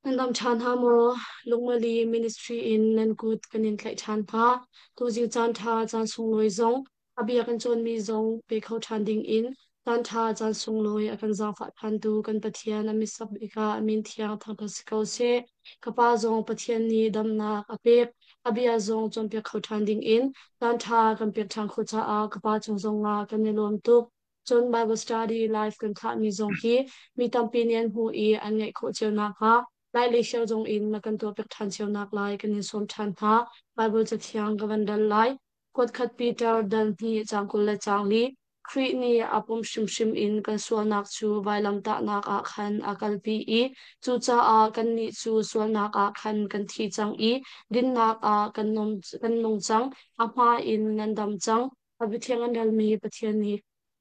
Nandam chan ha mo lungmali ministry in nan kut kanin tlai chan pha tu jiu chan tha chan sung loi zong abia kan chon mi zong pe khau chan ding in chan tha chan sung loi akan za pha phan tu kan pathian ami sab ika amin thiang thang ka sikau se kapa zong pathian ni dam na apek abia zong chon pe khau chan ding in chan tha kan pe thang khu cha a kapa chung zong nga kan ni lom tu chon Bible study life kan kha mi zong hi mi tam pi nian hu i an ngai kho cheu na kha lai le xiao zong in na kan to pek than xiao nak lai kan in som than ha Bible cha thiang ka van dal lai kot khat Peter dan ni chang kul la chang li khri ni apum shim shim in kan sual nak chu vai lam ta nak a khan akal pi i chu cha a kan ni chu sual nak a khan kan thi chang i din nak a kan nong chang a ma in nan dam chang abi thiang an dal mi pathian ni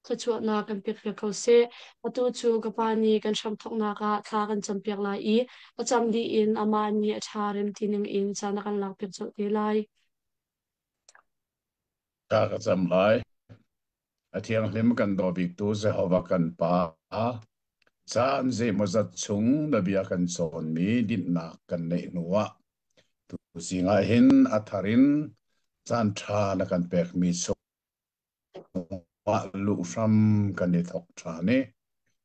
khachuat na kan pek ka kau se atu chu ka pa ni kan sham thok na ka thla kan cham pek lai i acham di in ama ni atha rem tining in chana kan lak pek chot ti lai ta ka cham lai athiang hlim kan do bik tu se hawa kan pa a chan ze mo zat chung da bia kan chon mi din na kan nei nuwa tu singa hin atharin chan tha na kan pek mi so wa lu ram kan ni thok tha ne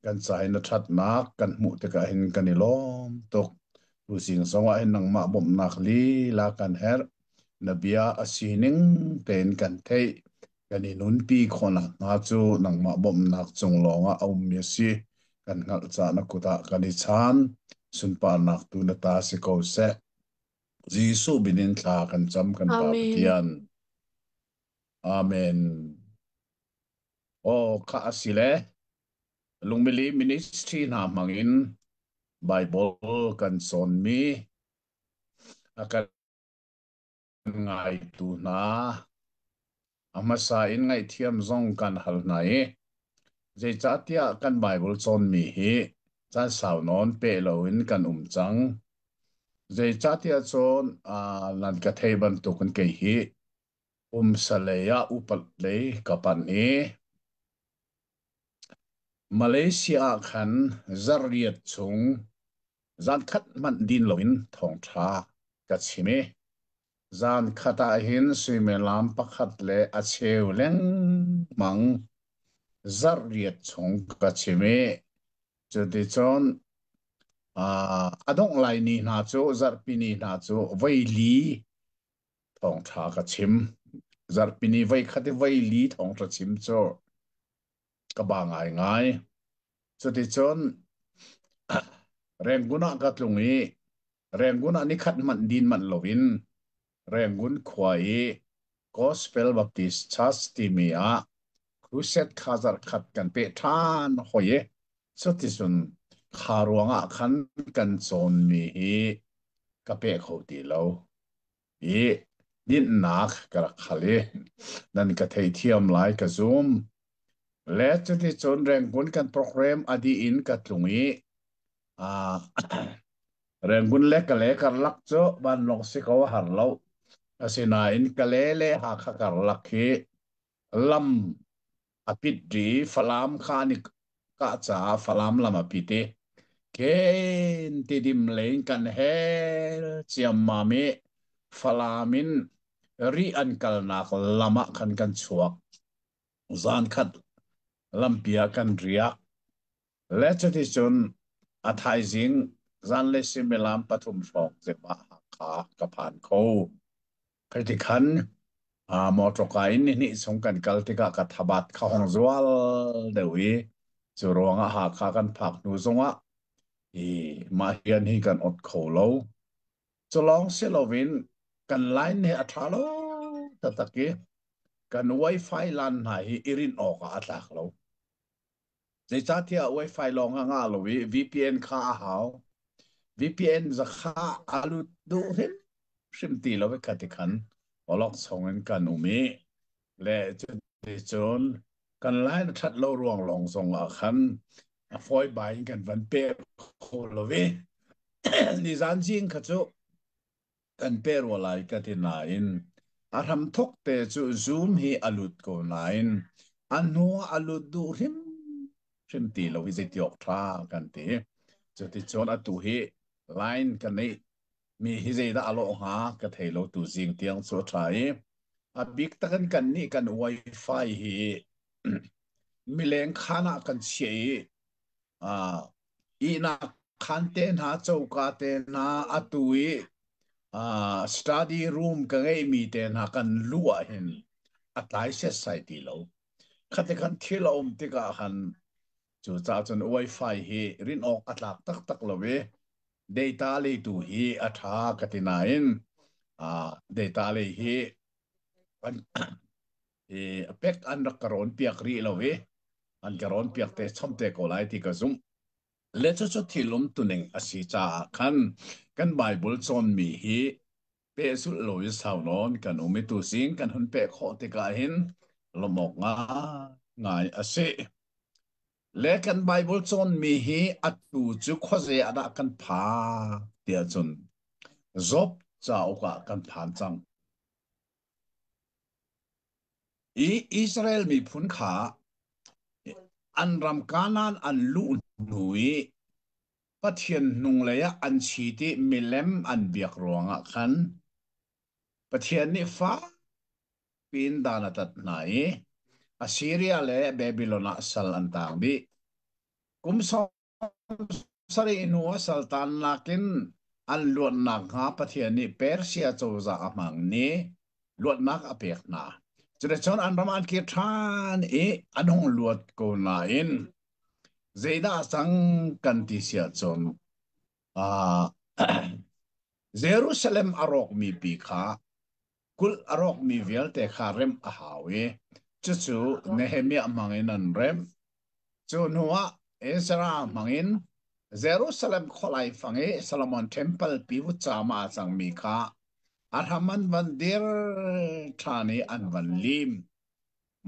kan chai na that nak kan mu te ka hin kan ni lom tok tu sing songa hin nang ma bom nak li la kan her na bia asining ten kan thei kan ni nun pi khona nga chu nang ma bom nak chung longa om mi si kan ngal cha na kuta kan ni chan sun pa nak tu na ta se ko se jisu binin thla kan cham kan pa amen patian amen o kha asile lungmeli ministry na mangin Bible kan son mi akan ngai tu na amasa in ngai thiam zong kan hal nai je chatia kan Bible son mi hi chan saw non pe lo in kan chang je chatia chon lan ka thei ban tu kan ke hi saleya upal le kapan ni Malaysia khan zariat chung zan khat man din loin thong tha ka chime zan khata hin suimelam pakhat le acheu leng mang zariat chung ka chime chudi chon adong lai ni na chu zarpini na chu vaili thong tha ka chim zarpini vai khate vaili thong tha chim cho ka ba ngai ngai chudi chon rengguna katlungi rengguna ni khat man din man lovin renggun khwai gospel baptist church timia khuset khazar khat kan pe than hoye sotisun kharuanga khan kan chon mi hi ka pe khoti lo i din nak ka khale nan ka thei thiam lai ka zoom le choti chon renggun kan program adi in ka tlungi a rengun le ka lak cho ban long se ko har lo asina in kalele ha kha kar lakhi lam apit di falam khani ka cha falam lam apite ken ti dim lein kan hel chiam mame falamin ri an kal nak lama khan kan chuak zan khat lampia kan riak lechati chun athai jing zan le simelam pathum shok je ba kha ka phan kho kritikhan motoka in ni song kan kaltika ka thabat kha hong zwal dewi churonga ha kha kan phak nu zonga i ma hian hi kan ot kholo cholong selovin kan line ne athalo tataki kan wifi lan na hi irin oka atlak lo zai chatia wifi longa nga lowi VPN kha hao VPN za kha alu du him shimti lo ve katikhan olok songen kan umi le chon kan lai that lo ruang long song a khan a foi bai kan van pe kho lo ve ni zan jing kha chu kan pe ro lai ka ti na in a ram thok te chu zoom hi alut ko na in anu alut du him chen ti lo visit yok tha kan ti chu ti chon a tu hi line kan nei mi hi zai da alo ha ka thei lo tu jing tiang chu thai a big takan kan ni kan wifi hi mi leng khana kan che a ina khante na chauka te na atui study room ka ngai mi te na kan lua hin atlai se sai ti lo khate kan thil om ti ka han chu cha chun wifi hi rin ok atlak tak tak lo we data le tu hi atha katina in data le hi an pek an karon piak ri lo we an karon piak te chomte ko lai ti ka zum le chu chu thilum tuning asi cha khan kan bible chon mi hi pe su lo is how non kan umi tu sing kan hun pe kho te ka hin lomok nga ngai ase le kan bible chon mi hi atu chu khoze ada kan pha tia chun job chao ka kan phan chang Israel mi phun kha an ram kanan an lu nui pathian nung leya an chi ti milem an biak ronga khan pathian ni fa pin dana tat nai Assyria le Babylon sal an tang bi kum so sari inua sultan nakin an luat nak ha pathian ni Persia choza amang ni luat nak apek na chune chon an raman ki than anong luat ko na in zeida sang kan ti sia chon Jerusalem arok mi pi kha kul arok mi vel te kha rem a hawe chu Nehemia mangin an rem chu nuwa Ezra mangin Jerusalem kholai fange Solomon temple pi wu chama chang mi kha arhaman mandir thani an van lim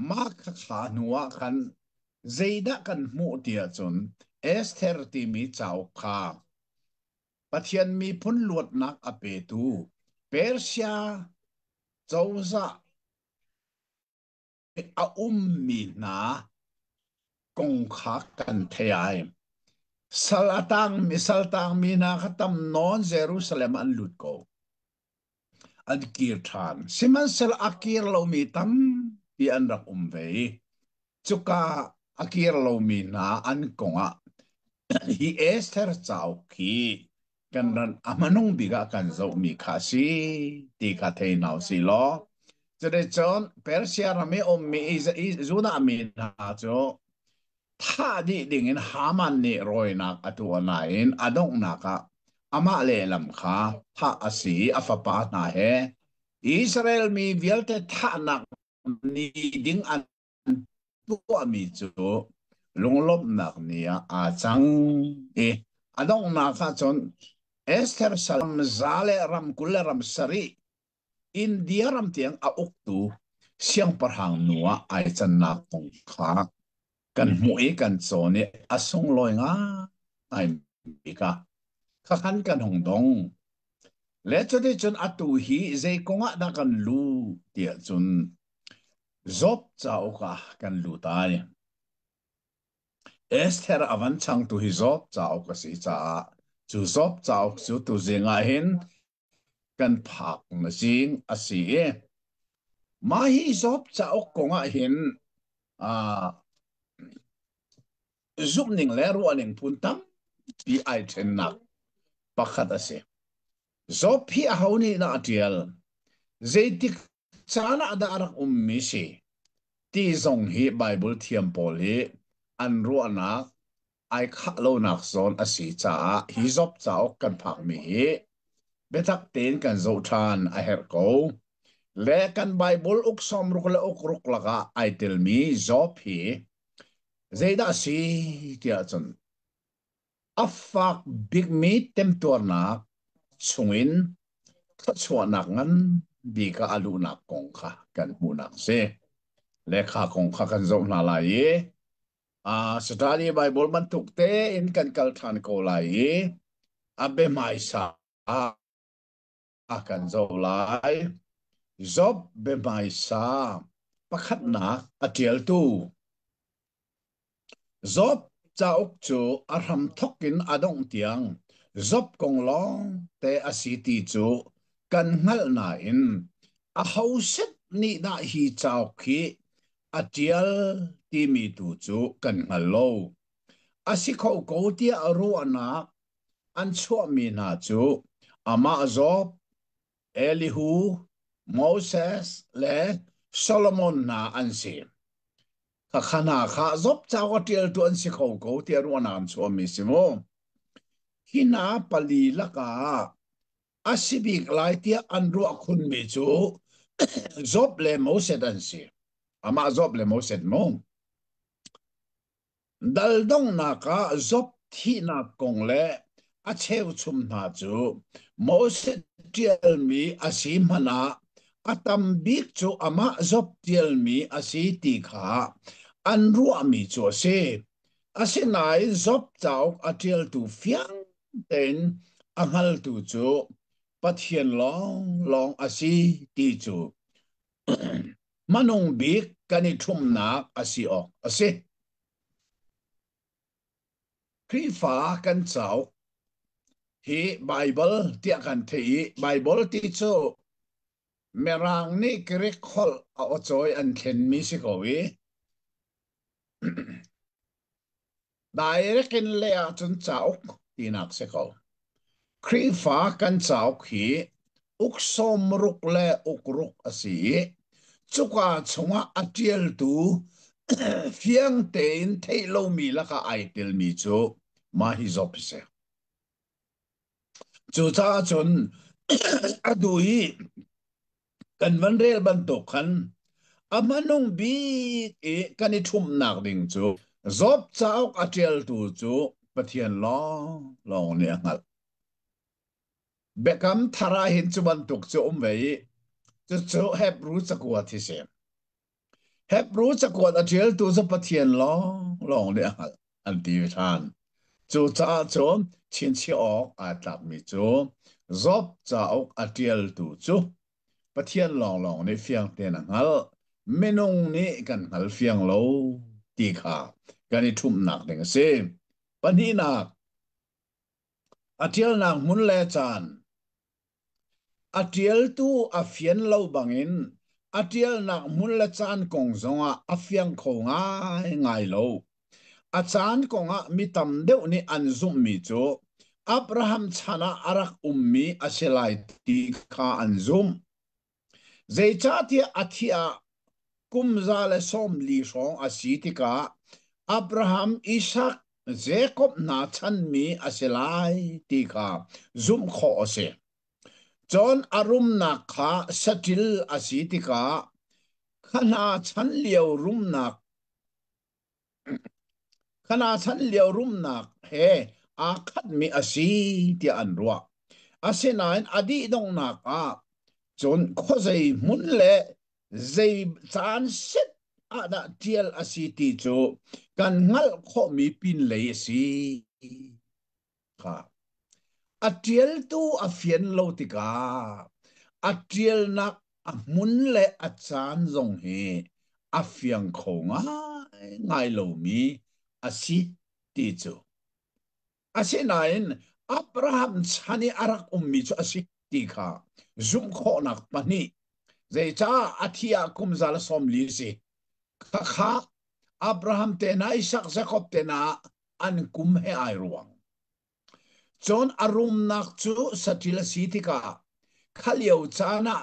ma kha nuwa kan zeida kan mu tia chun Esther ti mi chau kha pathian mi phun luat nak ape tu Persia chauza a mi na kong kha kan thei saltang mi na khatam non Jerusalem an lut ko ad kir than siman sel akir lo mi tam ti an rak ve chuka akir lo mi na an konga hi Esther chau ki kan ran amanung biga kan zo mi khasi ti ka thei nau si lo chode chon Persia rame mi zuna mi na cho tha di ding in haman ni roi nak atu anain adong naka ama le lam kha tha asi afapa na he Israel mi vielte tha nak ni ding an tu mi chu lunglop nak nia a chang adong naka chon Esther salam zale ram kularam sari India ram tiang a uktu siang parhang nuwa ai chan na kong kha kan mui kan chone asung loi nga ai bika khan kan hong dong le chode chun atu hi zai konga da kan lu tia chun zop chao ka kan lu tai Esther avan chang tu hi zop chao ka si cha chu zop chao chu tu zenga hin kan phak na jing asi ma hi zop chao konga hin a zup ning le ru aning puntam pi ai then nak pakhat ase zop hi a hauni na atial zeitik chana ada arak ummi si ti zong hi bible thiam pol hi an ru ana ai kha lo nak zon asi cha hi zop chao kan phak mi hi betak ten kan zo than a her ko le kan bible uk som ruk le uk ruk laga ai tel mi zop hi zeida si tia chon afak big meat tem torna chungin chwa nak ngan bi ka alu nak kong kha kan mu nak se lekha kong kha kan zo na la ye study bible man tuk te in kan kal than ko la ye abe mai sa kan zo lai job be mai sa pakhat na atial tu zop chauk chu aram thokin adong tiang zop kong long te asiti chu kan ngal na in a hauset ni na hi chauk khi atial ti mi tu chu kan ngal lo asikho ko tia aru ana an chua mi na chu ama zop Elihu Moses le Solomon na an si ka khana kha zop chaw tiel tu an si kho ko ti aru ana an chua mi simo hina pali laka asibik lai tia an ru khun mi chu zop le Moses an si ama zop le Moses mo daldong na ka zop thi na kong le a cheu chum na chu Moses tiel mi asim hana atam bik chu ama zop tiel mi asi ti kha an ru mi chu se asinai zop chau atiel tu fiang ten angal tu chu pathian long long asi ti chu manong bik kani thum na asi ok ase kri fa kan chau hi Bible tia kan thei Bible ti chu merang ni kri khol a ochoi an thlen mi si ko wi direct in le a chun chau ti nak se ko kri fa kan chau khi uk som ruk le uk ruk asi chuka chunga atiel tu fiang tein thei lo mi la ka ai tel mi chu ma hi zop se chu cha chun adui kan van rel ban to khan amanong bi e kani thum nak ding chu zop chauk atiel tu chu pathian long long ne ngal bekam thara hin chu ban tuk chu vei chu chu heb ru chakwa thi se heb ru chakwa atiel tu chu pathian long long ne ngal an ti than chu cha chon chin chi ok a tlak mi chu zop chauk atiel tu chu pathian long long ni fiang te na ngal menong ni kan ngal fiang lo ti kha kan ni thum nak ding se pani nak atiel nak mun le chan atiel tu a fian lo bangin atiel nak mun le chan kong zonga a fiang kho ngai ngai lo a chan konga mi tam deuh ni an zum mi chu Abraham chana arak ummi aselai ti kha an zum zeichati athia kumza le som li song asitika Abraham Isaac Jacob na chan mi aselai tika zum kho ase John arum na kha satil asitika khana chan liao rum na khana chan liao rum na he a khat mi asi ti an ruwa asenain adi dong na ka chon kho zai mun le zai chan sit ada tiel asiti chu kan ngal kho mi pin le si kha atiel tu afian lo tika atiel nak a mun le a chan zong he afiang kho ngai lo mi asi ti chu asinain Abraham chani arak ummi chu asi ti kha zum kho nak pani zai cha athia kum zal som li si kha kha Abraham te na Isaac Jacob te na an kum he ai ruang John arum nak chu satila sitika khaliau chana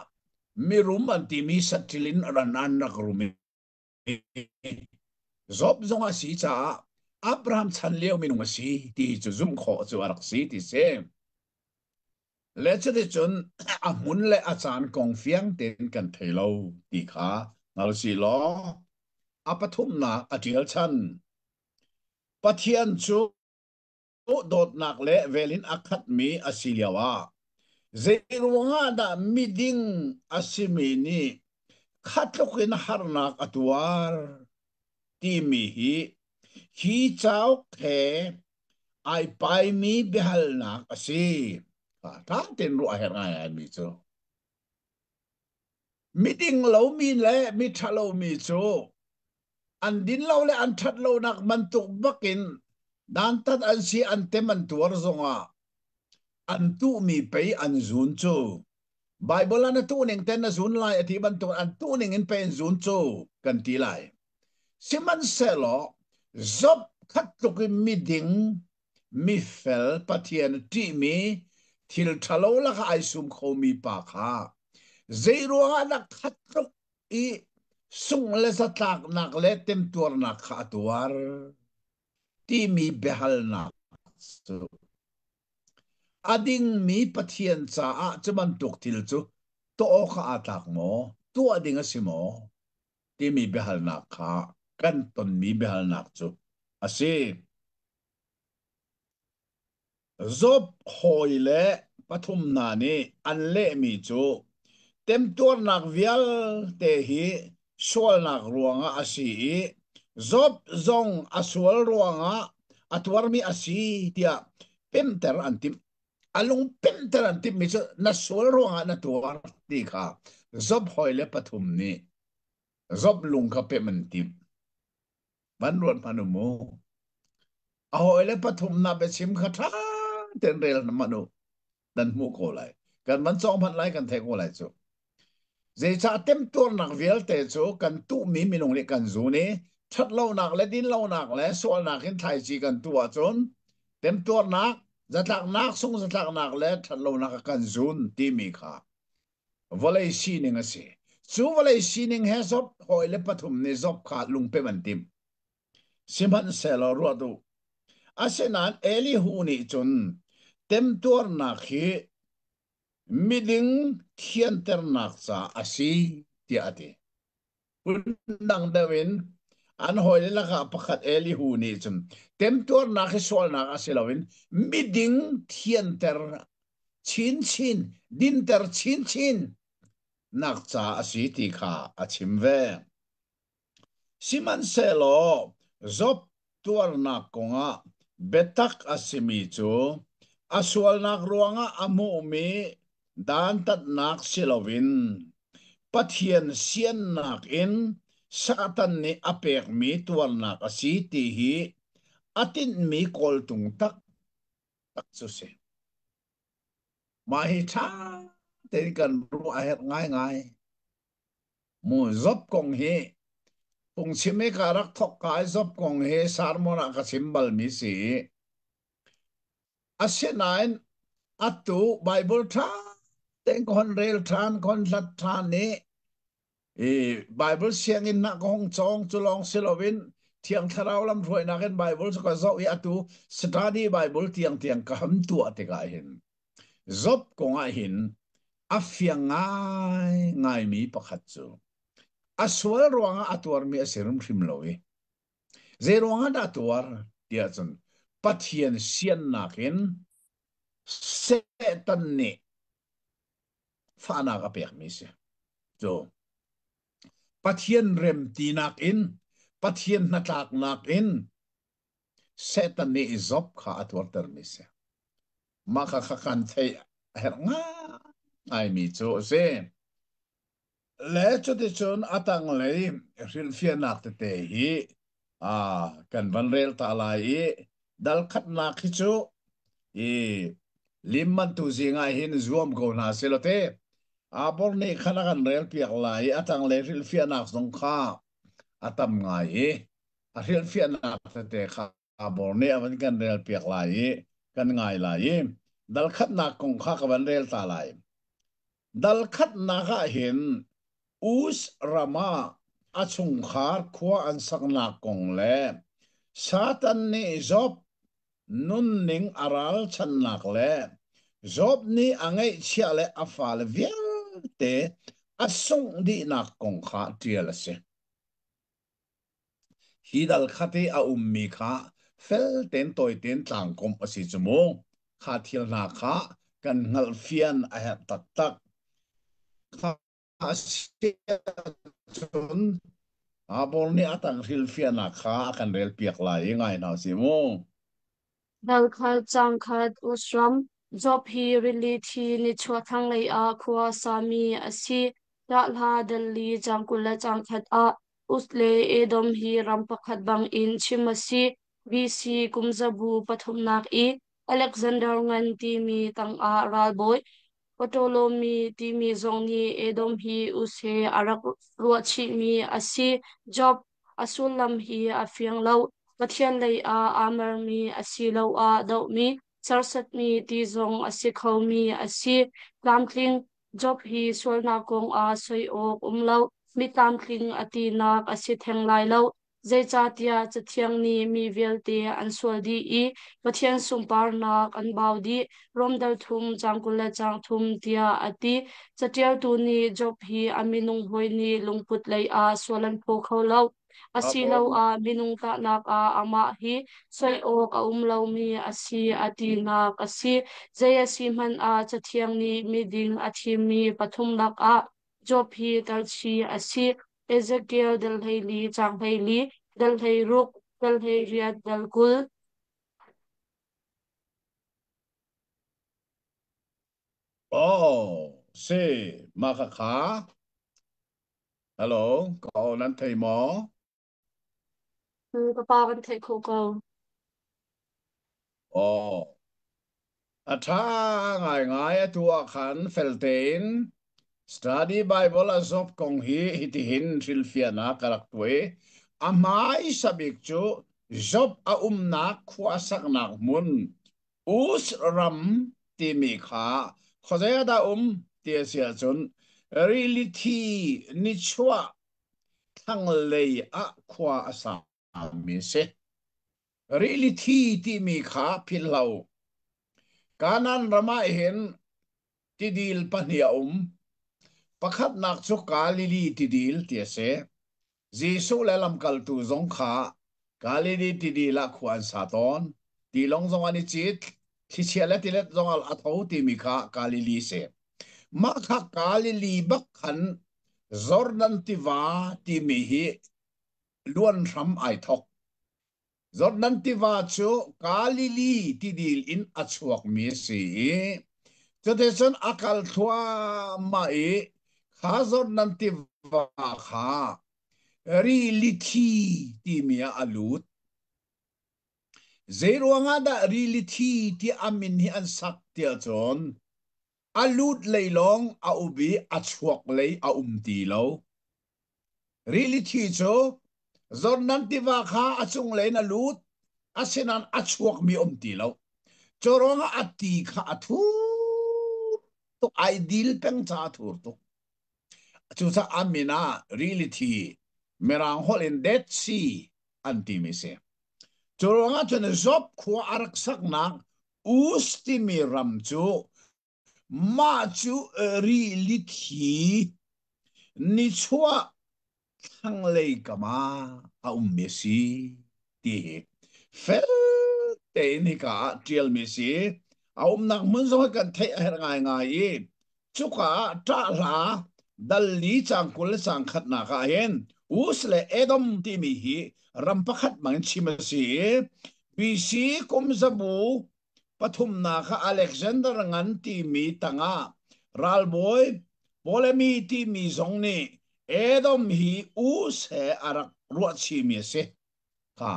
mirum antimi satilin ranan nak rumi zob zonga si cha Abraham chan leo minung si ti chu zum kho chu arak si ti se le chu de chun a mun le a chan kong fiang ten kan thelo ti kha ngal si lo apathum na atil chan pathian chu dot nak le velin akhat mi asiliawa zeirunga da miding asimini khatlokin harnak atwar ti mi hi chau the ai pai mi behal nak asi ta ten ru a her ngai mi chu miding lo mi le mi thalo mi chu an din lo le an that lo nak man tuk bakin dan tat an si an te man tuar zonga an tu mi pe an zun chu Bible na tu ning ten na zun lai ati ban tu an tu ning in pen zun chu kan ti lai siman selo zop khat tuk mi ding mi fel pathian ti mi thil thalo la ka ai sum kho mi pa kha zeiruanga na khat tuk i sung le sa tak nak le tem tur nak kha tuar ti mi behal na so ading mi pathian cha a chaman tuk til chu to kha atak mo tu ading a simo ti mi behal na kha kan ton mi behal nak chu ase zop hoile pathum na ni an le mi chu tem tur nak vial te hi sual nak ruanga asi zop zong asual ruanga atwar mi asi tia pemter antim alung pemter antim mi chu na sual ruanga na tuar ti kha zop hoile pathum ni zop lung ka pementim ban ruat manumu a hoile pathum na be sim kha tha ten rel na manu dan mu ko lai kan man chong phan lai kan the ko lai chu zai cha tem tur nak vial te chu kan tu mi minung le kan zu ni that lo nak le din lo nak le sol nak hin thai chi kan tu a chon tem tur nak zatlak nak sung zatlak nak le that lo nak kan zun ti mi kha volei si ning a si chu volei si ning he zop hoi le pathum ni zop kha lung pe man tim simhan selo ro du asenan eli hu ni chun tem tur nak hi miding thian ter nak cha asi ti ati undang dawin an hoile la ka pakhat eli hu ni chum tem tur na khi sol na asilawin miding thian ter chin chin din ter chin chin nak cha asi ti kha achim ve siman selo zop tur na konga betak asimi chu aswal nak ruanga amu mi dan tat nak silawin pathian sian nak in satan ni apek mi tuar nak asi ti hi atin mi kol tung tak tak su se ma hi tha te kan ru a het ngai ngai mu zop kong he pung chime ka rak thok kai zop kong he sarmona ka simbal mi si asenain atu bible tha ten kon rel than kon lat than ne Bible siang in na kong chong chulong silowin thiang tharau lam roi na gen Bible so ka zo i atu study Bible tiang ka ham tu ateka hin zop konga hin afyang ngai mi pakhat chu aswal ruanga atwar mi asirum thrim lowi ze ruanga da tuar tia chun pathian sian nakin setan ni fana ka pek mi se so pathian rem tinak in pathian natlak nak in setan ni izop kha atwar termise maka khakan thei her nga ai mi chu se le chu de chun atang le ril fia nak te hi kan van rel ta lai dal khat nak hi chu e limman tu zinga hin zuam go na selote bor ni khana kan rel piak lai atang le ril fia nak song kha atam ngai a ril fia nak te kha bor ni avan kan rel piak lai kan ngai lai dal khat nak kong kha ka van rel ta lai dal khat na kha hin us rama achung khar khwa an sakna kong le satan ni job nun ning aral chan nak le job ni angai chia le afal vial te asung di nak kong kha tiel se hidal khati a ummi kha fel ten toy ten tlang kom asi chumo kha thil na kha kan ngal fian a hat tak tak kha chun bor ni atang ril fian na kha kan rel piak lai ngai na si mo dal khal chang khat usram job hi really thi ni chwa thang lei a khuwa sami asi da la dal li jang kula chang khat a usle edom hi rampakhat bang in chimasi BC kumzabu pathumnak i Alexander ngan ti mi tang a ralboy Ptolemy ti mi zongni edom hi use arak ruachi mi asi job asulam hi afiang lau pathian lei a amar mi asi lau a dau mi sarsat mi ti zong asi khau mi asi tlamtling job hi solna kong a soi ok umlau mi tlamtling ati nak asi thenglai lau zai cha tia chathiang ni mi velte an sual di i pathian sumpar nak an bau di romdal thum changkula chang thum tia ati chatial tu ni job hi aminung hoi ni lungput lei a solan pho kho lau asi lau Apo. a minung ta nak a ama hi soi ok a lau mi asi ati nak asi zai asi man a chathiang ni miding athi mi pathum lak a job hi talchi asi Ezekiel dal haili chang haili dal hai ruk dal hai riat dal kul Oh, si makaka. Hello, cậu nan thầy mò. kapawan thai kho ko Oh, atha ngai ngai tua khan feltein. Study Bible azop kong hi hitihin trilfiana karak tuwe. Amai sabik chu job a nak khuasak nak mun. Us ram ti mi kha. Khozaya da tia sia chun. Reality ni chua thang lei a khwa asa mi se. Reality ti mi kha philau. Kanan rama hen tidil pania pakhat nak chu kalili tidil tia se. Jisu lelam kal tu zong kha kalili tidila khuan saton. Ti long zong ani chit. Thi chiala tilet zong al athau ti mi kha kalili se. Makha kalili bak khan Jordan tiva ti mi hi luan ram ai thok. Jordan tiva chu Galili ti dil in achuak mi si. Choteson akal thua mai kha Jordan tiva kha ri lithi ti mia alut. Zero nga da ri lithi ti amin hi an sak tia chon. Alut leilong a ubi achuak lei a ti lo. Ri lithi cho Jordan tiva kha achung le na lut. Asinan achuak mi ti lo. Choronga ati kha athu to ideal peng cha thur to. Chu sa amina reality merang hol in that sea anti mi se. Choronga chone job khwa arak sak nak usti mi ram chu ma chu reality ni chua thang lei kama a mi si ti fel te ni ka trial mi si a nak mun zo kan the her ngai ngai chuka ta la dal li chang kul chang khat na ka hen usle edom ti mi hi ram pakhat mang chima si bc kum zabu pathum na kha Alexander ngan ti mi tanga ralboy polemi ti mi zong ni edom hi us he arak ruat chi mi se ka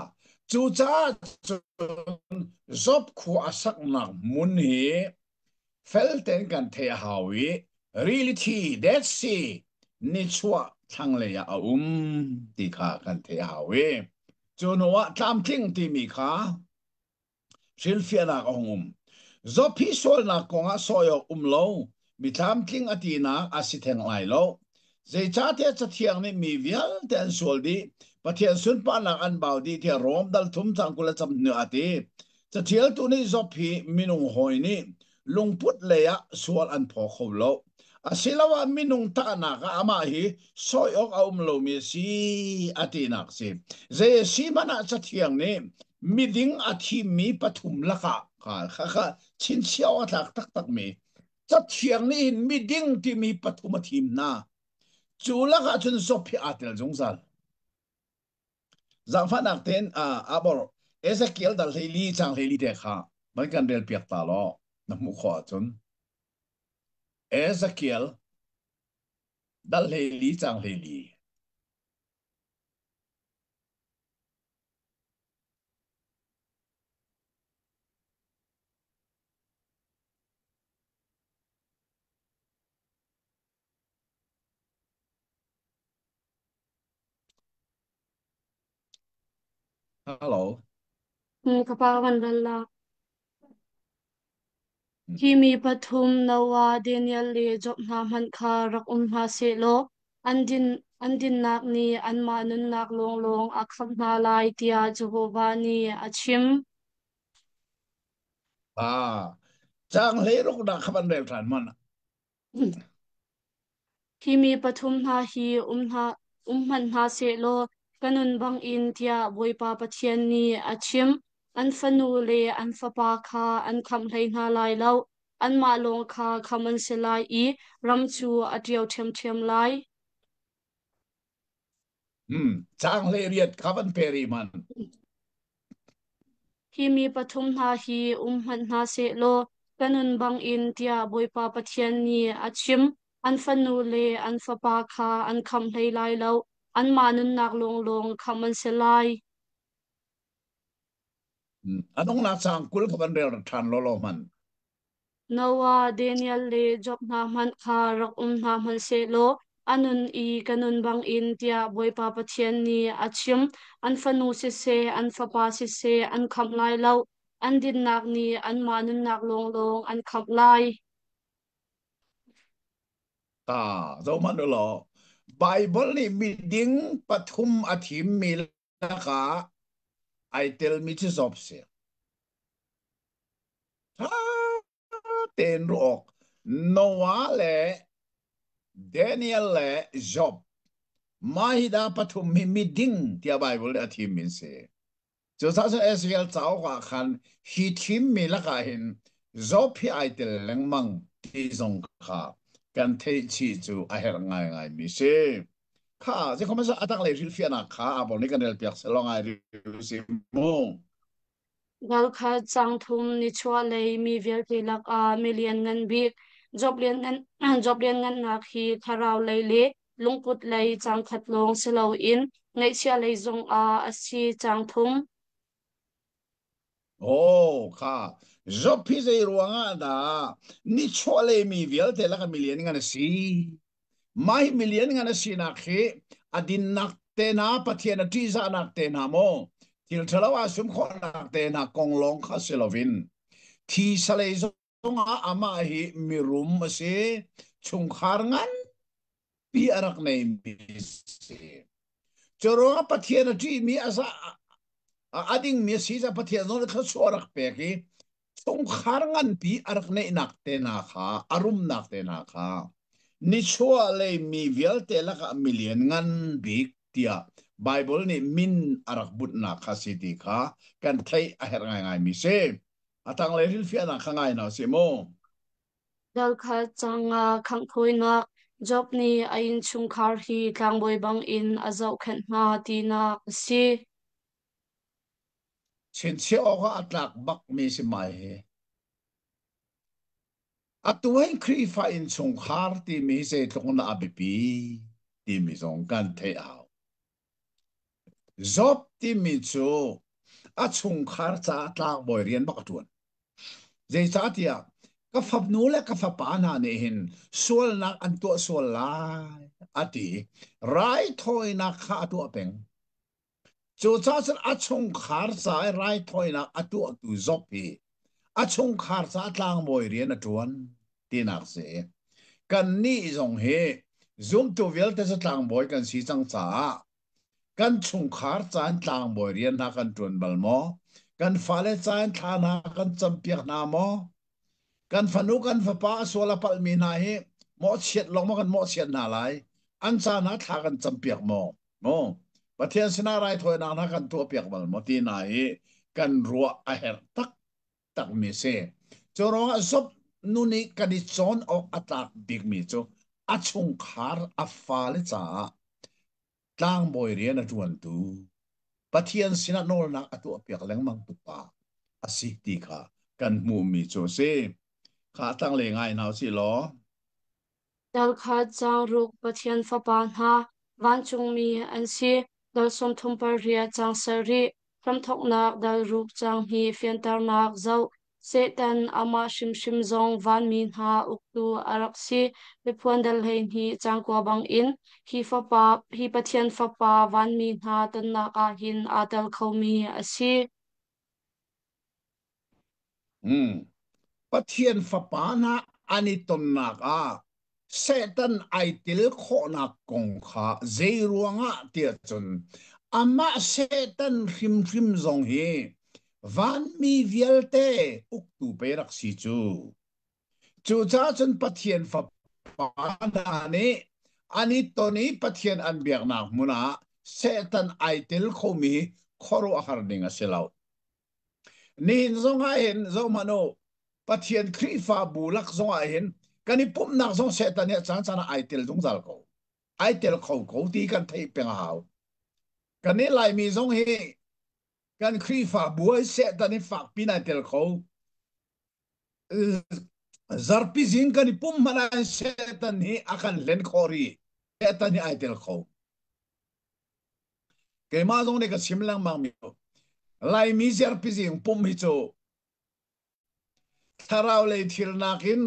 chu cha job khu asak nak mun hi felten kan the hawi reality that's see ni chua thang le ya ti kha kan the hawi chu no wa tam thing ti mi kha silfiana zopi sol na konga soyo lo mi tham thing atina asitheng lai lo zai cha te cha thiang ni mi vial ten sol di pathian sun pa na an bau di the rom dal thum chang kula cham nu ati cha thial tu ni zopi minung hoi ni lungput leya sual an pho kho lo asilawa minung ta na ka ama hi soyok lo mi si ati nak si zai si mana cha thiang ni miding athi mi pathum laka kha kha chin chiao tak tak tak mi cha thiang ni miding ti mi pathum thim na chula ka chun sopi atel jongzal zang fanak ten abor Ezekiel dal heli chang heli de kha man kan del piak ta lo na mu kho chun Ezekiel dal heli chang heli ฮัลโหลkapakan dala Kimi pathum nawa Daniel le job na man kha rak ha se lo andin nak ni anma nun nak long long akham na lai tia Jehovah ni achim อ่าจางเลรกดักขับันเร็วทันมัน Kimi pathum na hi man ha se lo kanun bang in tia boy pa pathian ni achim an fanu le an fapa kha an kham hlei na lai lo an ma long kha khaman se lai I ram chu atiao them them lai จางเลเรียดขับันเปรีมัน Kimi pathum na hi man na se lo kanun bang in tia boy pa pathian ni achim an fanu le an fapa kha an kham hlei lai lo an ma nun nak long long khaman se lai anong na jang kulขับันเร็วทันโลโลมัน Nawa Daniel le job na man kha rak na man se lo anun I kanun bang in tia boy pa pathian ni achim an fanu se an fapa se an kham lai lo an din nak ni an ma nun nak long long an kham lai ตาเรามันเหรอไบเบิลนี่มีดิ้งปฐุมอธิมมีนะคะไอเทลมิชิสอบเสียถ้าเต็นรู้ออกโนวาเล่เดเนียลเล่จอบมาฮิดาปฐุมมีดิ้งที่ไบเบิลอธิมมีเสีย就算是 SL 早话看，he team มีละกันเห็น job พี่ไอเทลแรงมังที่สงขากันเทชีจูไอเฮลง่ายง่ายมีเสีย ค่ะจะเขาไม่ใช่อาตังเลยริลเฟียนะค่ะอาบอกนี่กันเดลเปียกสลองไอริลซิมง gal kha chang thum ni chwa le mi vel te lak a million ngan bik job lian ngan na khi tharau le le lungput le chang khat long selo in ngai chia le zong a asi chang thum โอ้ค่ะจบพี่ใจรวงอ่ะดานี่ชัวเลยมีเวลแต่ละกันมิลเลียนกันสิไม่มิลเลียนกันสินักเหอดินนักเตนาปะเทียนที่จะนักเตนาโมทิลทะเลว่าสมคนนักเตนากองลงคาเซลวินที่สเลซงอามาฮิมิรุมเสชุงคาร์งันปีอารักในมิเสจรวงปะเทียนที่มีอาซา ading mi si za pathia no kha sorak pe ki chung kharangan pi arak ne nak te na kha arum nak te na kha ni chua le mi vial te la ka million ngan big tia bible ni min arak but na kha si ti kha kan thai a her ngai ngai mi se atang le ril fia na kha ngai na se mo gal kha chang a khang khoi na job ni a in chung khar hi tlang boi bang in azau khan na ti na si chen che o ga atlak bak mi se mai he atuai kri fa in chung khar ti mi se tlong na abipi ti mi zong kan thai ao job ti mi chu a chung khar cha tlak boy rian bak tuan zai cha tia ka phap nu le ka phap pa na ne hin sual nak an to sual lai ati rai thoi na kha tu peng chu cha san a chung khar cha rai thoi na atu tu job pi a chung khar cha tlang boy rian a tuan ti nak se kan ni zong he zoom tu vel te sa tlang boy kan si chang cha kan chung khar chan tlang boy rian na kan tun bal mo kan fale chan tha na kan champiak na mo kan fanu kan fapa sola pal mi na he mo chet long mo kan mo chet na lai an cha na tha kan champiak mo mo pathian sina rai thoi na kan tu piak bal mo ti na he kan ruwa a her tak tak mi se chorong a sop nuni kadi chon ok atak big mi cho achung khar a fale cha tlang boy rian a tuan tu pathian sina nol na atu piak leng mang tu pa asi ti kha kan mu mi cho se kha tang le ngai nau si lo dal kha chang ruk pathian fapa na van chung mi an si dal som thum par ria chang sari from thok nak dal ruk chang hi fian tar nak zau Setan ama shim shim zong van min ha uktu araksi bepuan dal hein hi changkwa bang in hi pathian fapa van min ha tan na ka hin adal khomi asi Pathian fapana ani tonnak a setan aitil khona kong kha zeiruanga tia chun ama setan hrim hrim zong hi van mi vielte uktu perak si chu cha chun pathian fapana ni ani toni pathian an biak nak muna setan aitil khomi khoro har dinga selau nin zonga hen zo mano pathian khri fa bulak zonga hen kani pum nak zong setan ya chan chan aitel zong zal ko aitel khau ko ti kan thei peng hao kani lai mi zong he kan khri fa buai setan ni fa pin aitel ko zarpi zing kani pum mana setan ni akan len khori setan ni aitel ko ke ma zong ne ka simlang mang mi lai mi zarpi zing pum hi cho tharau le thil nakin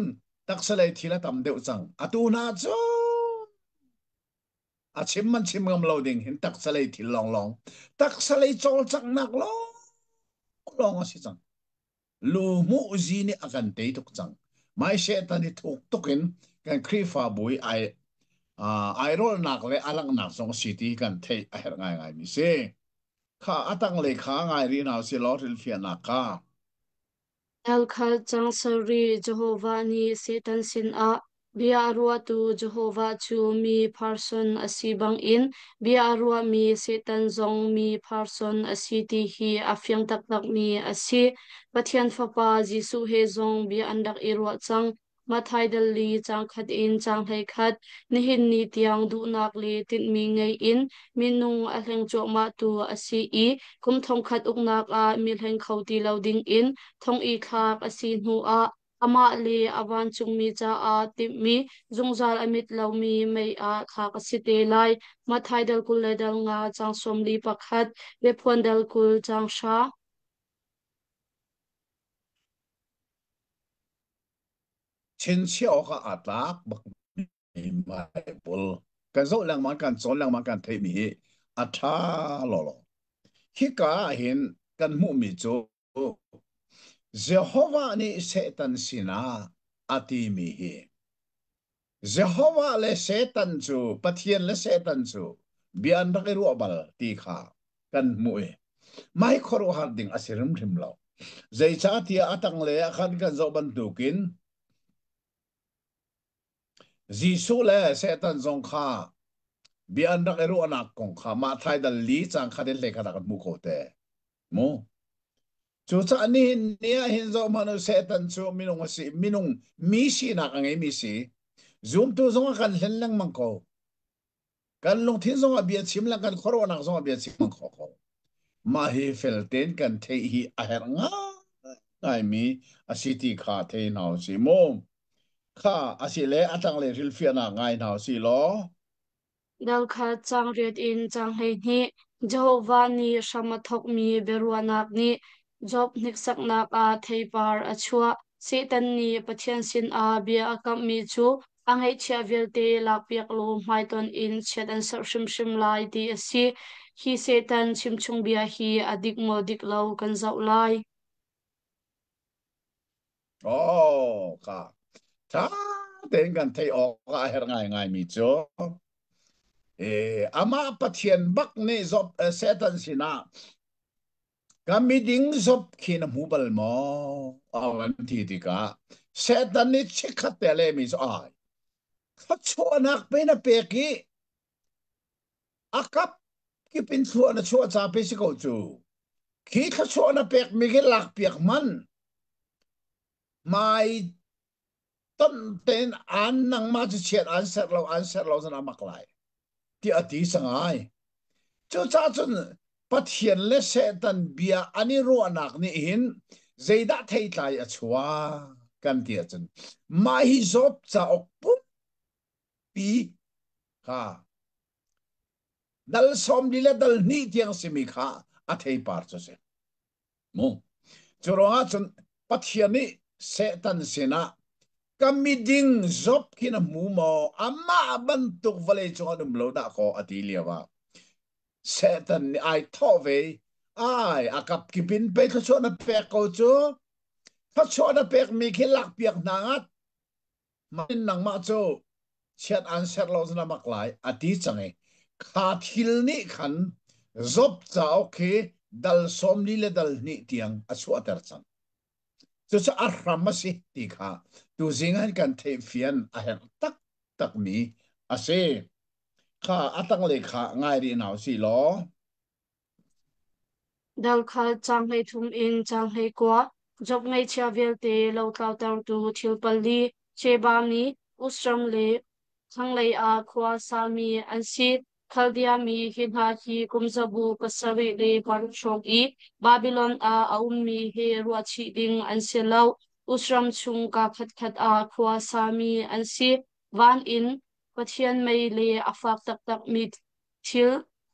taksalai thila tam deuh chang atuna chu achim man chim ngam loading hin taksalai thil long long taksalai chol chak nak long si chang lu mu zi ni akan te tuk chang mai she ta ni thuk tukin kan krifa bui ai rol nak le alang nak song city kan te a her ngai ngai mi se kha atang le kha ngai ri naw si lo ril fia na ka Elkhal changsari Jehovah ni setan sin a bia arua tu Jehovah chu mi person asibang in bia arua mi setan zong mi person asiti hi afyang tak tak mi asi pathian fapa jisu he zong bia andak irua chang mathai dal li chang khat in chang hai khat nihin ni tiang du nak li tin mi ngei in minung a hleng cho ma tu asi I kum thong khat uk nak a mi hleng khauti lo ding in thong I khak asin hu a ama li awan chung mi cha a tip mi zungzal amit lo mi mei a khak asite lai mathai dal kul le dal nga chang som li pakhat ve phon dal kul chang sha chen chiao ka atlak bak mai bul kan zo lang man kan chon lang man kan thei mi atha lo lo hi ka hin kan mu mi chu Jehovah ni setan sina ati mi hi Jehovah le setan chu pathian le setan chu bian rak ru bal ti kha kan mu mai khoro har ding asirim thim lo zai cha ti atang le khan kan zo ban dukin jisu le setan zong kha bian rak ru anak kong kha ma thai dal li chang kha den le kha kan mu ko te mo chu cha ni nia hin zo manu setan chu minung mi si na ka ngai mi si zoom tu zong kan hlen lang mang ko kan long thin zong a bia chim lang kan khoro nak zong a bia chim mang ko ma hi felten kan the hi a her nga ngai mi a city kha the naw si mo kha asile atang le ril fia na ngai naw si lo dal kha chang riat in chang hei ni Jehovah ni shamathok mi beruanak ni job niksak nak a theipar achua setan ni pathian sin a bia akam mi chu angai chia velte lakpiak lo maiton in chet an sar shim shim lai ti asi hi setan chimchung bia hi adik mo dik lo kan zau lai oh kha ta ten kan the o ka her ngai ngai mi cho ama pathian bak ne job setan sina kami ding job kin mubal mo awan ti ti ka setan ni chikhat tele mi so ai khacho anak pe na pe ki akap ki pin chu na chu cha pe si ko chu ki khacho na pek mi ki lak piak man mai ton ten an nang ma chi chet an ser lo zan amak lai ti ati sangai chu cha chun pathian le setan bia ani ro anak ni hin zeida thei tlai achwa kan ti chun mai zop cha ok pu pi ha dal som dile dal ni tiang simi kha a thei par cho se mo churonga chun pathiani setan sina kamiding zop kina mumo ama bantuk vale chunga dum lo da ko atiliawa setan ni ai thove ai akap kipin pe thachona pe ko chu thachona pe mi khilak piak nangat min nang ma chu chat answer lo zna maklai ati change kha thil ni khan zop chao ke dal som li le dal ni tiang asu atar chang chu cha arhamasi ti kha tu zingan kan the fian a hen tak tak mi ase kha atang le kha ngai ri naw si lo dal khal chang hei thum in chang hei kwa job ngai chia vel te lo tlaw tar tu thil pali che ba mi usram le thang lei a khwa sa mi an si khaldia mi hin ha hi kumzabu kasawi le par shok i babylon a aum mi he ruwa chi ding an se lo usram chung ka khat khat a khwa sa mi an si van in pathian mei le afak tak tak mi thil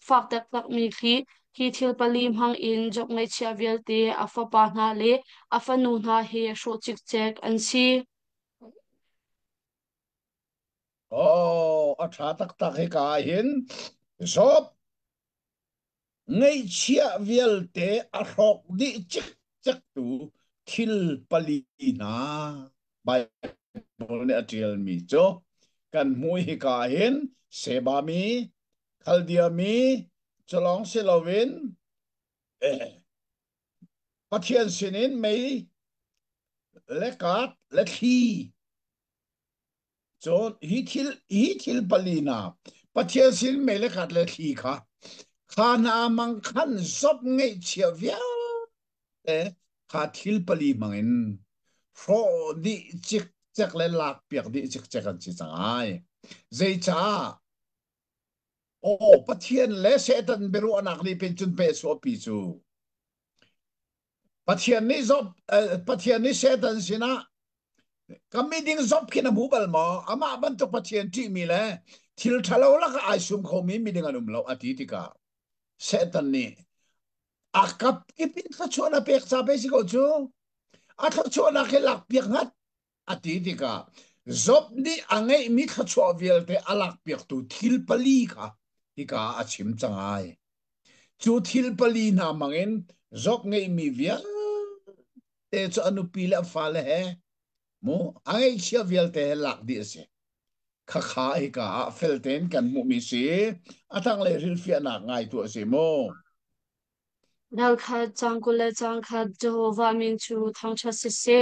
fak tak tak mi khi hi thil palim hang in jok ngai chia vel te afa pa hna le afa nu hna he hro chik chek an si oh a tha tak tak he ka hin zop ngay chia vial te a rok di chik chak tu thil pali na bai ne atrial mi cho kan mui hi ka hin seba mi khaldia mi cholong silovin pathian sinin mei lekat lekhi chon hi thil pali na pathian sin mei lekat lekhi kha khana mang khan zop ngay chia vial kha thil pali mangin fro di chik chak le lak piak di chik chak an chi changai zai cha o pathian le setan beru anak ni penchun pe so pi chu pathian ni zop pathian ni setan sina kami ding zop kina mubal mo ama ban to pathian ti mi le thil thalo la ka ai sum kho mi ding anum lo ati ti ka setan ni akap kipin ka chona pek sa pe si ko chu atha chona ke lak piak ngat ati tika zop ni angai mi kha chwa vel te alak piak tu thil pali kha tika achim changai chu thil pali na mangin zop ngai mi via te chu anu pila fale he mo angai chia vel te lak di se kha kha ika felten kan mu mi si atang le ril fia na ngai tu se mo dal kha chang kula chang kha Jehovah min chu thang cha se se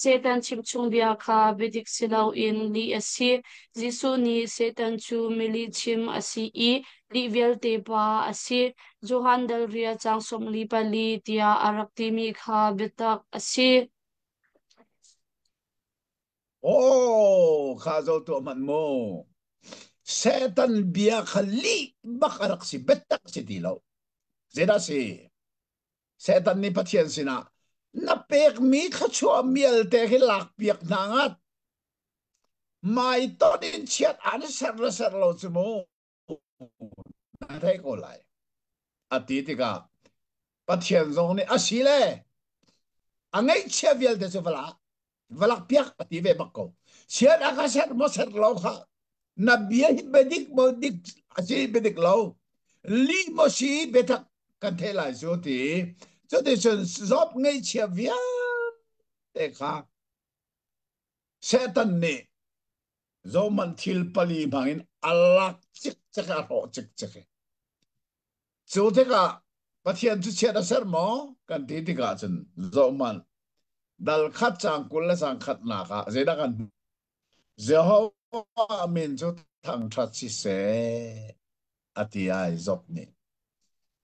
setan chim chung bia kha bedik silau in li asi jisu ni setan chu mili chim asi I li vel te pa asi johan dal ria chang som li pa li tia arak ti mi kha betak asi oh kha zo to man mo setan bia khali bakarak si betak si dilaw zeda si setan ni pathian sina na pek mi kha chua miel te hi lak piak nangat mai to din chiat an ser lo chumo na thai ko lai ati tika pathian zong ni asile angai che vial de vala valak piak ati ve bakko chiat aka ser lo kha na bia hi bedik mo dik asi bedik lo li mo si betak kan thela zo ti cho de chen zop ngai che via te kha setan ni zo man thil pali bangin alak chik chak a ro chik chak zo te ka pathian chu che da ser mo kan ti ti ka chen zo man dal khat chang kul la sang khat na ka zeda kan Jehovah min chu thang that chi se ati ai zop ni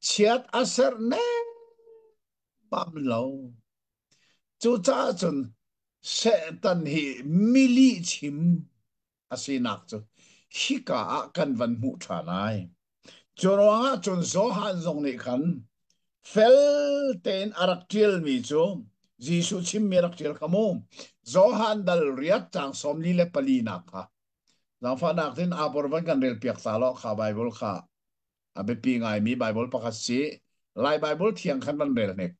chiat aser ne bam lo chu cha chun setan hi mili chim asinak chu hika kan van mu thanai chorwa chun zo han zong ni khan fel ten araktil mi chu jisu chim mi araktil khamu zo han dal riat chang som li le palina kha na fa nak tin apor van kan rel piak sa lo kha bible kha abe pi ngai mi bible pakhat si lai bible thiang khan ban rel nek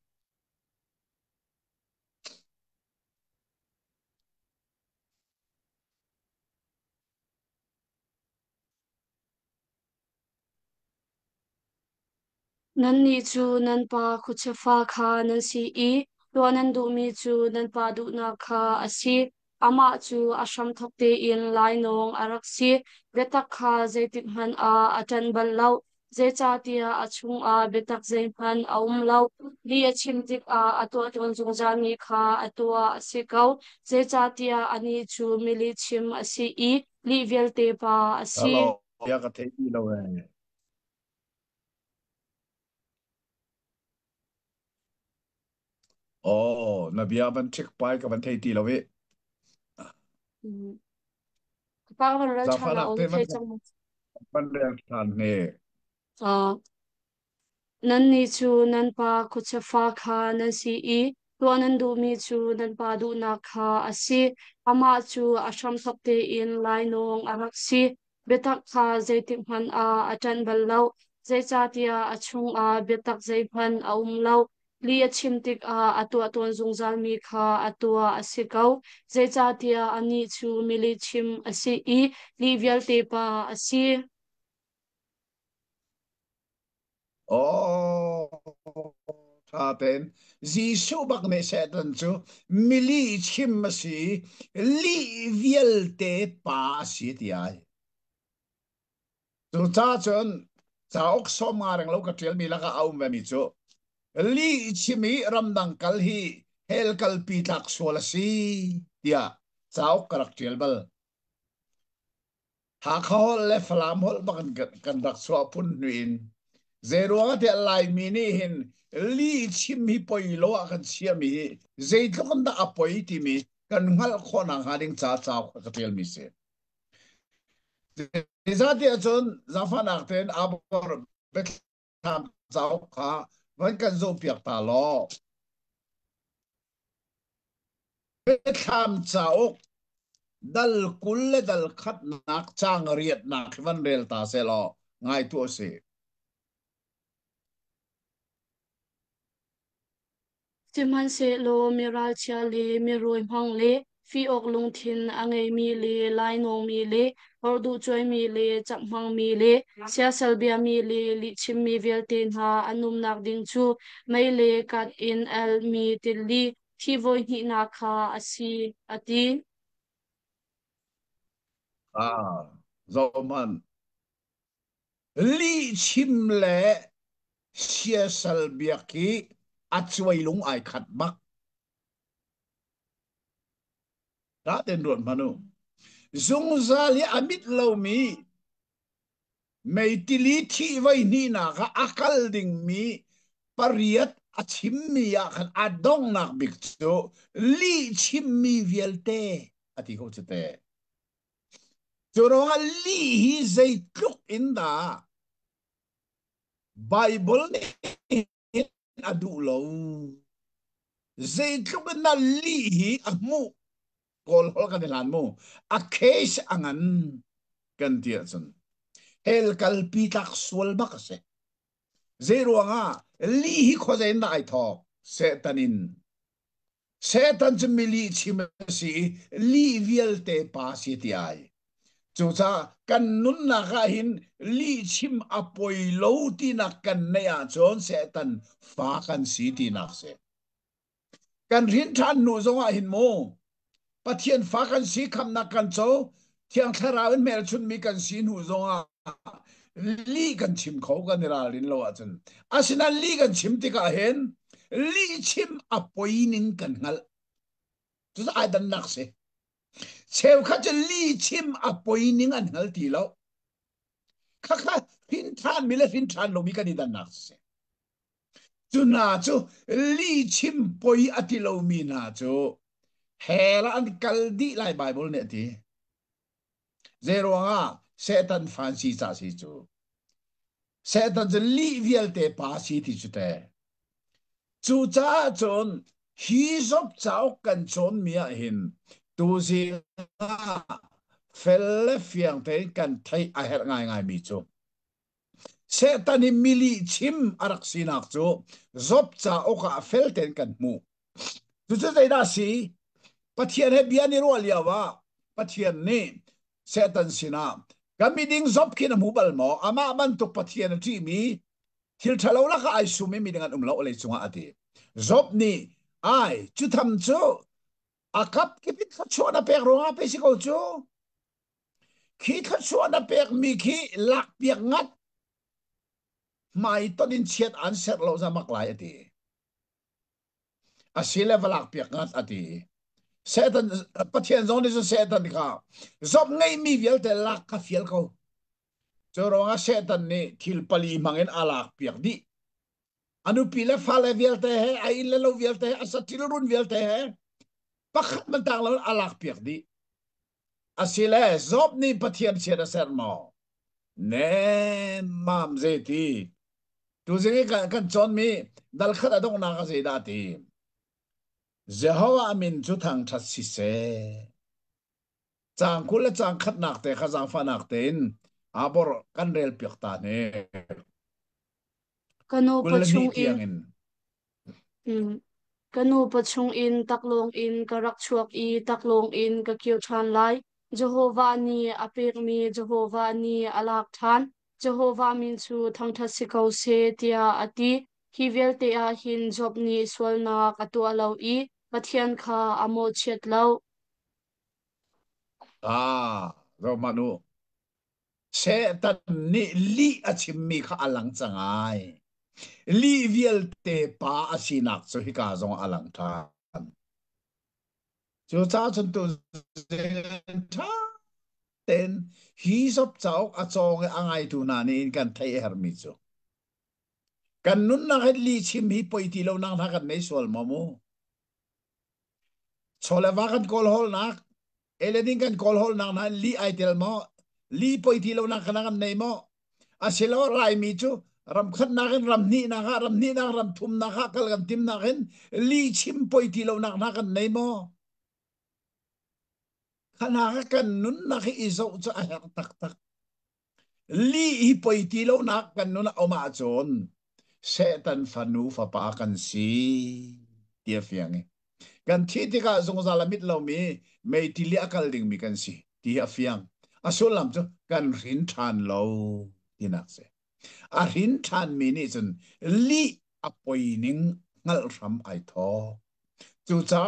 nan ni chu nan pa khuchefa kha nan si I to nan du mi chu nan pa du na kha asi ama chu asham thokte in lai nong arak si betak kha zaitik han a atan bal lau zai cha tia achung a betak zai han aum lau li achim tik a atwa ton zung jami kha atwa asikau zai cha tia ani chu mili chim asi I li velte pa asi alo ya ka thei lo we oh na bia ban check pai ka ban thei ti lo we pa ka ral za fa chana nak ong te man thei chang ban le than ne nan ni chu nan pa khuchefa kha nan si I to nan du mi chu nan pa du na kha asi ama chu asham thopte in lai nong arak si betak kha zaitik man a atan bal lau zai cha tia achung a betak zai phan aum lau li achim tik a atwa ton zung zal mi kha atwa asikau zai cha tia ani chu mili chim asi I li vial te pa asi oh tha ten Gisu bak ne se tan chu mili chim ma si li viel te pa si ti ai chu cha chon cha ok som ngarang lo ka tel mi la ka au me mi chu li chimi ramdang kal hi hel kal pi tak sola si tia cha ok karak tel bal ha khol le flam hol bakan kan dak so pun nuin zero te lai mini hin li chim hi poi lo a kan sia mi zei to kan da apoi ti mi kan ngal khona hading cha cha ka tel mi se za ti chon za fa nak ten abor bet tham chao kha wan kan zo piak ta lo bet tham chao dal kul le dal khat nak chang riat nak van rel ta se lo ngai tu se Timhan se lo miral chia le miroi hmang le fi ok lung thin angai mi le lai nong mi le ordu choi mi le chak hmang mi le sia salbia mi le li chim mi vel ten ha anum nak ding chu mai le kat in al mi til li thi voi hi na kha asi ati zo man li chim le sia sal biaki achwai lung ai khat bak ta ten ron manu zung zali amit lo mi mei tili thi vai ni na ka akal ding mi pariat achim mi ya khan adong nak bik chu li chim mi vielte ati ko chete choronga li hi zai tluk in da bible ni adu lo zai tluk na li hi amu kol hol kan lan mo a case angan kan tia chun hel kal pi tak sual bak se zero nga li hi khozain na ai thok se tanin se tan chmili chimasi li vielte pa si ti ai chu cha kan nun na ga hin li chim apoi lo ti na kan ne ya chon se tan fa kan si ti na se kan rin than nu zonga hin mo pathian fa kan si kham na kan cho thiang tharawen mer chun mi kan si nu zonga li kan chim kho kan ra rin lo a chun asina li kan chim ti ka hen li chim apoi nin kan ngal chu ai dan nak se cheu kha che li chim apoi nin an ngal ti lo kha kha fin than mi le fin than lo mi kan dan nak se chu na chu li chim poi ati lo mi na chu hela an kaldi lai bible ne ti zero nga setan fancy cha si chu setan je li viel te pa si ti chu te chu cha chon hi zop chao kan chon mi a hin tu si nga fel le fiang te kan thai a her ngai ngai mi chu setan ni mili chim arak sinak chu zop cha oka fel ten kan mu tu chu dai da si pathian he biani ro liawa pathian ni setan sina kami ding zop kin mu bal mo ama man to pathian ti mi thil thalo la ka ai sumi mi dengan lo le chunga ati job ni ai chu tham chu akap kipit khat chu na pek ronga pe si ko chu khi khat chu na pek mi khi lak piak ngat mai to din chiat an set lo za mak lai ati asile valak piak ngat ati setan pathian zong ni setan ka job ngai mi vial te lak ka fiel ko choronga setan ni thil pali mangen alak piak di anu pila fale vial te he ai le lo vial te asa thil run vial te he pakhat man tang lo alak piak di asile job ni pathian sia ser mo ne mam zeti tu zingi kan chon mi dal khat adong na ka zeda ti Jehovah amin chu thang that si se chang kul chang khat nak te kha jang fa nak ten abor kan rel piak ta ne kanu kul ni pachung in tiang in kanu pachung in taklong in karak chuak i taklong in ka kyo than lai Jehovah ni apek mi Jehovah ni alak than Jehovah min chu thang that si ko se tia ati hi vel te a hin job ni swal na ka tu alo i pathian kha amo chet lo ro manu se tan ni li achim mi kha alang changai li vial te pa asinak so hi ka zong alang tha chu cha chun tu tha ten hi sop chau a chong angai tu na ni kan thai her mi chu kan nun na li chim hi poi ti lo nang tha kan nei sol mamu chole wa kan kol hol nak eleding kan kol hol nang na li ai tel mo li poi ti lo nang kan nei mo asilo rai mi chu ram khat na kan ram ni na ga ram ni na ram thum na ga kal kan tim na kan li chim poi ti lo nang na kan nei mo khana kan nun na khi izo chu a her tak tak li hi poi ti lo nak kan nun oma chon setan fanu fa pa kan si tia fiang kan thi ti ka zong za lamit lo mi mei ti li akal ding mi kan si ti a fiang asul lam chu kan rin than lo tinak se a rin than mi ni chun li apoi ning ngal ram ai tho chu cha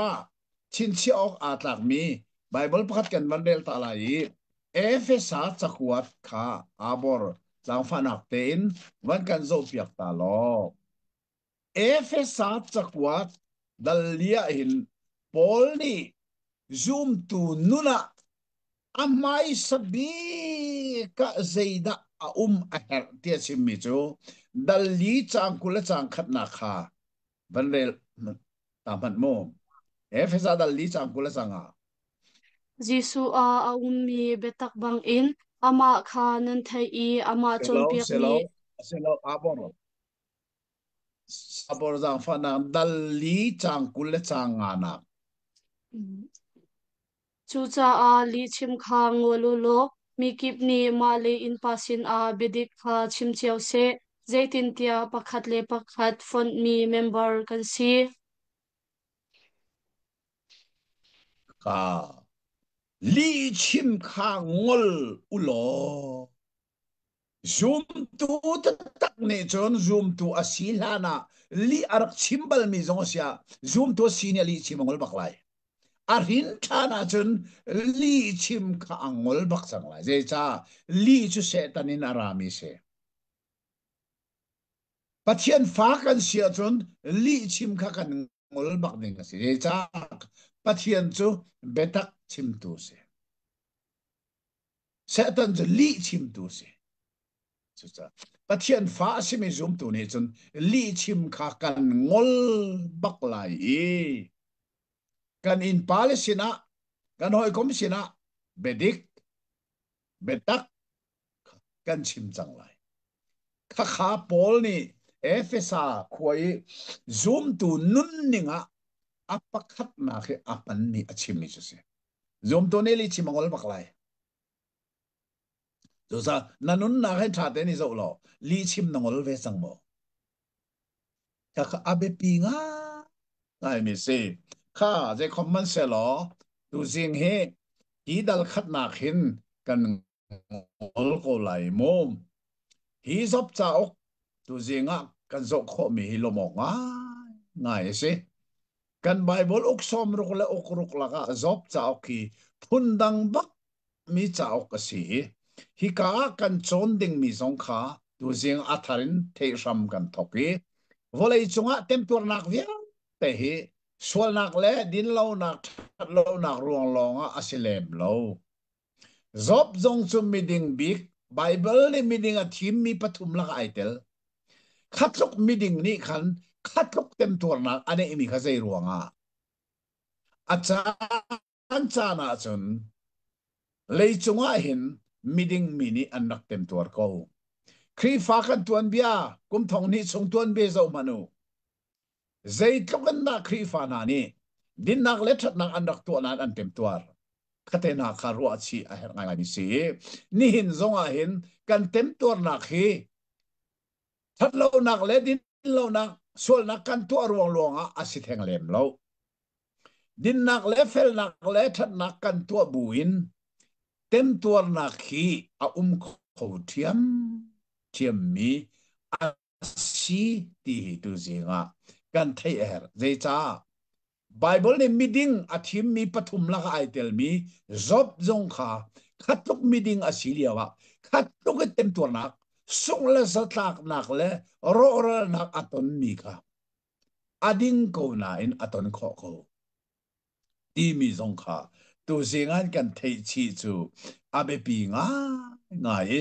chin chi ok atlak mi bible pakhat kan mandel ta lai efesa chakwat kha abor chang fanak tein wan kan zo piak ta lo efesa chakwat dalia hin Paul ni zoom tu nuna amai sabi ka zeida a aher tia chimmi chu dali chang kula chang khat na kha banrel tamat mo efesa dali chang kula changa Jisu a ummi betak bang in ama kha nan thai i ama chon selo piak mi selo selo abor sabor jang fana dali chang kula chang ana chu cha a li chim kha ngolu lo mi kip ni ma le in pasin a bedik kha chim chiao se zaitin tia pakhat le pakhat font mi member kan si ka li chim kha ngol ulo zoom tu tak ne chon zoom tu asilana li arak chimbal mi zongsia zoom tu senior li chimangol baklai arin thana chun li chim kha angol bak changlai je cha li chu se tanin arami se pathian fa kan sia chun li chim kha kan ngol bak ning se je cha pathian chu betak chim tu se setan chu li chim tu se chu cha pathian fa simi zum tu ne chun li chim kha kan ngol bak lai kan in palestina kan hoi kom sina bedik betak kan chim chang lai kha kha pol ni efesa khoi zoom tu nun ninga apakhat na khe apan ni achimi chu se zoom to ne li chimangol bak lai zo sa nanun na khe tha te ni zo lo li chim nangol ve sang mo ka kha abe pi nga ngai mi se kha je common se lo tu jing he hi dal khat na khin kan ngol ko lai mom hi zop cha ok tu zinga kan zo kho mi hi lomok ngai se kan Bible uk som ruk le uk ruk laka zop cha ki phundang bak mi cha ok si hi ka kan chon ding mi zong kha tu zing atharin thei ram kan thoki volei chunga tempur nak via te hi sual nak le din lo nak that lo nak ruang longa asilem lo zop zong chu miding big Bible ni miding a thim mi pathum laka aitel khatluk miding ni khan khatluk tempur nak ane imi khazai ruanga achan chana chun leichunga hin miding mini anak tem tuar ko khri fa kan tuan bia kum thong ni chung tuan be zo manu zai tlokan na khri fa na ni din nak le that nak anak tuan an tem tuar khate na kharu chi a her ngai ni si ni hin zonga hin kan tem tuar na khi that lo nak le din lo nak sol nak kan tuar ruang luanga asitheng lem lo din nak le fel nak le that nak kan tuar buin tem tuar na khi a kho thiam mi a si ti tu zinga kan thei zai cha Bible ni meeting a thim mi pathum la ai tel mi zob zong kha khatuk meeting a siliawa khatuk tem tuar nak sung la satlak nak le ro nak aton mi kha ading ko na in aton kho ti mi zong kha tu zingan kan thei chi chu abe pi ngai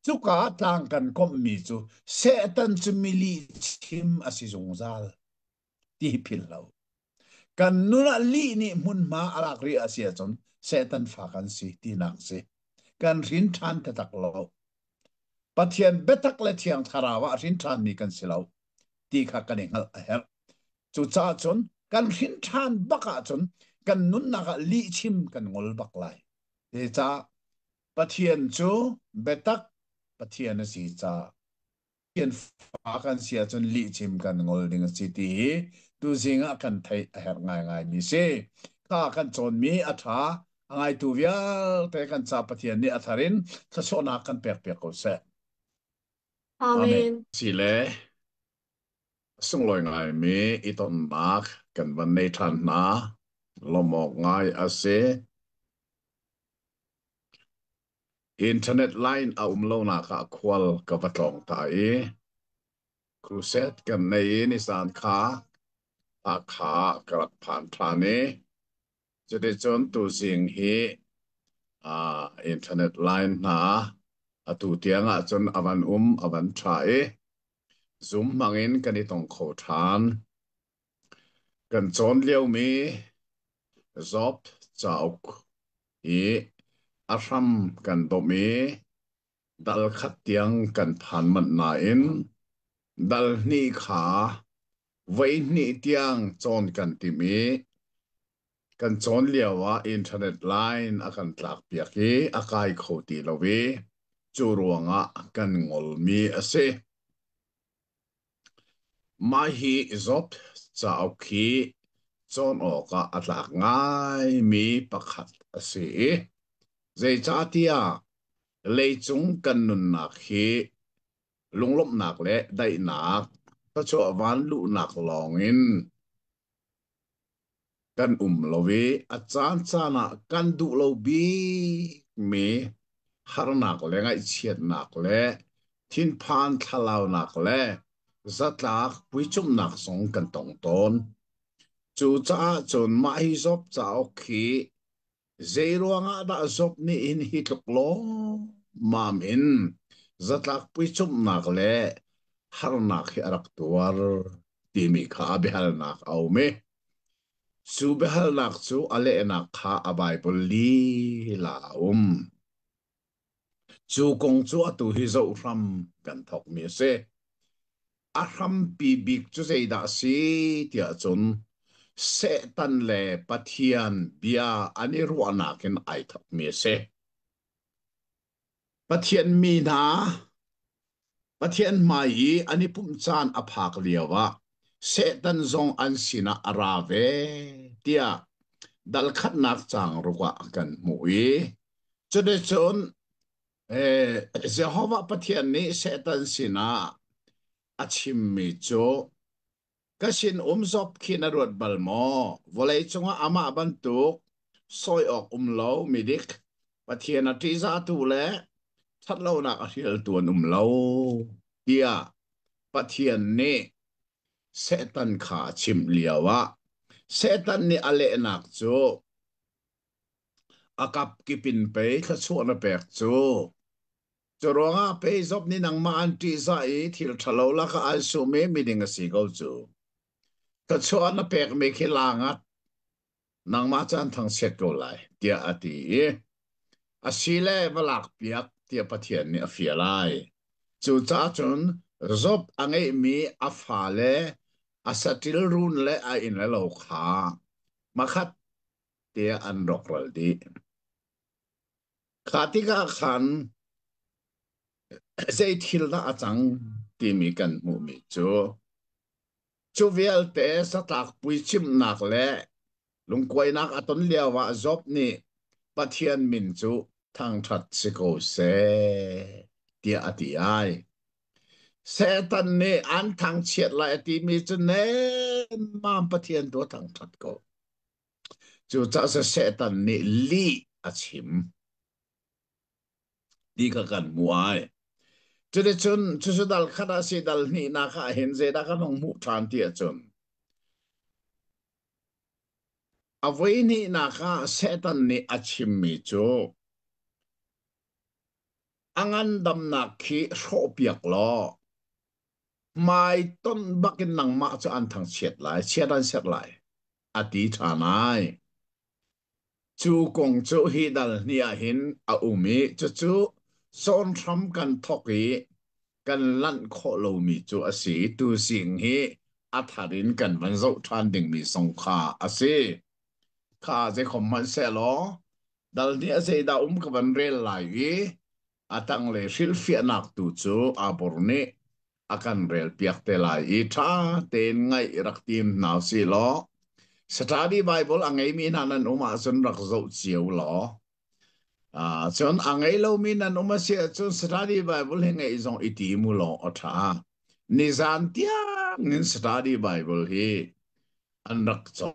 chu ka tang kan kom mi chu se tan chu mili chim asi zong zal ti phil lo kan nuna li ni mun ma alak ri asia chon se tan fa kan si ti nak se kan rin than ta tak lo pathian betak le thiang tharawa rin than ni kan silo ti kha kan ngal a her chu cha chon kan rin than baka chon kan nun naka li chim kan ngol bak lai te cha pathian chu betak pathian si cha pathian fa kan sia chon li chim kan ngol ding si ti tu zinga kan thai a her ngai ni se ka kan chon mi atha ngai tu vial te kan cha pathian ni atharin tha so na kan pek ko se amen Amen. si le sung loi ngai mi iton nak kan van nei than na lomok ngai ase internet line a lo na ka kwal ka vatlong tai cruset kan nei ni san kha a kha kalak phan thane chede chon tu sing hi a internet line na atu tianga chon avan thae zoom mangin kani tong kho than kan chon leo mi zop chauk i aram kan do mi dal khat tiang kan phan man na in dal ni kha vai ni tiang chon kan ti mi kan chon liawa internet line akan tlak piaki akai khoti lowi chu ruanga kan ngol mi ase ma hi zop chau khi chon oka atlak ngai mi pakhat ase zai cha tia leichung kan nun nak hi lunglop nak le dai nak ta cho van lu nak longin kan lowi achan chana kan du lo bi me har nak le ngai chiat nak le thin phan thalau nak le zatlak puichum nak song kan tong ton chu cha chon ma hi zop chao khi zero nga da zop ni in hi tlok lo mam in zatlak puichum nak le har nak hi arak tuar timi kha behal nak au me su behal nak chu ale nak kha a bible li la chu kong chu atu hi zo ram kan thok mi se a ram pi bik chu sei da si tia chun se tan le pathian bia ani ruana ken ai thok mi se pathian mi na pathian mai ani pum chan a phak liawa se tan zong an sina arave tia dal khat nak chang ruwa kan mui chode chon Jehovah pathian ni se tan sina achim mi chu kasin zop khin arut balmo volei chunga ama bantuk soi ok lo midik pathian atiza tu le that lo nak a hial tuan lo ia pathian ne setan kha chim liawa setan ni ale nak chu akap kipin pe kha chu na pek chu choronga pe zop ni nang ma anti za e thil thalo la ka al su me mi ding si go chu ka chu na pek me khilanga nang ma chan thang set go lai tia ati asile balak piak tia pathian ni afia lai chu cha chun zop angai mi afale asatil run le a in le lo kha makhat tia an rok ral di khatika khan sei thil na achang ti mi kan mu mi chu vel te sa tak pui chim nak le lung kwai nak aton liawa zop ni pathian min chu thang that se ko se tia ati ai setan ne an thang chiat lai ati mi chu ne mam pathian do thang that ko chu cha sa setan ni li achim di ka kan muai chu de chun chu dal khada si dal ni na kha hen ze da ka nong mu than tia chun avoi ni na kha setan ni achim mi chu angan dam na khi ro piak lo mai ton bakin nang ma chu an thang chiat lai chiat an set lai ati thanai chu kong chu hi dal ni a hin a umi chu son tham kan thoki kan lan kho lo mi chu asi tu sing hi atharin kan van zo than ding mi song kha ase kha je khom man se lo dal ni ase da ka ban rel lai wi atang le fil fi nak tu chu a borne akan rel piak te lai I tha ten ngai rak tim naw si lo study bible angai mi nanan uma sun rak zo chiu lo chon angai lo mi nan uma se chon study bible hengai zong iti mu lo otha nizan tia nin study bible hi an rak cho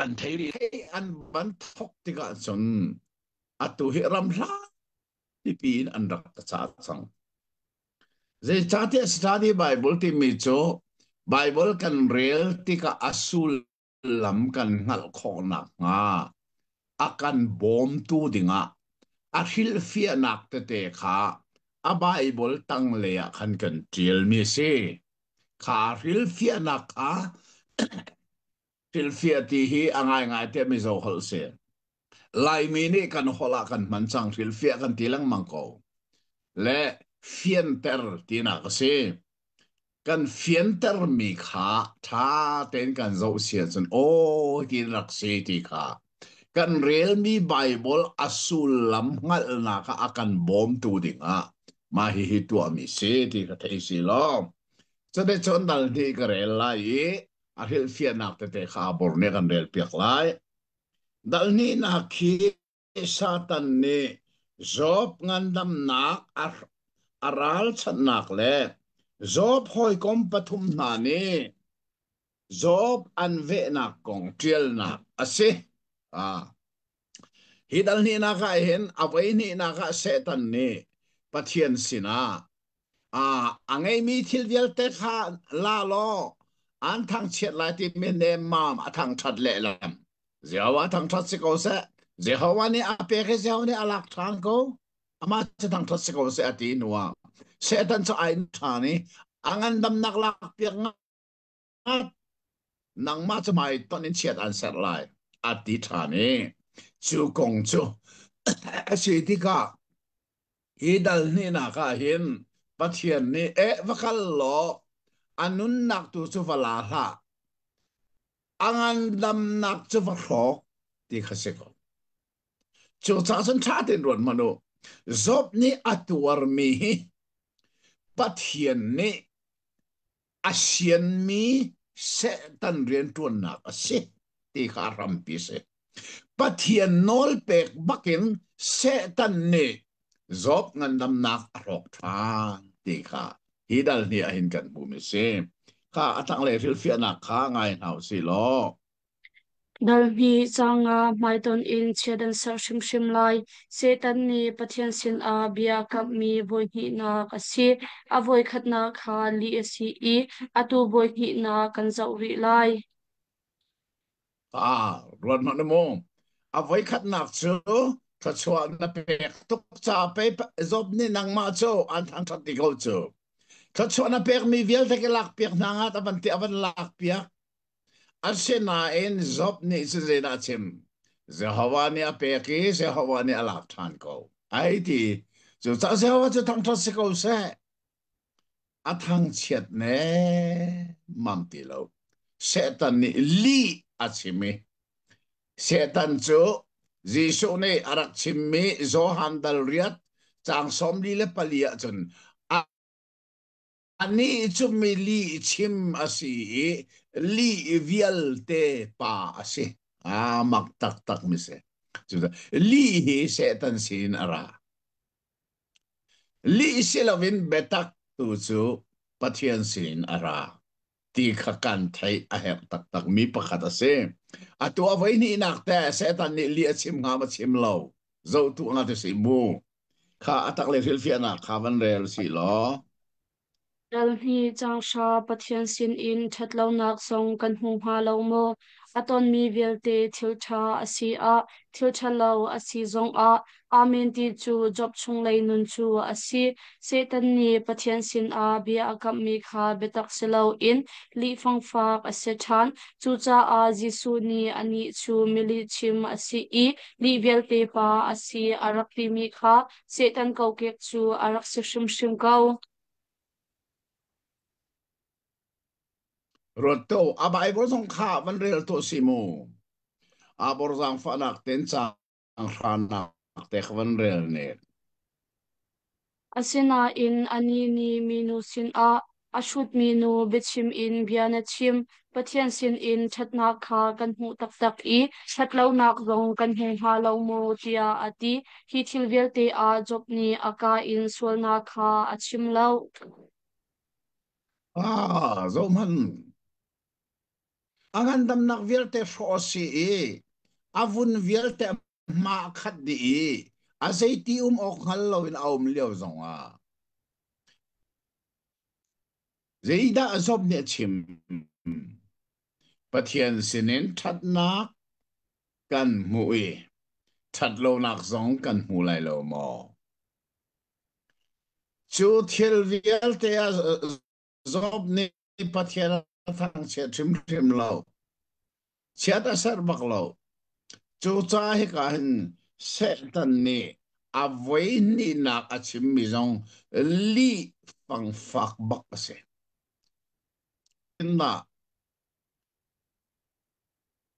an theiri an ban thok tika chon atu hi ram hla ti pin an rak ta cha chang ze chate study bible ti mi cho bible kan real tika asul lam kan ngal kho nak nga akan bom tu dinga ahil fia nak te kha a bible tang le khan kan trial mi se kha hil fia nak a hil fia ti hi angai ngai te mi zo hol se lai mi ni kan hola kan man chang hil fia kan tilang mangko le fian ter tina ka se kan fian ter mi kha tha ten kan zo sia chun o tin rak se ti kha kan real mi bible asul lam ngal na ka akan bom tu dinga ma hi tu mi se ti ka thei si lo cho de chon dal ti ka rel lai a hil fian nak te kha bor ne kan rel piak lai dal ni na khi satan ne job ngandam nak aral chat nak le job hoi kom pathum na ne job an ve nak kong trial nak ase hidal ni na ka hen avai ni na ka setan ni pathian sina angai mi thil dial te kha la lo an thang chet la ti me ne mam athang that le lam zewa thang that se ko se zewa ni a pe ke zewa ni alak thang ko ama che thang that se ko se ati nuwa setan cho ai thani angan dam nak lak piak ngat nang ma cho mai ton in chet an set lai ati thani chu kong chu si ti ka hidal ni na ka hin pathian ni vakal lo anun nak tu chu vala ha angan dam nak chu va rok ti khase ko chu cha san tha ten ron mano zop ni atuar mi pathian ni asian mi se tan rian tuan nak ase ti kha ram pi se pathian nol pek bakin se tan ni zop ngan dam nak arok tha ti kha hidal ni ahin kan bumi se kha atang le ril fia na kha ngai nau si lo Dalmi changa maiton in chedan sar shim shim lai setan ni pathian sin a bia kap mi voi hi na kasi a voi khat na kha li asi I atu voi hi na kan zau ri lai ruan ma mo avoi khat nak chu tha chua na pek tuk cha pe zop ni nang ma chu an thang that ti go chu tha chua na pek mi vial te ke lak pek na nga ta ban ti avan lak pia asena en zop ni se ze na chim ze hawa ni a pek ki ze hawa ni a lak than ko ai ti chu cha ze hawa chu thang tha se ko se a thang chet ne mam ti lo setan ni li a chimi setan chu Jisu ne arak chimmi zo handal riat chang som li le palia chun ani chummi li chim asi li vial te pa asi mak tak tak mi se chuda li hi setan sin ara li silavin betak tu chu pathian sin ara ti khakan thai a hek tak tak mi pakhat ase atu avai ni nak te setan ni li achim nga ma chim lo zo tu nga te si mu kha atak le fil fiana khawan rel si lo Dalmi changsha pathian sin in thatlo nak song kan hung ha lo mo aton mi velte thiltha asi a thiltha lo asi zong a amen ti chu job chung lei nun chu asi setan ni pathian sin a bia akam mi kha betak selo in li fang fak ase than chu cha a jisu ni ani chu mili chim asi I li velte pa asi arak pi mi kha setan ko kek chu arak se shim shim kau roto abai bor song kha wan rel to si mu abor zang fanak ten chang khana te khwan rel ne asina in ani ni minu sin a ashut minu bichim in biana chim pathian sin in thatna kha kan hu tak tak I thatlo nak rong kan hu ha lo mo tia ati hi thilvel te a job ni aka in solna kha achim lo zo man angan dam nak vial te fo si avun vial te ma khat di azai ti ok hal lo in aum leo zonga zeida azob ne chim pathian sinin thatna kan mui that lo nak zong kan mu lai lo mo chu thil vial te zob ni pathian thang che trim trim lo chat asar bak lo chu cha hi ka hin se tan ni avoi ni nak achim mi zong li pang fak bak se na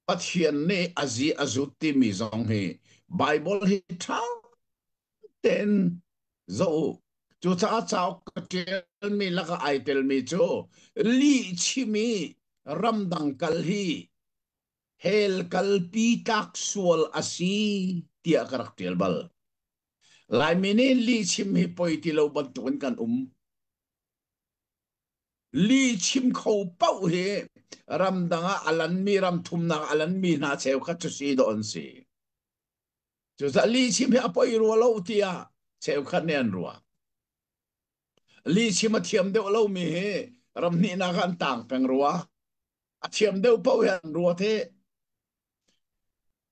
pathian ni azi azuti mi zong hi bible hi thang ten zo chu cha chao ka tel mi la ka ai tel mi chu li chi mi ram dang kal hi hel kal pi tak sual asi tia karak tel bal lai mini li chim hi poi ti lo ban tuan kan li chim khâu pau hi ram danga alan mi ram thum na alan mi na cheu kha chu si do on si chu za li chim hi apoi ru lo tia cheu kha nen ruwa li chim a thiam de lo mi he ram ni na kan tang peng ruwa a thiam de pau han ruwa the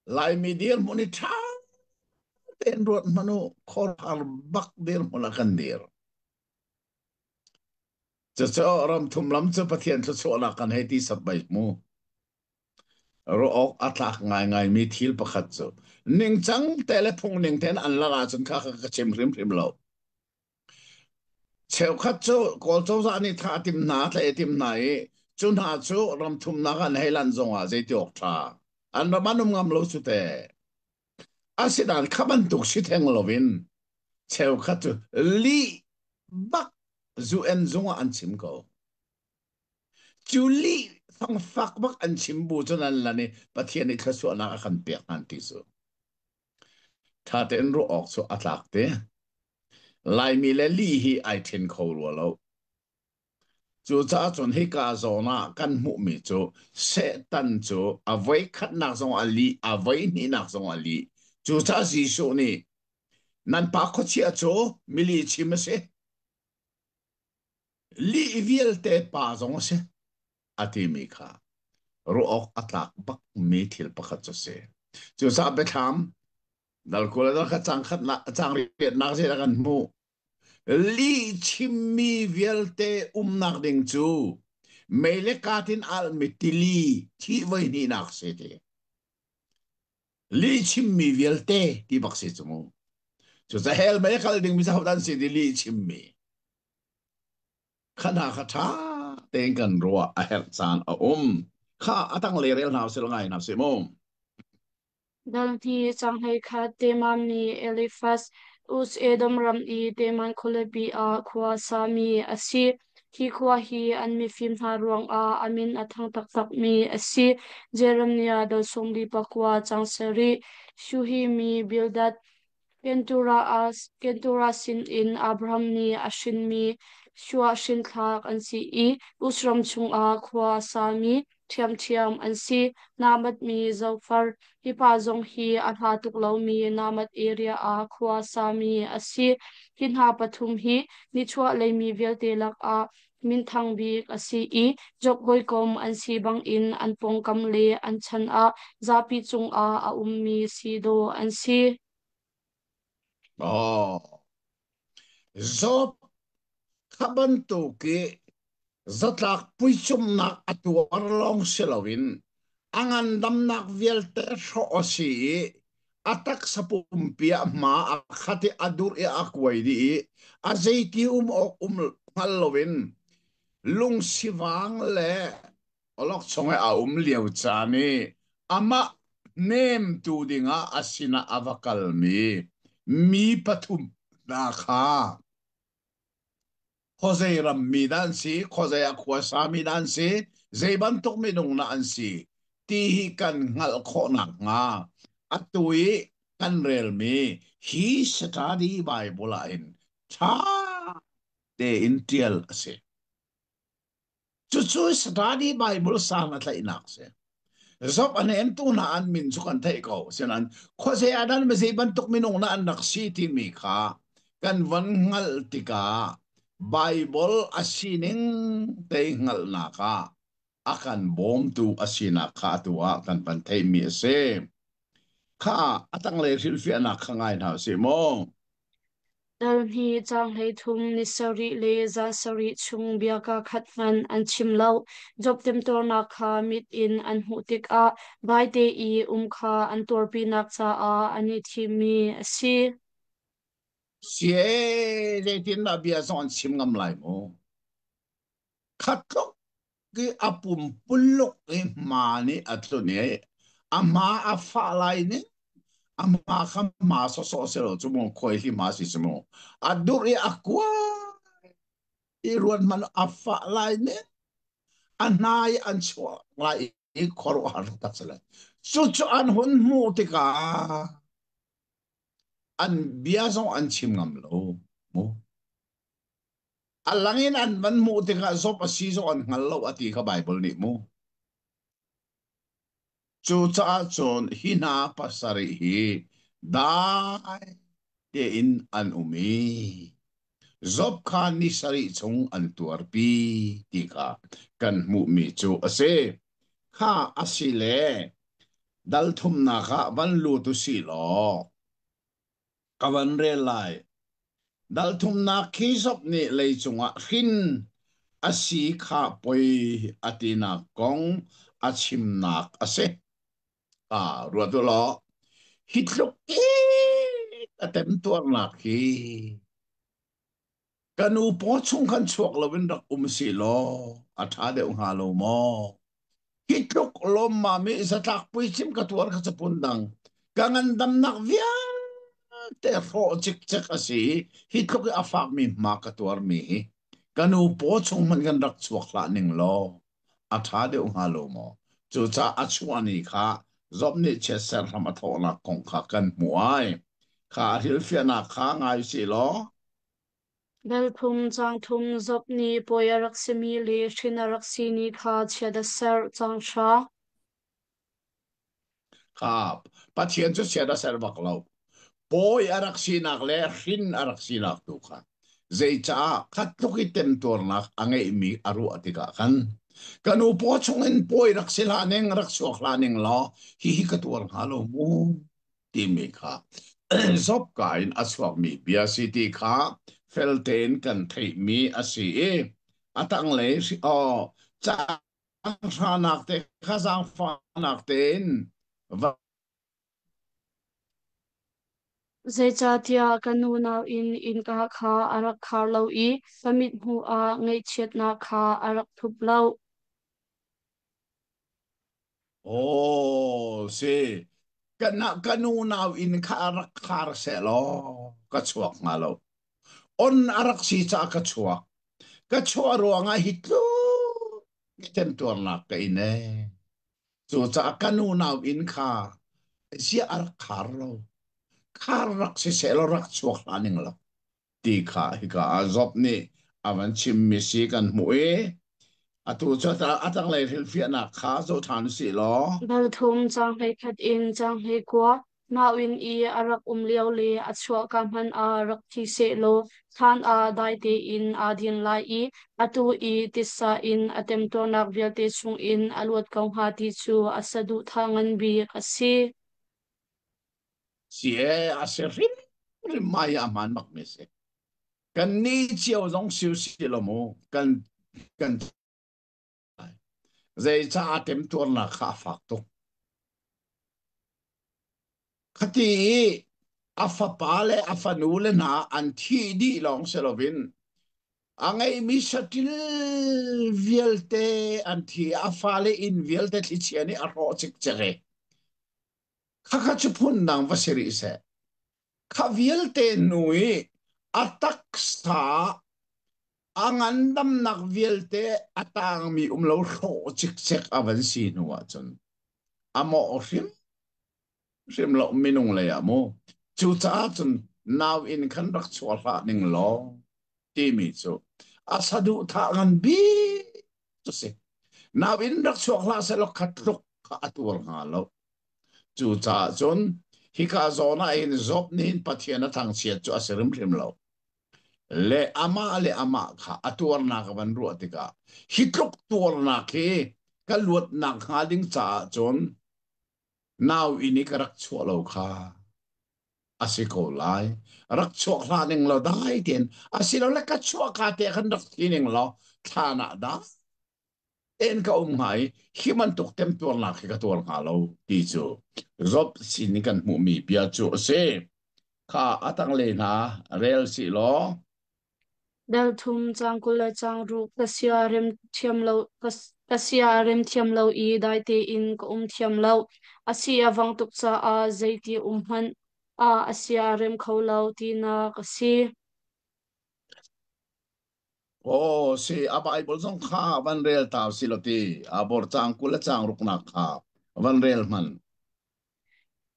lai mi dir moni tha ten ruat manu khor har bak dir mona kan dir chu chu ram thum lam chu pathian chu chu na kan he ti sat bai mu ro ok atlak ngai ngai mi thil pakhat chu ning chang telephone ning ten an la chun kha kha chim rim rim lo cheu khat chu kol chu za ni tha tim na tha tim nai chun ha chu ram thum na kan helan zonga je ti ok tha an ra manum ngam lo chu te asidan khaban tuk si theng lovin cheu khat chu li bak zu en zonga an chim ko chu li phang phak bak an chimbu chon an lani pathian ni thasu na kan pe kan ti su tha te en ro ok so atlak te lai mi le li hi ai then kho lo chu cha chon hi ka zo na kan mu mi chu se tan chu a voi khat nak zong ali a voi ni nak zong ali chu cha si su ni nan pa kho chi a chu mi li chi ma se li viel te pa zong se ati mi kha ro ok atlak bak mi thil pakhat chu se chu sa be tham dal ko la kha chang khat na chang ri nak se la kan mu li chim mi viel te nak ding chu mele katin al mitili thi vai ni nak se te li chim mi viel te ti bak se chu mu chu sa hel me khal ding mi sa dan se di li chim mi khana kha tha ten kan ro a hel chan a kha atang le rel naw se ngai na se mo dal thi changhai kha temam ni elifas us edom ram I teman kholebi a khwa sami asi hi khwa hi an mi fim ha ruang a amin athang tak tak mi asi jeremia dal somli pakwa changsari shuhi mi bildat Kentura sin in Abraham ni ashin mi shua shin thak an si I usram chung a khwa sami thiam thiam an si namat mi zofar hipa zong hi atha tuklo mi namat area a khwa sami asi hinha pathum hi ni chua le mi velte lak a min thang bi asi I jok goi kom an si bang in an pong kam le an chan a zapi chung a ummi si do an si oh zop khaban tu ke zatlak puichum nak atuar long selawin angan dam nak velte so osi atak sapum pia ma akhati adur e akwai di azeiti ok halowin lung siwang le olok chonge a liu chani ama nem tu dinga asina avakal mi pathum na kha Jose ram mi dan si Jose akwa sa mi dan si zeiban tok mi nung na an si ti hi kan ngal kho nak nga atui kan rel mi hi study bible in cha te in tiel ase chu chu study bible sa na tlai nak se zop an en tu na an min chu kan thai ko senan Jose adan me zeiban tok mi nung na an nak si ti mi kha kan van ngal tika Bible asining te ngal naka akan bom tu asina ka tua kan pantay mi se ka atang le silfi anak kangai na si mo dal hi chang hei thum ni sari le za sari chung bia ka khatman an chim lo job tem tor na kha mit in an hu tik a bai te I kha an tor pi nak cha a ani thi mi si sie le tin na bia son sim ngam lai mo khatlok ki apum pulok e mani atlo ne ama afa lai ne ama kham ma so se lo chu mo khoi hi ma si mo aduri akwa iruan man afa lai ne anai an chua lai I koro har ta sala chu chu an hun mu ti ka an bia zong an chim ngam lo mo alangin an man mu ti ka zop a si zo an ngal lo ati ka bible ni mo chu cha chon hina pasari hi dai te in an umi zop khan ni sari chung an tuar pi ti ka kan mu mi chu ase kha asile dal thum na kha van lu tu si lo kawan re lai dal thum na khi sop ni lei chunga hin asi kha poi atina kong achim nak ase a ruatu lo hitluk e atem tuar nak hi kanu po chung kan chuak lo bin dak si lo atha de ha lo mo hitluk lo ma mi sa tak pui chim ka tuar ka chapun dang kangan dam nak via te ro chik chik asi hitluk a fak mi ma ka tuar mi kanu po chung man kan dak chuak la ning lo a tha de ung halo mo chu cha achuani kha zopni che ser hama thona kong kha kan muai kha hil fiana kha ngai si lo bel thum chang thum zop ni poya raksimi le shina raksini kha cheda ser chang sha khap pathian chu cheda ser bak lo poi arak sinak le rin arak sinak tu kha zei cha khat luki tem tor nak angai mi aru atika kan kanu po chungen poi rak sila neng rak suak la neng lo hi ka tur halo mu ti mi kha zop kain aswak mi bia city kha felten kan thei mi asi e atang le si o cha nak te khazang fa nak ten zecha tia kanu na in ka kha arak khar lo I samit hu a ngei chet na kha arak thup lo oh, si. Kanu naw in ka arak kar se lo. Kachuak nga lo. On arak si cha kachuak. Kachuak ro nga hitlo. Item tuar na ka ine. So cha kanu naw in ka. Si arak kar lo. Kar rak si se lo rak chuak laning lo. Di ka hika azop ni. Awan chim misi kan mui. Atu cha ta atang lai hil fia na ka zo tan si lo. bel thum chang hei khat in chang hei kwa na win I arak liao le achwa ka man a rak thi se lo than a dai te in a din lai I atu I tisa in atem to nak vial te chung in alwat kong ha ti chu asadu thangan bi kasi Si e a se rim. Rim mai aman mak mese. Kan ni chiao zong siu si lo mo. Kan zai cha atem tuar na kha fak to. Khati afa pale afa nule na an thi di long se lo vin. Angai mi satil vielte an thi afale in vielte thi chiani a ro chik chare. Kha chupun nang vasiri se. Kha vielte nui atak sa angandam nak vielte atang mi umlo ro chik chek avan si nuwa chun. Amo osim sim lo minung le amo. Chu cha chun now in kan rak chwala ning lo. Ti mi chu. Asadu ta ngan bi to se. Now in rak chwala se lo katruk ka atur nga lo. Chu cha chun hika zona in zop nin pathiana thang chiat chu asirim rim lo. Le ama kha atur na ka ban ru atika. Hitluk tur na ke kaluat na kha ding cha chun now ini karak chwalo kha asiko lai rak chwak la ning lo dai ten asilo le ka chwak ka te kan rak tining lo thana da en ka mai himan tuk tem tur na ka tur nga lo ti chu rob sin kan mu mi pia chu se kha atang le na rel si lo bel thum chang kula chang ru kasia rem thiam lo kasia rem thiam lo I dai te in ko thiam lo asia wang tuk cha a zaiti han a asia rem kho lo ti na kasi oh si abai bol song kha van rel taw si lo ti abor chang kula chang ruk na kha van rel man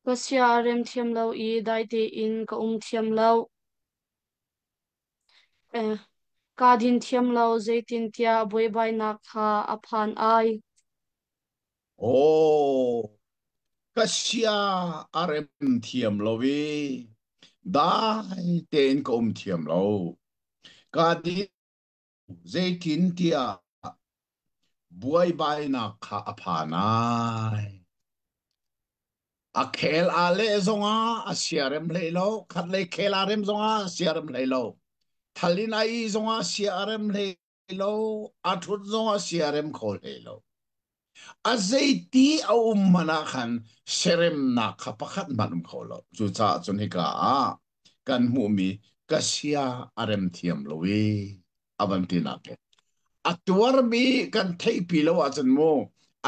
kasia rem thiam lo I dai te in ko thiam lo eh ka din thiam lo zaitin tia boi bai na kha aphan ai oh kasia arem thiam lowi dai ten ko thiam lo ka di zaitin tia buai bai na kha aphanai a khel a le zonga a siarem le lo khat le khel arem zonga siarem le lo thalin ai zonga siarem le lo a thut zonga siarem khol le lo azeiti a mana khan serem na khapakhat manum kholo chu cha chun hi ka kan mu mi kasia arem thiam lowi avanti na ke atuar mi kan thei pi lo a chan mo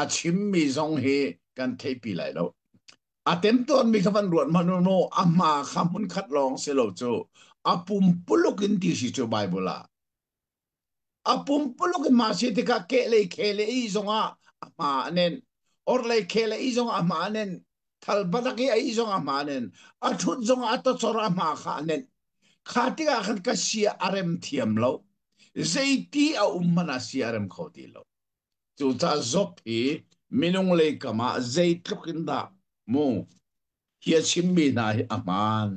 a chim mi zong he kan thei pi lai lo atem ton mi khavan ruat manu no ama khamun khat long se lo chu apum pulukin ti si chu bible apum puluk masih tika kele izonga amanen or le kele izonga amanen thal badaki izonga amanen athut zonga ato chora ma khanen khatika khan ka sia arem thiam lo zeiti a ummana sia arem khoti lo chu cha zop hi minung le kama zeit lukinda mo hia chimbi na hi aman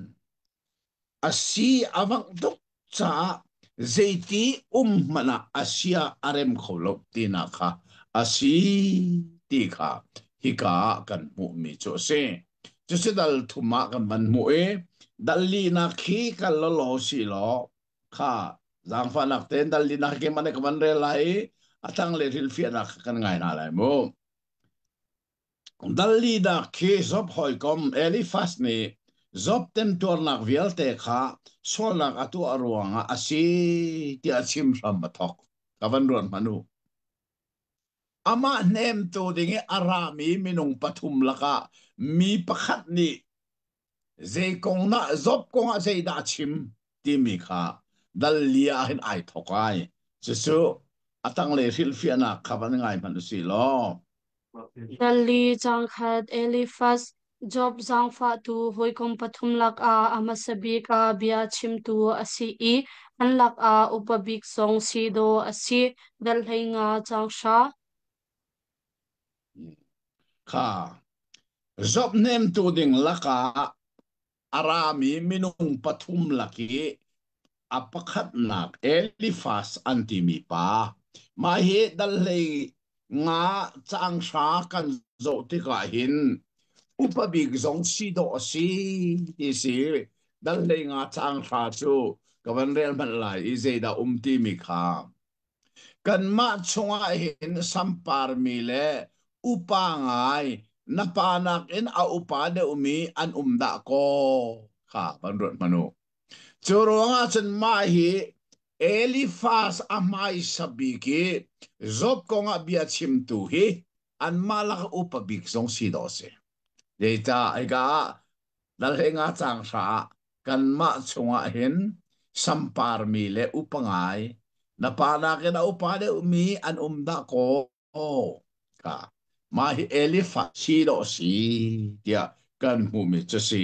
asi awang dok cha zeiti mana asia arem kholo tina kha asi ti kha hika kan mu mi cho se chu se dal thuma kan man mu e dal li na khi kan lo si lo kha zang fa nak ten dal li na ke man ka man re lai atang le ril fia na kan ngai na lai mo dal li na khi zop hoi kom eli fast ni zop tem tor nak vial te kha sol nak atu aruanga asi ti achim ram bathok kavan ron manu ama nem to dinge arami minung pathum laka mi pakhat ni zei kong na zop kong a zei da chim ti mi kha dal lia hin ai thokai chu atang le ril fiana khaban ngai man si lo Dali jangkhat Elifas job jangfa tu hoikom pathum lak a amasabi ka bia chim tu asi I anlak a upabik song si do asi dal nga changsha kha zop nem tu ding laka arami minung pathum laki apakhat nak Elifas antimi pa mahi dal nga chang sha kan zo ti ka hin upabik zong si do si si dal nga chang sha chu kawan rel man lai izei da ti mi kha kan ma chunga hin sampar mi le upa ngai napanak in a upa de umi an umda ko kha banrot manu churonga chen ma hi Elifas amai sabiki zop konga bia chim tu hi an malak upabik zong si do se data aiga dalhenga chang sa kan ma chunga hin sampar mi le upangai napana ke na upade umi an umda ko ka mai Elifas si do si dia kan mu mi chu si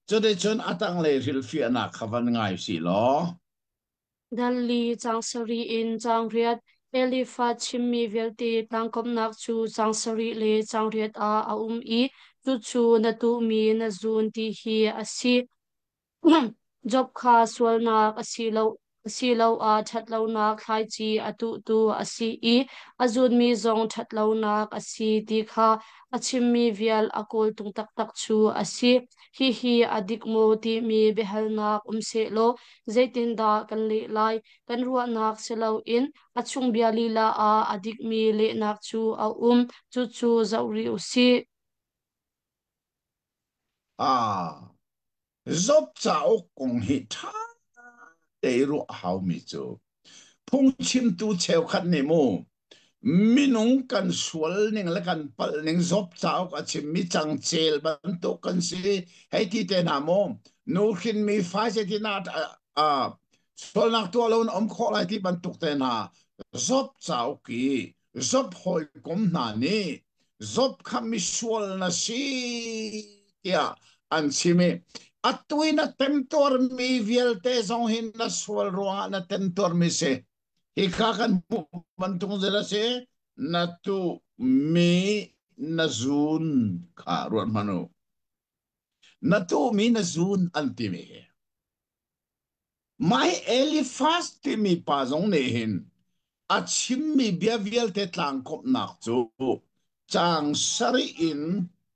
cho de chon atang le ril fi na khavan ngai si lo Dali changsari in changriat Elifas chimmi velti tangkom nak chu changsari le changriat a I chu chu na tu mi na zun ti hi asi job kha swal nak asilo a thatlo nak khai chi atu tu asi I azun mi zong thatlo nak asi ti kha achim mi vial akol tung tak tak chu asi hi adik mo ti mi behal nak umse lo zaitin da kan le lai kan ruwa nak selo in achung biali la a adik mi le nak chu a chu chu zauri usi à zop chao kong hi tha te ru hao mi chu phung chim tu cheu khat ni mu minung kan sual ning la kan pal ning zop chao ka chim mi chang chel ban to kan si hei ti te na mo no khin mi fa se ti na a sol nak to alon om kho lai ti ban tuk te na zop chao ki zop hoi kom na ni zop kham mi sual na si ya an si mi atui na tentor mi vielte zong hin na sual ruang na tentor mi se ikakan bantung zela se na tu mi na zun ka ruan manu na tu mi na zun antimi mai Elifas ti mi pa zong ne hin achim mi bia viel te tlang kop nak chu chang sari in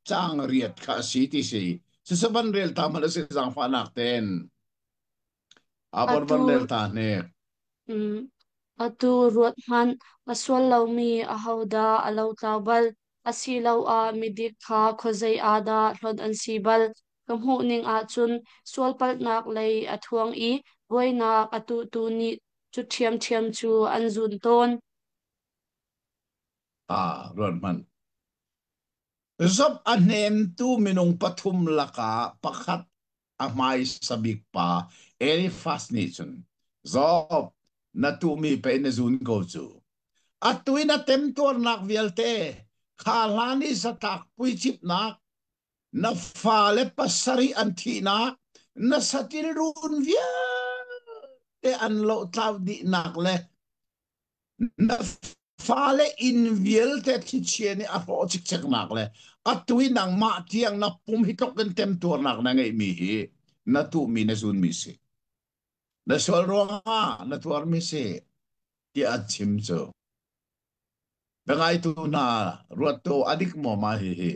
chang riat kha si ti si saban rel ta mal se jang fa nak ten apor atu ban rel ta ne atu ruat man aswal lau mi ahawda alaw tabal asilaw a midik kha khozay ada hlod an sibal kamhu ning a chun swal pal nak lay athuang I boy nak atu tu ni chu thiam chu an zun ton ruan man zop anem tu minung pathum laka pakhat amai sabik pa Elifas ni chun zop na tu mi pe na zun ko chu atui na tem tor nak vialte khalani sa tak pui chip nak na fale pasari anthi na na satil run via te an lo tlaw di nak le na fale in viel te thi chiani a ho chik chak nak le atui nang ma tiang na pum hitok kan tem tor nak na ngai mi hi na tu mi na zun mi se na sol ronga na tuar mi se ti at chim cho bengai tu na ruat to adik mo ma hi hi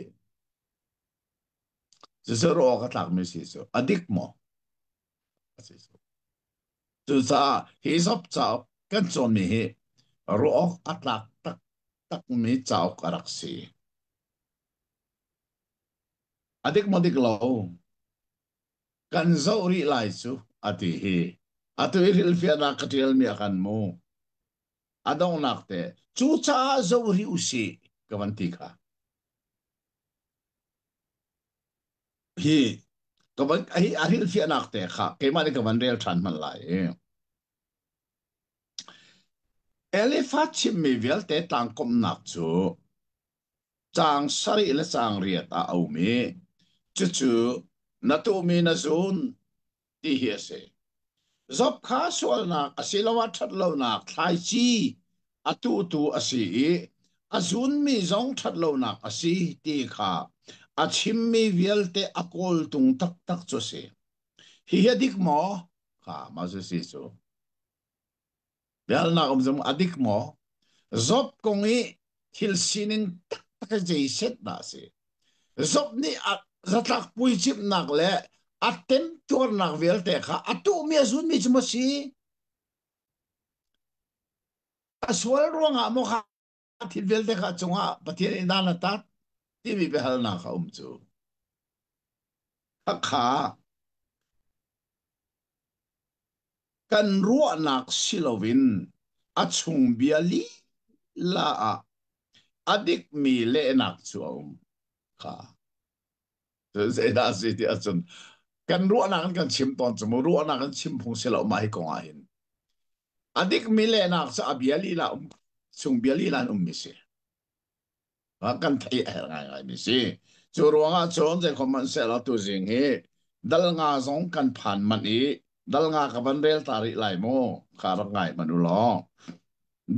so ro ka tak mi si so adik mo tu sa hi sop chao kan chon mi hi ro atlak tak tak mi chao karak si adik mo dik lo kan zo ri lai chu ati hi atu iril fia na katil mi akan mo adong nakte chu cha zo ri usi kawanti ka hi kawan hi aril fia nakte kha kemani kawan rel than man lai Elifat chim mi vel te tang kom nak chu chang sari le chang riat a au mi chu chu na tu mi na zun ti hi se zop kha sol nak asilawa that lo nak thlai chi atu tu asi azun mi zong that lo nak asi ti kha a chim mi vel te akol tung tak tak chu se hi dik mo kha ma su si chu bel na om zum adik mo zop kongi thil sinin tak tak jai set na se zop ni at zatak pui chip nak le atem tur nak vel te kha atu mi azun mi chmo si aswal ruanga mo kha thil vel te kha chunga pathian indana ta ti mi be hal na kha chu kha kan ruwa nak silovin achung biali la a adik mi le nak chu kha ze da si ti achun kan ruwa nak kan chim ton chu ruwa nak kan chim phung selo mai ko a hin adik mi le nak sa biali la chung biali la mi se kan thai ngai mi se chu ruwa chon je common selo tu jing he dal nga zong kan phan man i dal nga ka ban rel tari lai mo khar ngai manu lo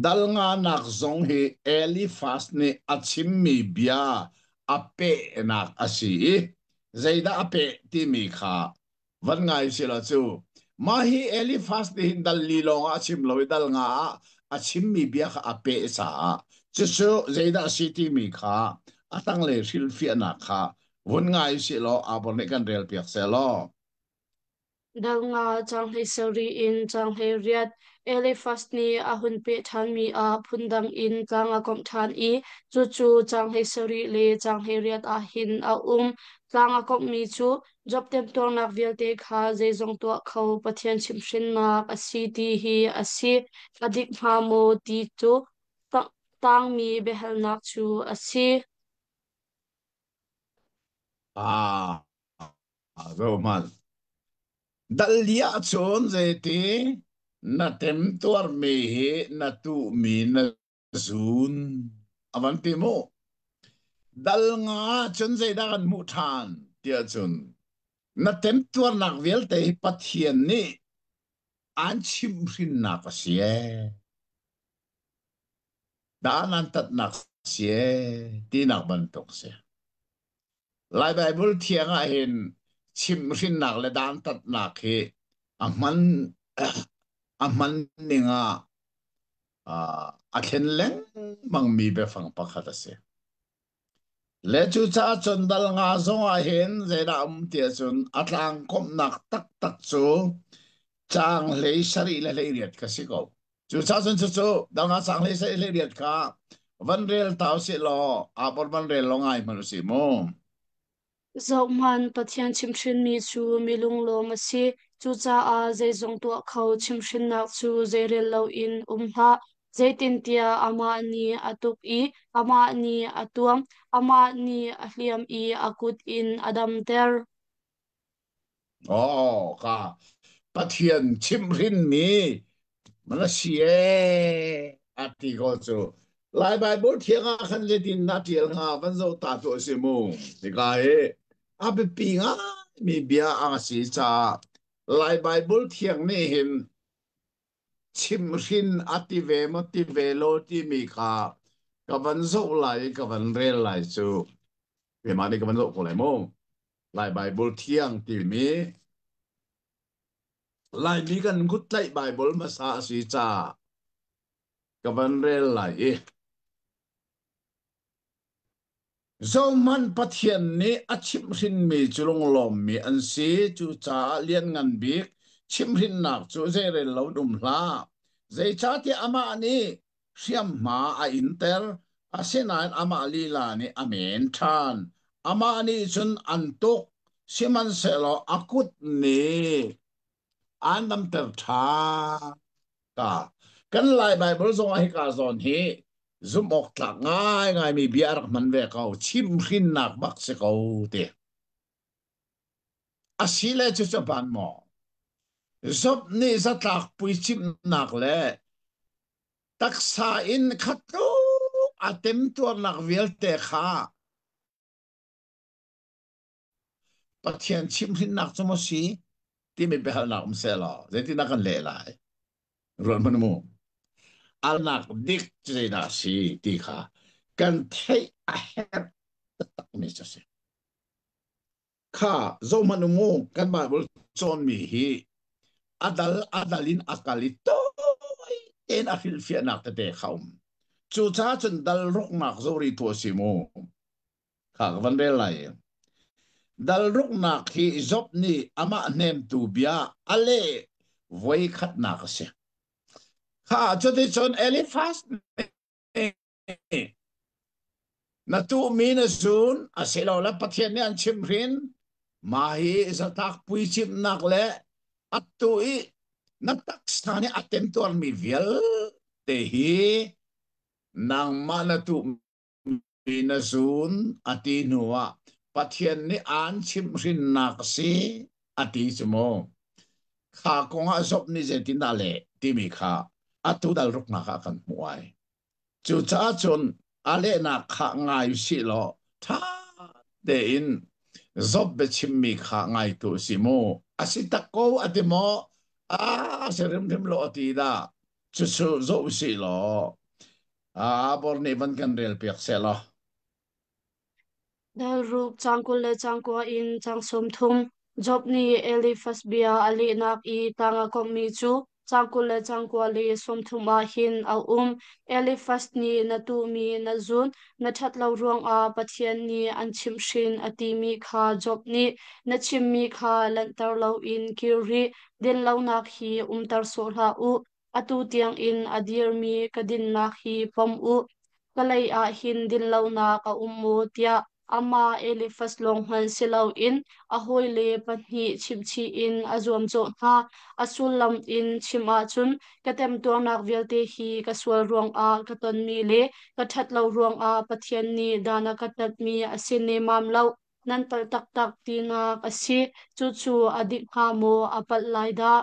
dal nga nak zong he eli fast ni achim mi bia ape nak asi zaida ape ti mi kha van ngai sila chu ma hi eli fast ni dal li long achim lo dal nga achim mi bia kha ape sa chu chu zaida si ti mi kha atang le sil fi na kha van ngai silo abon ne kan rel piak se lo dal nga chang hei sori in chang hei riat elefas ni ahun pe than mi a phundang in chang a kom than I chu chu chang hei sori le chang hei riat a hin a chang a kom mi chu job tem tor nak vial te kha je zong to kho pathian chim shin nak asi ti hi asi adik ma mo ti chu tang mi behal nak chu asi à rồi mà dalia chon zeti na tem tuar me he na tu mi na zun avanti mo dal nga chon zai da kan mu than tia chun na tem tuar nak vel te pathian ni an chim rin na pa sie da nan tat nak sie ti nak ban tok se lai bible thiang a hin chim rin nak le dan tat nak he aman aman ninga a khen leng mang mi be phang pakhat ase le chu cha chon dal nga zong a hen zeda tia chun atlang kom nak tak tak chu chang le sari le le riat ka si ko chu cha chun chu chu dal nga chang le sari le riat ka van rel tau si lo a por van rel lo ngai man si mo zau man pathian chimhrin mi chu milung lo ma si chu cha a zai zong to kho chimhrin nak chu zai rel lo in ha zai tin tia ama ni atuk I ama ni atuam ama ni ahliam I akut in adam ter oh ka pathian chim rin mi mana sie ati ko chu lai bible thianga khan le din na tiel nga van zo ta to se mu ti ka he abe pinga mi bia ang si cha lai bible thiang ne hin chim rin ati ve mo ti ve lo ti mi kha ka van zo lai ka van re lai chu ve ma ni ka van zo ko lai mo lai bible thiang ti mi lai mi kan gut lai bible ma sa si cha ka van re lai Zoman pathian ni achim rin mi chulong lom mi an si chu cha lian ngan bik chim rin nak chu zai re lo dum hla zai cha ti ama ni siam ma a inter asenan ama li la ni amen than ama ni chun antok siman selo akut ni anam ter tha ka kan lai bible zong a hi ka zon hi zum ok tlak ngai ngai mi biar man ve kau chim rin nak bak se kau te asile chu cha ban mo zop ni za tlak pui chim nak le taksa in khatu atem tur nak vel te kha pathian chim rin nak chu mo si ti mi behal nak um se lo ze ti nak an le lai ron man mo al nak dik che na si ti kha kan thei a her tak mi cha se kha zo manungo kan bible chon mi hi adalin akalito en afil fia nak te khaum chu cha chun dal rok nak zo ri to si mo kha van be lai dal rok nak hi zop ni ama nem tu bia ale voi khat nak se kha chu te chon elifas na tu mi na zun asilo la pathian ni an chim rin mahi zatak pui chim nak le atui na taksani atem to mi vial te hi nang mana tu mi na zun ati nuwa pathian ni an chim rin nak si ati sumo kha konga zop ni zetin dale ti mi kha atu dal ruk na kha kan muai chu cha chun ale na kha ngai si lo tha de in zob be chimmi kha ngai tu si mo asita ko ati mo a serim dem lo ati da chu chu zo si lo a bor ni van kan rel pek se lo Dal ruk changkul le changkua in chang som thum job ni elifas bia ali nak I tanga kom mi chu changkul le changkua le som thum a hin a elifas ni na tu mi na zun na that lo ruang a pathian ni an chim shin ati mi kha job ni na chim mi kha lan tar lo in kiri din lo nak hi tar so hla u atu tiang in adir mi kadin nak hi pom u kalai a hin din lo na ka mu tia ama elifas long han silo in ahoi le pahni chimchi in azom cho ha asulam in chima chun katem to nak velte hi kaswal ruang a katon mi le kathat lo ruang a pathian ni dana katat mi asine mam lo nan pal tak tak tina kasi chu chu adik ha mo apat laida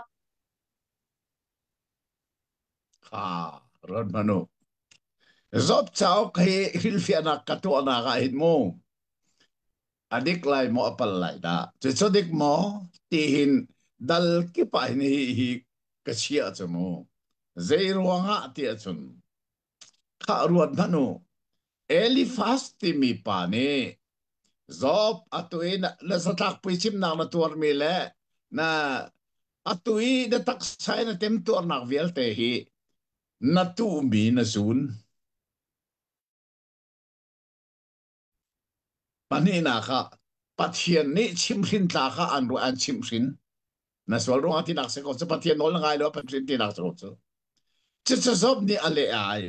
kha ron manu zob chao khe hilfia na katu na ga hit mo adik lai mo apal lai da chu chu dik mo ti hin dal ki pa ni hi ka chia chu mo zai ruanga ti chun kha ruat manu elifas ti mi pa ne zob atui na satak pui chim na tuar mi le na atui na tak sai na tem tuar nak vial te hi na tu mi na zun pani na kha pathian ni chim rin ta kha an ru an chim rin na swal ro ati nak se ko se pathian nol ngai lo pathian ti nak so chu zob ni ale ai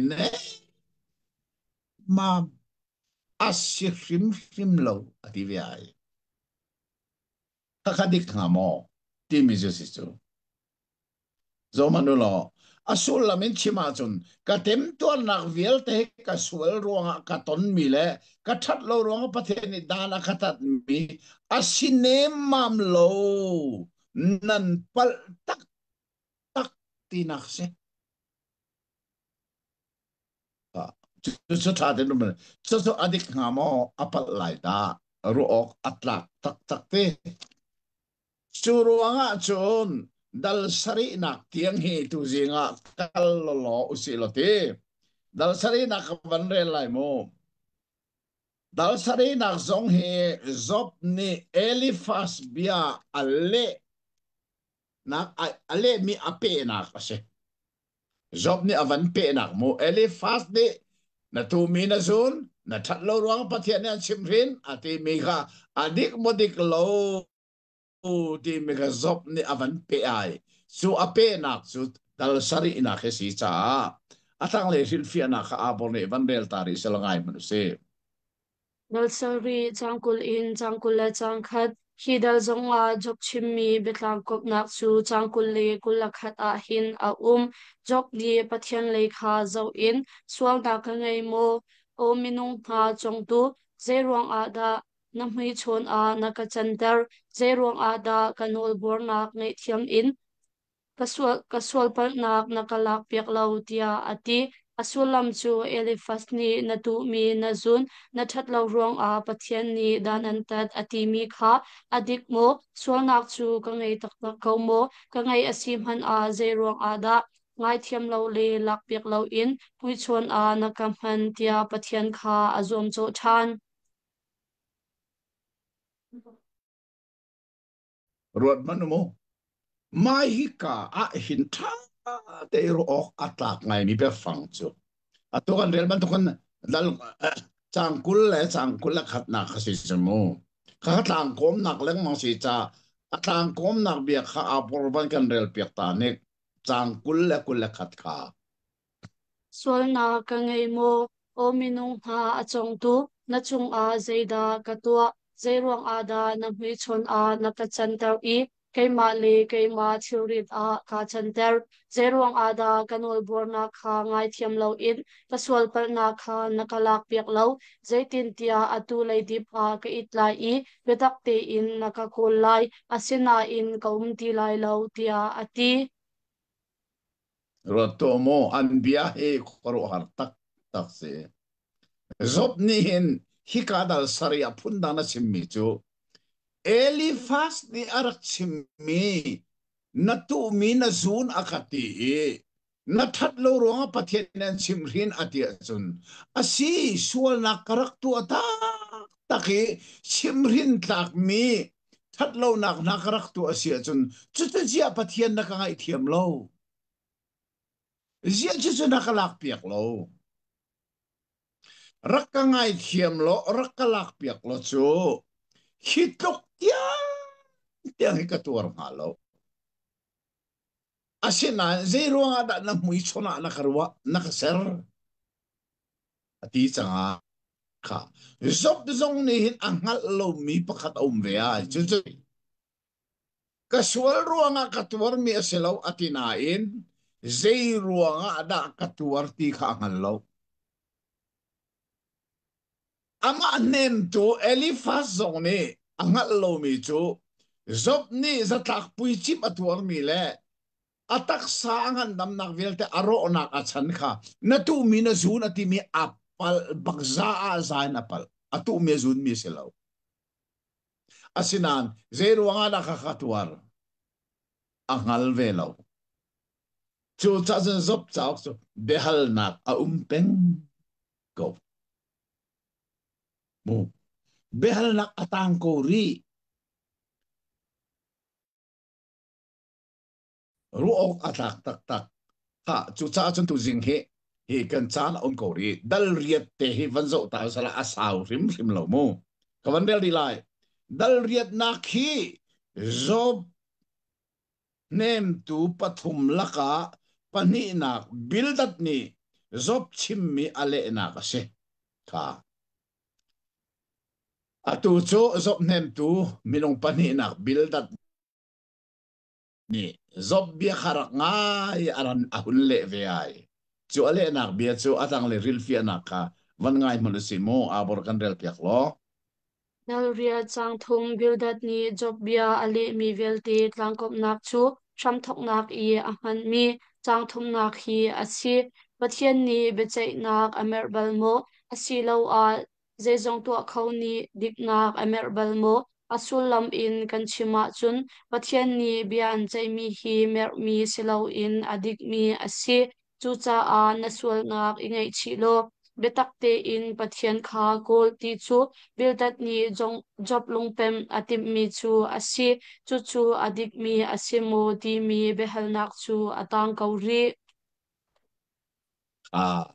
ne ma asifrim frim lo ati vi ai kakadik nga mo ti mi jo si chu zo manulo asul lamin chima chun ka tem to nak vial te ka sual ruanga ka ton mi le ka that lo ruanga pathe ni dana khatat mi asine mam lo nan pal tak tak tinak se chu tha de no chu adik ngamo apal lai da ruok atlak tak tak te churuanga chun dal sari nak tiang hi tu zinga kal lo usilote dal sari nak van re lai mo dal sari nak zong he zop ni elifas bia ale nak ale mi ape nak ase zop ni avan pe nak mo elifas de na tu mi na zun na that lo ruang pathian an simrin ati mi kha adik modik lo ti mi kha zop ni avan pe ai su ape nak su dal sari na khe si cha atang le sil fia na kha abor ne van bel tari selangai manu se Dalsari changkul in changkul la changkhat hi dal zonga jok chimmi betlang kop nak su changkul le kulakhat a hin a jok li pathian le kha zo in suang da ka ngai mo o minung pha chong tu zeruang a da namhi chon a nakachantar zeruang a da kanol bor nak ngai thiam in kaswal par nak nakalak piak lau tia ati asulam chu elifas ni natu mi nazun na that lau ruang a pathian ni dan antat ati mi kha adik mo sual nak chu ka ngai tak tak ko mo ka ngai asim han a ze ruang a da ngai thiam lo le lak piak lo in pui chon a nakam han tia pathian kha azom cho than ruat manu mo mai hi ka a hin tha te ro ok atlak ngai mi pe fang chu atukan rel ban tukan dal changkul le changkul la khat na khasi chamo kha tlang kom nak leng mang si cha atlang kom nak bia kha apor ban kan rel piak ta ne changkul le kul la khat kha sual na ka ngai mo o minung ha achong tu na chung a zeida katua zeiruang a da na hui chon a na ka chantar i keima le keima thiurit a ka chantar zeiruang a da kanol bor na kha ngai thiam lo in ka sual par na kha na ka lak piak lo zeitin tia atu lei dip a ka itlai i betak te in na ka kol lai asina in kaum ti lai lo tia ati ro to mo an bia he khoro har tak tak se zop ni hin hi ka dal saria phunda na simmi chu elifas ni arak simmi na tu mi na zun akati e na that lo ronga pathian nan simrin atia chun asi sual na karak tu ata taki simrin tak mi that lo nak na karak tu asia chun chu chu jia pathian na ka ngai thiam lo zia chu chu na kalak piak lo rak ka ngai thiam lo rak kalak piak lo chu hitok tiang tiang hikatuar ngalo asina zero nga da na mui chona na karwa na kaser ati changa kha zop zong ni hin angal lo mi pakhat om ve ai chu chu kasual ruanga katuar mi aselo atina in zai ruanga da katuar ti kha angal lo ama nem to elifas zong ni angal lo mi chu zop ni zatak pui chip atuar mi le atak saangan dam nak velte aro nak achan kha na tu mi na zun ati mi apal bagza a zain apal atu mi zun mi selaw asinan zero nga nakakatuar angal velaw chu chazen zop chau so behal nak a umpeng go mo behal nak atang ko ri ruok atak tak tak ha chu cha chun tu jing he hi kan chan on ko ri dal riat te hi van zo ta sala asaw rim rim lo mo kawan del di lai dal riat na khi zob nem tu pathum laka pani nak bildat ni zob chimmi ale na ka se ka atu cho zob nem tu minong pani nak bildat ni zob bia kharak ngai aran ahun le ve ai chu ale nak bia chu atang le ril fia nak ka van ngai malusimo abor kan rel piak lo Nalria chang thum bildat ni jobbia ali mi velte tlangkop nak chu thok nak I ahan mi chang thum nak hi asi pathian ni bechai nak amer balmo asi lo a zezong to khau ni dik nak amer balmo asul lam in kan chima chun pathian ni bian chai mi hi mer mi silo in adik mi asi chu cha a nasul nak ingai chilo betakte in pathian kha kol ti chu bildat ni jong job lungpem atim mi chu asi chu chu adik mi asimo ti mi behal nak chu atang kauri à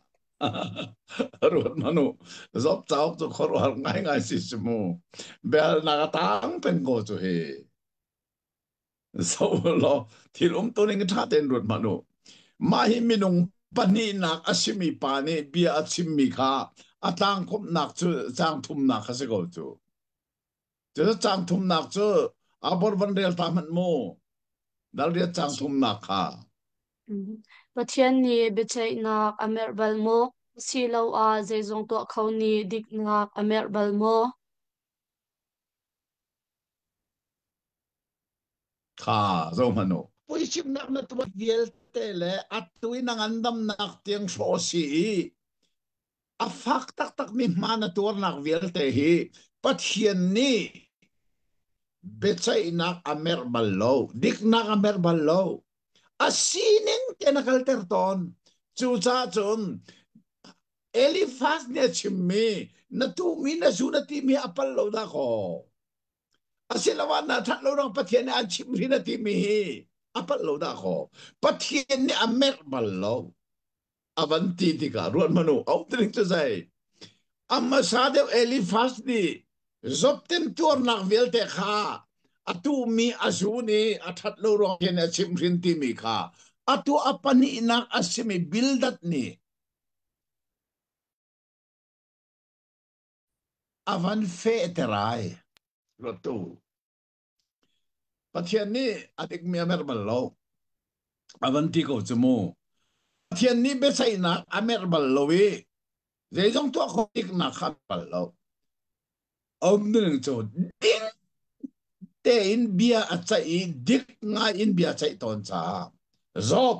ruột manu zop chao chu khor war ngai ngai si simu bel na tang pen go chu he so lo thil to ning tha ten ruột manu ma hi minung pani nak asimi pani bia achimi kha atang khop nak chu chang thum nak ha se go chu chu chang thum nak chu abor ban rel ta man mo dal ria chang thum nak kha pathian ni bechai nak amer balmo si lo a zezong to khau ni dik nak amer balmo kha zo manu poi chim nak na tu viel te le atui nang andam nak tiang so si afak tak tak mi mana tur nak viel te hi pathian ni bechai nak amer ballo dik nak amer ballo asining tenakal terton chu cha chun Elifas ne chimmi na tu mi na su na ti mi apal lo da ko asilawan na that lo ng pathian ni an chimri na ti mi apal lo da ko pathian ni amer ballo avanti ti ka ruan manu au tring chu sai amma sadew Elifas ni zoptem tur nak velte kha atu mi azuni athat lo ro ken chimrin ti mi kha atu apani nak asimi bildat ni avan fe eterai rotu pathian ni atik mi amer ballo avanti ko chumu pathian ni besai na amer ballo wi zeijong to ko tik na khat ballo om nung cho ding te in bia achai dik nga in bia chai ton cha zop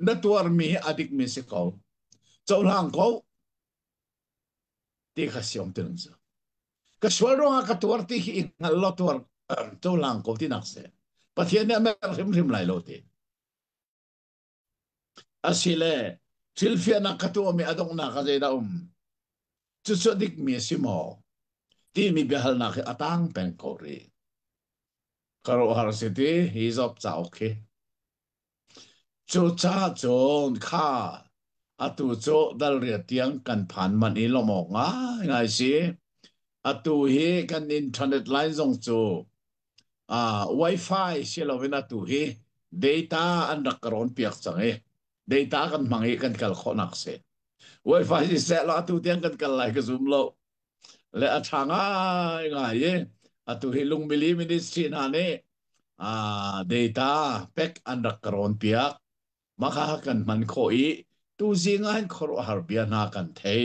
na tuar mi adik mi se ko chau lang ko ti khasyom tin cha ka swalro nga ka tuar ti hi ngallo tuar chau lang ko ti nakse pathian ni amer rim rim lai lo ti asile silfia na katu mi adong na ka da chuchodik mi simo ti mi behal na ke atang pen kori karo har city hizop cha okay chu cha chon kha atu cho dal ria tiang kan phan man i lomo nga ngai si atu hi kan internet line zong chu wifi silovena tu hi data an rakron piak change data kan mangi kan kal khonak se wifi si se la tu tiang kan kal lai ka zoom lo le athanga nga ye atu hi lung mili ministry na ne data pek an rakron piak maka kan man khoi tu zingan khoro harbia na kan thei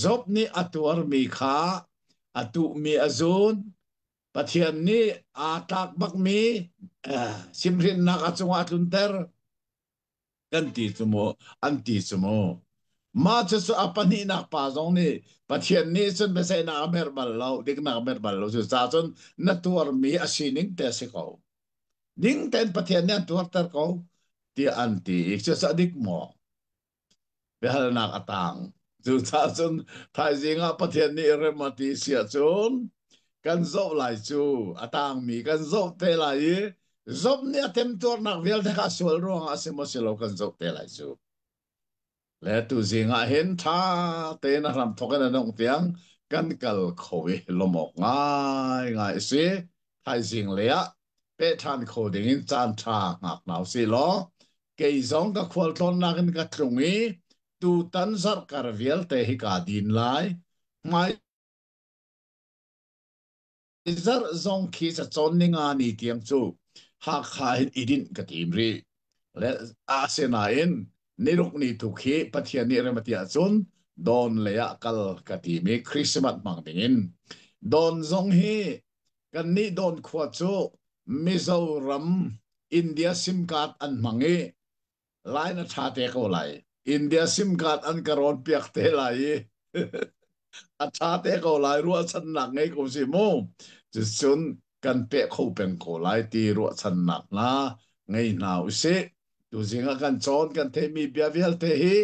zop ni atuar mi kha atu mi azun pathian ni atak bak mi simrin na ka chunga tlunter kan ti chumo an ti chumo ma chu apani na pa zong ni pathian ni chun besai na mer ballo dik na mer ballo chu cha chun na tuar mi asining te se ko ding ten pathian ni tuar ter ko ti anti chu sa dik mo behal nak atang chu cha chun thai zinga pathian ni remati sia chun kan zo lai chu atang mi kan zo te lai zop ni atem tor nak vel de ka sol rong asimo silo kan zo te lai chu le tu zinga hen tha te na ram thokan nong tiang kan kal khowi lomok ngai ngai se thai zing le a pe than kho ding in chan tha ngak nau si lo ke zong ka khwal ton na kan ka trungi tu tan zar kar vel te hi ka din lai mai zar zong khi sa chon ninga ni tiang chu ha kha idin ka tim ri le a se na in niruk ni tu khi pathian ni rematia chun don le ya kal ka ti mi christmas mang dingin don zong hi kan ni don khwa chu Mizoram India sim card an mangi lai na tha te ko lai India sim card an karon piak te lai a tha te ko lai ru chan nak ngai ko si mo chu chun kan pe kho pen ko lai ti ru chan nak na ngai nau se tu zinga kan chon kan the mi bia vial te hi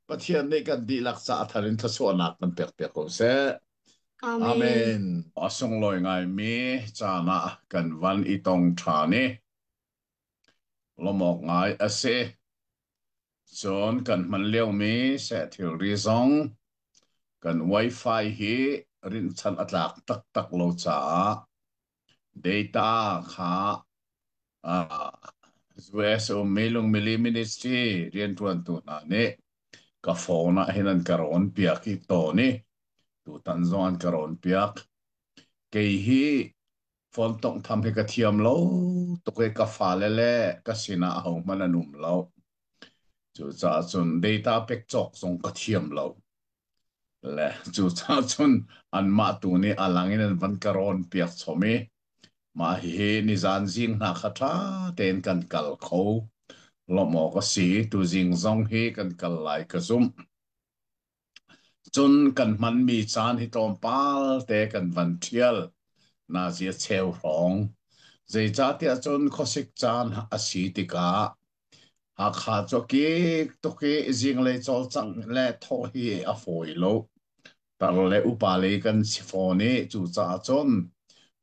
pathian nei kan di laksa tharin tha so nak kan pek pek ko se Amen. amen asong loi ngai mi chana kan van itong thani lomok ngai ase chon kan man leo mi se thil ri zong kan wifi hi rin chan atlak tak tak lo cha data kha USO Melung Mili Ministry rian tuan tu na ne ka phone a hinan karon piak hi to ni tu tan zon karon piak ke hi phone tong tham he ka thiam lo to ke ka fa le le ka sina ho mananum lo chu cha chun data pek chok song ka thiam lo le chu cha chun an ma tu ni alangin an van karon piak chomi ma hi ni zan jing na khatha ten kan kal kho lo mo ko si tu jing zong hi kan kal lai ka zum chun kan man mi chan hi tom pal te kan van thial na zia cheu rong zai cha tia chun khosik chan a si ti ka ha kha cho ki to ki jing le chol chang le tho hi a foi lo tar le upa le kan si fo ni chu cha chun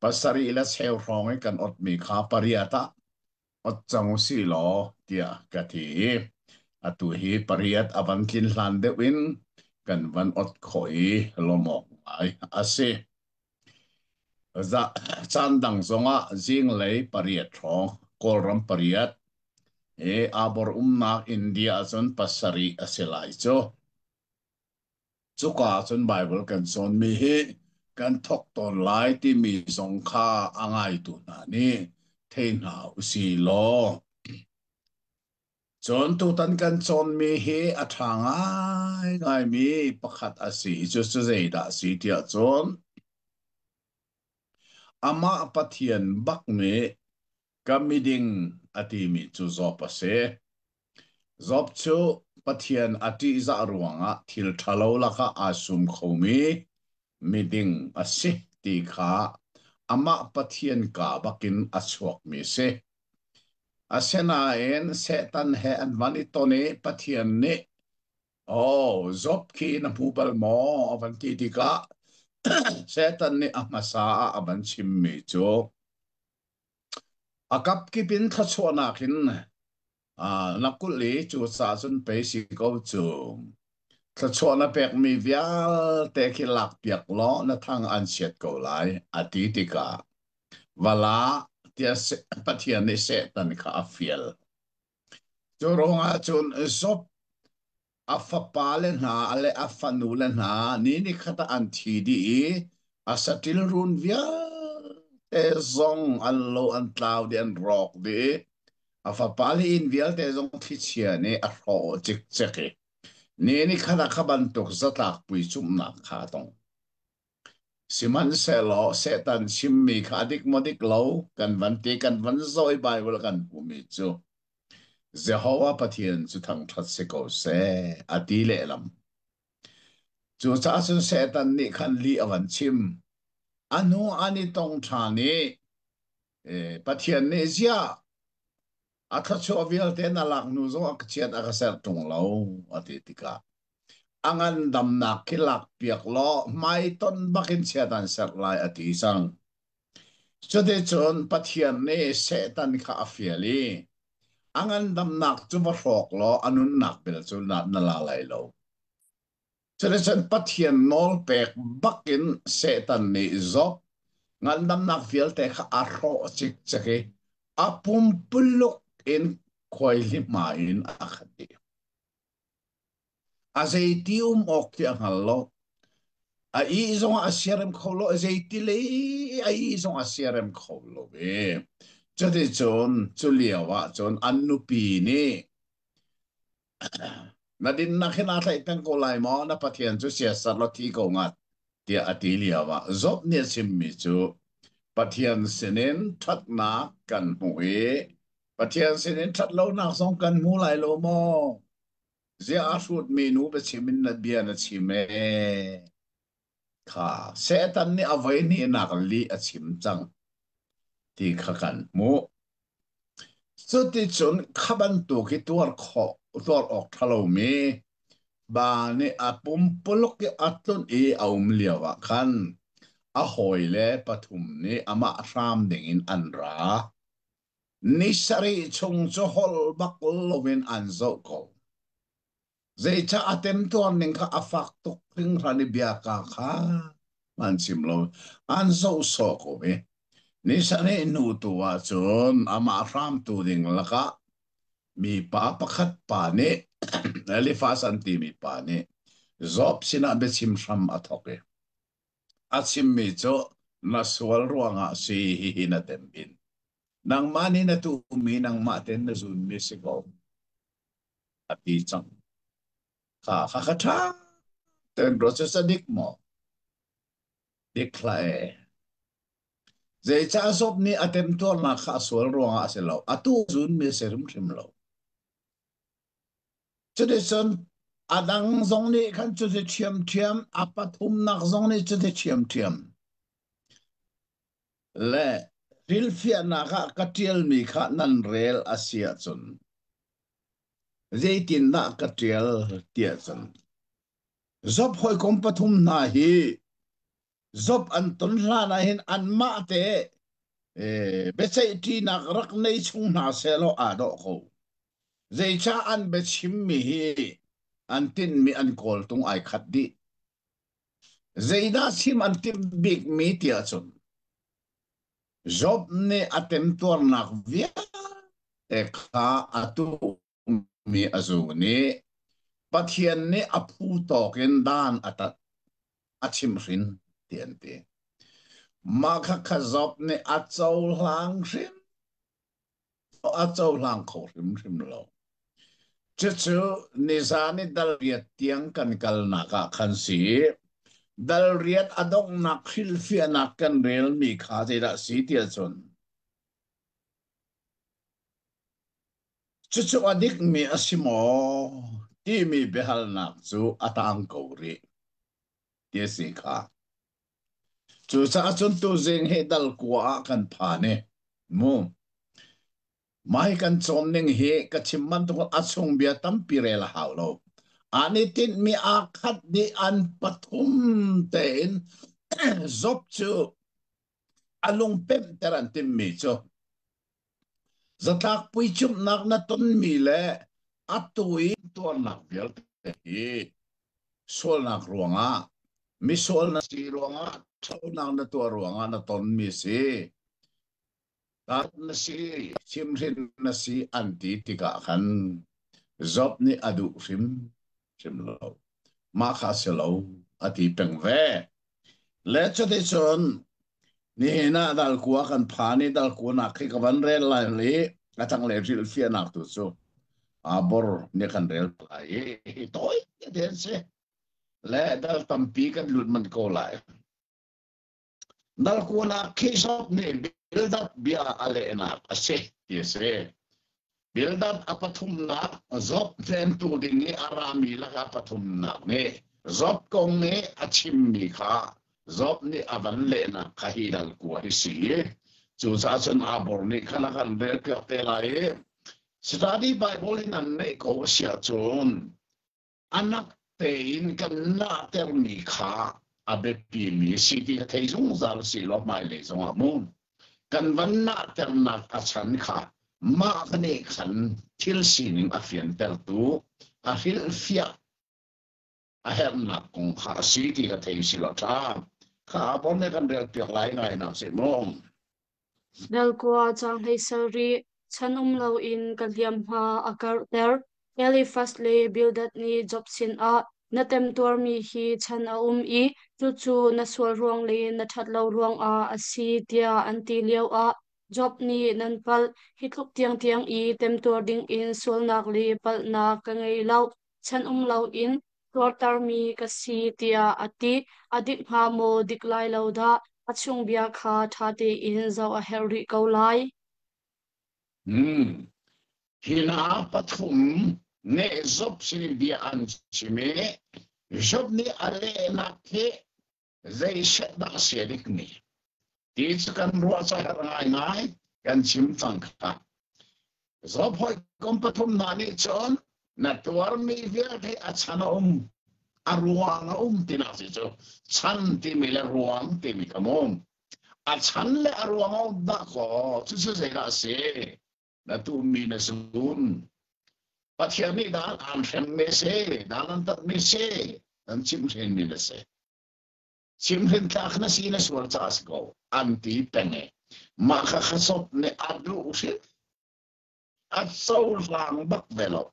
pasari la cheu rong kan ot mi kha pariata ot chang si lo tia ka thi atu hi pariat aban kin hlan de win kan van ot khoi lomok ai ase za chan dang zonga jing lei pariat thong kolram pariat e abor umna India chon pasari aselai cho chuka chon Bible kan son mi hi kan thok ton lai ti mi zong kha angai tu na ni theina usi lo chon tu tan kan chon mi hi athangai ngai mi pakhat asi chu chu zei da si tia chon ama pathian bak me kamiding ati mi chu zop ase zop chu pathian ati za ruanga thil thalo laka asum khomi miding ase ti kha ama pathian ka bakin achok mi se asena en setan he an mani tone pathian ne oh zop ki na pubal mo avanti ti ka setan ne amasa aban chimmi chu akap ki pin thachona kin nakul li chu sa chun pe si ko chu thachona pek mi vial te ki lak piak lo na thang an siat ko lai ati ti ka wala tia se pathian ne setan ka afiel chu ronga chun zop afapale na ale afanule na ni khata anthi di asatil run via te zong an lo an tlaw di an rock di afapale in vial te zong thichia ne a ro chik cheke ni khata khaban tok zatak pui chum na kha tong siman se lo setan simmi khadik modik lo kan van te kan van zoi bible kan pumi chu Jehovah pathian chu thang that se ko se adile lam chu cha sun setan ni khan li awan chim anu ani tong thani pathian ne zia atha chu avial te na lak nu zo ak chiat aka ser tung lo ati tika angan dam na kilak piak lo mai ton bakin chiatan ser lai ati sang chode chon pathian ne setan kha afiali angan dam nak chu va rok lo anun nak bel chu na la lai lo Chan pathian nol pek bakin setan ni zop ngan dam nak fiel te kha arro chik chake apum puluk in khoili ma in akhati azeitium ok ti angalo a i zong asierem kholo azeiti le a i zong asierem kholo be chode chon chuliawa chon annupi ni nadin na khina thai tang ko lai mo na pathian chu sia sar lo thi ko ngat tia atiliawa zop ne simmi chu pathian sinin that na kan hui pathian sinin that lo na song kan mu lai lo mo zia asut menu be chimin na bia na chime kha setan ni avai ni nak li a chim chang ti kha kan mu chu ti chun khaban tu ki tuar kho tuar ok thalo mi ba ni apum polok ki atlun e aum liawa khan a hoi le pathum ni ama ram ding in anra ni sari chung cho hol bak lovin an zo ko zai cha atem to ning kha afak tok ring rani bia ka kha man sim lo an zo so ko me ni sari nu tu wa chun ama ram tu ding laka mi pa pakhat pa ne alifa santi mi pa ne zop sina be sim ram athoke achim mi cho na swal ruanga si hi na tempin nang mani na tu mi nang ma ten na zun mi si ko ati chang kha tha ten process dik mo dik klae zai cha sop ni atem to na kha swal ruanga se lo atu zun mi se rum thim lo tradition adang zong ni khan chu se chiam chiam apathum nak zong ni chu se chiam chiam le Rilfia na ka tiel mi kha nan rel asia chun zaitin na ka tiel tia chun zop hoi kom pathum na hi zop an ton la na hin an ma te be chai ti na rak nei chung na se lo a do ko zai cha an be chim mi hi an tin mi an kol tung ai khat di zai da sim an tim big mi tia chun zop ne atem tor nak via e kha atu mi azuni pathian ne aphu token dan atat achim rin tiante makha khazop ne achau hlang rin achau hlang kho rim lo chu nizani dal riat tiang kan kal na ka khan si dal riat adok na khil fia na kan rel mi kha je da si tia chon chu adik mi asimo ti mi behal nak chu atang ko ri tia si kha chu sa chun tu zeng he dal kwa kan pha ne mu mai kan chom ning he ka chimman tu achung bia tam pirel haulo ani tin mi a khat di an pathum ten zop chu alung pem teran tim mi chu zatak pui chup nak na ton mi le atui to nak bial te hi sol nak ruanga mi sol na si ruanga chau nak na to ruanga na ton mi si tat na si chimrin na si anti tika kan zop ni adu rim lo ma kha se lo ati peng ve le cho de chon ni na dal kuwa kan phani dal ku na khi ka van re la le atang le ril fia nak tu so abor ne kan rel lai toy den se le dal tampi kan lut man ko lai dal ku na khi sop ne build up bia ale na ase yese build up apathum na zop ten tu ding ni arami la apathum na ne zop kong ne achim mi kha zop ni avan le na kahidal ku hi si chu sa chen abor ni khala kan re ka te lai study bible in an ne ko sia chun anak te in kan na ter mi kha abe pi mi si ti thei zung zal si lo mai le zong amun kan van na ter na achan kha ma khane khan thil sining afian tel tu a hil fia a her na kong kha si ti ka thei si lo tha kha bon ne kan rel piak lai ngai na se mom dal kwa chang hei sari chan lo in kaliam ha akar ter eli fast le buildat ni job sin a na tem tor mi hi chan a i chu na swal ruang le na that lo ruang a asi tia anti leo a job ni nan pal hitluk tiang tiang i tem tor ding in sol nak le pal na ka ngei lau chan lo in Rotar mi kasi tia ati adik ha mo diklai lauda achung bia kha thate in zau a herri kaulai. Hina pathum ne zop sini dia an chime job ni ale na ke zai shet da sedik ni ti kan ruwa sa ngai ngai kan chim tang ka zop hoi kom pathum na ni chon na tuar mi via ke achana aruang tina si cho chan ti mi le ruang ti mi kamong a chan le aruang da ko chu chu se ga se na tu mi na sun pathian ni dan am sem me se dan an tak me se an chim sen ni na se chim hen tak na si na swar chas go anti penge ma kha khasop ne adu se at soul lang bak velo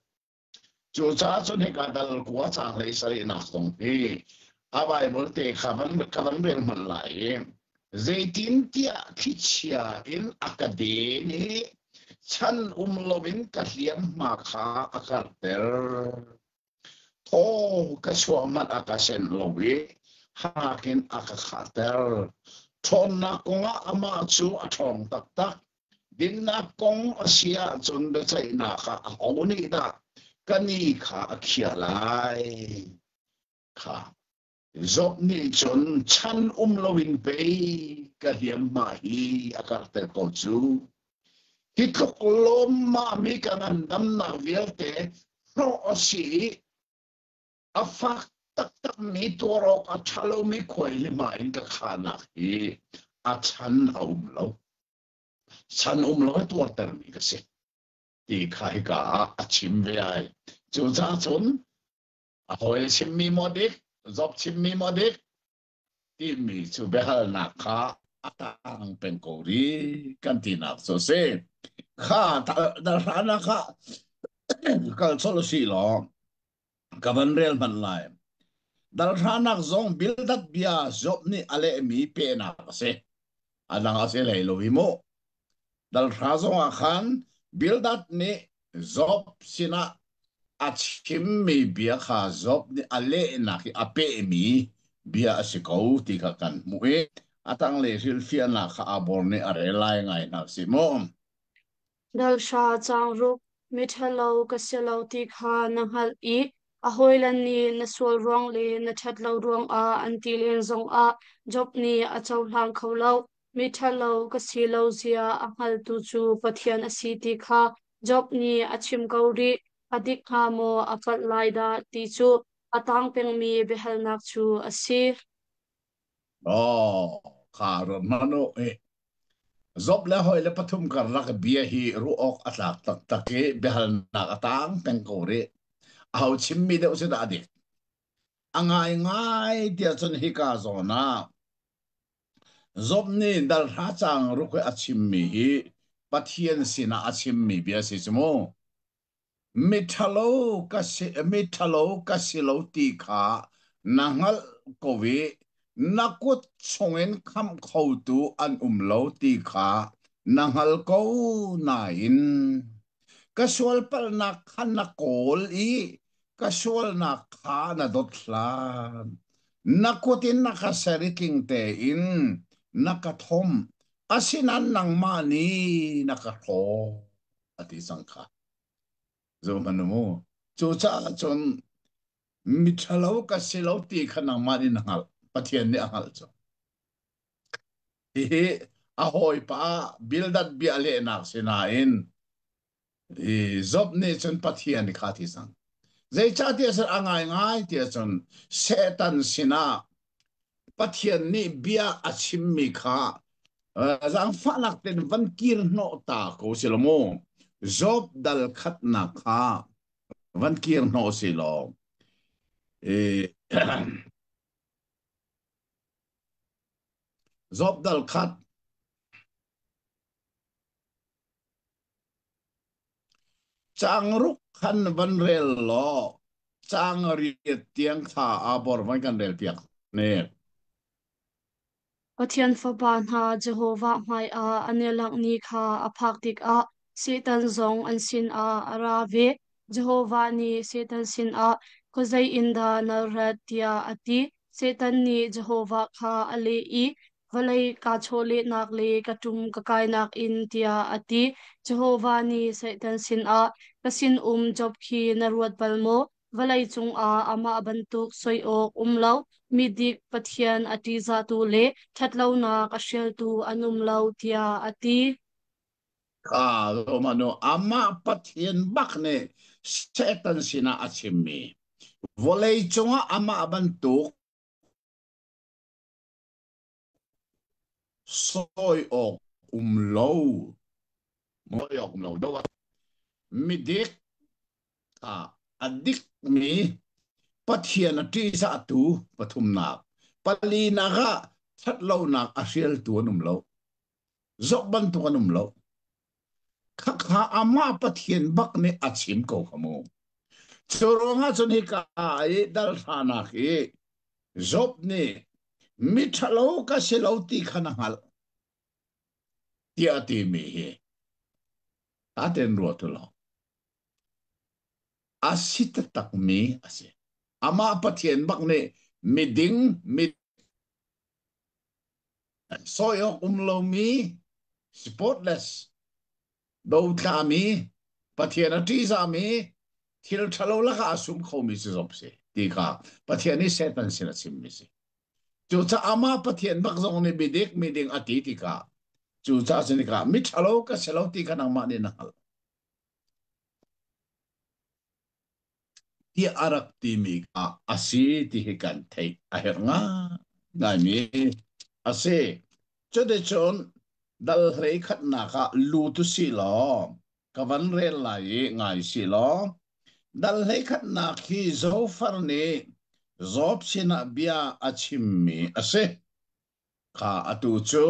chu cha chon he ka dal kwa cha le sai na song ti abai bol te khaban ben man lai zaitin tia khichia in akademi chan lovin ka hliam ma kha akarter tho ka chuamat akasen lowi hakin akakhater thon na konga ama chu athong tak tak din na kong asia chun de chai na kha awni da kani kha akhialai kha zop ni chun chan lovin pe ka hliam ma hi akarter ko chu hitok lom ma mi kangan dam na vierte no osi afak tak tak mi toro ka chalo mi koi lima in ka khana hi a chan lo to ter mi ka se ti khai ka a chim ve ai chu cha chun a hoi chim mi modik zop chim mi modik ti mi chu be hal na kha atang pen ko ri kan ti na so se kha da rana kha kal solo si lo kavan rel man lai dal ranak zong bildat bia job ni ale mi pe na se anang ase le lo mo dal razong akhan bildat ni job sina achim mi bia kha job ni ale na ki ape mi bia asiko ti ka kan mu e atang le sil fian na kha abor ni are lai ngai na si mo Dal sha chang ruk mithalo kaselo ti kha nahal I ahoilan ni nasol rong le na thatlo rong a antilin zong a job ni achau hlang kholo mithalo kasilo zia ahal tu chu pathian asi ti kha job ni achim kauri adik ha mo apat laida ti chu atang peng mi behal nak chu asi oh kha ro mano e zob le hoi le pathum kar rak bia hi ru ok atlak tak take behal na atang peng ko re au chimmi de usin adik angai ngai dia chon hi ka zona zob ni dal ha chang ru ko achimmi hi pathian sina achimmi bia si chmo mithalo ka silo ti kha nangal kowe nakut chongen kham khau tu an lo ti kha nangal ko na in casual pal na khan na kol I casual na kha na dot hlan nakutin nakasariking te in nakathom asinan nang mani nakatho ati sangkha zo manumo chu cha chon mithalo ka silo ti khanang mani nangal pathian ni angal cho hi ahoi pa bildat bi ale nak sinain zob ne chon pathian ni khati sang zai cha ti asar angai ngai ti chon setan sina pathian ni bia achim mi kha zang falak ten van kir no ta ko silomo zob dal khat na kha van kir no silo zob dal khat chang ruk khan van rel lo chang riet tiang kha abor van kan rel piak ne Pathian faban ha Jehovah mai a anelak ni kha aphak dik a Satan zong an sin a arave Jehovah ni Satan sin a ko zai inda na ratia ati setan ni Jehovah kha ale I valai ka chole nak le katum kakai nak in tia ati Jehovah ni setan sin a kasin job khi naruat balmo valai chung a ama abantuk soi ok lau midik pathian ati za tu le thatlo na kashel tu anum lau tia ati Romano ama pathian bakne setan sina achimmi volei chunga ama abantuk soi ok umlo moy ok umlo do midik adik mi pathian ati sa tu pathum nak pali naga thatlo nak asial tu umlo zok ban tu umlo khakha ama pathian bakne achim ko kamo choronga chuni ka ai dal thana ki job ni mithalo ka selauti khanangal tia ti mi he aten rotolo asita tak mi ase ama pathian bakne miding mid soyo umlo mi spotless do kami pathian ati za mi thil thalo la ka asum kho mi se job se ti ka pathian ni setan sina sim mi se chu cha ama pathian bak zong ni bidik miding ati ti ka chu cha sin ka mi thalo ka selo ti ka nang ma ni na hal ti arak ti mi ka asi ti he kan thei a her nga ngai mi ase chode chon dal rei khat na ka lu tu si lo ka van re lai ngai si lo dal rei khat na khi zo far ne zob sina bia achimmi ase kha atu chu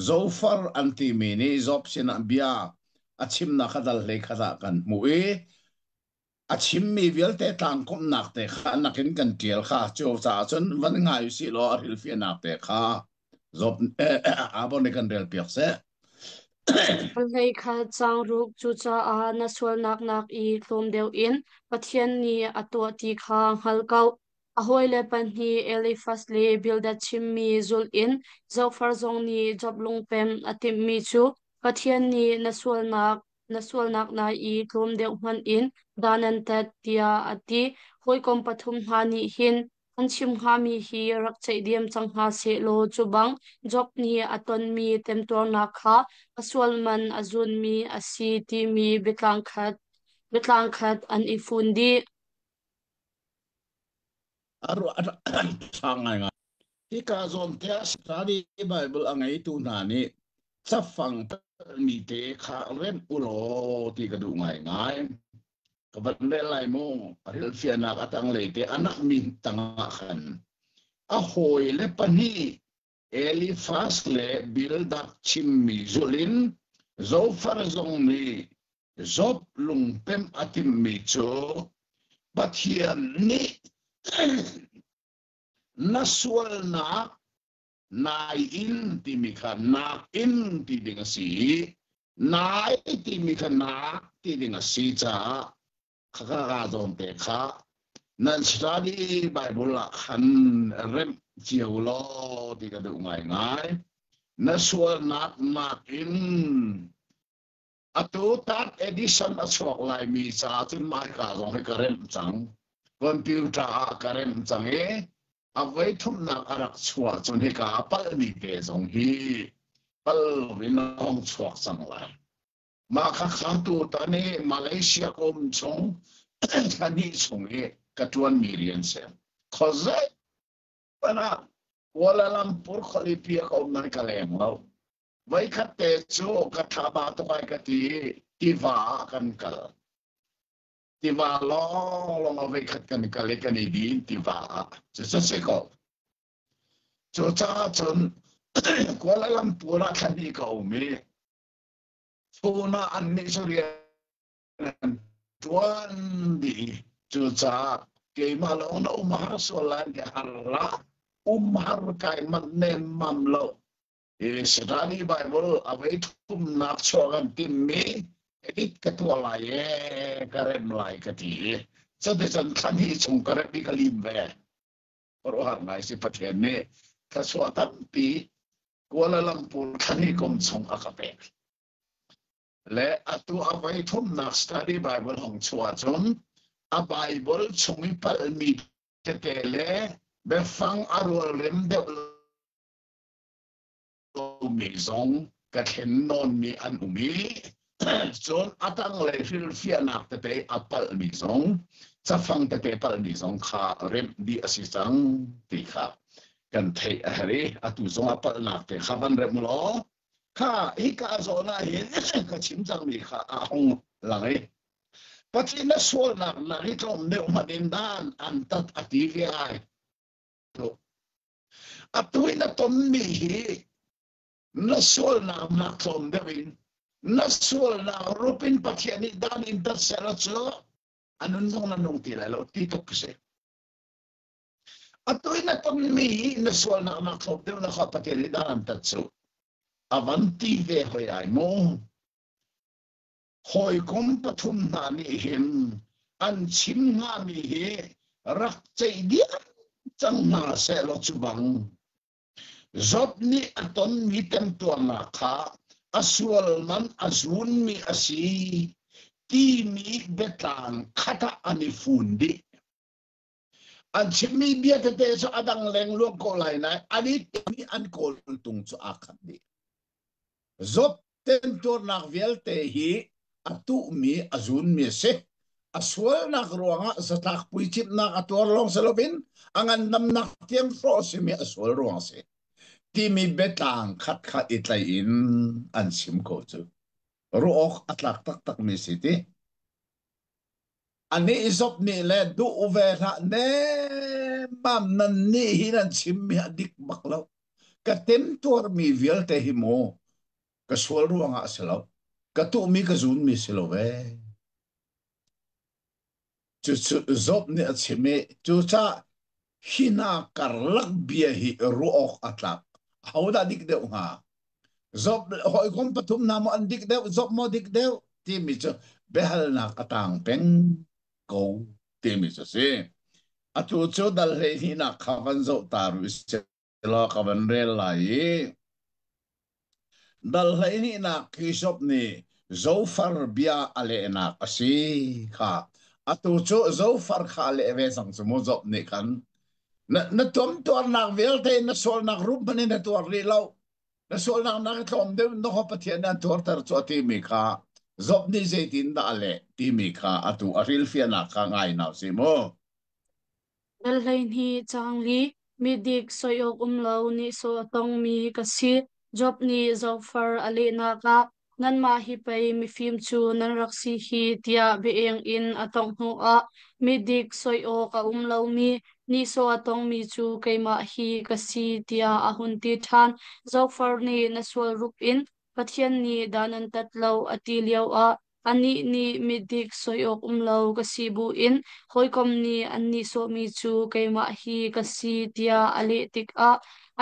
zofar anti mini zob sina bia achim na khadal rei khada kan mu e achim mi vial te tang kom nak te kha nakin kan tiel kha chu cha chun van ngai si lo aril fi nak te kha zob abon kan rel piak se Alhei kha chang ruk chu cha a na sual nak nak I hlom deu in pathian ni ato ti kha halkau ahoi le pan hi elifas le bilda chimmi zul in zofar zong ni joblung pem atim mi chu pathian ni na sual nak na I hlom deu man in danan tat tia ati hoi kom pathum ha ni hin anchim ha mi hi rak chei diam chang ha se lo chu bang job ni aton mi tem tor na kha aswal man azun mi asi ti mi bitlang khat an ifundi aru sangai nga ti ka zon te study bible angai tu na ni chafang mi te kha ren ulo ti ka du ngai ngai kaban le lai mo aril fiana katang le te anak min tanga khan a hoi le pani Elifas le bildak chimmi zulin zofar zong ni zob lung pem atim mi cho pathian ni naswal na nai in ti mi kha na in ti ding si nai ti mi kha na ti ding si cha kha ga zong te kha nan study bible la khan rem chiều lo thì cái đủ ngày ngày nó xua nát nát in atu tat edition a chok lai mi cha chun mai ka rong he karen chang computer a karen chang e a vai thum na arak chua chun he ka pal ni te jong hi pal rin ong chok chang lai ma kha kha tu ta ne Malaysia kom chong kani chong e ka 1 million se khoze pana Kuala Lumpur Khalipia ka umnan kaleng lau vai khate chu ka thaba to kai ka ti tiva kan kal tiva long vai khat kan kal kan di tiva se se ko chu cha chun Kuala Lumpur kan ni ka umi phuna an ni suriya tuan di chu cha ke malong na umar solan ke harra umar kai man nem mam lo study bible away tum nak chogan timmi edit katua lai karen lai kati cho nên chân khăn hi chung cái đi cái lim về rồi hàng ngày sẽ phát hiện nè cái số tận pi Kuala Lumpur khăn hi công chung akape le atu avai thum na study Bible hong chua chun a Bible chungi pal mi te te le be fang arul rem de mi zong ka khen non mi an umi chon atang le fil fia nak te te apal mi zong cha fang te te pal mi zong kha rem di asisang ti kha kan thei a hari atu zong apal nak te khaban rem lo kha hi ka zo na hi ka chim chang mi kha a hong langai pati na sol na hi tom de manin dan an tat ati ge ai to atu na tom mi hi nasol na maklom dawin nasol na rupin pakiani dan inter selacho anun nong nanong tilalo tito kasi atoy na mi nasol na maklom dawin na pakiani dan tatso avanti ve hoy ay mo hoy kum patum na ni him an chim nga mi he rak chay dia chang na selo chubang zot ni aton mi tem tuan na kha aswal man azun mi asi ti mi betang khata ani fundi an chimi bia te te so adang leng lo ko lai na ani mi an ko tung so akat di zot ten tur nak vel te hi atu mi azun mi se aswal nak ruanga sa tak puichip nak ator long salobin angan nam nak tiang fro si mi aswal ruang se ti mi betang khat khat itlai in an sim ko chu ruok atlak tak tak mi siti ani isop ni le du uvera ne mam nan ni hinan sim mi adik baklo ka tem tor mi vial te himo ka sual ruanga selo ka tu mi ka zun mi selo ve chu chu zop ni achime chu cha hina karlak bia hi ruok atlak hauda dik de nga zob hoi kom patum na mo andik dew zob mo dik dew ti mi cho behal na katang peng ko ti mi cho si atu cho dal he hi na khavan zo taru se lo khavan re lai dal he ni na kisop ni zo far bia ale na kasi kha atu cho zo far kha le ve sang mo zob ni kan na tom tor nak vel te na sol nak rup ni na tor ri lo na sol nak nak tom de no ho pathian na tor tar cho ti mi kha zob ni zaitin da ale ti mi kha atu aril fia na kha ngai naw si mo dalhain hi changli midik soyok umlo ni so tong mi kasi job ni zofar ali na ka nan ma hi pai mi film chu nan raksi hi tia beeng in atong hu a midik soyok ka umlo mi ni so atong mi chu keima hi kasi tia ahun ti than zofar ni naswal rup in pathian ni danan tatlo ati liao a ani ni midik soyok umlo kasibu in hoikom ni anni so mi chu keima hi kasi tia ali tik a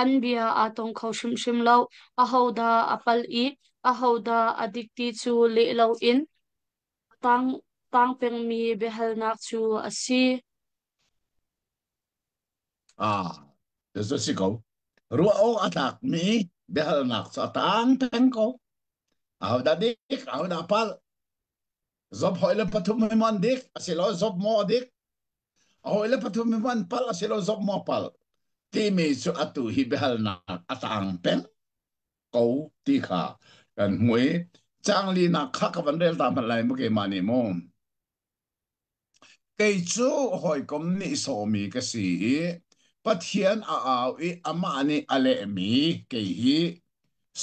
anbia atong kho shim shim lo ahoda apal I ahoda adikti chu le lo in tang tang peng mi behal nak chu asi ah so si ko ruwa o atak mi behal nak sa tang teng ko aw da dik aw da pal zob hoile patum mi man dik asilo zob mo dik hoile patum mi man pal asilo zob mo pal ti mi su atu hi behal nak atang peng ko ti kha kan muai chang li na kha ka van rel ta man lai mo ke mani mo ke chu hoi kom ni so mi ka si pathian a au I ama ani ale mi ke hi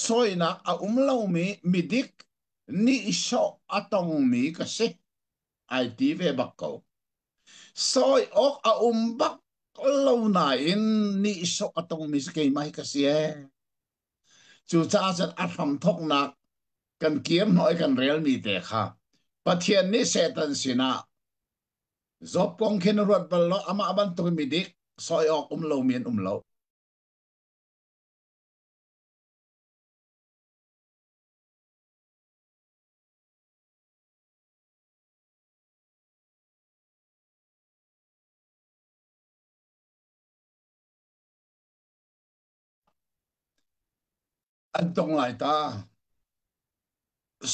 soina a umlo mi midik ni so atong mi ka se ai ti ve bak ko soi ok a bak lo na in ni so atong mi ke mai ka si chu cha chan a tham thok nak kan kiam noi kan rel mi te kha pathian ni setan sina zob pong khen ruat bal lo ama aban to mi dik soi ok lo mien lo an tong lai ta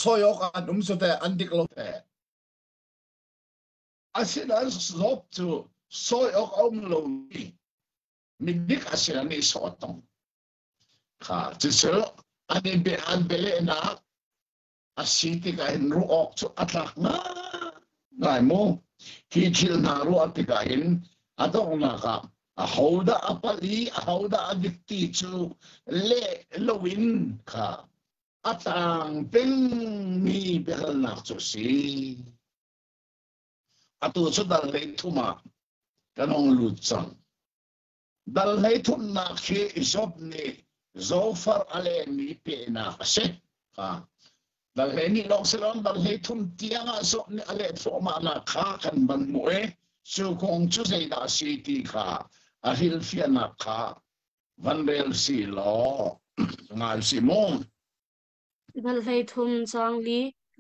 soyok an sote an dik lo te asin an zop tu soyok lo ni dik asin ani sotong ka tiso ani be an bele na asiti ka in ruok chu atlak na ngai mo ki thil na ru atika in adong na ka a hoda apali a hoda adikti chu le lowin ka atang peng mi bel na chu si atu chu dal le thuma kanong lu chang dal le thum na khi isop ni zofar ale mi pe na se ka dal he ni long selon dal he thum tianga so ni ale fo ma na kha kan ban mo e su kong chu sei da si ti kha a hil fia na kha van rel si lo ngal si mong dal hei thum chang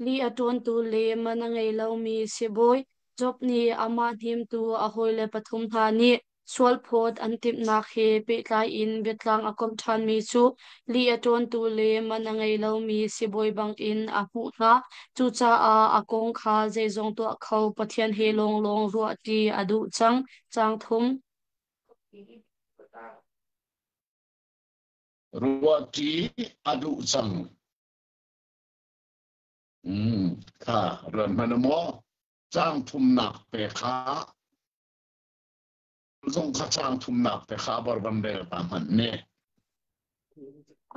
li aton tu le manangai lo mi siboi job ni ama him tu a hoile pathum tha ni swal phot antip na khe pe tlai in betlang akom than mi chu li aton tu le manangai lo mi siboi bang in a hu na chu cha a akong kha je jong to khau pathian he long long ru ti adu chang thum ruati adu chang kha ran manamo chang thum nak pe kha zong kha chang thum nak pe kha bar ban rel pa man ne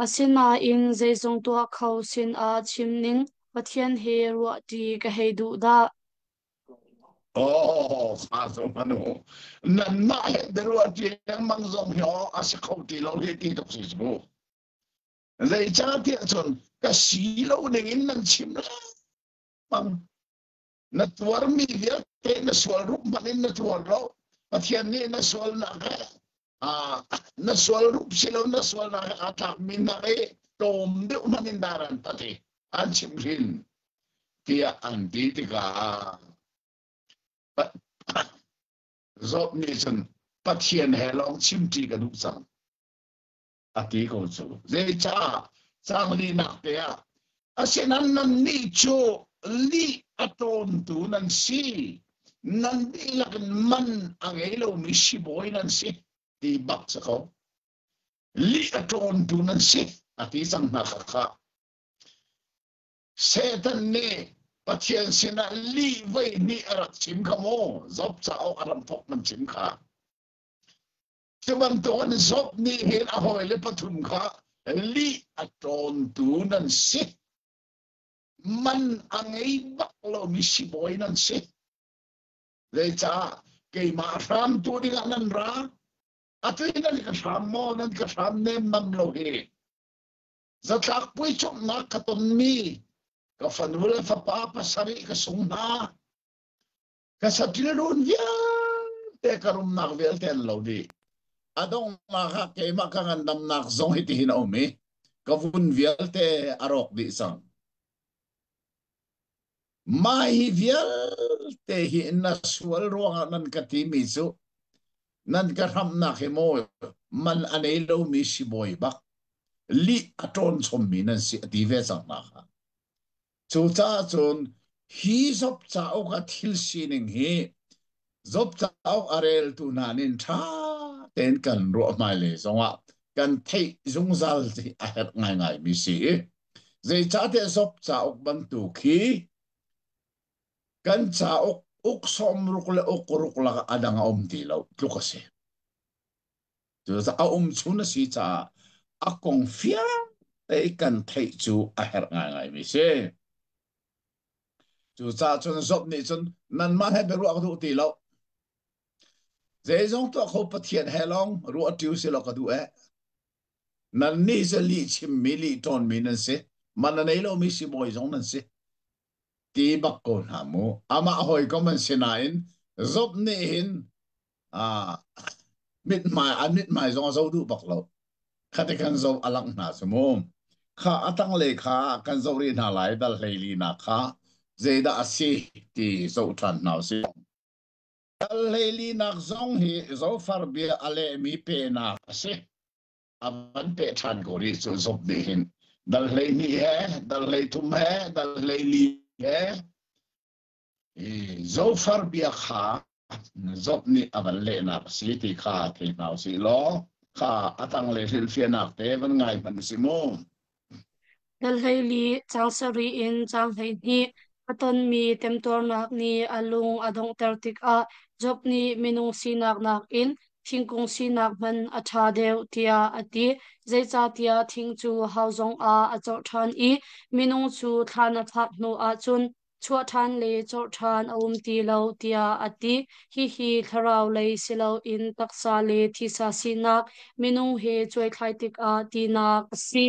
asina in zeizong tua khau sin a chimning pathian he ruah ti ka hei du da oh kha so manu nan ma he de ruati mang zong hyo asikau ti lo le ti tok si bu zai cha ti chon ka si lo ning in nan chim la mang na tuar mi dia te na swal rup manin na tuar lo pathian ni na swal na ka na swal rup silo na swal na atak min na e tom de manin daran pati an chim rin kia an ti ti ka zop ni chen pathian he long chim ti ka du sang ati ko chu zai cha sang li na te a asenan nan ni chu li aton tu nan si nan di lakin man ang ilo mi si boy nan si di bak sa ko li aton tu nan si ati sang nakaka setan ni pathian sina li vai ni arat chim ka mo zop cha o aram thok man chim ka chuban ton zop ni hin a hoi le pathum kha li aton tu nan si man angai bak lo mi si boy nan si le cha ke ma ram tu di nan ra atu ina ni ka ram mo nan ka ram ne mam lo he zatlak pui chok na ka ton mi ka fanule fa pa pa sari ka sung na ka sa tinun ya te karum nak vel ten lo di adong maka ke makangandam nak zong iti hinaumi ka vun vel te arok di sang mahi vial te hi na sual ruang nan katimi su nan karam na mo man anelo mi si boy bak li aton sommi nan si ti ve sang na kha chu cha chun hi zop cha o ka thil sining hi zop cha o arel tu nanin tha ten kan ro mai le zonga kan thei zung zal ti a het ngai ngai mi si zai cha te zop cha ok ban tu khi kan cha ok som ruk le ok ruk la adang om ti lo tu ka se tu sa chu na si cha a kong fia te kan thei chu a het ngai ngai mi se chu cha chun zop ni chun nan ma he be ru ak du ti lo zai zong to kho pathian he long ru atiu se lo ka du e nan ni se li chim mi li ton mi nan se man nei lo mi si boy zong nan se ti bak ko na mo ama hoi ko man sinain zop ni hin a mit mai zong zo du bak lo khate kan zo alak na sumo kha atang le kha kan zo ri na lai dal le li na kha zeda asi ti zo than na si dal le li na zong hi zo far bia ale mi pe na se avan pe than ko ri chu zop de hin dal hlei ni he dal hlei thum he dal hlei li he zo far bia kha zop ni avan le na si ti kha the nau si lo kha atang le hil fia nak te van ngai man si mo dal hei li chang sari in chang hei ni aton mi tem tor nak ni alung adong ter tik a job ni minung si nak nak in thingkung si nak man atha deu tia ati zeicha tia thing chu hauzong a achor than I minung chu thana thak no a chun chua than le chor than ti lo tia ati hi tharau le silo in taksa le thisa sinak minung he choi khai tik a tina si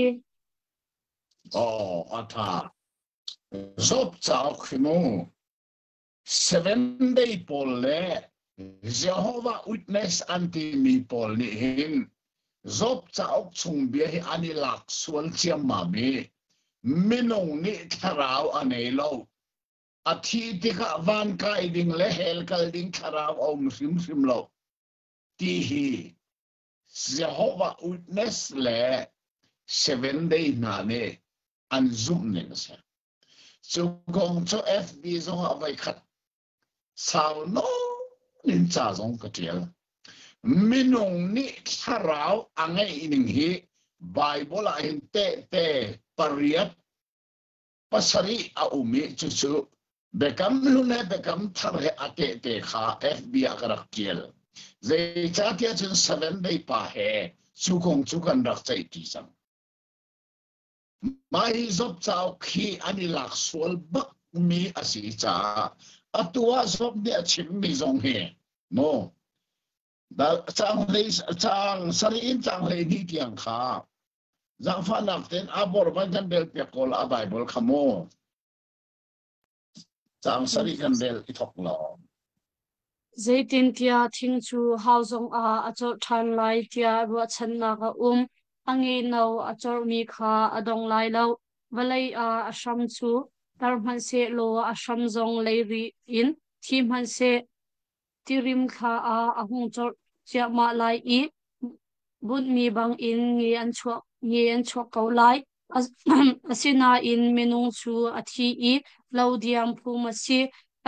atha zop chao khimo 7 day pol le Jehovah Witness anti mi pol ni hin zop chao chung bia hi ani lak sual chiam ma mi minung ni tharau anei lo athi tika van kai ding le hel kal ding tharau om sim lo ti hi Jehovah Witness le 7 day na ne an zoom ne sa so gong cho FB zo avai khat sao no nin cha zong ka tiel minung ni tharau angai ining hi Bible a hin te pariat pasari a umi chu bekam lune bekam thare ate te kha FB akarak tiel zai cha tia chun 7 day pa he chu kong chu kan rak chai ti sang mai zop chao khi ani lak sual bak mi asi cha atua zop ni achim mi zong he no da chang sari in chang le ni tiang kha zang fa nak ten abor ban kan bel pe kol a Bible khamo chang sari kan bel I thok lo zaitin tia thing chu hauzong a achor than lai tia ru chan na ka angi no achor mi kha adong lai lo valai a asham chu tarman se lo asham zong lei ri in thimhan se tirim kha a ahung chor chia ma lai I bun mi bang in ngi an chuak ko lai asina in menung chu athi I laudiam phu masi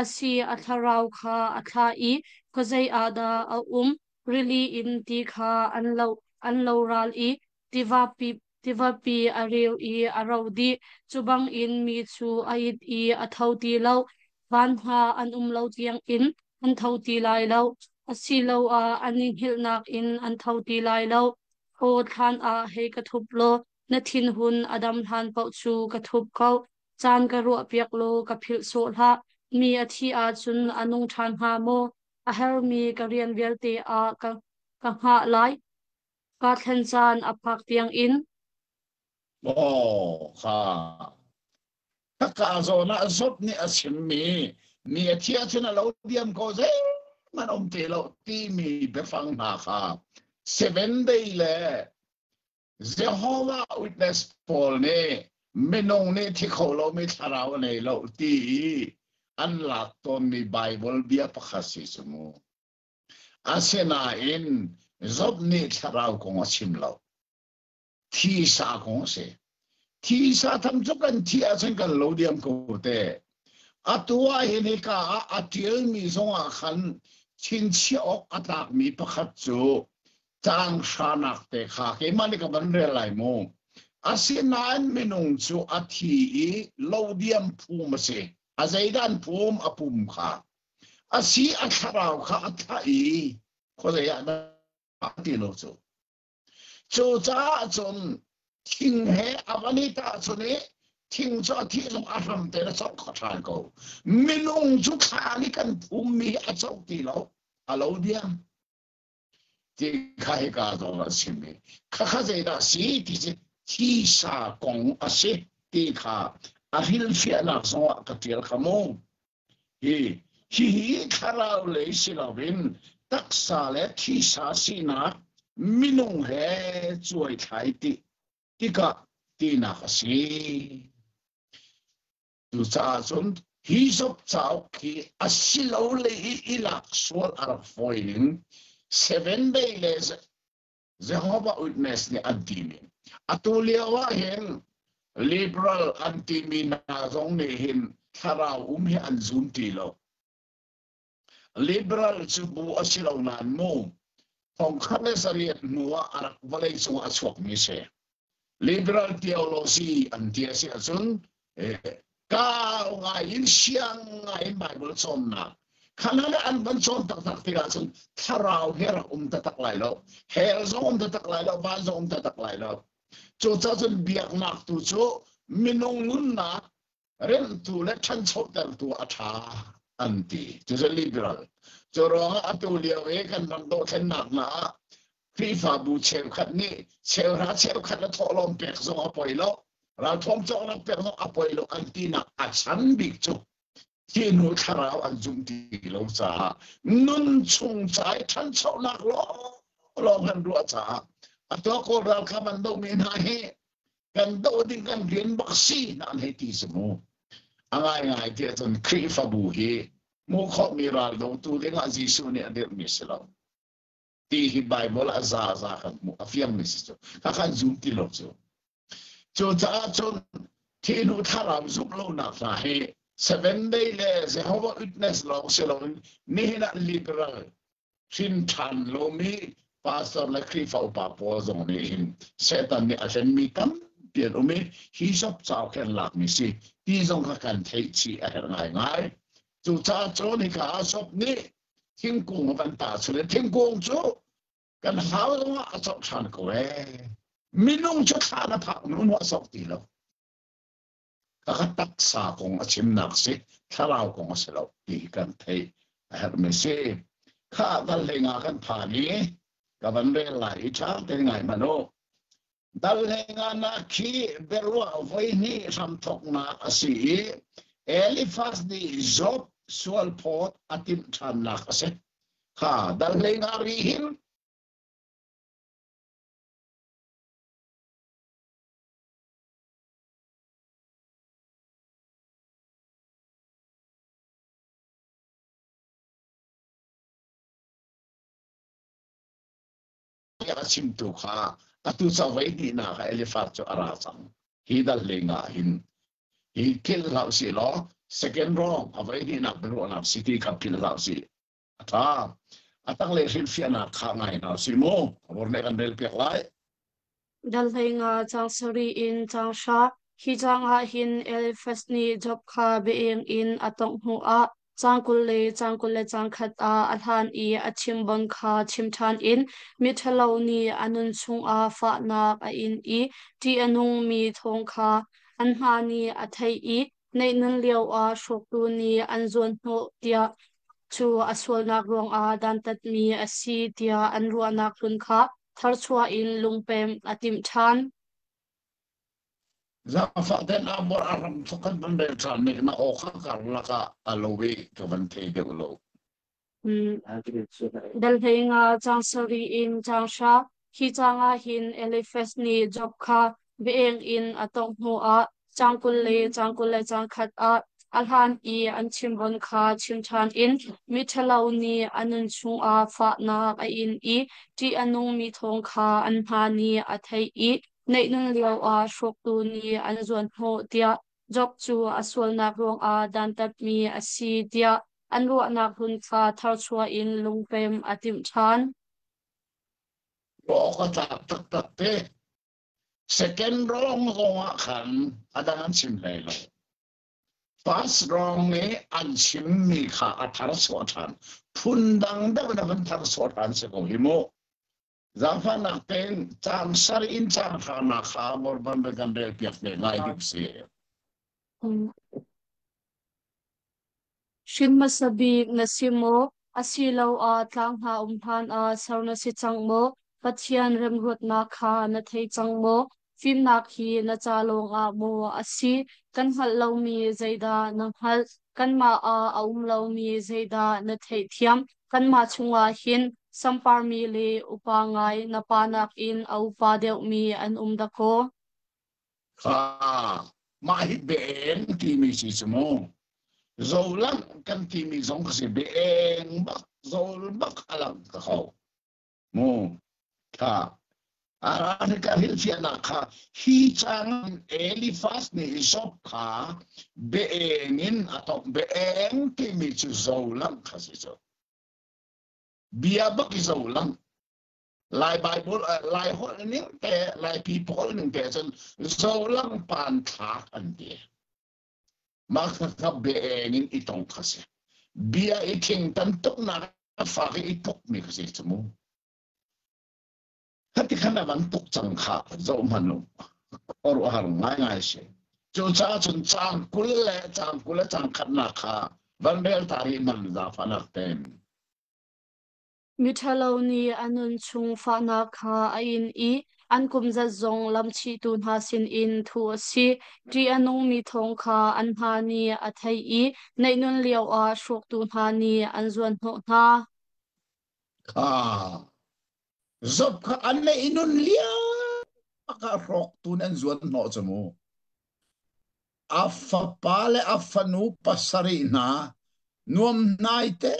asi atharau kha atha I kozai ada a really in ti kha anlo ral I tivapi areu I araudi chubang in mi chu ait I athauti lo van ha an lo tiang in an thauti lai lo asilo a aning hilnak in an thauti lai lo o than a he ka thup lo na thin hun adam than pau chu ka thup ko chan ka ro piak lo ka phil so ha mi athi a chun anung than ha mo a her mi ka rian velte a ka ha lai ka than chan a phak tiang in kha ka zo na zop ni achim mi athia chuna lo diam ko ze man te lo ti mi be fang na kha 7 day le Jehovah Witness Paul ne menong ne thi kholo mi tharau ne lo ti an la ton mi Bible bia pakhasi sumu asena in zob ni tharau ko ngachim lo thi sa ko se thi sa tham chu kan thi a chen kan lo diam ko te atua hini ka atil mi zonga khan chin chi ok atak mi pakhat chu chang shanak te kha ke mani ka ban re lai mo asinan minung chu athi I lodiam phum se azaidan phum apum kha asi atharau kha athai ko ya na ati lo chu cha chon thing he avanita chone thing cho thi long aram te na chok khan ko minung chu khani kan phum mi achok ti lo alodiam ti khai ka zo la simi kha ze da si ti chi sa kong ase ti kha a hil fia na so ka tiel khamo hi kharau le silawin taksa le thi sa sina minung he chuai thai ti ka ti na si tu cha chun hi sop chao ki asilo le ilak sol ar foiling 7 day les Jehovah Witness ni antimi atulia wa hen liberal antimi na zong ni hin tharau hi an zum ti lo liberal chu bu asilo nan mo hong khale sariat nuwa arak balai chung aswak mi se liberal theology antia si asun ka nga in siang nga in bible chom na kanala an ban chom tak tak tiga sun tharau hera tatak lai lo hel zong tatak lai lo ba zong tatak lai lo cho cha chun biak nak tu cho minong nun na ren tu le chan chok dal tu atha anti cho liberal cho ro atu liaw e kan bang do chen nak na FIFA bu cheu khat ni cheu khat la tholom pek zong apoi lo ra thom chok na pek zong apoi lo anti na achan big chuที่นูทาราวอันจุงตีเราจ้านุ่นชงใจท่านชาวนักลองกันรัวจ้าตัวคนเราขมันต้องมีนาเหกันโดดิ้งกันเรียนบักซีนั่นให้ที่สมุง่ายที่จนครีฟบูฮีมูข้อมีราลงตัวเรื่องอาจิสุเนี่ยเรื่องมิสลามที่ฮิบไบเบิลอาซากันมูอฟิยมมิสจูข้ากันจุงตีเราจูจ้าจนที่นูทาราวจุกเราหนักนะเห7 day le Jehovah Witness lo selo ni na liberal sin than lo mi pastor la krifa upa po zong ni him setan ni asen mi kam pian umi hi sop chao ken lak mi si ti zong ka kan thei chi a ngai chu cha cho ni ka sop ni thing kung ban ta chu le thing kung chu kan hao lo a chok chan ko e minung chu khana phak nu no sop ti lo taksa kong achim naksi tharau kong aselo ti kan thei hermese kha dal lenga kan phani kaban re lai cha te ngai mano dal lenga na khi berwa voi ni ram thok na asi Eliphaz ni Job sual pot atim than na ase kha dal lenga ri hin sim tu kha atu sa vai ni na ka Eliphaz cho arasang hi dal lenga hin hi kil lau si lo second wrong avai ni na beru na city ka pil lau si ata atang le hin fia na kha ngai na si mo abor ne kan del pek lai dal nga chang sori in chang sha hi chang ha hin Eliphaz ni job kha being in atong hu a chang kul le chang khat a athan I achim bon kha chim than in mi thalo ni anun chung a fa na a in I ti anung mi thong kha an ha ni a thai I nei nan liao a shok tu ni an zon no tia chu aswal nak rong a dan tat mi a si tia an ruwa nak hun kha thar chua in lungpem atim than za fa den abor aram thokan ban del tran ni na o kha kar la ka alowe ka ban thei de lo dal nga chang sari in chang sha hi changa hin Eliphaz ni job kha beeng in atong hu a chang kul le chang khat a alhan I an chim bon kha chim than in mi thalo ni anun chung a fa na a in I ti anung mi thong kha an ha ni a thai I nei nun liao a shok tu ni an zon ho tia job chu aswal nak rong a dan tat mi a si tia an ruwa nak hun kha thar chua in lungpem atim than ro ka tak te second wrong zonga khan adangan sim lai lo first wrong ni an sim mi kha athar so than phundang da ban thar so than se ko himo zafa na pen chang sar in chang khana kha bor ban be kan del piak de ngai dip se shin masabi nasimo asilo a tlang ha phan a sarna si changmo pathian rem rut na kha na thei changmo phim nak hi na chalong a mo asi kan hal lo mi zaida na hal kan ma a aum lo mi zaida na thei thiam kan ma chunga hin sampar mi le upa ngai na panak in au pa deuh mi an da ko kha ma hi ben ti mi si smo zolang kan ti mi zong ka si ben bak zol bak alam ka ho mo kha Arang kahil siya naka hicang Elifas ni Isop ka beengin atau beeng kimichu zaulang kasi so. Biabak zaulang. Lai Bible, lai hol ning te, lai people ning te sen zaulang pantak andi. Maka ka beengin itong kasi. Bia iking tantok na faki itok ni kasi mo. Hati ka naman tukcang ka, zo manu, or harang ngay siya. Jo cha chun chang kule chang kat na ka, vandel tari man za fanak ten. Mithalo ni anun chung fa na kha a in I an kum za zong lam chi tu na sin in thu si ti anung mi thong kha an ha ni a thai I nei nun liao a shrok tu na ni an zuan ho na Ka, zop ka ane inun liya, ka rok tunan zuan no mo. Afa pale afa nu pasari na, nuam naite,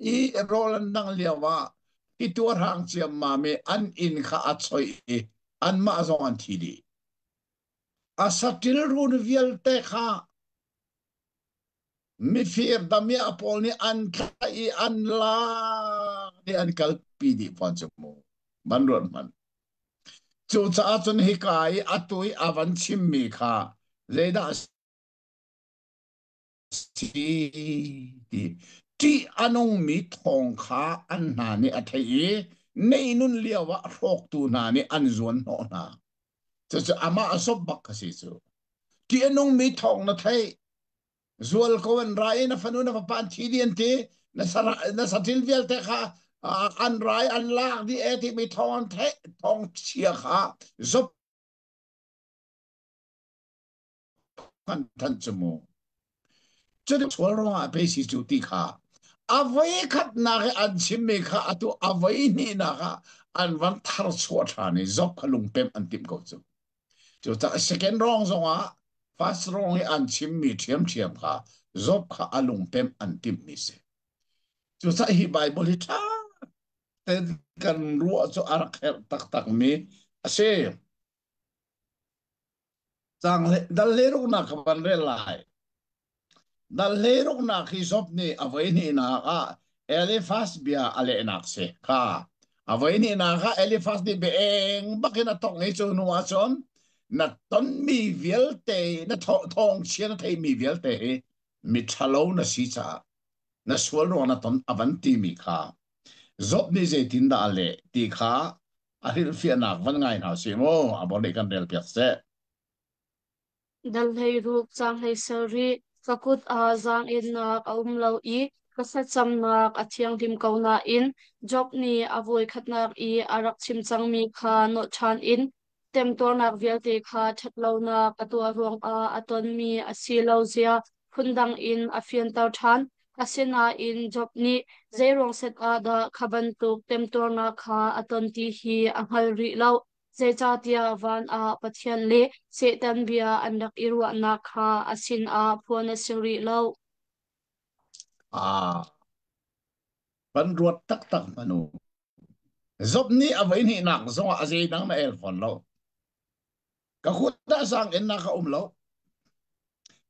I rolan nang liawa, itu orang siam mame an in ka atsoy an ma zong an tidi. Asatil run viel te ka, mi fir da mi apol ni an kai an la ni an kalpi di mo manron man chu cha chun hi kai atui avan chim mi kha leda si ti anong mi thong kha an na ni athai nei nun liawa rok tu na ni an zuan no na chu ama asop bak kasi chu ti anong mi thong na thai zual kowen rai na fanu na papan chidien te na satil vial te kha an rai an lak di eti mi thong te thong chia kha zop kan tan chmu chede zual ro a pe si chu ti kha avai khat na ge an chim me kha atu avai ni na kha an van thar chwa tha ni zop khalung pem an tim ko chu chu ta second wrong zonga first wrong an chim mi thiam thiam kha zop kha alung pem an tim mi se chu sa hi bible hi tha ten kan ruwa chu arak her tak tak mi ase chang le dal le ru na khaban re lai dal le ru na khi zop ni avai ni na ka elifas bia ale nak se ka avai ni na ka elifas ni be eng bakina tong ni chu nuwa chon na ton mi viel te na thong chen thei mi viel te mi thalo na si cha na swal ro na ton avanti mi kha zop ni je tin da ale ti kha a hil fi anak van ngai na si mo abole kan del piak se dal hei ruk chang hei sari kakut a zang in nak a lo I kasat cham nak a thiang dim ko na in job ni avoi khat nak I arak chim chang mi kha no chan in tem tor nak vial te kha that lo nak atua ruang a aton mi a si lo zia phundang in a fian tau than asena in job ni zerong set a da khaban tuk tem tor na kha aton ti hi a hal ri lo zai cha tia van a pathian le se tan bia andak irwa na kha asin a phone siri lo a pan ruat tak tak manu zop ni avai ni nak zo a je dang na el fon lo ka khut da sang en na ka lo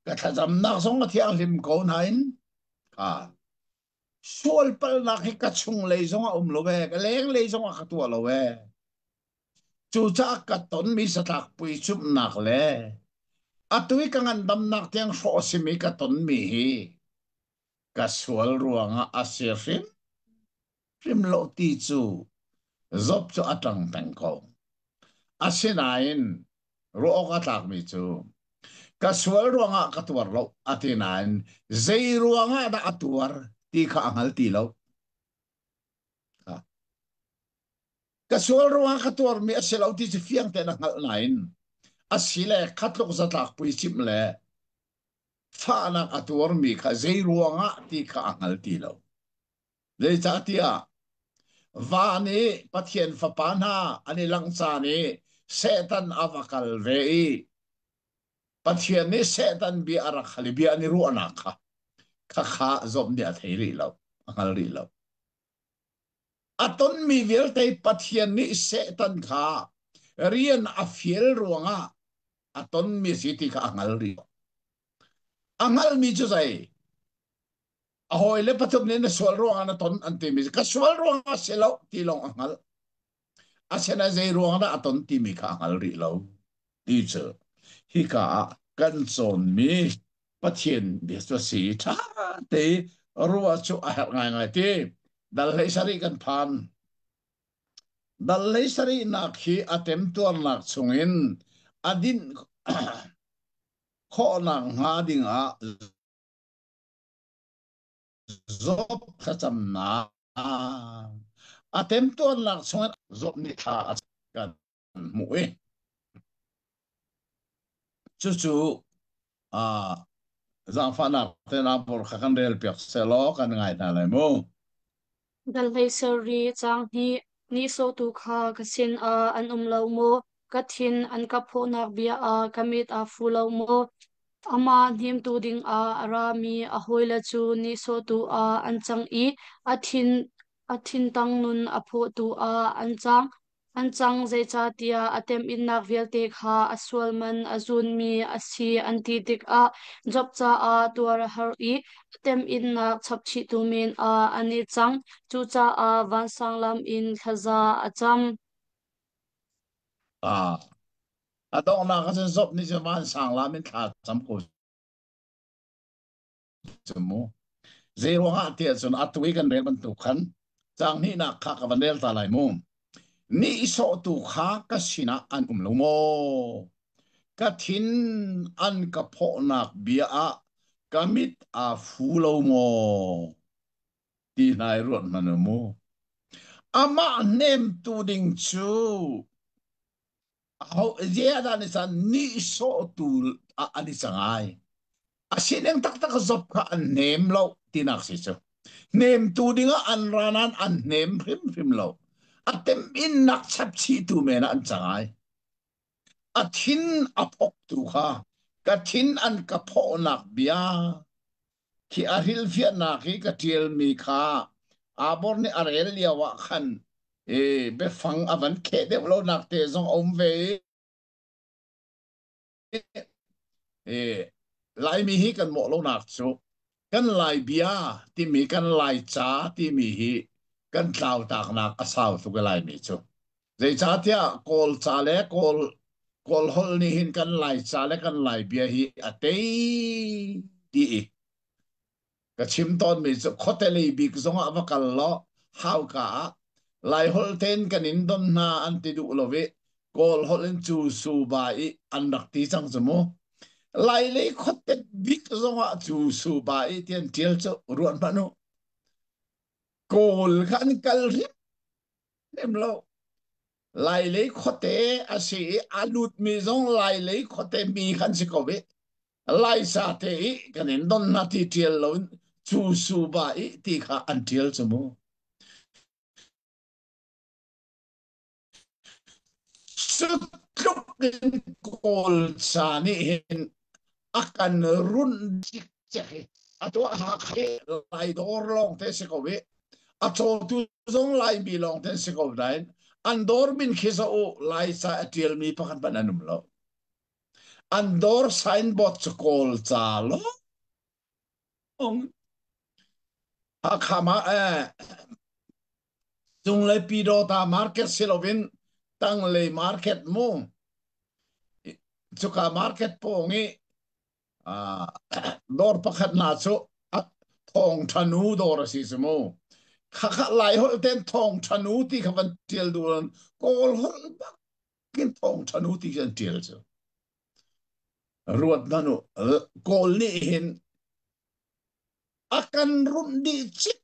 ka tha jam nak zong a thiang lim ko nain ka sual pal nak hi ka chung le zong a lo ve ka leng le zong a ka tu lo ve chu cha ka ton mi sa tak pui chup nak le atui ka ngan dam nak tiang fo si mi ka ton mi hi ka sual ruanga asir rim lo ti chu zop chu atang tang ko asinain ro ka tak mi chu kasual ruanga katuar lo atinan zai ruanga da atuar ti ka angal ti lo kasual ruanga katuar mi asilaw ti si fiang te ngal nain asile katlok sa tak pui chim le fa na atuar mi ka zai ruanga ti ka angal ti lo le cha tia vani pathian fa pana ani lang cha ni setan avakal vei pathian ni setan bi arak khali bi ani ru anaka kha kha zom dia thei ri lo angal ri lo aton mi vil te pathian ni se tan kha rian a fiel ruanga aton mi siti ka angal mi chu sai ahoy le patum ne na swal ruanga na ton ante mi ka swal ruanga selo ti long angal asena zai ruanga na aton ti mi ka angal ri lo teacher hi ka kan son mi pathian bi so si tha te ruwa chu a ngai ngai te dal le sari kan phan dal le sari na khi atem tuan nak chungin adin kho na nga ding a zop khacham na atem tuan nak chungin zop ni tha kan mu e chu chu a zang fa nak te na por khakan rel pek selo kan ngai na le mo dalhei sari chang ni so tu kha kasin a an lo mo kathin an ka pho nak bia a kamit a fu lo mo ama dim tu ding a arami a hoila chu ni so tu a an chang I athin athin tang nun a pho tu a an chang zai cha tia atem in nak vial te kha aswal man azun mi asi anti tik a job cha a tuar har I atem in nak chap chi tu min a ani chang chu cha a van sang lam in khaza acham a adong na ka zop ni jaman sang la min tha cham ko chmu zero ha te chun atwi kan rel ban tu khan chang ni na kha ka van rel ta lai mu ni so tu kha ka sina an lo mo ka thin an ka pho nak bia a kamit a fu lo mo ti nai rot man mo ama nem tu ding chu how ye da ni san ni so tu a ani sangai asin ang tak tak zop ka an nem lo tinak si chu nem tu dinga an ranan an nem phim phim lo atem in nak chap chi tu mena an changai athin apok tu kha kathin an ka pho nak bia ki aril fiat na ki katil mi kha abor ni arel ya wa khan e be fang avan ke de lo nak te zong om ve e lai mi hi kan mo lo nak chu kan lai bia ti mi kan lai cha ti mi hi kan tlau tak nak asaw tu ka lai mi chu zai cha tia kol cha le kol hol ni hin kan lai cha le kan lai bia hi atei ti ka chim ton mi chu khoteli big zonga avakal lo how ka lai hol ten kan in don na anti du love kol hol in chu su ba I an rak ti chang chumo lai le khotet big zonga chu su ba I tian tiel chu ruan manu kol kan kal ri nem lo lai le khote asi alut mi zong lai le khote mi khan si ko be lai sa te kan in don na ti tiel lo chu su ba I ti kha an tiel chumo sutluk kol sa ni hin akan run jik jek ato ha khe lai dor long te se ko be ato tu zong lai bi long te se ko dai an dor min khisa o lai sa atiel mi pakan bananum lo an dor sign bot kol cha lo ong ha khama tung le pi do ta market silovin tang le market mo chuka market po ngi dor pakhat na chu at thong thanu dor si mo kha kha lai hol ten thong thanu ti khavan tiel duran kol hol bak kin thong thanu ti kan tiel chu ruat nanu kol ni hin akan run di chik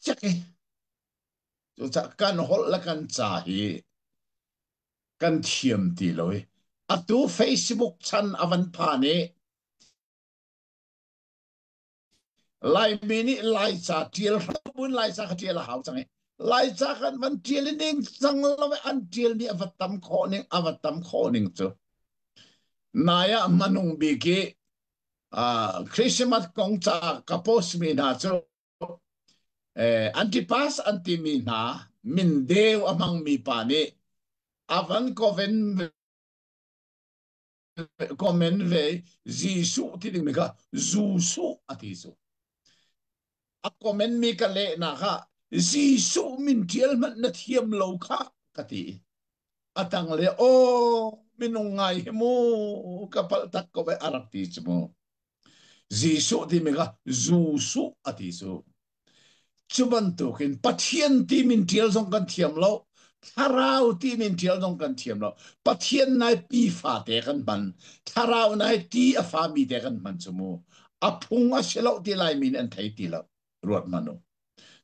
chak chu cha kan hol la kan cha hi kan thiam ti loi atu Facebook chan avan phane lai mini lai cha tiel bun lai cha tiel hau chang lai cha kan van tiel ning chang lo an tiel ni avatam kho ning chu naya manung bi ki Christmas kong cha kapos mi na chu Antipas antimi na min deu amang mi pani avan komen ve jisu ti ding meka zusu atisu a komen mi ka le na kha jisu min tiel man na thiam lo kha kati atang le o minungai mu kapal tak ko be arak ti chmo jisu ti meka zusu atisu chuban tu kin pathian ti min tiel jong kan thiam lo tharau ti min tiel jong kan thiam lo pathian nai pi fa te kan ban tharau nai ti a fa mi te kan man chumu a phung a selo ti lai min an thai ti lo ruat manu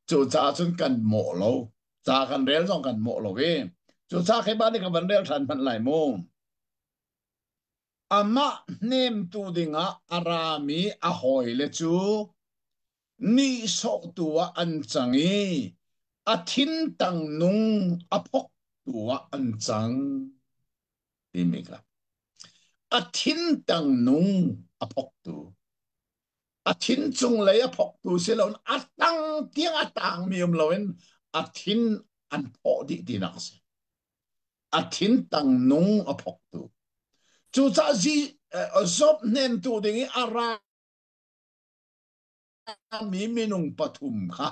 chu cha chun kan mo lo cha kan rel jong kan mo lo ve chu cha khai ba ni ka ban rel than man lai mo ama nem tu dinga arami a hoi le chu ni sok tua an changi a thin tang nung a phok tua an chang timika a thin tang nung a phok tu a thin chung le a phok tu se lon a tang tiang a tang mium loin a thin an pho di dinak se a thin tang nung a phok tu chu cha ji zop nem tu dingi ara mi minung pathum kha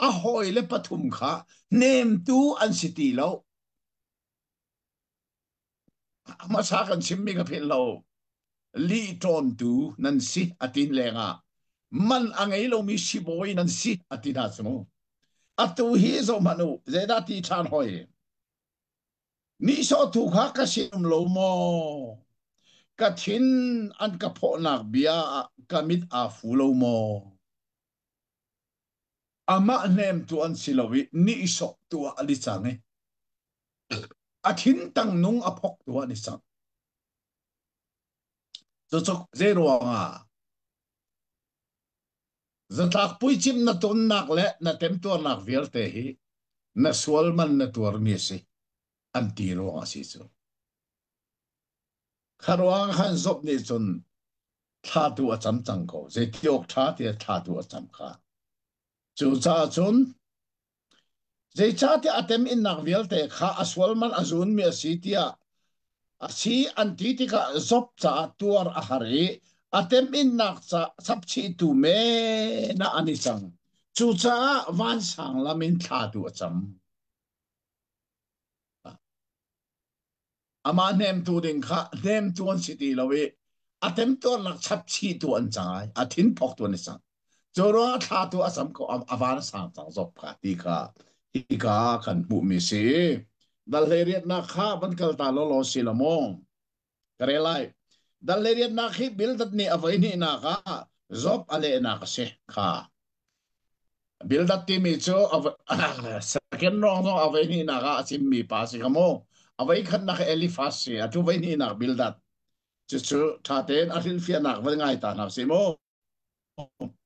a hoi le pathum kha nem tu an city lo ma sa kan simmi ka phin lo li ton tu nan si atin lenga man angai lo mi si boy nan si atina smo atu hi zo manu zeda ti than hoi ni so tu kha ka sim lo mo ka thin an ka pho nak bia ka mit a fu lo mo ama nem tu an silowi ni so tu ali change a thin tang nung a phok tu ani sang cho zero nga zatak pui chim na ton nak le na tem to nak vial te hi na sual man na tuar mi si an tiro nga si chu kharwang khan zop ni chun tha tu a cham chang ko ze tiok tha ti tha tu a cham kha chu cha chun ze cha ti atem in nak vial te kha aswal man azun mi si tia asi antitika zop cha tuar a hari atem in nak cha sap chi tu me na ani chang chu cha van sang lamin tha tu a cham ama nem tu ding kha nem tu an city lawe atem to nak chap chi tu an changai athin phok tu ni sang choro tha tu asam ko avan sang chang zop kha ti kha hi ka kan bu mi se dal heriat na kha ban kal ta lo si lamong karelai dal heriat na khi bil dat ni avai ni na kha zop ale na ka se kha bil dat ti mi cho second rong no avai ni na kha sim mi pa si kamo avai khat na eli fast si atu vai ni na bil dat chu tha ten athil fia nak va ngai ta na si mo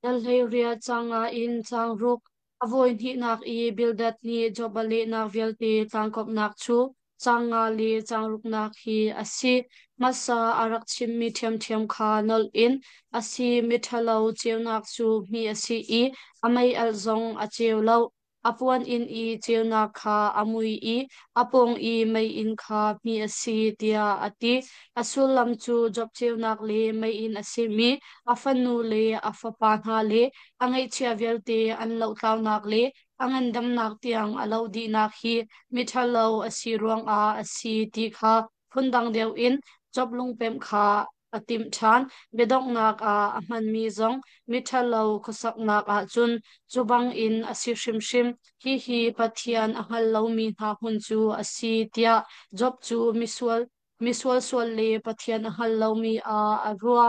dal hei ria changa in chang ruk avoid hi nak I bildat ni jobale nak velte tangkop nak chu changa li changruk nak hi asi masa arak chimmi thiam thiam kha nol in asi mithalo cheunak chu mi asi I amai alzong acheulo apuan in I cheunak kha amui I apong I mai in kha mi asi tia ati asulam chu job cheunak le mai in asi mi afanu le afapa na le angai chia velte an lo tlaw nak le angan dam nak tiang alo di nak hi mithalo asi ruang a asi ti kha phundang deu in joblung pem kha atim than bedok nak a ahman mi zong mithalo khosak nak a chun chubang in asi shim shim hi pathian ahal lo mi na hun chu asi tia job chu misual sual le pathian ahal lo mi a arua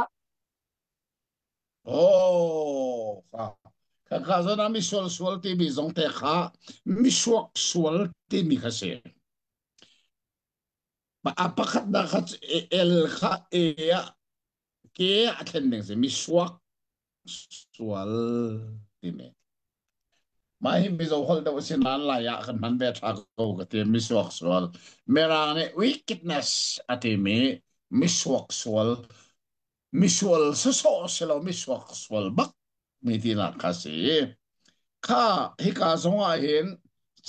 oh kha kha zo na mi sol ti bi zong te kha mi suak sual ti mi kha se ba apakat na kha el kha e ya ke athen ding se mi suak sual ti me mai mi zo hol da sin nan la ya kan man be tha ko ka te mi suak sual mera ne wickedness ati me mi suak sual mi sual so so se lo mi suak sual bak mi ti na kha se ข้าฮิกาสงอาเห็น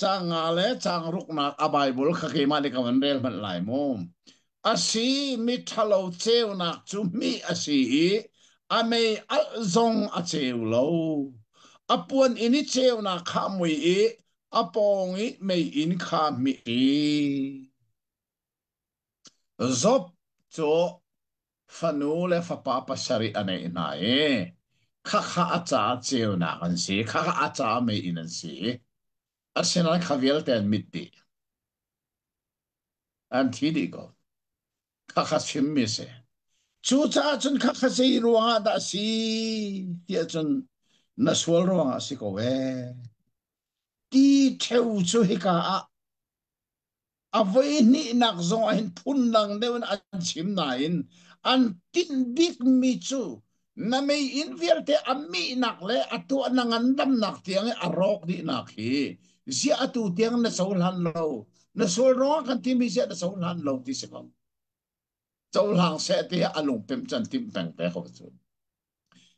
จางงาและจางรุกนักอบายบุลขกีมาดิกมันเรลมันหลายมุมอาศีมิทะเลเจ้านักจุมีอาศีอเมย์อัลซงอาเจ้าโลอปวนอินิเจ้านักขามุยอปองอิเมย์อินขามีจบโจฟันูและฟปาปัสริอันเไหนข้าข้าอาจารย์เจ้านักอันสีข้าข้าอาจารย์ไม่อินันสี Arsenal Javier ten mitti. Antidigo. Kakasim mise. Chucha chun kakasi ruanga da si. Tia chun naswal ruanga si ko we. Ti teu chu hika a. Avoy ni nak zong ahin pun lang dewan an chim nain. An tin big mi chu. Na may invierte ami nak le atu anangandam nak tiang arok di nak hi. Si atu tiang na saulan lo. Na saulan kan timi siya na saulan lo di siya. Saulan siya tiya alung pim chan tim peng pe ko chu.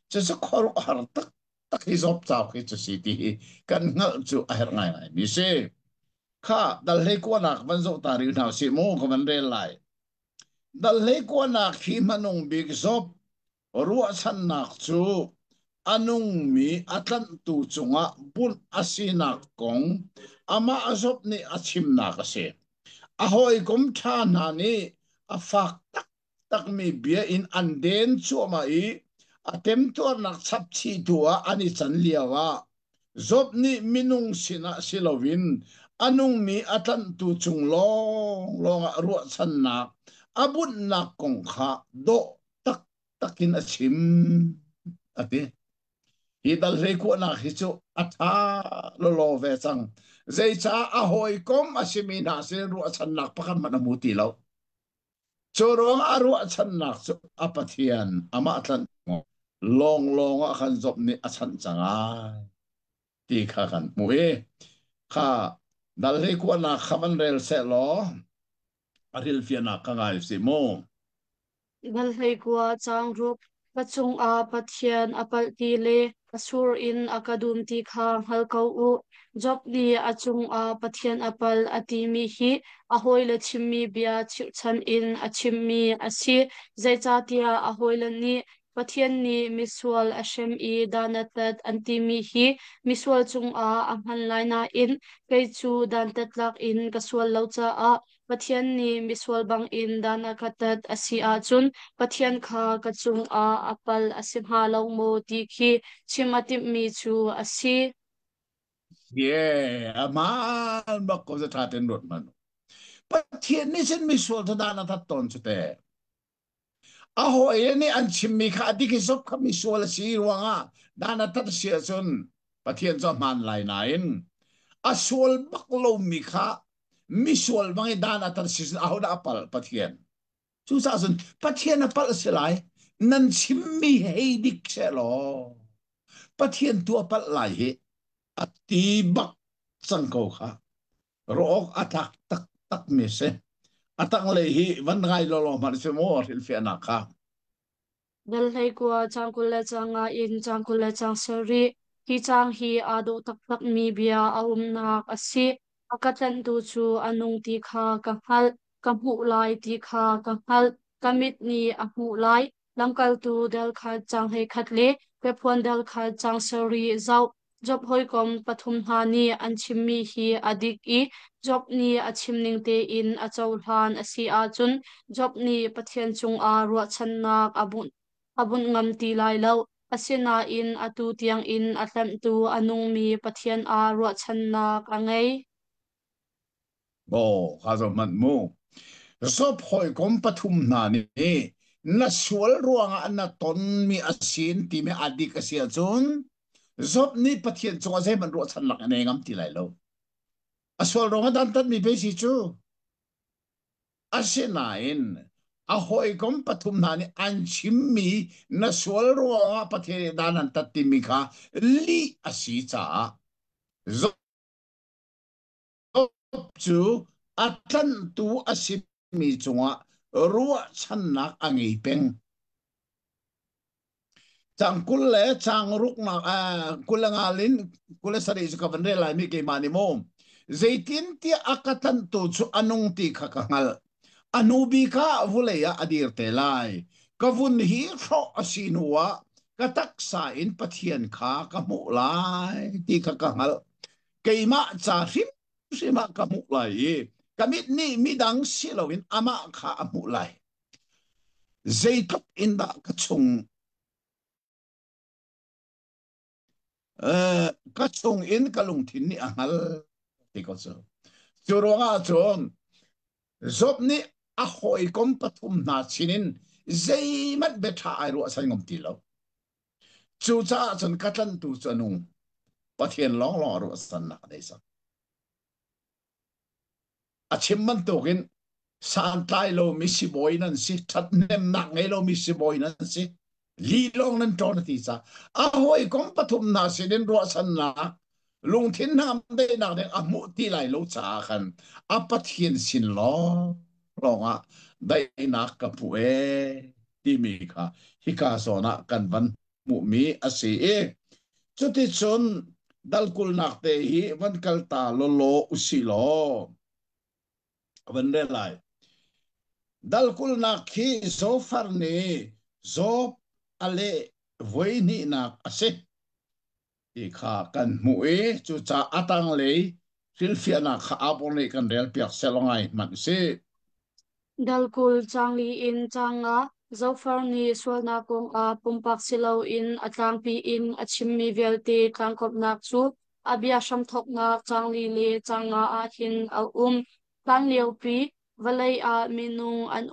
Sa korok hartak tak hisop tao ki chu si ti kan ngal chu ahir ngai ngai. Mi si ka dalhe ko nak banzo tari na si mo ko man re lai. Dalhe ko nak hi manong big zop ruwa san nak chu anung mi atlan tu chunga bun asinak kong ama azop ni achim na kasi ahoy kum tha na ni afak tak tak mi bia in anden chu ma I atem to nak chap chi tua ani chan liawa zop ni minung sina silowin anung mi atlan tu chung long long ruwa san nak abun nak kong kha do takin achim ati idal reku na hichu atha lo ve chang zai cha a hoi kom asimi na se ru chan nak pakam manamuti lo chorong aru chan nak chu apathian ama atlan long long a khan job ni achan changa ti kha khan mu e kha dal reku na khaman rel se lo aril fiana kangai si mo Balhei kwa chang rup pachung a pathian apal ti le asur in akadum ti kha hal kau u job ni achung a pathian apal ati mi hi ahoi le chimmi bia chiu chan in achimmi asi zai cha tia ahoi le ni pathian ni miswal ashem I danatat anti mi hi miswal chung a amhan laina in kei chu dan tatlak in kaswal lo cha a pathian ni miswal bang in dana katat asi a chun pathian kha kachung a apal asimha lo mo ti khi chimatip mi chu asi yeah aman bakko sa tatin rot man pathian ni sin miswal ta dana taton chute aho ini an chimmi kha adiki sop kha miswal si ruanga dana tat sia chun pathian cho man lai nain aswal baklo mi kha miswal bangi dana tat si aho da apal pathian chu sa sun pathian apal silai nan chimmi hei dik se lo pathian tu apal lai he ati bak changko kha rook atak tak tak mi se atang lehi van ngai lo lo mar se mo hil fi anaka dalhai kwa changkula changa in changkula chang sari hi chang hi ado tak tak mi bia aum nak asi akatan tu chu anung ti kha ka hal ka mu lai ti kha ka hal kamit ni a mu lai lamkal tu dal kha chang he khatle pe phon dal kha chang sari zau job hoi kom pathum ha ni an chimmi hi adik I job ni achim ning te in achau hlan asi a chun job ni pathian chung a ruwa chan nak abun ngam ti lai lo asina in atu tiang in atlam tu anung mi pathian a ruwa chan nak angai bo khazo man mo sop hoi kom pathum na ni na sual ruanga na ton mi asin ti me adik asia chun zop ni pathian chunga zai man ro chan lak ane ngam ti lai lo aswal ronga dan tat mi pe si chu asinain ahoi kom pathum na ni an chimmi na sual ruanga pathe danan tat ti mi kha li asi cha zop chu atlan tu asim mi chunga ruwa chan nak angi peng chang kul le chang ruk na kulanga lin kul sari su ka vanre lai mi ke mani mo zaitin ti akatan tu chu anung ti khakangal anubi ka vuleya adir te lai kavun hi ro asinua katak sa in pathian kha ka mu lai ti khakangal keima cha hrim sima ka mu lai kamit ni midang silowin ama kha amu lai zaitok inda ka chung ka chung in kalung thin ni angal ti ko so churonga chon zop ni a hoi kom pathum na chinin zaimat betha ai ro sai ngom ti lo chu cha chon katlan tu chanung pathian long long ro san na dei sa achim man tokin san tai lo mi si boy nan si that nem nak ngai lo mi si boy nan si li long nan ton ti sa a hoi kom pathum na chinin ro san na lung thin nam de nak de amu ti lai lo cha khan a pathian sin lo longa dai nak ka pu e ti mi kha hi ka so na kan van mu mi ase e chuti chon dal kul nak te hi van kal ta lo lo usi lo van re lai dal kul nak hi zo far ne zo ale voi ni nak ase i kha kan mu e chu cha atang le silfiana kha apon le kan rel piak selongai man se Dalkul changli in changa zofarni swalna kong a pumpak silo in atangpi in achimmi velte tangkop nak chu abia shamthok na changli le changa a hin al tan leupi valai a minung an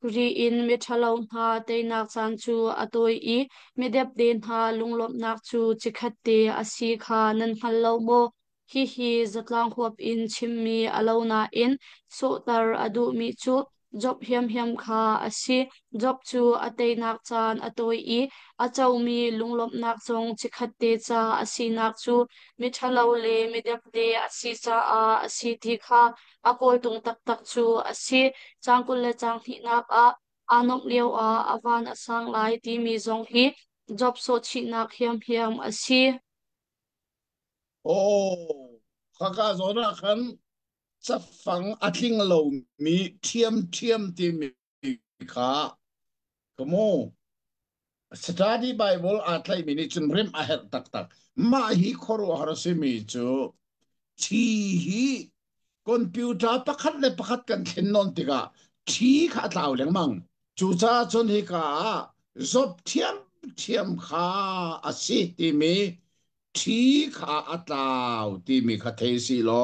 ri in mithalo na te nak chan chu atoi I midep den ha lunglop nak chu chikhatte asi kha nan hallo mo hi zatlang huap in chimmi alona in so tar adu mi chu job hiam hiam kha asi job chu atei nak chan atoi I achau mi lunglop nak chong chikhatte cha asi nak chu mi thalo le mi dep de asi cha a asi thi kha akol tung tak tak chu asi changkul le chang thi nak a anok leo a avan asang lai ti mi zong hi job so chi nak hiam hiam asi o kha zona khan sa phang atling lo mi thiam ti mi kha kamo study bible atlai mini chun rim a her tak tak ma hi khoru harase mi chu thi hi computer pakhat le pakhat kan khen non tika thi kha tlaw leng mang chu cha chon hi ka zop thiam kha asi ti mi thi kha atlaw ti mi kha thei si lo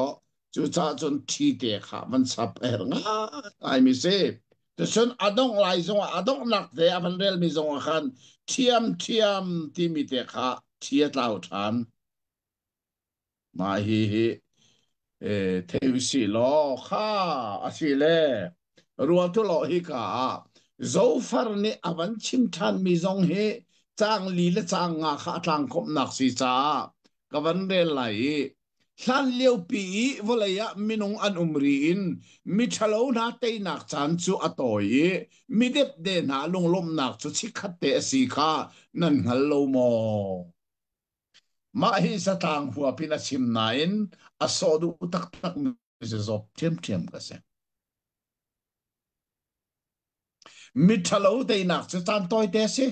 chu cha chon thi te kha man sap er nga ai mi se the son adong lai zong adong nak de avan rel mi zong khan thiam ti mi te kha thi atlaw than ma hi thevisi lo kha asile ruatu lo hi ka zofar ni avan chim than mi zong he chang li le chang nga kha tlang khop nak si cha kavan re lai hlan leo pi volaya minung an umri in mi thalo na te nak chan chu atoi mi dep de na lung lom nak chu chi khat te si kha nan ngal lo mo ma hi sa tang hua pina sim nain asodu tak tak mi se zop thiam ka se mi thalo te nak chu chan toi te si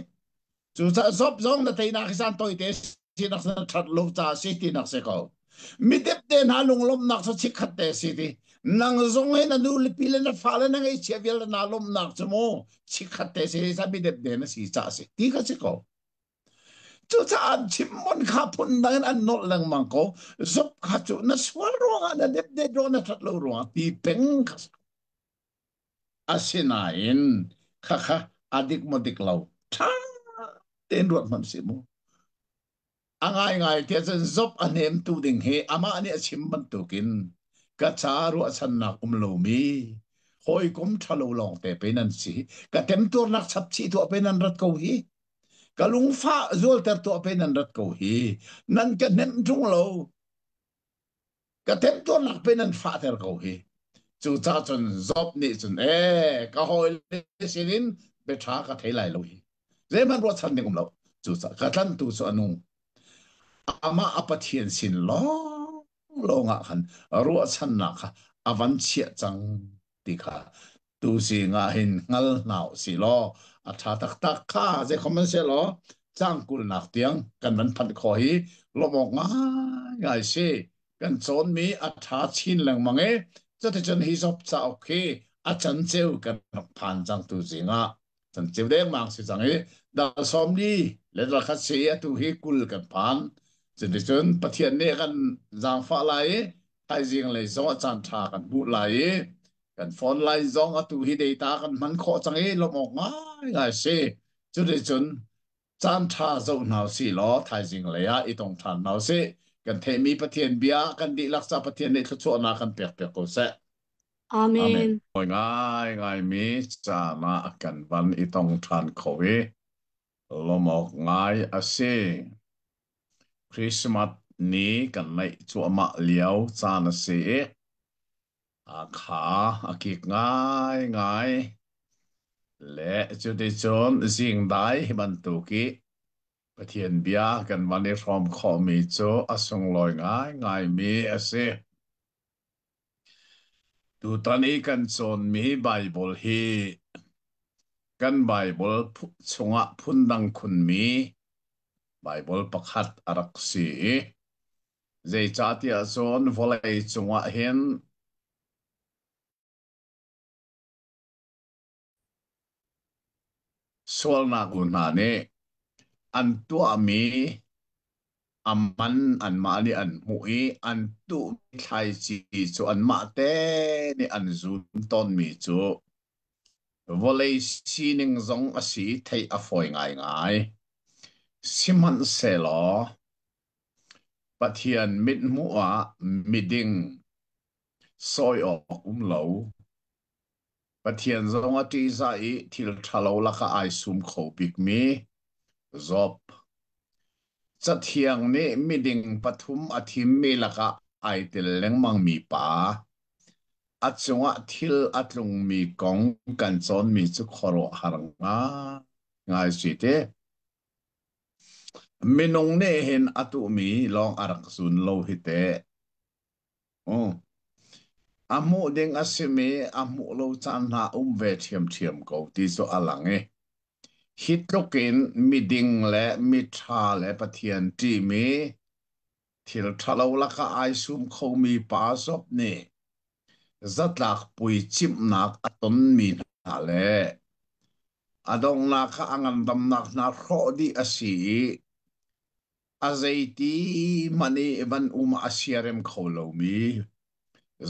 chu cha zop zong na te nak chan toi te si nak sa that lo cha si ti nak se ko mi dep de na lung lom nak chu chi khat te si ti nang zong he na nu li pile na fa le na ngai che vel na lom nak chu mo chi khat te si sa mi dep de na si cha si ti ka se ko chu cha an chim mon kha phun nan an not lang mang ko zop kha chu na swal ro na dep de do na that lo ro ti peng kha asina in kha adik modik lo tha ten ruat man si mo angai te chen zop anem tu ding he ama ani achim man tu kin ka cha ru achan na lo mi hoi kom thalo long te pe nan si ka tem tur nak chap chi tu pe nan rat ko hi kalung fa zol ter to pe nan rat ko hi nan ka nem tung lo ka tem to nak pe nan fa ter ko hi chu cha chun zop ni chun ka hoi le sinin be tha ka thei lai lo hi ze man ro chan ding lo chu cha ka tlan tu chu anu ama apathian sin lo nga khan ruwa chan na kha avan chia chang ti kha tu si nga hin ngal nau si lo a tha tak tak kha je khoman se lo chang kul nak tiang kan man phan kho hi lo mok nga ngai se kan chon mi a tha chin lang mange cho te chen hi sop cha okay a chan cheu kan phan chang tu si nga chan cheu deng mang si chang hi da som ni le la kha se tu hi kul kan phan chen te chen pathian ne kan zang fa lai hai jing le zo chan tha kan bu lai kan phone lai zong a tu hi data kan man kho chang e lo mok ngai se chu de chun chan tha zo nau si lo thai jing le ya i tong than nau se kan the mi pathian bia kan di laksa pathian ne thu chu na kan pek pek ko se amen Amen. oi ngai mi cha na kan van i tong than kho we lo mok ngai a se Christmas ni kan lai chu ma liao cha na se a kha a ki ngai le chu de chon jing dai ban tu ki pathian bia kan mani from kho mi chu asung loi ngai mi ase tu tani kan chon mi bible hi kan bible chunga phundang khun mi bible pakhat arak si zai chatia chon volei chunga hen sol na gun ha ne an tua mi aman an mani an mui an tu thai chi chu an ma te ni an zun ton mi chu volei sining zong asi thei a foi ngai siman se lo pathian mit muwa miding soi ok lo pathian zong ati za i thil thalo laka ai sum kho pik mi zop chathiang ne miding pathum athim me laka ai tel leng mang mi pa achunga thil atlung mi kong kan chon mi chu khoro haranga ngai si te minung ne hen atu mi long arak sun lo hi te oh amu ding asime amu lo chan na ve thiam thiam ko ti so alange hitlokin miding le mitha le pathian ti mi thil thalo laka ai sum kho mi pa sop ne zatlak pui chim nak aton mi na le adong nak ka angan dam nak na kho di asi azaiti mani ban asiarem kholo mi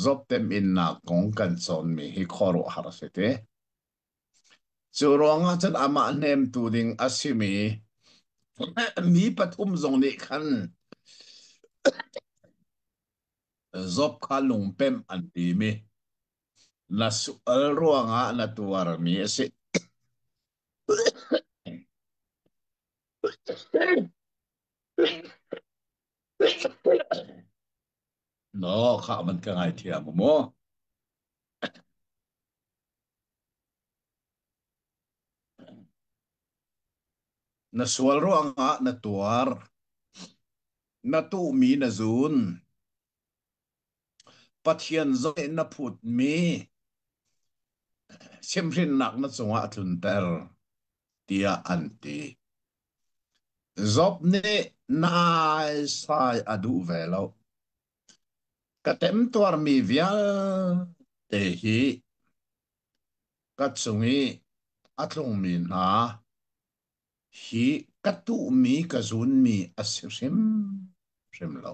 zoptem in na kong kan son mi hi khoro harasete churonga chan ama nem tu ding asimi mi pathum zong ni khan zop kha lungpem an ti mi na su ruanga na tuar mi ase no kha man ka ngai thiam mo na sual ruanga na tuar na tu mi na zun pathian zo na phut mi simrin nak na chunga tlun ter tia anti zop ne nai sai adu velo katem tuar mi vial te hi katsungi atlung mi na hi katu mi kazun mi asirim rim lo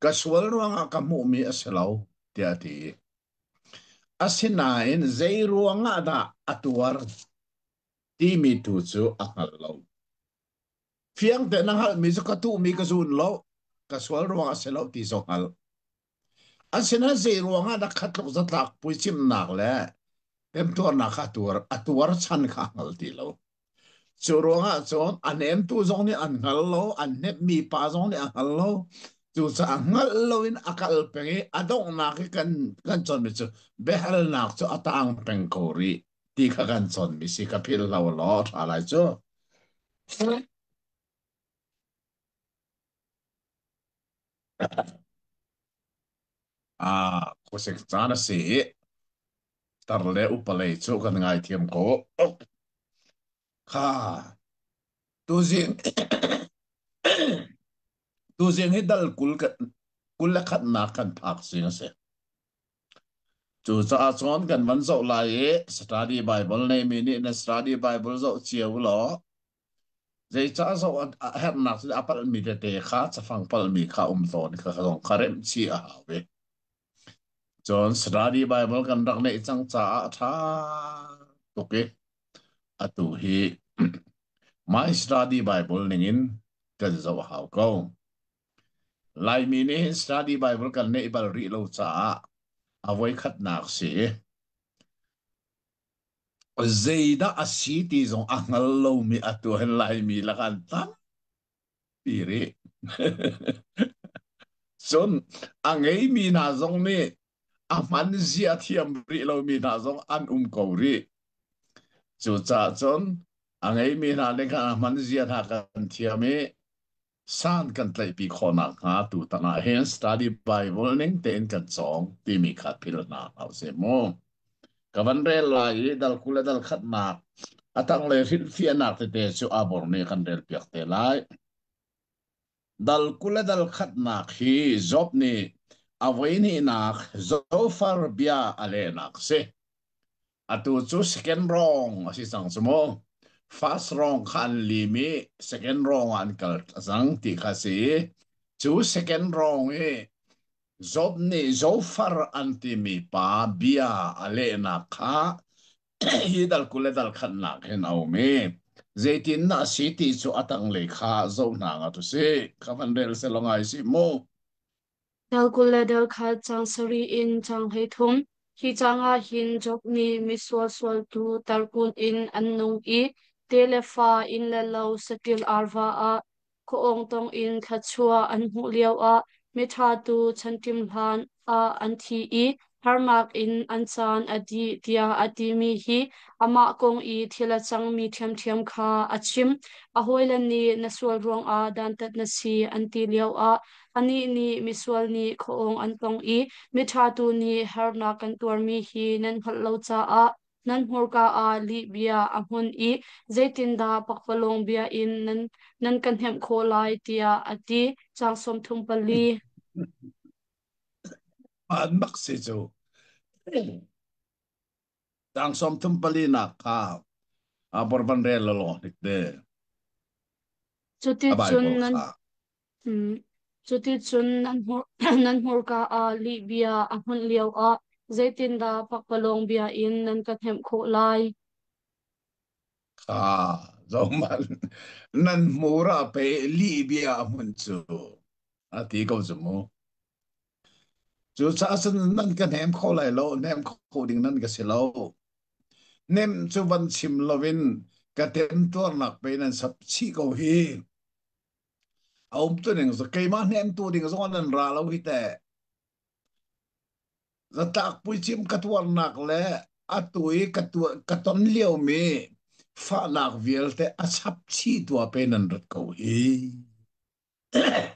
kaswal ruanga kamu mi aselo tia ti asinain zei ruanga da atuar ti mi tu chu angal lo fiang te nang hal mi zu katu mi kazun lo kaswal ruanga selo ti zongal asina zei ruanga da khatlok zatlak puichim nak le tem tuar na khatur atuar chan kha ngal ti lo churonga chon anem tu zong ni an ngal lo an nep mi pa zong ni an ngal lo chu cha ngal lo in akal pengi adong na ki kan chon mi chu behal nak chu atang peng ko ri ti kha kan chon mi si ka phil lo lo tha lai chu ko sek chana si tarle upale chu kan ngai thiam ko kha tu jing tu jing hi dal kul la khat na kan phak singa se chu cha chon kan van zo lai e study bible nei mi ni na study bible zo chiu lo zai cha zo her na se apal mi te kha cha phang pal mi kha ton kha khong kharem chi a we chon study bible kan dak nei chang cha tha to ke atu hi my study bible ningin kan zo hau ko lai mi ni study bible kan nei bal ri lo cha avoi khat nak se zeida asiti zong angal lo mi atu lai mi la kan tam piri son angai mi na zong ni aman zia thiam ri lo mi na zong an ko ri chu cha chon angai mi na le kan aman zia tha kan thiame san kan tlai pi khona nga tu ta na hen study bible ning ten kan chong ti mi khat pil na au se mo kavan re lai dal kula dal khat na atang le fil fi anak te chu abor ne kan rel piak te lai dal kula dal khat na khi job ni avoi ni nak zo far bia ale nak se atu chu second wrong asi sang sumo first wrong khan limi second wrong an kal sang ti kha si chu second wrong e job ni zo far anti mi pa bia ale na kha hi dal kula dal khat na hen au me zaitin na city chu atang le kha zo na nga tu se khavan rel se longai si mo dal kul dal khat chang sari in chang he thum hi changa hin jok ni mi swal tu tar kun in an nung i telefa in la lo satil arwa a ko ong tong in khachua an hu liao a mi tha tu chantim hlan a an thi i harmak in an chan adi tia ati mi hi ama kong i thila chang mi thiam thiam kha achim a hoilan ni na sual rong a dan tat na si an ti liao a ani ni misual ni khoong an tong i mi tha tu ni harna kan tur mi hi nan hal lo cha a nan hmur ka a li bia a hun i zaitin da pakpalong bia in nan kan hem kho lai tia ati chang som thum pali an mak se chu tang som tum pali na kha a borban rel lo dik de chuti a chun bible nan kha chuti chun nan hmur nan hmur ka a li bia a hun liao a zaitin da pakpalong bia in nan kan hem kho lai kha zo man nan mura pe li bia mun chu a ti ko zu mo chu cha san nan kan hem kho lai lo nem kho ding nan ka se lo nem chu van chim lovin ka tem tor nak pe nan sap chi ko hi ông tôi định rồi cây mà nem tôi định rồi anh ra lâu hít rồi tak bụi chim cắt tuan nạc lẽ à tuổi cắt tuan liều mi pha nạc viel te à sắp chi tua bên anh rất cầu hi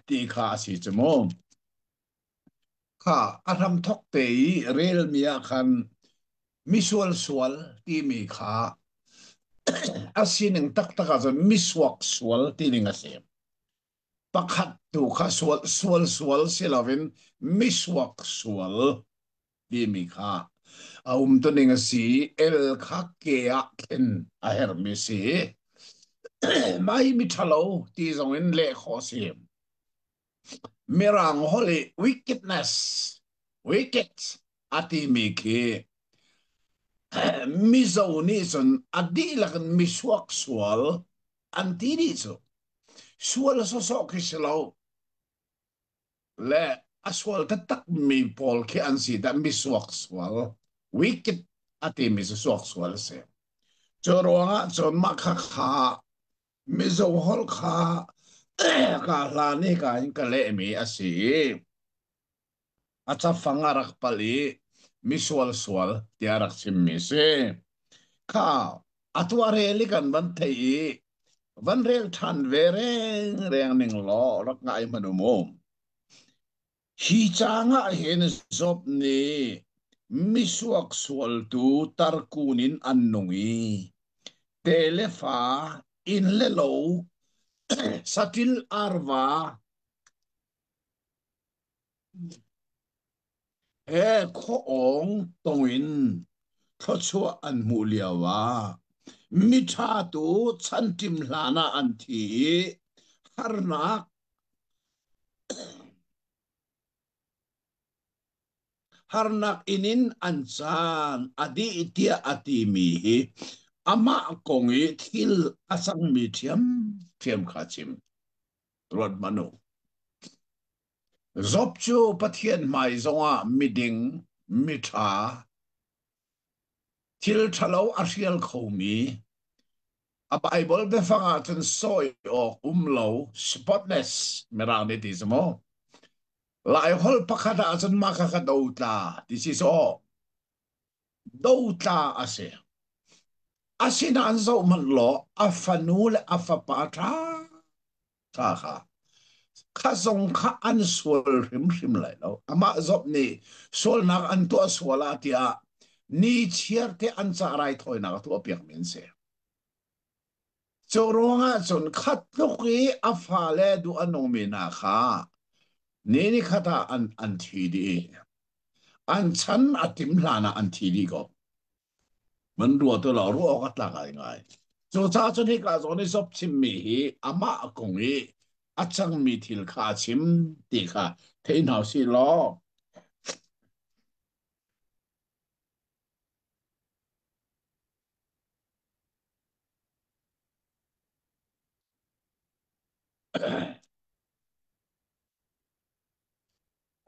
thì khá sĩ chứ mô khá à thăm thóc tế rel mi à khăn mi sual sual ti mi khá à xin nâng tắc tắc à rồi mi suak sual ti nâng à xem pakhat tu kha sual silavin mi suak sual di mi kha to ninga si el kha ke a ken a her mi si mai mi thalo ti zong in le kho si mirang holy wickedness wicked ati mi ki mi zo ni son adi lakan mi suak sual anti di so sual so so kislo le aswal tatak mi pol ke ansi da mi suak swal wicked ati mi suak swal se choronga chon ma kha kha mi zo hol kha ka la ni ka in ka le mi asi acha fangarak pali mi swal swal tiarak sim mi se kha atware li kan ban thei van rel than ve reng reng ning lo rak ngai manumom hi changa hen zop ni misuak sual tu tarkunin annungi telefa in lelo satil arva e kho ong tongin tho chua an mu liawa mi tha tu chantim hlana an thi harnak harnak inin anchan adi itia ati mi hi ama kongi thil asang mi thiam khachim rod manu zop chu pathian mai zonga miding mitha thil thalo arial khomi a bible be fanga chun soi o umlo spotless merang ni tismo lai hol pakhada chun makha douta this is all douta ase asina anzo man lo afanul afapata ta kha khazong kha an sual hrim lai lo ama zop ni sol nak an to swala tia ni chiar te an cha rai thoi na to piak min se choronga chon khat loki afale du anong me na kha ni khata an thi di an chan atim hlana an thi di go man ruo to lo ruo ka tla kai ngai cho cha cho ni ka zo ni zop chim mi hi ama kong hi achang mi thil kha chim ti kha thein hau si lo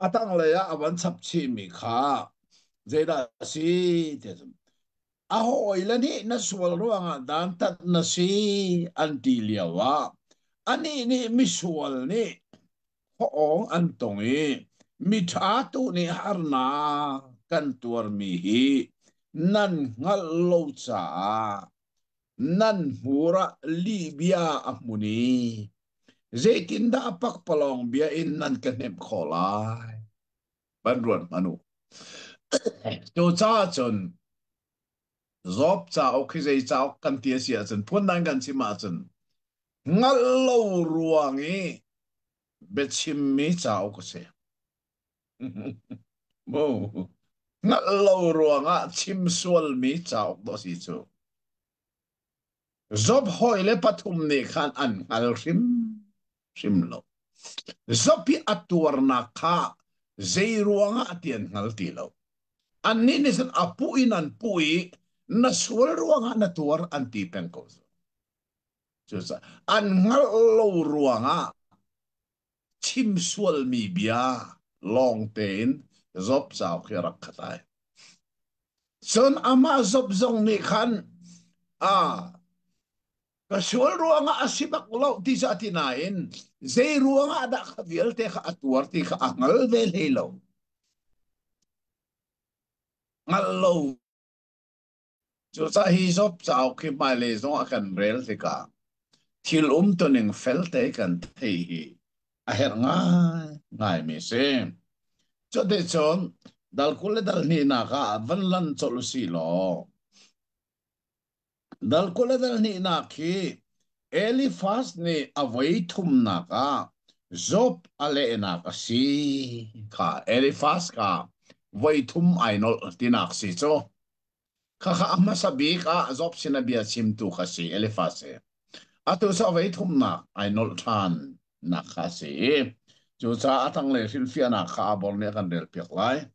atang le ya awan chap chi mi kha zeda si te a hoi la ni na sual ruanga dan tat na si an ti liawa ani ni mi sual ni ho ong an tongi mi tha tu ni harna kan tuar mi hi nan ngal lo cha nan hura libya amuni zaitin da apak palong bia in nan kanem kholai ban ruan manu to cha chon zop cha o khi zai cha kan tia sia chen phun nan kan si ma chen ngal lo ruangi bechim mi cha o ko se mo ngal lo ruanga chim sual mi cha o do si chu zop hoi le pathum ni khan an al rim lo zopi atuar na kha zeiruanga atian ngal ti lo anni ni san apu inan pui na sual ruanga na tuar anti penko chusa an ngal lo ruanga chim sual mi bia long ten zop chao khirak khatai son ama zop zong ni khan a kasual ruanga asibak lo ti sa tinain zei ruanga ada khavial te kha atuar ti kha angal vel helo ngal lo chu sa hi zop chao khi mai le zong akan rel te ka thil to ning fel te kan thei hi a her ngai mi se cho de chon dal kule dal ni na ka van lan chol si lo dal kule dal ni na khi Elifas ni avai thum na ka zop ale na ka si ka Elifas ka vai thum ainol tinak si cho kha kha amma sabi ka zop sinabia chim tu ka si Elifas e atu sa vai thum na ainol than na ka si chu cha atang le fil fia na kha bol ne kan del pek lai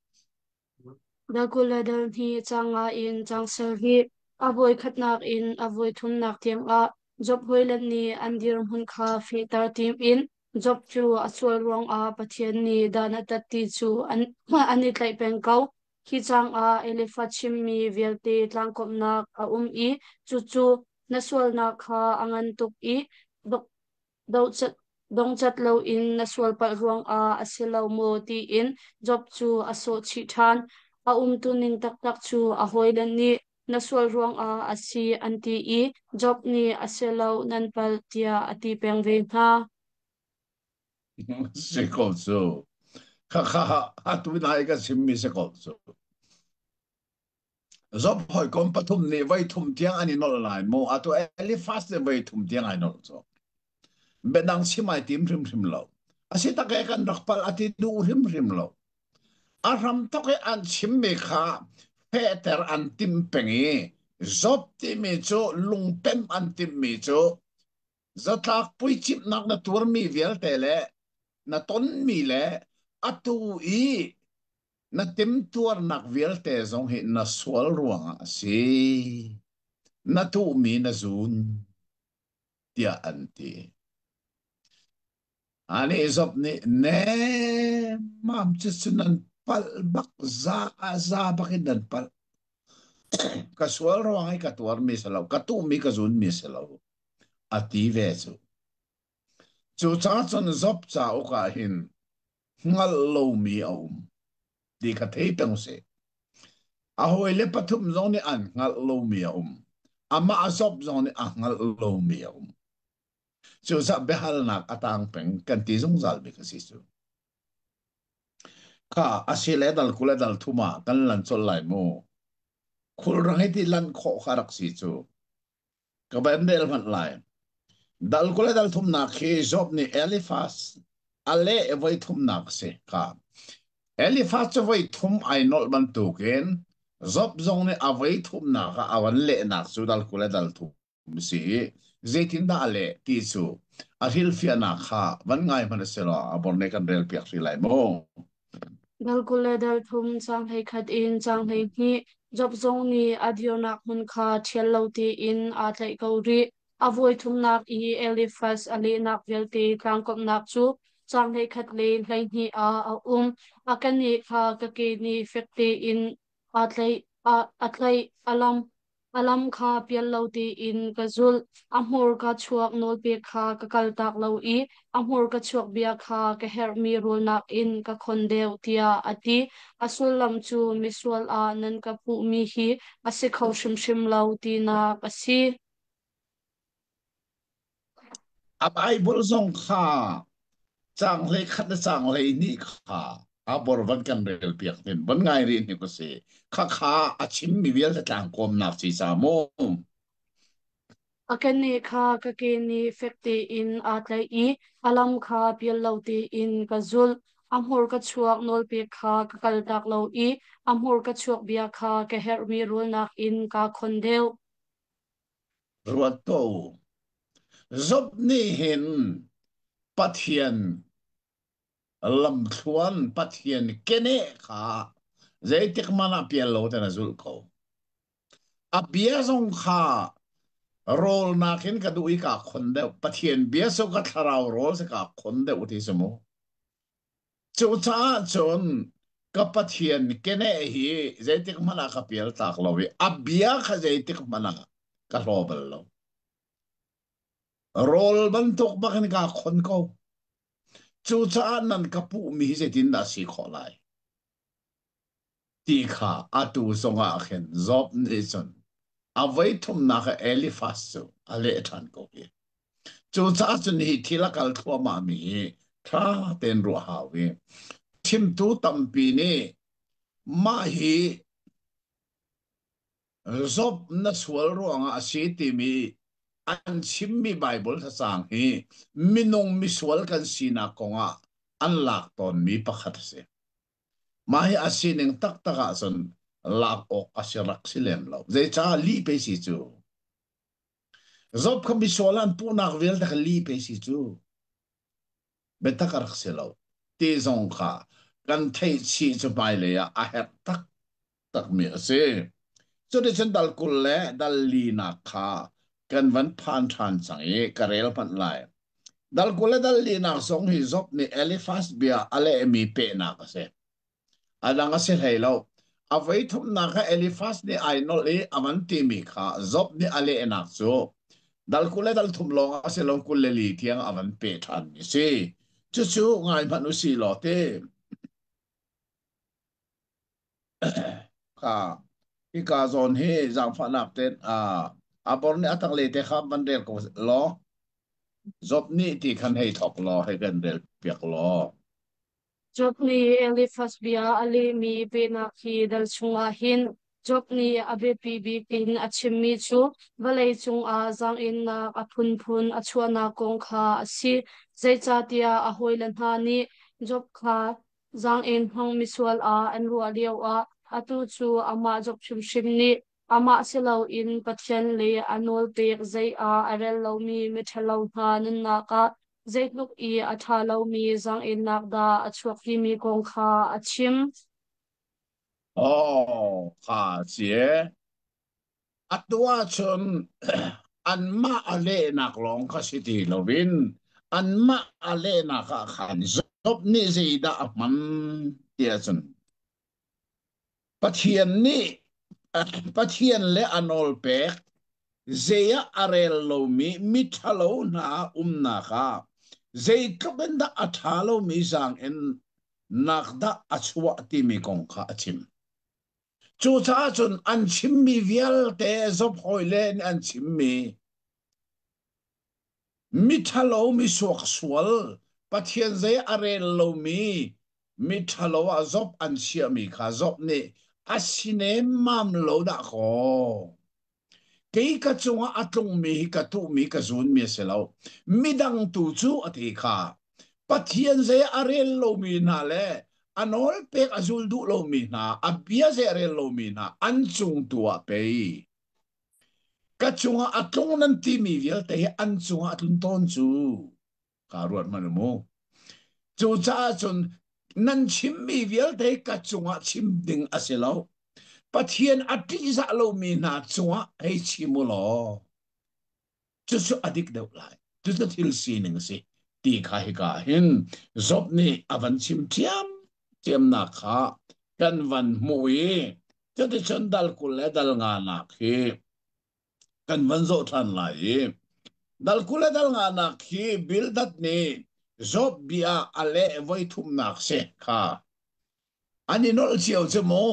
Dagula dal ni changa in chang serhi avoid khatnak in avoid thumnak tiam a job hoilan ni andir hun kha filter team in job chu achol rong a pathian ni dana tatti chu an ani tlai pen kau khi chang a elefa chimmi velte tlangkop nak a i chu chu naswal na kha angan tuk i dok do chat dong chat lo in naswal pa ruang a asilo mo ti in job chu aso chi than a tu ning tak tak chu a hoilan ni naswal ruang a asi anti i job ni aselo nan pal tia ati peng ve ha se ko so kha atu nai ka simmi se ko so zop hoi kom pathum ni vai thum tiang ani nol lai mo atu eli fast vai thum tiang ai nol so benang simai tim rim rim lo asita ka kan rakpal ati du rim rim lo aram to ke an simmi kha peter an tim pengi zop ti mi cho lung pem an tim mi cho zatlak pui chip nak na tur mi vial tele na ton mi le atu i na tim tuar nak vial te zong hi na swal ruang si na tu mi na zun tia anti ani zop ni ne mam chisunan pal bak za bakin dan pal ka swal ruang ai ka tuar mi salau ka tu mi ka zun mi salau ati ve chu cha chon zop cha o ka hin ngal lo mi om di ka thei tang se a hoi le pathum zong ni an ngal lo mi ama azop zong ni a ngal lo mi chu sa behal nak atang peng kan ti zong zal be ka si chu ka asile dal kula dal thuma kan lan chol lai mo khul rangai ti lan kho kharak si chu ka ban del man lai dal kula dal thum na khi job ni elifas ale e voi thum nak se ka elifas cho voi thum ai nol ban tu ken job zong ni avai thum na ka awan le nak su dal kula dal thum si zaitin da ale ti chu a hil fia na kha van ngai man se lo abor ne kan rel piak ri lai mo dal kule dal thum chang hei khat in chang hei hi job zong ni adio nak hun kha thial lo ti in a tlai ko ri avoi thum nak i elifas ali nak vel ti tlang kop nak chu chang hei khat le hlai ni a kan ni kha ka ke ni fekti in a tlai a tlai alam alam kha pial lo ti in ka zul amur ka chuak nol pe kha ka kal tak lo i amur ka chuak bia kha ka her mi rul nak in ka khondeu tia ati asul lam chu miswal a nan ka pu mi hi ase khau shim shim lo ti na asi ab ai bol zong kha chang le khat chang le ni kha abor van kan rel piak ten ban ngai ri ni ko se kha achim mi vial ta tang kom nak si sa mo akan ni kha ka ke ni fekti in a tlai i alam kha pial lo ti in ka zul amur ka chuak nol pe kha ka kal tak lo i amur ka chuak bia kha ka her mi rul nak in ka khondeu ruat to zop ni hin pathian lam thuan pathian kene kha zai tik mana pial lo ta na zul ko abia zong kha rol nakin ka dui ka khonde pathian bia so ka tharau rol se ka khonde uti samo chu cha chon ka pathian kene hi zaitik mana ka pial tak lowi abia kha zaitik mana ka hlobal lo rol ban tok bakin ka khon ko chu cha nan ka pu mi zaitin da si kholai ti kha atu songa khen zob ni son avai thum na ka elifas so ale than ko ki chu cha chun hi thila kal thua ma mi tha ten ru hawi thim tu tampi ni ma hi zob na sual ruanga asi ti mi an chim mi bible tha sang hi minung mi sual kan sina konga an lak ton mi pakhat se ma hi asining tak taka son lak ok asirak silem lo zai cha li pe si chu zob kham mi sualan pu nak vel tak li pe si chu betakarak selo ti zong kha kan thei chi chu bai le ya a het tak tak mi ase cho de chen dal kul le dal li na kha kan van phan than chang e karel pan lai dal kul le dal li na song hi zop ni elifas bia ale mi pe na ka se adang ase hello avai thum na ka elifas ni ai no le aman ti mi kha zop ni ale enak so dal kul le dal thum long ase long kul le li thiang aman pe than ni se chu chu ngai phanu si lo te ka ki ka zon he jang pha nak ten a bor ni atak le te kham ban del ko lo zop ni ti khan hei thok lo he kan del piak lo job ni Elifas bia ali mi be na khi dal chunga hin job ni abe pi bi kin achimi chu valei chung a zang in na aphun phun achuana kong kha asi zai cha tia a hoilan ha ni job kha zang in hong misual a anru aliaw a atu chu ama job chum shim ni ama silo in pathian le anol pek zai a arel lo mi mithalo ha nun na ka zaitluk i atha lo mi zang in nakda achuak hi mi kong kha achim Oh, ha cie. Atua chun an ma ale nak long ka siti lovin. An ma ale nak ka khan zop ni zida man tia chun. Pathian ni pathian le anol pek zeya arel lo mi mithalo na na ka. Zay tukenda athalo mi zang en nakda achua ti mi kong ka achim. Chu cha chun an chim mi vial te zop hoilen an chim mi thalo mi suak sual pathian zai arel lo mi thalo a zop an sia mi kha zop ne asine mam lo da kho kei ka chunga atlung mi ka tu mi ka zun mi selo midang tu chu ati kha pathian zai arel lo mi na le anol pek azul du lo mi na abia zai arel lo mi na an chung tua pe kachunga atlong nan ti mi vial te an chunga atlun ton chu karuat manamu chu cha chun nan chim mi vial te kachunga chim ding aselo pathian ati za lo mi na chunga ei chimulo chu chu adik deuh lai chu chu thil si ning si ti kha hi ka hin zop ni avan chim thiam tiam na kha kan van mui chu ti chon dal kul le dal nga na khi kan van zo than lai dal kule dal nga na khi bil dat ni zob bia ale voi thum nak se kha ani nol chiao che mo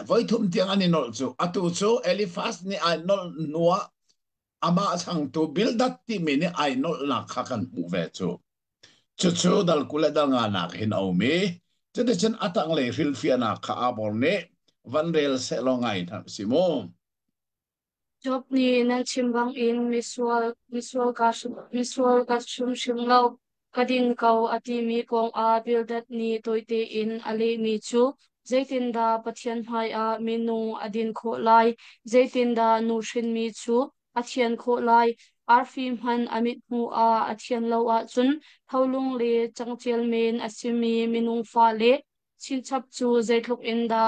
voi thum tiang ani nol chu atu chu elifas ni ai nol nuwa ama sang tu bil dat ti mi ni ai nol na kha kan mu ve chu chu chu dal kule dal nga na hin au mi chu de chen atang le fil fia na kha abor ne van rel se lo ngai tham simo job ni nan chimbang in misual ka chum shim lo kadin kau ati mi kong a bildat ni toite in ali mi chu zaitin da pathian hai a minung adin kho lai zaitin da nu shin mi chu athian kho lai arfim han amit mu a athian lo a chun tholung le changchel men asimi minung fa le chin chap chu zaitluk in da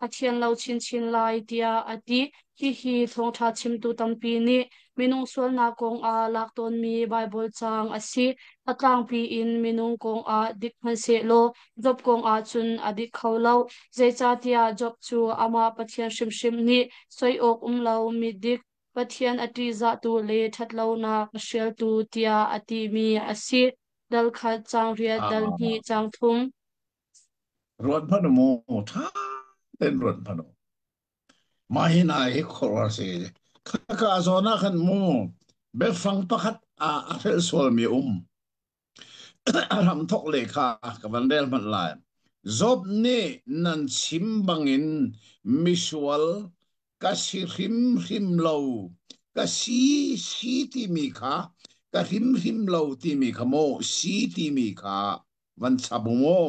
athian lo chin chin lai tia ati hi thong tha chim tu tampi ni minung sual na kong a lak ton mi bible chang asi atlang pi in minung kong a dik man se lo job kong a chun adik kholo zai cha tia job chu ama pathian shim shim ni soi ok lo mi dik pathian ati za tu le that lo na shel tu tia ati mi asi dal khat chang ria dal ni à chang thum ruột phano mo tha ten ruột phano mahina hi khorwa se ka zona khan mo be fang pakhat a athel sol mi ram thok le kha ka vandel man lai zob ne nan chim bangin misual ka si rim lo ka si ti mi kha ka rim lo ti mi kha mo si ti mi kha van sabu mo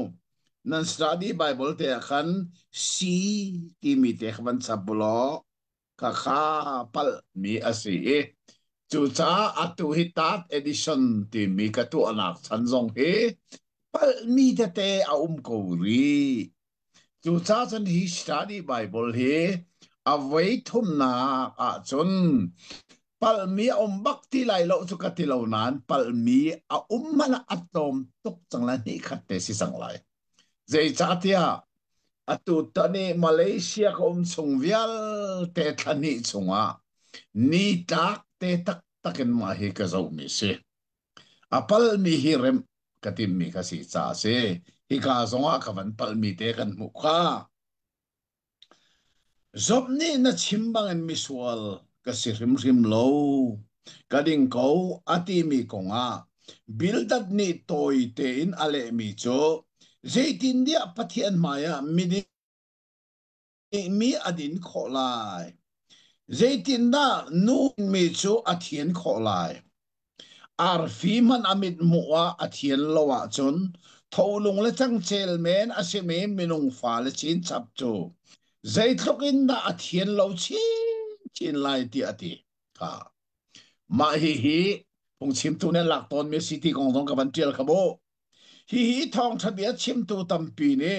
nan study bible te khan si ti mi te van sabu lo ka kha pal mi asi chu cha atu hitat edition ti mi ka tu anak chan zong he pal mi te a ko ri chu cha chan hi study bible he a vai thum na a chun pal mi bak ti lai lo chu ka ti lo nan pal mi a mana atom tuk chang la ni khat te si sang lai zai cha tia atu tani Malaysia ko chung vial te thani chunga ni tak te tak takin ma hi ka zo mi se apal mi hi rem katim mi ka si cha se hi ka zonga ka van pal mi te kan mu kha zob ni na chimbang en misual ka si rim lo ka ding ko ati mi konga bildat ni toy te in ale mi cho zaitin dia pathian maya mi adin kholai zaitin da nu mi chu athian kholai ar fi man amit muwa athian lowa chun tholung le chang chel men aseme minung fa le chin chap chu zaitlokin da athian lo chin lai ti ati ka ma hi pung chim tu ne lak ton me city kong dong ka ban tiel ka bo hi thong thabia chim tu tampi ne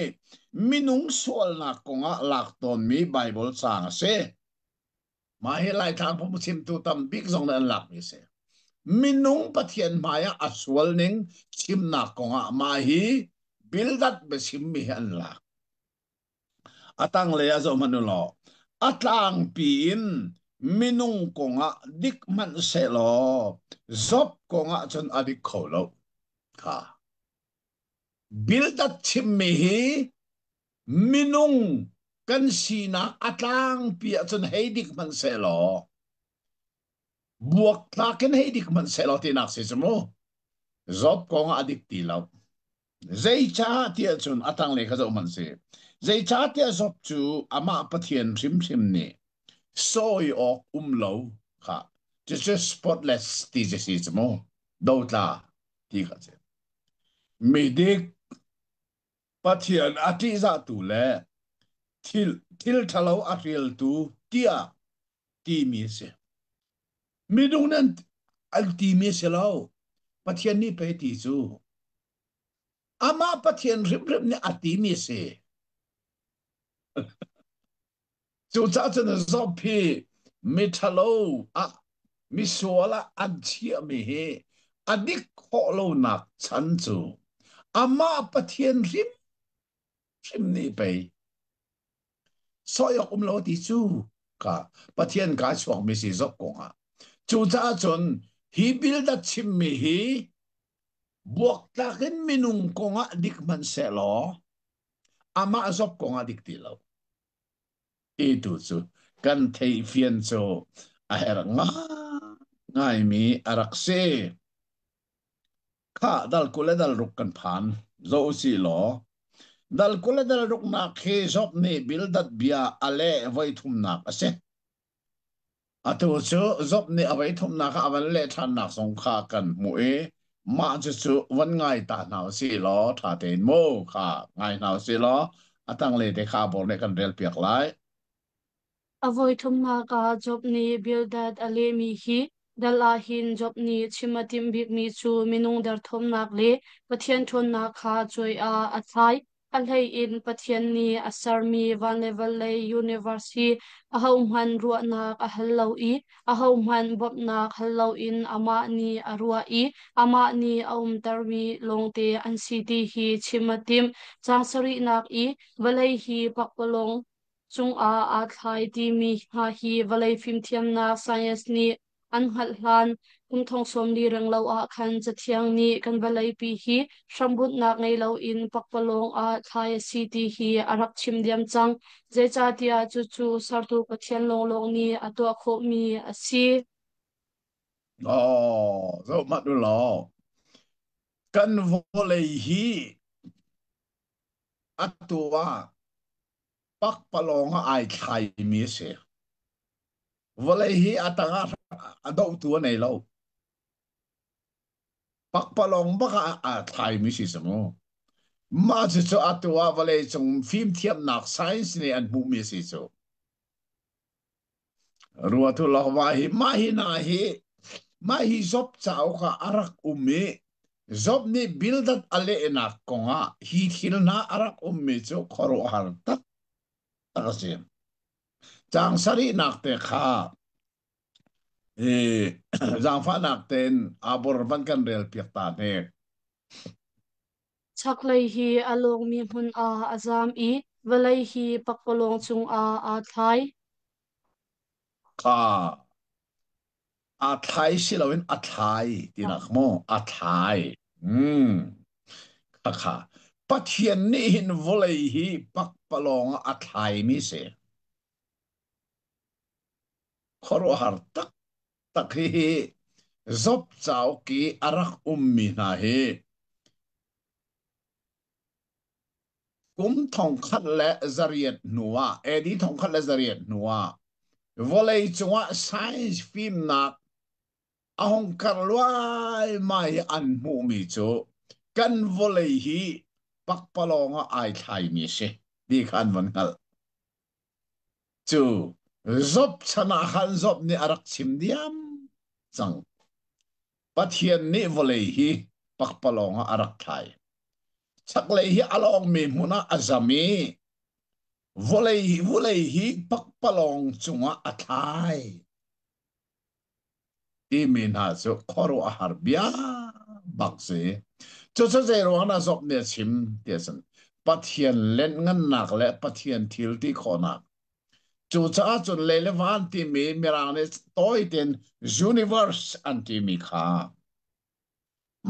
minung sual na konga lak ton mi bible sang se ma hi lai thang pung chim tu tam big zong na lak mi se minung pathian maya aswal ning chim na konga ma hi bildat besim mi an la atang le azo manulo atlang pin minung konga dik man se lo zop konga chon adik kholo ka bildat chim mi hi minung kan sina atlang pi chon heidik man se lo buak taken heidik man se lo tinak se mo zop konga adik tilaw zai cha tia chun atang le khazo man se zai cha tia zop chu ama pathian rim ni soi ok lo kha just spotless ti je si mo do ta ti kha che medik pathian ati za tu le til thalo ariel tu tia ti mi se midung nan al ti mi se lo pathian ni pe ti chu ama pathian rim ni ati mi se chu cha chen zo phi mi thalo a mi suala an chia mi he adik kho lo nak chan chu ama pathian rim ni pe soyok lo ti chu ka pathian ka chuak mi si zok konga chu cha chon hi bil da chim mi hi buak takin minung konga dik man se lo ama zop konga dik ti lo e tu chu kan thei fian chu a her ngai mi arak se kha dal kule dal ruk kan phan zo si lo dal kule dal ruk na khe zop ne bil dat bia ale voi thum nak ase atu chu zop ne avai thum nak avan le than nak song kha kan mu e ma chu wan ngai ta naw si lo tha te mo kha ngai naw si lo atang le te kha bol ne kan rel piak lai Avoid thumna ka job ni bildat alemi hi dala hin job ni chimatim big mi chu minung dar thomnak le pathian thon na kha choi a athai alhei in pathian ni asar mi van level le university ahom han ruwa na ahlo i ahom han bob na hallo in ama ni arua i ama ni aum tarmi longte an city hi chimatim changsari nak i valai hi pakpolong chung a thlai ti mi ha hi valai phim thiam na science ni an hal hlan kum thong som ni rang lo a khan chathiang ni kan valai pi hi shambut nak ngei lo in pakpalong a thlai city hi arak chim diam chang je cha tia chu chu sartu pathian long long ni ato kho mi asi oh zo mat du lo kan volei hi atua pak palonga ai thai mi se volei hi atanga ado tu nei lo pak palong baka a thai mi si samo ma chu atua volei chung phim thiam nak science ni an bu mi si chu ruwa tu lo ma hi na hi ma hi zop chao kha arak umi zop ni bildat ale ena konga hi thil na arak umi chu khoro har tak tasim chang sari nak te kha e jang fa nak ten abor van kan rel piak ta ne chaklai hi along mi hun a azam i valai hi pakpalong chung a thlai kha a thai si lawin a thai tinak mo a thai hmm kha kha pathian ni hin volei hi pak palong a thai mi se khoro har tak tak hi zop chau ki arak mi na he kum thong khat le zariat nuwa edi thong khat le zariat nuwa volei chunga science film na ahong karlwai mai an mu mi chu kan volei hi pakpalonga ai thai mi se di khan van hal chu zop chana khan zop ni arak chim diam chang pathian ni volei hi pakpalonga arak thai chaklei hi along mi muna azami volei hi pakpalong chunga athai i min ha chu khoro a harbia bakse cho cho je ro na zop ne chim te san pathian len ngan nak le pathian thil ti khona chu cha chun le le van ti mi mirang ne toy ten universe anti mi kha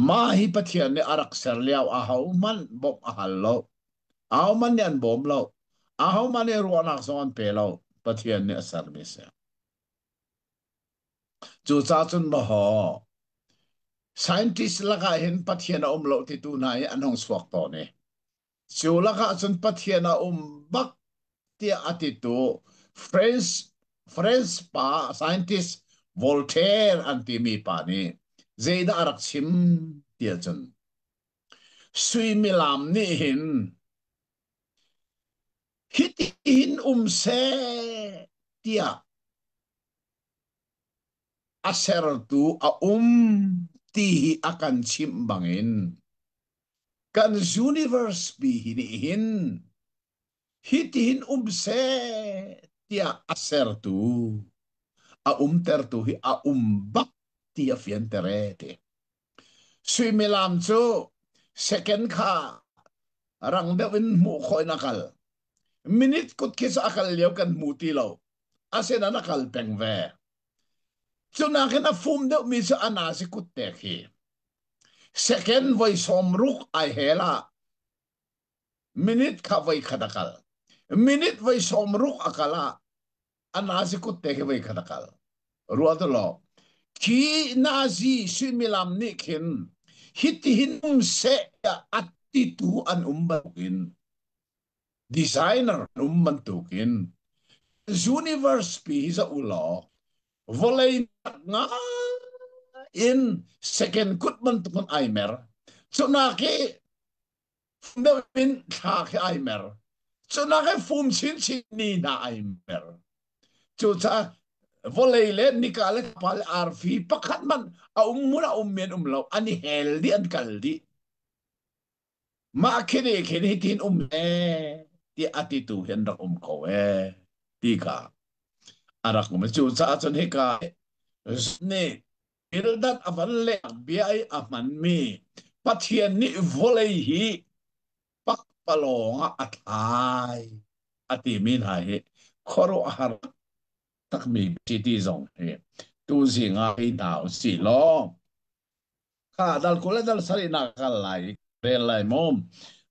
ma hi pathian ne arak ser liao a hau man bok a hal lo a hau man yan bom lo a hau man ne ro nak zon pe lo pathian ne asar mi se chu cha chun ba ho scientist laka hin pathian a lo ti tu nai anong swak to ne chu laka chun pathian a bak tia atitu French French pa scientist Voltaire anti mi pa ni zeida arak chim tia chun sui milam ni hin hit in se tia aser tu a ti akan chim bangin kan universe bi hin hitin se tia aser tu a ter tu hi a bak tia fian terete sui milam chu second kha rang dewin mu khoi nakal minute kut kis akal leo kan muti lo asen nakal pengve chu na kena fum de mi sa anasi kut te khi second voi somruk ai hela minute kha voi khadakal minute voi somruk akala anasi kut te voi khadakal ruadlo ki nazi similam nikin hitihin se atitu an umbakin designer umbantukin universe pi sa ulo volay nga in second kut man tukun aimer so naki fundawin kaki aimer so naki fum chin chin ni na aimer so sa volay le nikale pal arfi pakat man a muna men umlaw ani healthy an kaldi ma kini tin ti atitu hendak ko ti ka arak mo chu sa chon he ka ne ildat avan le biai aman mi pathian ni volei hi pak palonga atai ati min ha he khoro har tak mi ti zong he tu zinga hi dao si lo ka dal kule dal sari na kalai rel lai mom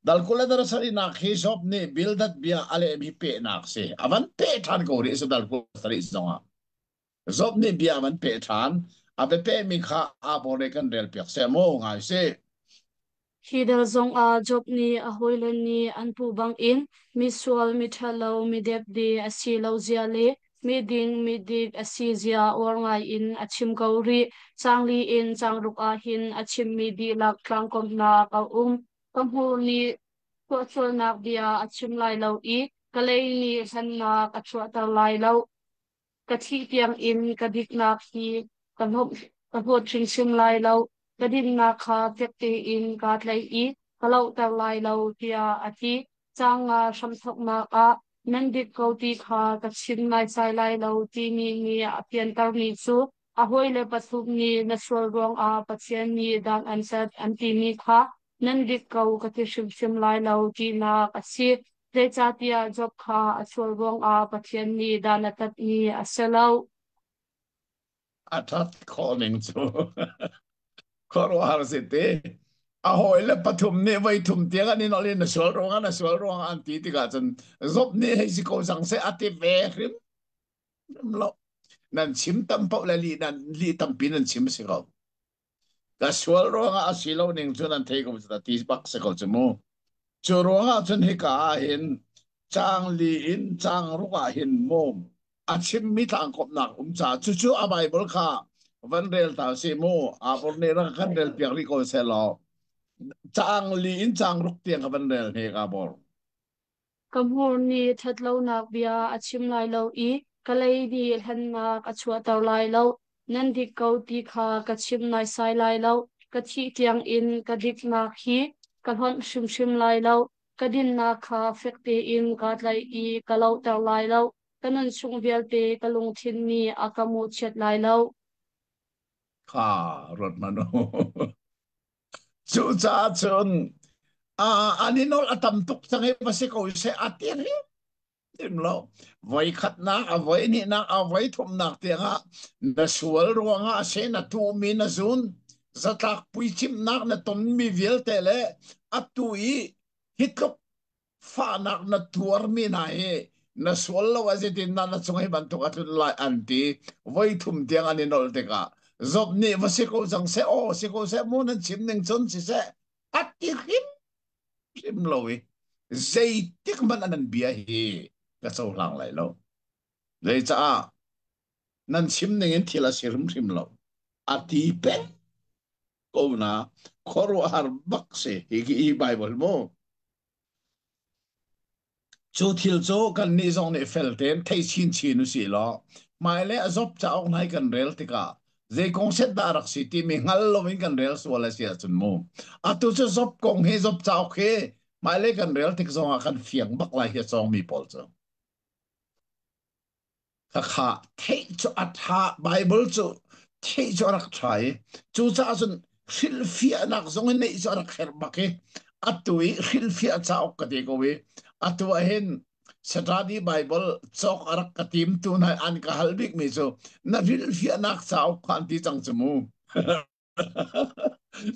dal kule dal sari na khi shop ni bildat bia ale mi pe nak se avan pe than ko ri so dal kule sari zonga zop ni bia man pe than a pe mi kha a bore kan rel pek se mo ngai se Hidal zong a job ni a hoilen ni an pu bang in mi sual mi thalo mi dep di a si lo zia le mi ding mi dik a si zia or ngai in a chim ko ri changli in changruk a hin a chim mi di lak tlang kom na ka kam hu ni ko chol nak dia a chim lai lo i kalei ni san na ka chua tar lai lo ka thi piang in ka dik nak hi ka hop thing sim lai lo ka din na kha pek te in ka tlai i ka lo tar lai lo tia ati changa sam thok na ka nan dik ko ti kha ka sim lai sai lai lo ti ni a pian tar ni chu a hoi le pathuk ni na sol rong a pathian ni dan an sat an ti ni kha nan dik ko ka ti sim lai lo ti na ka si de cha tia job kha a sol rong a pathian ni dan atat ni a selo atat calling so khoro har se te a hoile pathum ne vai thum tiang ani no le na sol rong an ti ti ka chan zop ne he si ko sang se ati ve rim lo nan chim tam pau la li nan li tam pin nan chim si ko ka sual ro nga asilo ning chun an thei ko ta ti bak se ko chmu chu ro nga chun hi ka hin chang li in chang ru ka hin mom achim mi thang kop nak cha chu chu a bible kha van rel ta si mu a por ne ra kan rel piak ri ko se lo chang li in chang ruk tiang ka van rel he ka bor Kamhur ni thatlo nak bia achim lai lo I kalai di han nak achua tar lai lo nan dik kau ti kha kachim nai sai lai lo kachi tiang in kadik nak hi kalhon shim shim lai lo kadin na kha fekte in kat lai I kalau tar lai lo kanan sung vial te kalung thin ni akamu chet lai lo kha rot mano chu cha chun aninol atam tuk changai pasi ko se atir tim lo voi khat na a voi ni na a voi thum nak te nga na sual ruanga se na tu mi na zun zatak pui chim nak na ton mi vil te le atui hitlok fa nak na tuar mi na he na sual lo wazi tin na na chungai ban tu atun lai anti voi thum tiang ani nol te ka zob ni vasiko jang se o siko se mo na chim ning chon si se ati him lo we zai tik man anan bia hi ka chau lang lai lo zai cha nan chim ning in thila sirim rim lo ati pe ko na khoro har bak se hi ki bible mo chu thil cho kan ni zong ne fel ten thei chin chin si lo mai le azop cha ong nai kan rel tika zai kong set da rak si ti mi ngal lo min kan rel so la sia chun mo atu cho zop kong he zop cha khe mai le kan rel tik zong a kan fiang bak lai he chong mi pol cho kha thei cho atha bible cho thei cho rak thai chu cha chun khil fia nak zong nei cho rak kher bak he atui khil fia cha ok ka de ko we atu hen study bible chok arak katim tu na an ka halbik mi so na ril fia nak chau khan ti chang chmu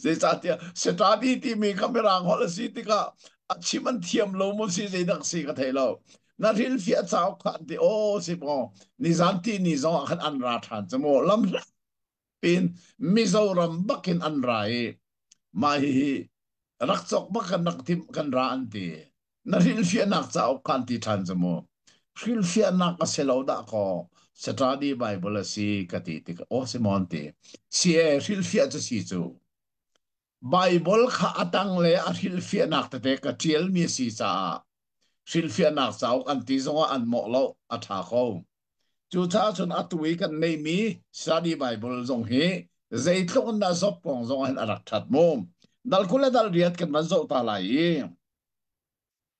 se chatia study ti mi camera hol si ti ka achiman thiam lo mo si ze dak si ka thelo na ril fia chau khan ti o si bo ni zan ti ni zo khan an ra than chmo lam pin mizoram bakin an ra e ma hi rak chok bakan nak tim kan ra an ti na ril fia nak chau khan ti than chmo ril fia nak a selo da ko study bible si ka ti ti o si monte si e ril fia chu si chu bible kha atang le a ril fia nak te ka tiel mi si cha ril fia nak chau an ti zonga an mo lo a tha ko chu cha chun atui kan nei mi study bible zong he zai tlon na zop pong zong an arak that mom dal kula dal riat kan man zo ta lai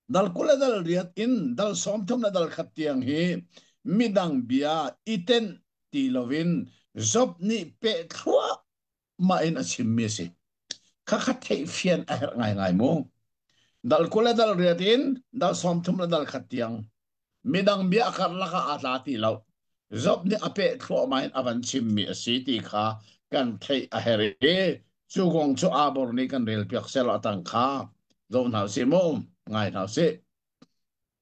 dal kula dal riat in dal som thum na dal khatiang hi midang bia iten ti lovin zop ni pe thua ma in achim mi si kha kha thei fian a her ngai ngai mo dal kula dal riat in dal som thum na dal khatiang midang bia kar laka atla ti lo zop ni ape thua ma in avan chim mi si ti kha kan thei a her e chu gong chu abor ni kan rel piak sel atang kha zon hau si mo ngai hau si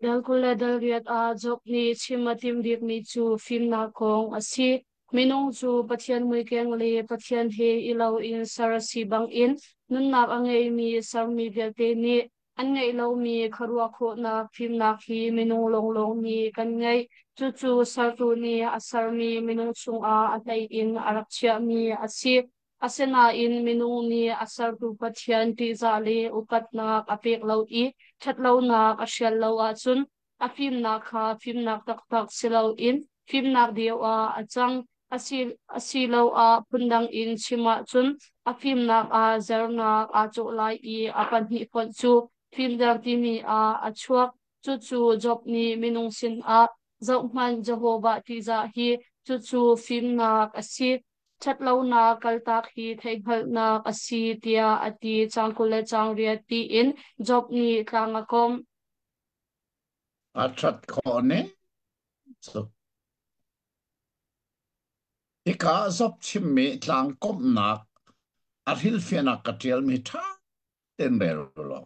dal kula dal riat a jok ni chimatim dik mi chu film na kong asi minung chu pathian mui keng le pathian he ilo in sarasi bang in nun nak angai mi sarmi velte ni an ngai lo mi kharwa kho na film na khi minung long long ni kan ngai chu chu sartu ni asar mi minung chung a atai in arakchia mi asi asena in minung ni asar tu pathian ti za le upat na apek lo I that lo nak a shell lo a chun a phim nak kha phim nak tak tak silo in phim nak dio a chang asilo a pundang in chima chun a phim nak a zer nak a chu lai I a pan hi phon chu phim dar ti mi a chuak chu chu job ni minung sin a zauman jehovah ti za hi chu chu phim nak asi chat lo na kal tak hi thei hal na asi tia ati changkule changria ti in job ni tlanga kom atrat kho ne so ika zop chim mi tlang kom nak a ril fia nak ka tiel mi tha ten rel lo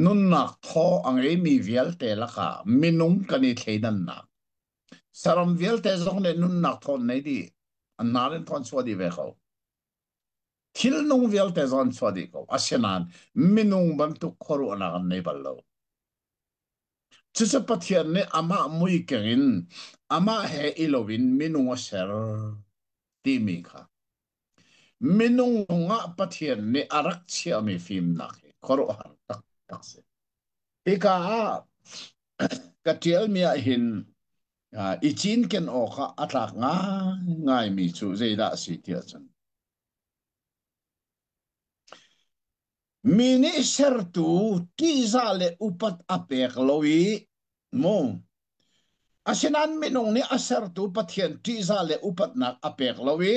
nun nak tho ang e mi vial te la ka minung kani thleidan nak saram vial te zong ne nun nak thon nei di an naren thon swa di ve kho thil nung vial te zon chwadi ko asenan minung bang tu khoru na kan nei ballo chusa pathian ne ama mui kengin ama he ilovin minung a ser ti mi kha minung nga pathian ne arak chia mi phim na ke khoru har tak tak se eka katiel mi a hin ichin ken oka atlak nga ngai mi chu zeida si tia chan mini sertu ti zale upat apek lowi mo asinan minung ni asertu pathian ti zale upat nak apek lowi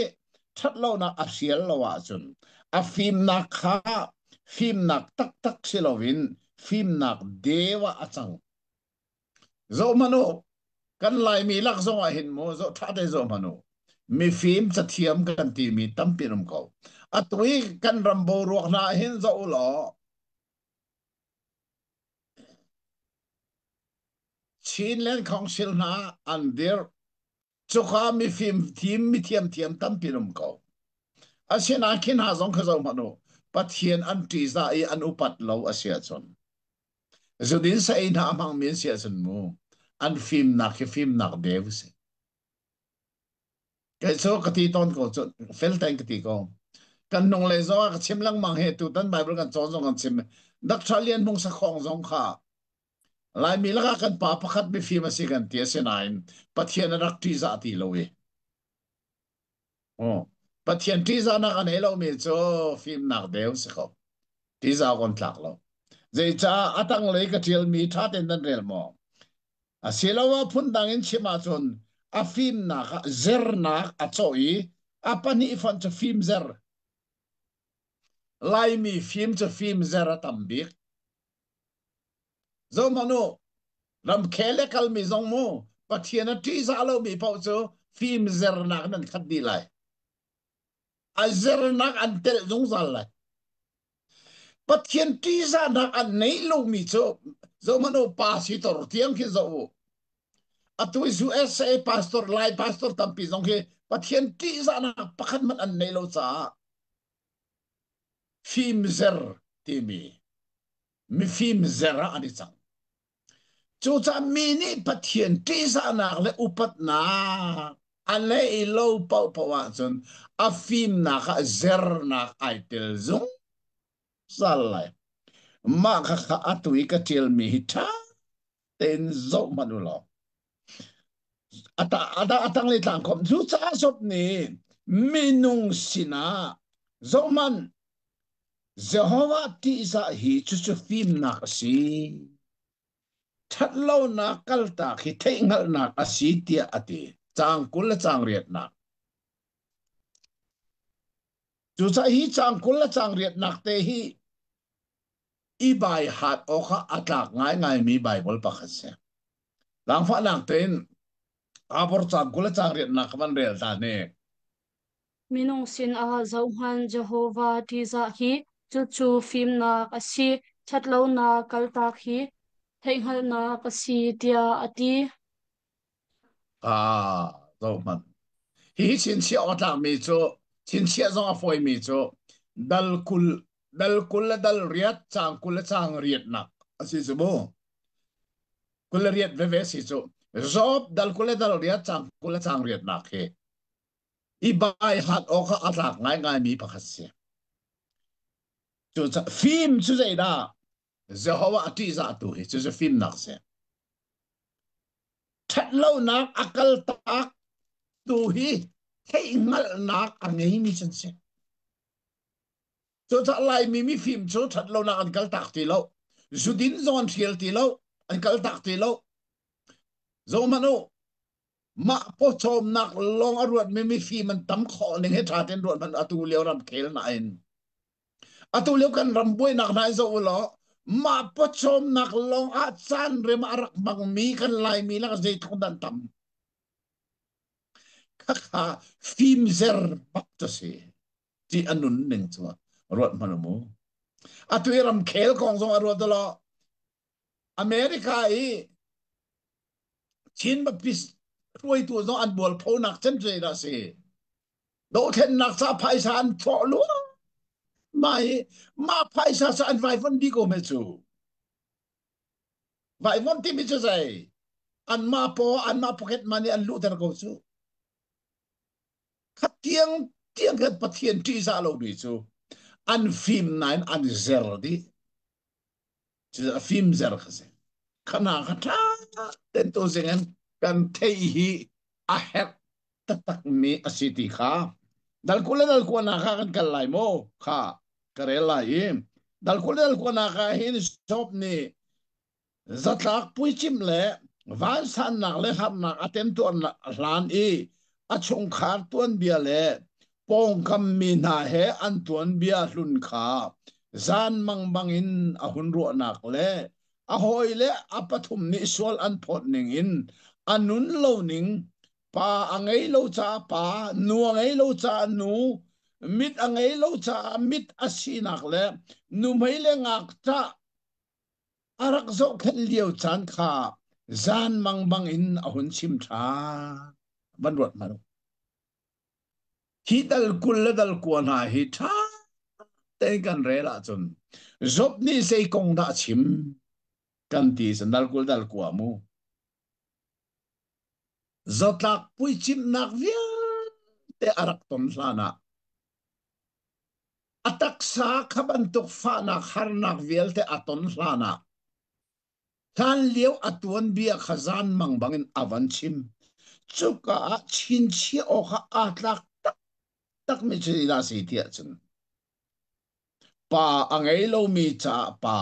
thatlo na asial lawa chun afim nak kha phim nak tak tak silovin phim nak dewa achang zo mano kan lai mi lak zo a hin mo zo tha de zo mano mi phim cha thiam kan ti mi tam pinum ko atui kan rambo ruak na hin zo lo chin len khong sil na an der chukha mi phim thim mi thiam thiam tam pinum ko asina kin ha zong kha zo mano pathian an ti za I an upat lo asia chon zudin sa in ha mang min sia chon mo an phim na ke phim nak dev se cái số cái tí tôn cổ chọn phèn tay cái tí cổ kan nong le zo ka chim lang mang he tu tan bible kan chon zong kan chim dak thalian mong sa khong zong kha lai mi la kan pa pakhat bi fi ma si kan ti se nain pathian rak ti za ti lo we oh pathian ti za na kan hello mi cho phim nak deu se kho ti za kon tlak lo zai cha atang le ka til mi tha ten dan rel mo a silawa phun dangin chima chon a phim na ka zer na a choi a pani fan cha phim zer lai mi phim cha phim zer a tambik zo mano ram khele kal mi zong mo pathian ti za lo mi pau cho phim zer nak nan khat di lai a zer nak an tel zong zal lai pathian ti za nak an nei lo mi cho zo mano pa si tor tiang ki zo atui su SA pastor lai pastor tampi zong ki pathian ti za nak pakhat man an nei lo cha phim zer ti mi phim zera ani chang chu cha mi ni pathian ti za nak le upat na ale I lo pau pawa chun a phim na kha zer na ai tel zung salai ma kha kha atui ka til mi tha ten zo manulo ata atang le tang kom chu cha sop ni minung sina zo man Jehovah ti za hi chu chu phim na si that lo na kalta khi thei ngal na asi tia ati chang kul chang riat na chu cha hi chang kul chang riat nak te hi I bai hat okha atlak ngai ngai mi bible pakhat se lang fa lang ten abor chang kul chang riat nak man rel ta ne minung sin a zohan Jehovah ti za hi chu chu phim na ka si thatlo na kalta hi theinghal na ka si tia ati zo man hi chin chi otang mi chu chin chi zo a foi mi chu dal kul dal riat chang riat nak asi zubo kul riat ve ve si chu zob dal riat chang riat nak he I bai hat okha atlak ngai ngai mi pakhat se chu cha phim chu zai da Jehovah ati za tu hi chu phim nak se that lo nak akal tak tu hi thei ngal nak angai mi chen se chu cha lai mi phim chu that lo nak an kal tak ti lo zudin zon thiel ti lo an kal tak ti lo zo mano ma po chom nak long aruat mi phim man tam kho ning he tha ten ruat man atu leo ram khel na in atu leo kan ram boy nak na zo lo ma po chom nak long a chan rem arak bang mi kan lai mi la zai thong dan tam kha phim zer bak to se ti anun ning chwa ruat man mo atu ram khel kong zo aruat lo America I chin ba pis ruai tu zo an bol pho nak chen zai da se do then nak sa phai san tho lu mai ma phai sa sa an vai von di go me chu vai von ti mi chu sai an ma pocket money an lu ter go chu khat tiang khat pathian ti sa lo di chu an phim nine an zer di chu phim zer khase khana khata ten to zengan kan thei hi a het tak mi asiti kha dal kula kha kan kalai mo kha karela im dal kula kha hin shop ni zatlak pui chim le van san nak le ham nak atem tu hlan i achung khar tuan bia le pong kam mi na he an tuan bia hlun kha zan mang bangin ahun ro nak le a hoi le apathum ni sol an phot ning in anun lo ning pa angai lo cha pa nu angai lo cha nu mit angai lo cha mit asinak le nu mai le ngak cha arak zo khen liu chan kha zan mang bang in ahun chim tha ban rot maro hi dal kul la dal ko na hi tha te kan re la chun zop ni sei kong da chim kan ti san dal ko mu zotlak pui chim nak via te arak ton hlana atak sa khabantuk fa nak har nak vial te aton hlana tan liu atuan bia khazan mang bangin avan chim chuka chin chi o kha atlak tak tak mi chi la si tia chun pa angai lo mi cha pa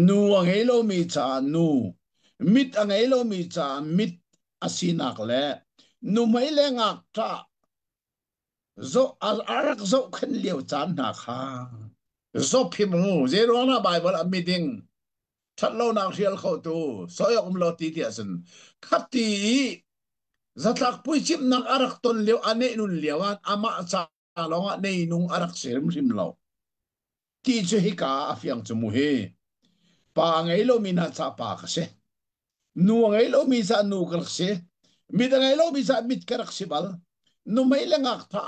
nu angai lo mi cha nu mit angai lo mi cha mit asinak le nu mai le ngak ta zo al arak zo khen liu chan na kha zo phim mu zero na bible a meeting that lo na rial kho tu so yo lo ti ti asan khati zatlak pui chim nak arak ton liu ane nun liawan ama cha longa nei nung arak sim rim lo ti chu hi ka afiang chu mu he pa ngai lo mina cha pa ka se nu ngai lo mi sa nu ka se mi da ngai lo mi sa mit ka rak sibal nu mai le ngak tha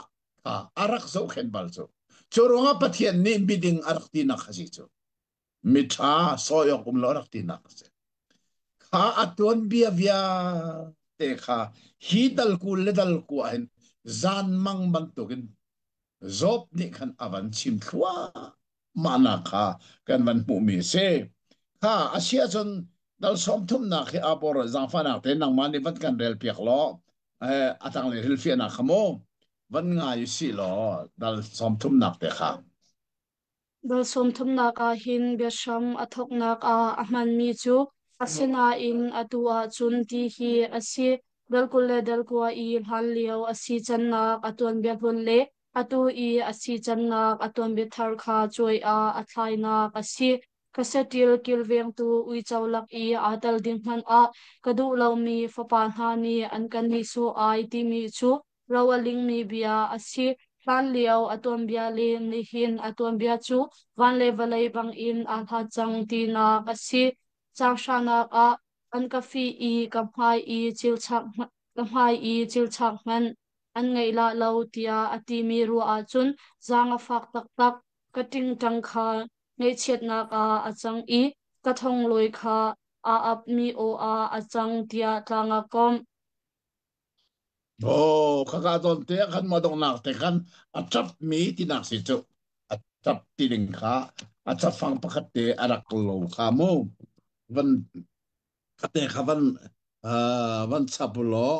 arak zo khen bal chu choronga pathian ni biding arak ti na khasi chu mitha so yo lo rak ti na se kha aton bia via te kha hi dal ku le dal ku an zan mang bang tokin zop ni khan avan chim thua mana kha kan van mu mi se kha asia chon dal som thum na khi apor zang fa na te nang mani vat kan rel piak lo atang le ril fi na khamo van nga yu si lo dal som thum nak te kha Dal som thum nak a hin besham athok nak a ahman mi chu asena in atua chun ti hi asi dal kulle dal kwa i hal leo asi chan nak atuan bia hun le atu i asi chan nak atuan be thar kha choi a athlai nak asi kasetil kilveng tu ui chawlak i adal ding man a kadu lo mi fapa hna ni an kan ni su ai ti mi chu rawaling mi bia asi plan liao atom bia le ni hin atom bia chu van le valai bang in a tha chang ti na asi chang shana a an ka fi i ka mai i chil chak ka mai i chil chak man an ngei la lo tia ati mi ru a chun zanga fak tak tak kating tang kha ngei chet na ka achang i ka thong loi kha a ap mi o a achang tia tlanga kom oh kha don te khan ma dong nak te khan achap mi ti nak si chu achap ti ding kha achap fang pakhat te arak lo kha mo van kate kha van chapulo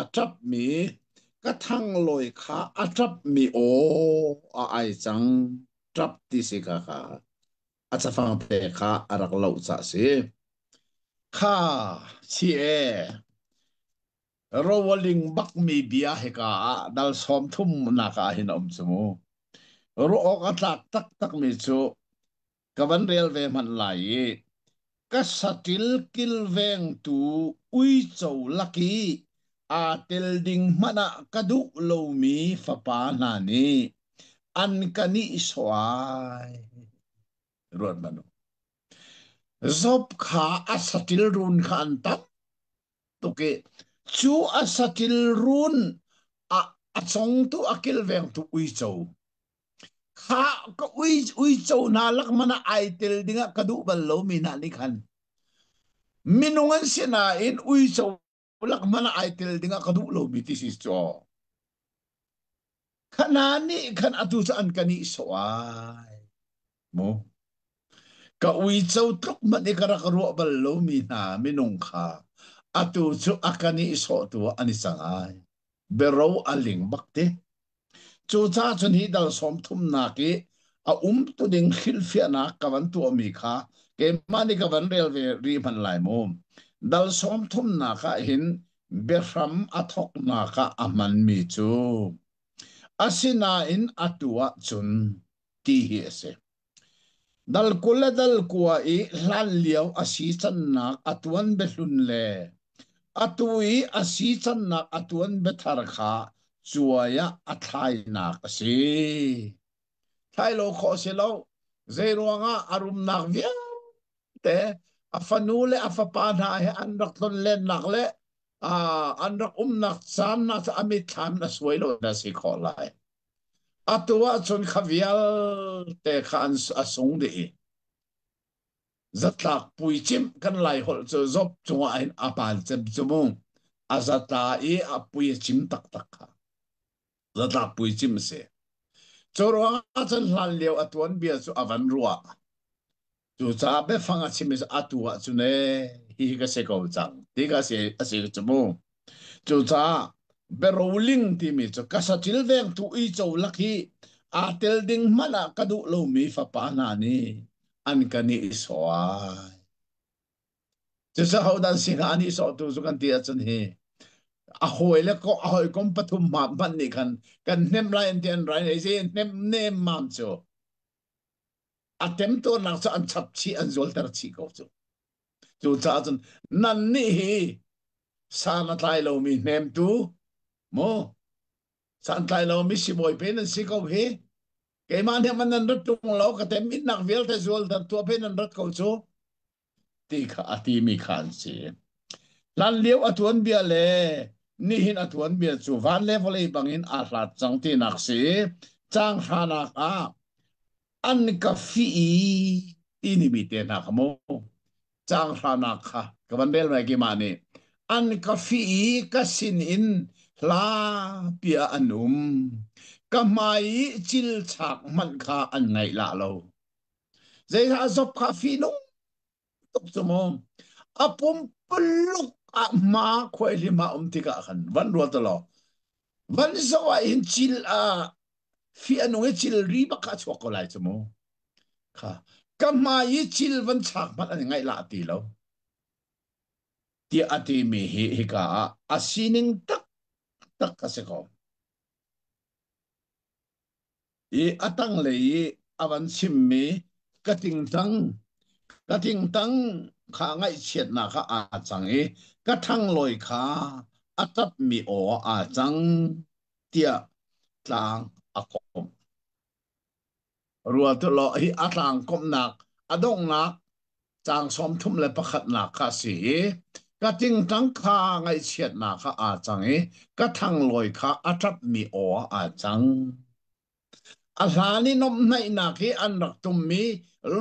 achap mi ka thang loi kha achap mi o a ai chang trap ti si kha achap fang te kha arak lo cha si kha si e rowaling bak mi bia heka dal som thum na ka hin om chumu ro ok atlak tak tak mi chu kavan rel ve man lai ka satil kil veng tu ui chou laki a tel ding mana kadu lo mi fa pa na ni an kani soai ruat manu zop kha asatil run khan tak toke chu asatil run a chong tu akil veng tu ui chou kha ko ui chau na lak mana ai tel dinga kadu bal lo mi na ni khan minungan sina in ui chau lak mana ai tel dinga kadu lo mi ti si cho khanani khan atu sa an kani so ai mo ka ui chau tuk mani kara karu bal lo mi na minung kha atu chu akani so tu ani sangai bero aling bakte chu cha chun hi dal som thum na ki a tu ding khil fia na kawan tu mi kha ke mani kawan rel ve ri man lai mo dal som thum na kha hin behram athok na kha aman mi chu asina in atua chun ti hi ase dal kula dal kuwa i hlan liao asi chan nak atuan behlun le atui asi chan nak atuan bethar kha chuaya athai nak asi thai lo kho se lo zeruanga arum nak via te afanule afapa na he anrak ton len nak le anrak nak chan na amit tham na suelo na si kho lai atua chun khavial te khan asung de zatlak pui chim kan lai hol cho zop chunga in apan chem chumung azata e apui chim tak tak kha zatlak pui chim se chorwa chan hlan leo atuan bia chu avan ruwa chu cha be fanga chimis atua chu ne hi ka se ko chang ti ka se ase chumung chu cha be rolling ti mi chu kasatil veng tu i chou lakhi a tel ding mana kadu lo mi fa pa na ni an kani iswa chứ sao hậu đàn sinh anh so tu so kan tia chân he a hoi le ko a hoi kom pathum ma ban ni kan nem lai en tian rai nei se nem mam cho atem to nak cha an chap chi an zol tar chi ko chu cha chân nan ni hi sa na tai lo mi nem tu mo san tai lo mi si boy pen si ko he ke man he man nan rat tung lo ka tem min nak vel te zol tar tu pen nan rat ko chu ti kha ati mi khan si lan liu atuan bia le ni hin atuan bia chu van le volei bangin a hlat chang ti nak si chang hana ka an ka fi ini bi te na mo chang hana kha ka ban bel mai ki mani an ka fi ka sin in la pia anum ka mai chil chak man kha an ngai la lo zai ha zop kha fi nung tok chumo apum peluk ma khoi lima tika khan van ro to lo van zawa in chil fi anu e chil ri ba ka chok ko lai chumo kha kama yi chil van chak man an ngai la ti lo ti ati mi hi ka asining tak tak ka se ko e atang le avan sim mi kating tang kha ngai chet na kha a chang e ka thang loi kha atap mi o a chang tia tlang akom ruwa to lo hi atlang kom nak adong nak chang som thum le pakhat nak kha si ka ting tang kha ngai chet na kha a chang e ka thang loi kha atap mi o a chang alani nom nai na ki an rak tum mi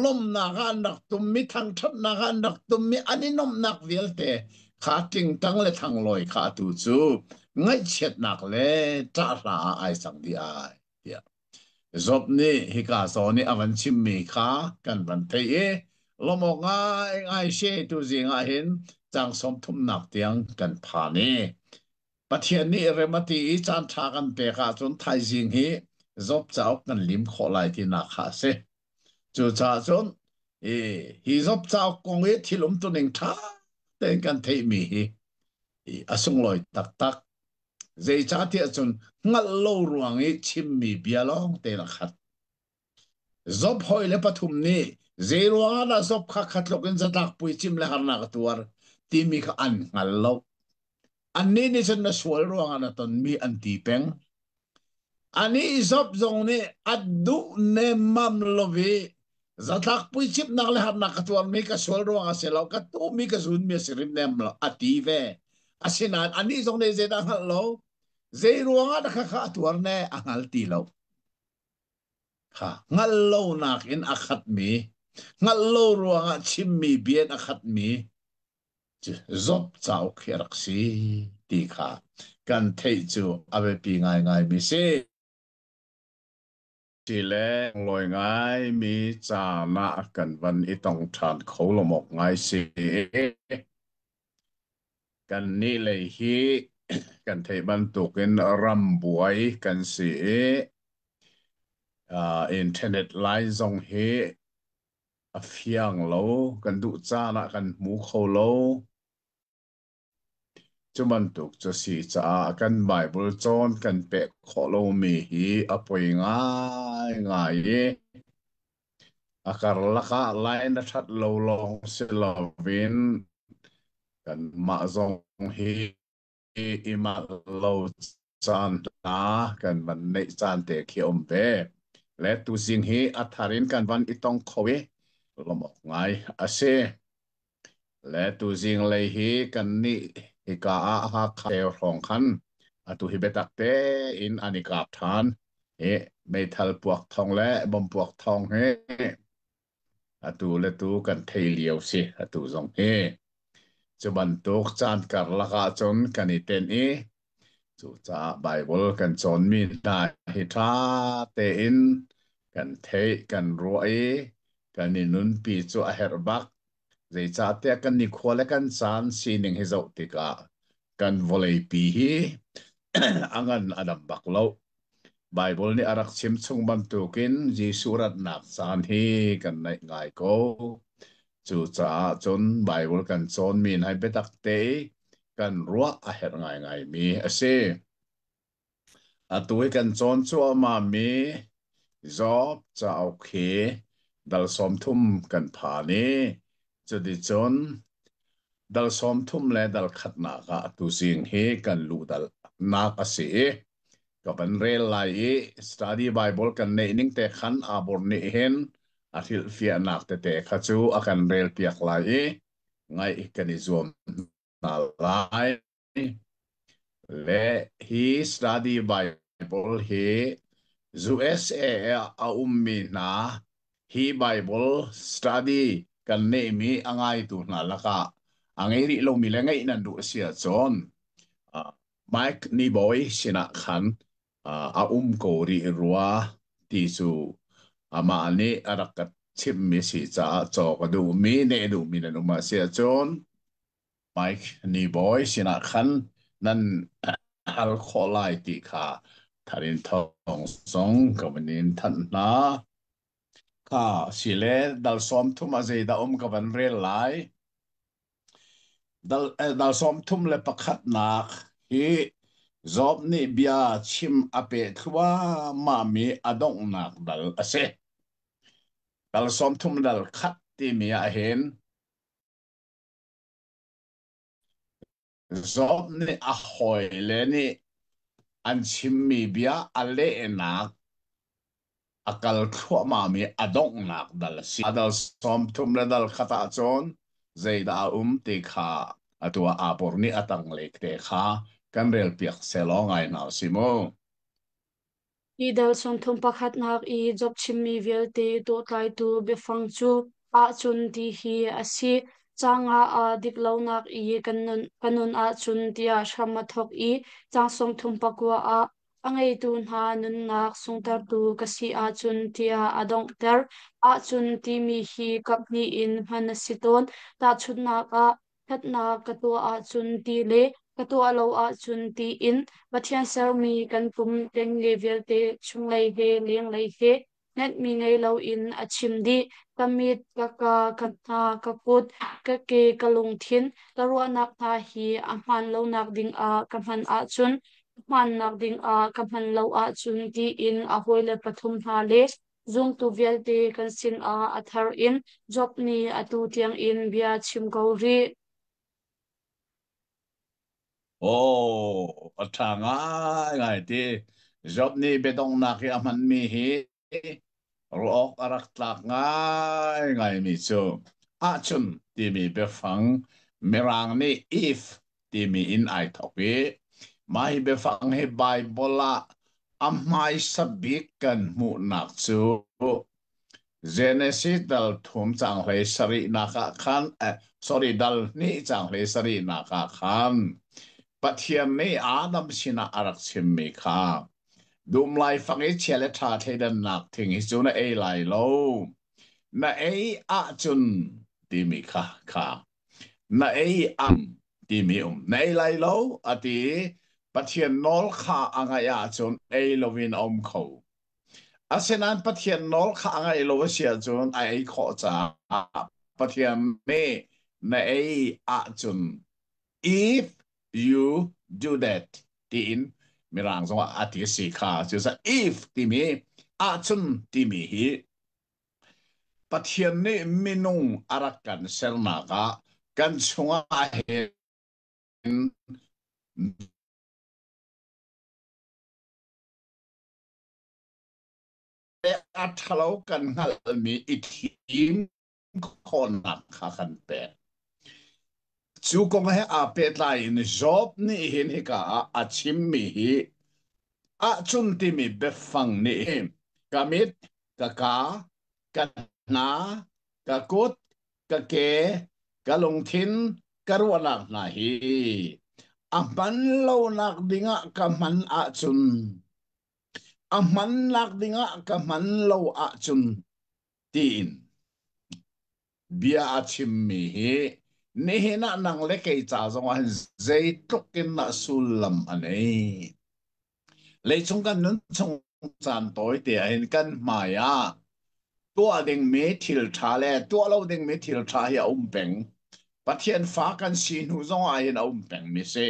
lom na ga an rak tum mi thang thap na ga an rak tum mi ani nom nak vel te kha ting tang le thang loi kha tu chu ngai chet nak le ta ra ai sang di ai ya zop ni hi ka so ni avan chim mi kha kan van te e lomo ngai she tu zinga hin chang som thum nak tiang kan pha ni pathian ni remati chan tha kan pe ka chun thai jing hi zop chao kan lim kho lai ti na kha se chu cha chon hi zop chao kong e thilum tu ning tha ten kan thei mi hi asung loi tak tak zai cha ti chun ngal lo ruang e chim mi bia long te na khat zop hoi le pathum ni zai ruang na zop kha khat lokin zatak pui chim le har na ka tuar ti mi kha an ngal lo an ni chen na swal ruang na ton mi an ti peng ani zop zong ni adu ne mam lovi zatak pui chip nak le har na ka tuar mi ka swal ruang a se lo ka tu mi ka zun mi sirim nem lo ati ve asinan ani zong ne zai da hal lo zai ruang a da kha kha tuar ne angal ti lo ha ngal lo nak in akhat mi ngal lo ruanga chim mi bien akhat mi zop chao kherak si ti kha kan thei chu ave pi ngai ngai mi se chỉ lẽ ngồi ngay mi cha na cần văn ít tông tràn khẩu là một ngày sĩ cần ni lệ hi cần thấy ban tục in ram buai cần sĩ internet line dòng hi a phiang lâu cần đủ cha na cần mũ khẩu lâu cho ban tục cho sĩ cha cần Bible chọn cần bẹ khẩu lâu mi hi a bồi ngay ngay akar laka lain na that lo long silovin kan ma zong hi ima lo chan na kan man nei chan te khi om pe le tu sing hi atharin kan van itong khowe lomok ngai ase le tu sing le hi kan ni hi ka a ha khel rong khan atu hi betak te in anikap than e me thal puak thong le bom puak thong he atu le tu kan thei liao si atu zong he chu ban tok chan kar laka chon kan i ten e chu cha Bible kan chon mi na hi tha te in kan thei kan ro e kan ni nun pi chu a her bak zai cha te kan ni khole kan chan si ning hi zo tika kan volei pi hi angan adam bak lo Bible ni arak chim chung ban tukin Jisu rat nak chan hi kan nai ngai ko chu cha chon Bible kan chon min hai betak te kan ruak a her ngai ngai mi ase atui kan chon chu ma mi job cha okay dal som thum kan pha ni chu di chon dal som thum le dal khat na ka tu sing he kan lu dal na ka se ka ban rel lai study Bible kan nei ning te khan abor ni hen athil fia nak te kha chu akan rel piak lai ngai kan i zoom na lai le hi study Bible hi USA a ummi na hi Bible study kan nei mi angai tu na laka angai ri lo mi le ngai nan du sia chon Mike ni boy sina khan a ko ri ruwa ti su ama ani arakat chim mi si cha cho ka du mi ne du mi na ma sia chon Mike ni boy sina khan nan al kholai ti kha tharin thong song ka manin than na ka sile dal som thuma zai da ka ban re lai dal som thum le pakhat nak hi zob ni bia chim ape thwa ma mi adong nak dal ase dal som thum dal khat ti mi a hen zob ni a hoi le ni an chim mi bia ale enak akal thwa ma mi adong nak dal si dal som thum le dal khata chon zeida ti kha atua apor ni atang lek te kha kan rel piak selong ai na simo I dal som thum pakhat nak I job chimmi velte to tlai tu befang chu a chun ti hi asi changa a diklo nak I kanun a chun tia shama thok I chang som thum pakwa a angai tu na nun nak sungtar tu kasi a chun tia adong ter a chun ti mi hi kapni in manasiton ta chun nak a that na katua a chun ti le katua lo a chun ti in Pathian ser mi kan kum teng le vel te chung lei he leng lei he net mi ngei lo in a chim di kamit ka tha ka put ka ke ka lung thin ka ro nak tha hi a man lo nak ding a ka man a chun man nak ding a ka man lo a chun di in a hoile pathum ha le zung tu vel te kan sin a athar in job ni atu tiang in bia chim ko ri oh atanga ngai ti job ni bedong na ki aman mi hi rook arak tlak ngai ngai mi chu a chun ti mi be fang merang ni if ti mi in ai thok pi mai be fang he bible la amai sabik kan mu nak chu Genesis dal thum chang hlei sari naka khan sorry dal ni chang hlei sari naka khan pathian ni adam sina arak sim mi kha dum lai fangi chele tha theidan nak thing hi chu na ei lai lo na ei a chun ti mi kha na ei am ti mi na ei lai lo ati pathian nol kha anga ya chun ei lovin om kho asenan pathian nol kha anga ei lo sia chun ai kho cha pathian me na ei a chun if you do that tin mirang zong ati si kha chu sa if ti mi a chun ti mi hi pathian ni minung arakan serna ka kan chunga hen at halau kan ngal mi itim konak kha kan pe chu kong he a pe lai in job ni hin hi ka a chim mi hi a chun ti mi be fang ni kamit ka na ka kut ka ke ka long thin ka ruanak na hi a man lo nak dinga ka man a chun a man nak dinga ka man lo a chun tin bia a chim mi hi ni hi na nang le kei cha zong an zai tukin na sulam anei le chung kan nun chung chan toy te hin kan maya tua ding me thil tha le tua lo ding me thil tha hi peng pathian fa kan sin hu zong a hin peng mi se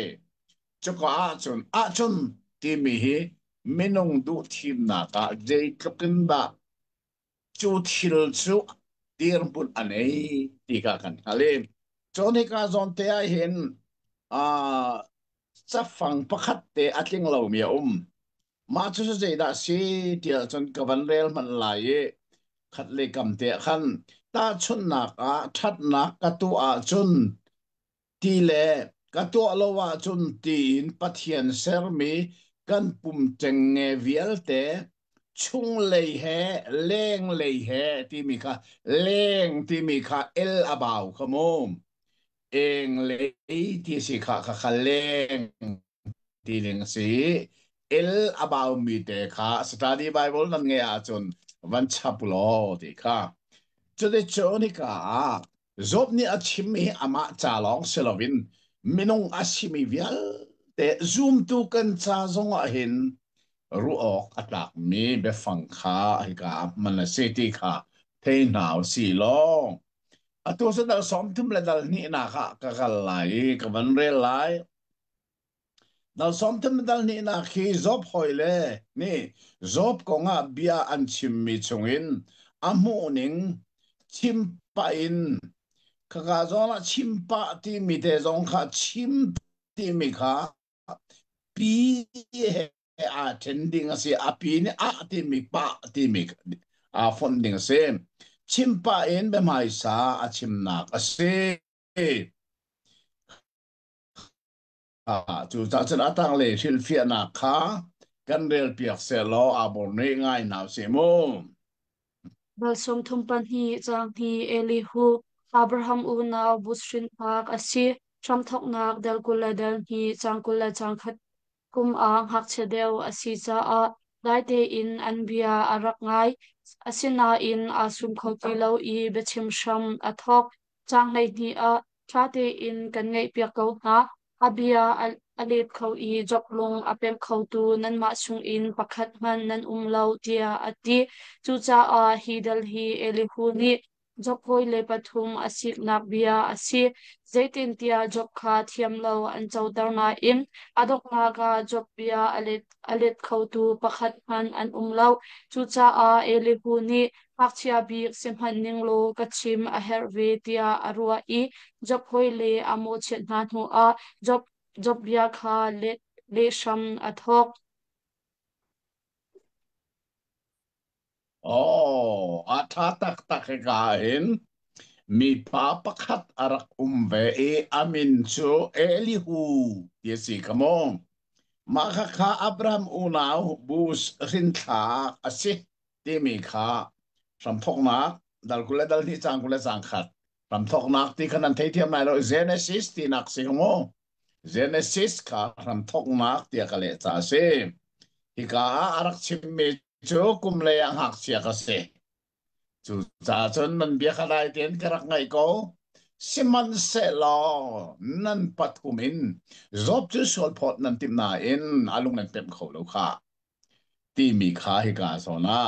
chu ka a chun ti mi hi minung du thim na ka zai tukin da chu thil chu dir pun anei ti ka kan halim choni ka zon te a hin a sa phang pakhat te atling lo mi ma chu chu da si tia chon ka van rel man lai khat le kam te khan ta chun nak a that nak ka tu a chun ti le ka tu lo wa chun tin pathian ser mi kan pum cheng nge vial te chung lei he leng lei he ti mi kha leng ti mi kha el abau khamom eng lei ti si kha kha kha leng ti leng si el abau mi te kha study bible nan nge a chun van chapulo ti kha chu de choni ka zob ni achim mi ama chalong selovin minung asimi vial te zoom tu kan cha zong a hin ruok atak mi be fang kha hi ka man se ti kha thei naw si long atu sa dal som tum le dal ni na kha ka kal lai ka van re lai dal som tum dal ni na khi zob hoile ni zob ko nga bia an chim mi chungin amu ning chim pa in kaka zona chim pa ti mi te zong kha chim ti mi kha pi he a tending ase a pi ni a ti mi pa ti mi a funding se chim pa in be mai sa a chim nak ase chu cha chen atang le thil fia na kha kan rel piak se lo a bor nei ngai naw se mo balsom thumpan hi chang hi Elihu Abraham una busrin pak asi tramthoknak dalkuladal hi changkula changkhat kum ang hak chedeu asi cha a daite in anbia arak ngai asina in asum khoti lo I bechim sham athok chang nei ni a thate in kan ngei pia ko na abia alet kho I joklung apem kho tu nan ma sung in pakhat man nan umlo tia ati chu cha a hi dal hi Elihu ni jokhoi le pathum asik nak bia asi zaitin tia job kha thiam lo an chautar na in adok na ka job bia alet khautu pakhat man an umlo chu cha a Elihu ni pakchia bi semhan ninglo kachim a herve tia arua I job hoi le amo chet na nu a job job bia kha le sham athok oh atha tak tak ka hin mi pa pakhat arak ve e amin chu Elihu yesi kamong maka kha Abraham unaw bus rin tha asi ti mi kha ram thok nak dal kula dal ni chang kula chang khat ram thok nak ti khanan thei thiam nai lo Genesis ti nak si mo Genesis kha ram thok nak ti ka le cha se hi ka arak chim me chu kum le ang hak sia ka se chu cha chon man bia khalai ten karak ngai ko siman se lo nan pat kumin zob chu sol phot nan tim na in alung nan pem kho lo kha ti mi kha hi ka so na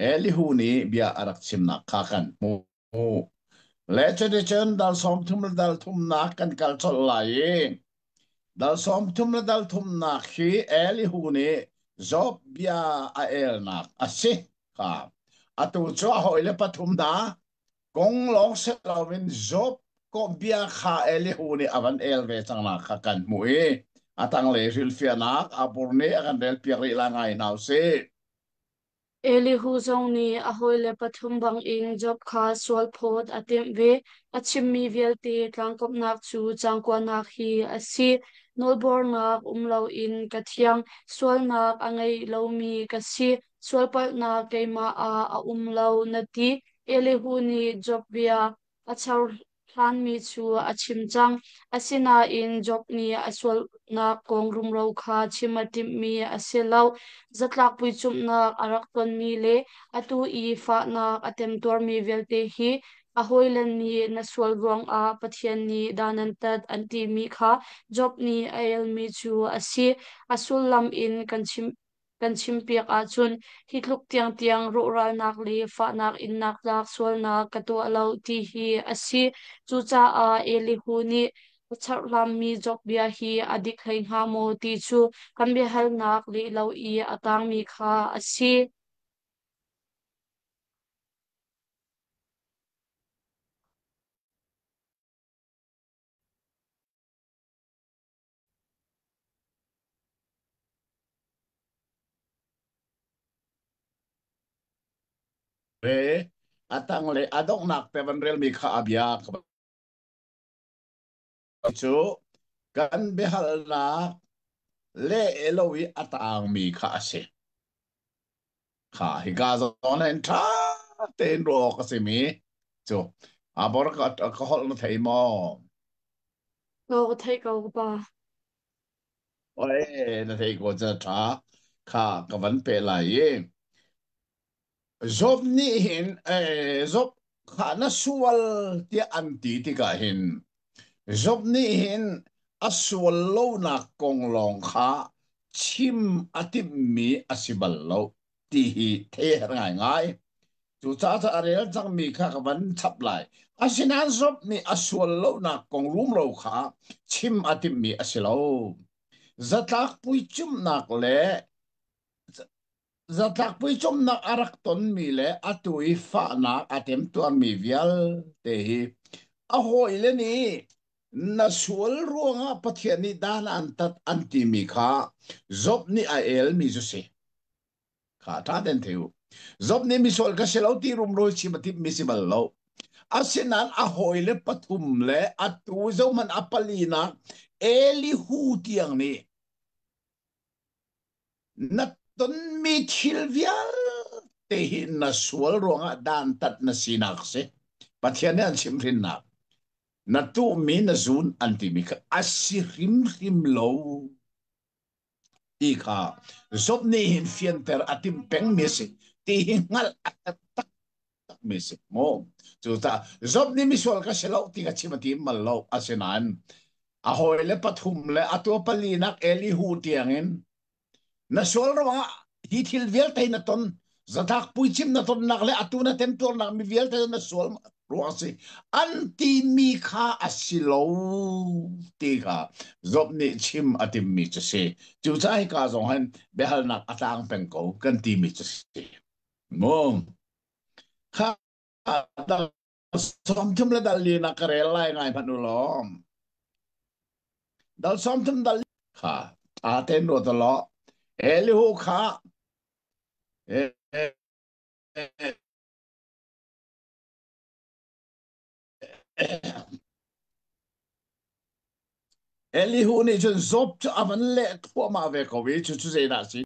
elihu ni bia arak chim na kha kan mu le che chen dal som thum dal thum na kan kal chol lai dal som thum dal thum na khi elihu ni zob bia a el na ase kha atu cho hoile pathum da kong long se lawin job ko bia kha elihu ni avan el ve changna kha kan mu e atang le ril fianak apurne akan del piari langai nau se Elihu zong ni ahoi le pathum bang in job kha sual phot atem ve achim mi velte tlangkop nak chu changkwa nak hi asi nolbor nak umlo in kathiang sual nak angai lo mi kasi sual pal na keima a umlo nati Elihu ni job via achar hlan mi chu achim chang asina in job ni aswal na kong rum ro kha chimatim mi aselo zatlak pui chup na arak ton mi le atu I fa na atem tor mi velte hi ahoilan ni naswal rong a pathian ni danantat anti mi kha job ni ael mi chu asi asul lam in kanchim piak a chun hitluk tiang tiang ro ral nak le fa nak in nak lak swal na kato alau ti hi asi chu cha a eli hu ni char lam mi jok bia hi adik hai nga mo ti chu kan bi hal nak le lo I atang mi kha asi re atang le adok nak pe ban rel mi kha abia chu kan behal na le elowi atang mi kha se kha hi ga zo na en tha ten ro ka se mi chu abor ka hol na thei mo ko thai ko ba oi na thei ko cha tha kha ka van pe lai zob ni hin zob kha na sual ti anti ti ka hin zob ni hin aswal lo na kong long kha chim atim mi asibal lo ti hi the ngai ngai chu cha cha arel chang mi kha ka van chap lai asinan zob ni aswal lo na kong rum lo kha chim atim mi asilo zatak pui chum nak le zatak pui chum nak arak ton mi le atui fa nak atem tuan mi vial te hi a hoi le ni na sual ruanga pathian ni dan antat anti mi kha zob ni a el mi ju se kha ta den theu zob ni mi sol ka selo ti rum ro chi mati mi si bal lo asinan a hoi le pathum le atu zo man apalina eli hu tiang ni na ton mi thil vial te hi na sual ruanga dan tat na sinak se pathian ni an sim rin na na tu mi na zun anti mi ka asirim rim lo ika zop ni hin fienter atim peng mi se ti hingal tak tak mi se mo chu ta zop ni mi sol ka selo ti ka chimati mal lo asinan a hoi le pathum le ato palinak eli hu tiangin na sol ro hi thil vel tai na ton zatak pui chim na ton nak le atuna tem tor nak mi vel tai na sol ro ase anti mi kha asilo ti kha zop ni chim atim mi che se chu chai ka zong han behal nak atang peng ko kan ti mi che se mong kha da som thum le dal li na kare lai ngai panulom dal som thum dal kha aten ro to lo elihu kha Elihu ni chun zop chu aman le thua ma ve ko wi chu chu zai na si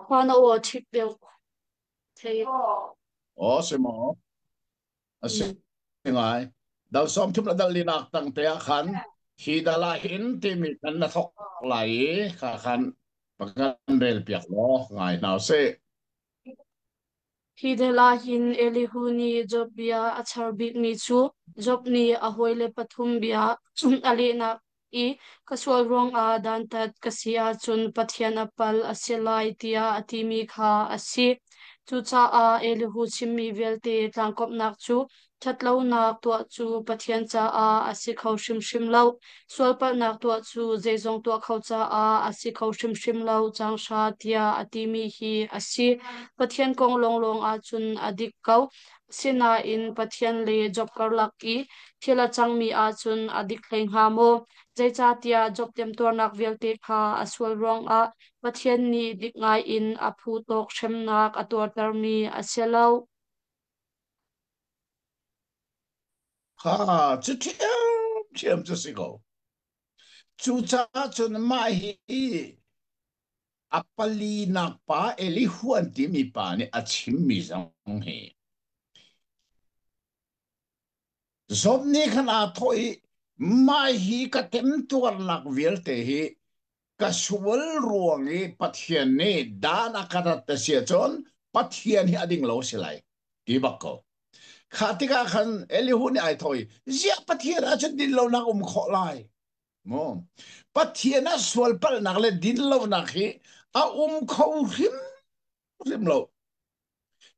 Hana wo chip bel thei o se mo a se ngai dal som thum la dal li nak tang te a khan hi dala hin ti mi kan na thok lai kha khan pakan rel piak lo ngai nau se Hidela hin Elihu ni job bia achar bik ni chu job ni ahoile pathum bia chum ali na i kaswal rong a dan tat kasia chun pathian apal aselai tia atimi kha asi chu cha a Elihu chimmi velte tlangkop nak chu thatlo nak to chu pathian cha a asi khau shim shim lo swalpal nak to chu zeizong to khau cha a asi khau shim shim lo chang sha tia atimi hi asi pathian kong long long a chun adik kau sina in pathian le job kar lak i thila changmi a chun adik thleng ha mo zai cha tia job tem tor nak velte kha aswal rong a pathian ni dik ngai in a phu tok shem nak ator tarmi aselo ha chu thiam chu si go chu cha chun mai hi apali nak pa Elihu an ti mi pa ni achim mi zong he zop ni khana thoi mai hi ka tem tuar lak vil te hi ka suwal ruangi pathian ne dan akarat ta sia chon pathian hi ading lo silai ti bakko khatika khan Elihu ni ai thoi zia pathian a chen din lo nak kho lai mo pathian a sual pal nak le din lo nak hi a kho rim rim lo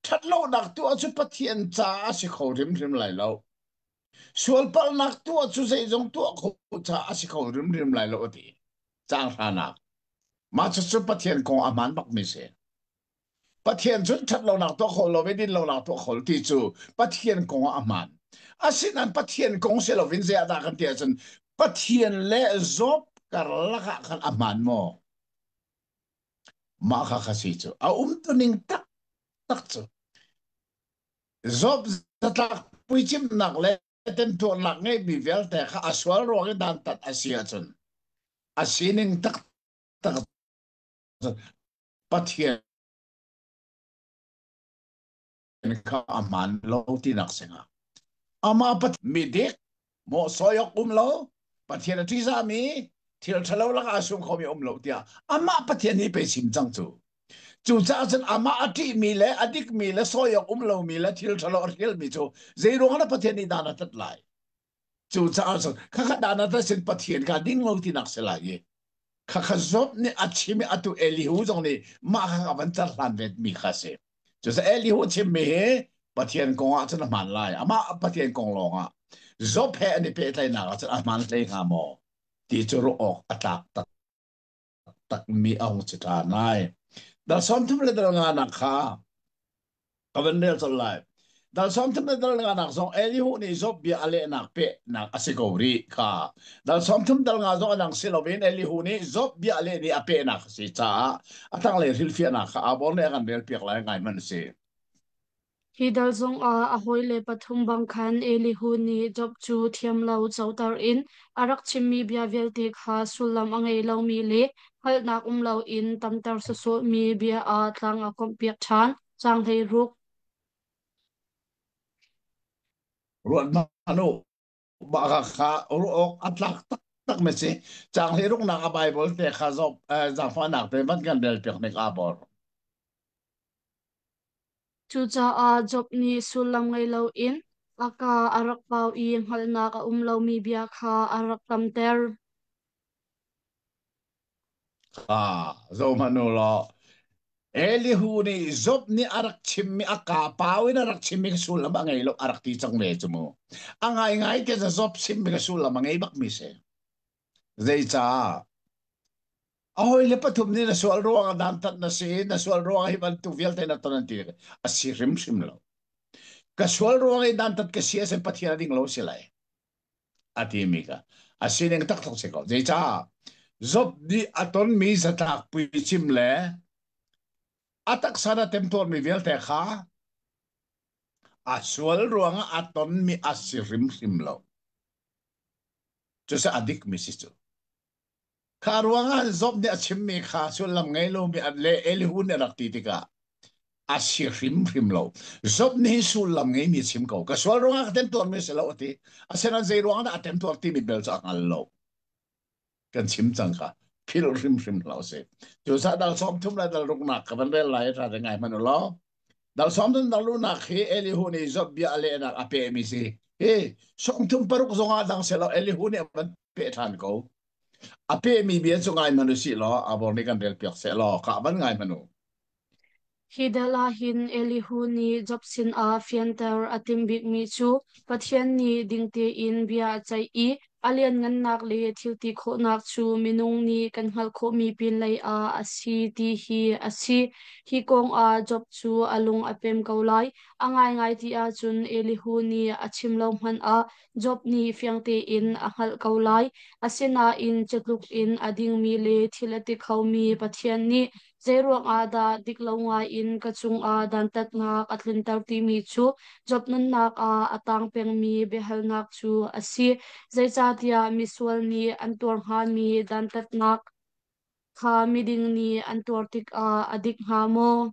that lo nak tu a chu pathian cha si kho rim rim lai lo sual pal nak tu chu sei jong tu ko cha asi ko rim rim lai lo ti chang ha nak ma chu chu pathian ko aman bak mi se pathian chu that lo nak to khol lo ve din lo nak to khol ti chu pathian ko aman asin an pathian ko se lo vin se ada kan ti chen pathian le zop kar la khan aman mo ma kha kha si chu a tu ning tak tak chu zop tak pui chim nak le ten to nak ngai bi vel te kha aswal ro ga dan tat asia chun asining tak tak pathian kha aman lo ti nak senga ama pat midik mo soyok lo pathian ti za mi thil thalo la ka sum khomi lo tia ama pathian ni pe sim chang chu chu cha chen ama ati mi le adik mi le soyok lo mi le thil thalo ril mi chu zero na pathian ni dana tat lai chu cha chen kha kha dana ta sin pathian ka ding lo ti nak se lai ye kha kha zop ni achimi atu Elihu jong ni ma kha ban char hlan vet mi kha se chu sa Elihu chim me he pathian kong a chen man lai ama pathian kong long a zop he ani pe tai na chen man hlei nga mo ti chu ro ok atak tak tak mi ong chita nai dal som thum le dal nga na kha kavan del sol lai dal som thum le dal nga na song Elihu ni zop bia ale nak pe nak asigori kha dal som thum dal nga zo nang silovin Elihu ni zop bia ale ni ape nak si cha atang le ril fia na kha abon le kan del piak lai ngai man se Hidal zong a ahoile pathum bang khan Elihu ni job chu thiam lo chautar in arak chimmi bia velte kha sulam angai lo mi le hal nak lo in tamtar sa so mi bia a tlang a kom piak than chang thei ruk ruan manu ba kha ru ok atlak tak tak me se chang le ruk na ka bible te kha zop za fa nak te man kan del piak nek abor chu cha a job ni sulam ngai lo in aka arak pau i hal na ka lo mi bia kha arak tam ter kha zo manu lo Elihu ni zop ni arak chimmi aka pawin arak chimmi ka sulam angai lo arak ti chang me chumo angai ngai ke za zop chimmi ka sulam angai bak mi se zai cha ahoy le pathum ni na swal ro ang dan tat na si na swal ro hi ban tu vel te na tanan ti asirim sim lo ka swal ro ang dan tat ka sia se pathia ding lo silai ati mi ka asining tak tak se ko zai cha zop di aton mi sa tak pi chim le atak sana temtor mi vel te kha Aswal ruanga aton mi asirim rim lo. Just adik mi situ. Karuanga zob ni achim mi kha sulam ngai lo mi adle elihun eraktitika. Asirim rim lo. Zob ni sulam ngai mi chim ko. Kaswal ruanga atem tuan mi selo ati. Asenan zay ruanga atem tuan ti mi bel sa ngal lo. Kan chim chang ka. Pil rim rim lo se. Just dal som tum la dal ruk nak kaban rel lai ra ngai manu lo. Dal som tum dal lu nak he elihun e zob bi ale nak ape mi si. Eh, som tum paruk zonga dang selo elihun e man pe than ko. Ape mi bian so ngai manu si lo abor ni kan del piak se lo ka ban ngai manu. Hidala hin Elihu ni Jobsin a fiantar atimbik mi chu pathian ni dingte in bia chai I alian ngan nak le thilti kho nak chu minung ni kan hal kho mi pin lai a asi ti hi asi hi kong a job chu alung apem kaulai angai ngai ti a chun Elihu ni achim lo man a job ni fiangte in a hal kaulai asina in chatluk in ading mi le thilati khau mi pathian ni Zerong ada diklawnga in kachung a dantat ngak atlin tarti mi chu job nun nak a atang peng mi behal nak chu asi zaichatia miswal ni antor han mi dantat ngak kha miding ni antor tik a adik ha mo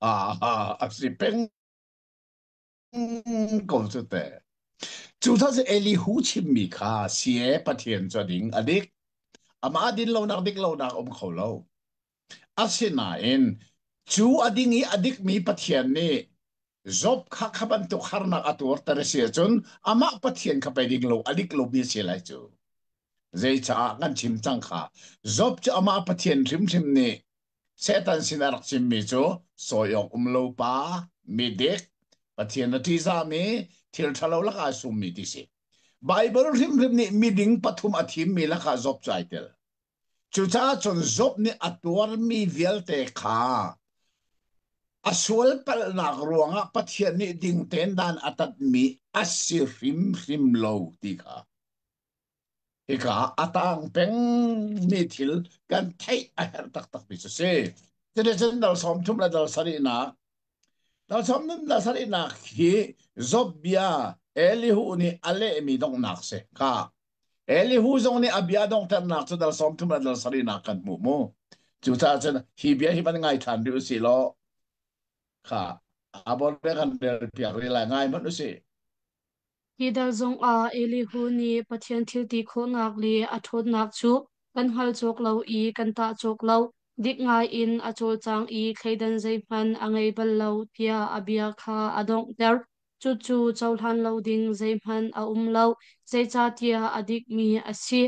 Asi peng ko su te. Chu tha se Elihu chim mi kha sie pathian cho ding adik. Ama adin lo nak dik lo nak kho lo. Asina in chu adingi adik mi pathian ni job kha khaban to kharna atur tarsia chun ama pathian kha peding lo adik lo bi se lai chu zai cha kan chim chang kha job cha ama pathian rim rim ni setan sinarak chim mi chu soyong lo pa mi dek pathian na ti za mi thil thalo la ka sum mi ti se bible rim rim ni mi ding pathum athim mi la kha job chai tel chu cha chon job ni atur mi vial te kha aswal pal nak ruanga pathian ni ding ten dan atat mi asirim rim lo ti kha ika atang peng mi thil kan thai a her tak tak bi se tere chen dal som thum la dal sari na dal som nim dal sari na khi zobia elihu ni ale mi dong nak se ka elihu zong ni abia dong tan nak chu dal som thum la dal sari na kan mu mo chu ta chen hi bia hi ban ngai than du si lo ka abor be kan del piak ri la ngai man se Hidal zong a Elihu ni pathian thilti kho ngak li athot nak chu kan hal chok lo I kan ta chok lo dik ngai in achol chang I khleidan zai man angai bal lo pia abia kha adong ter chu chu chawlhan lo ding zai man a lo zai cha tia adik mi asi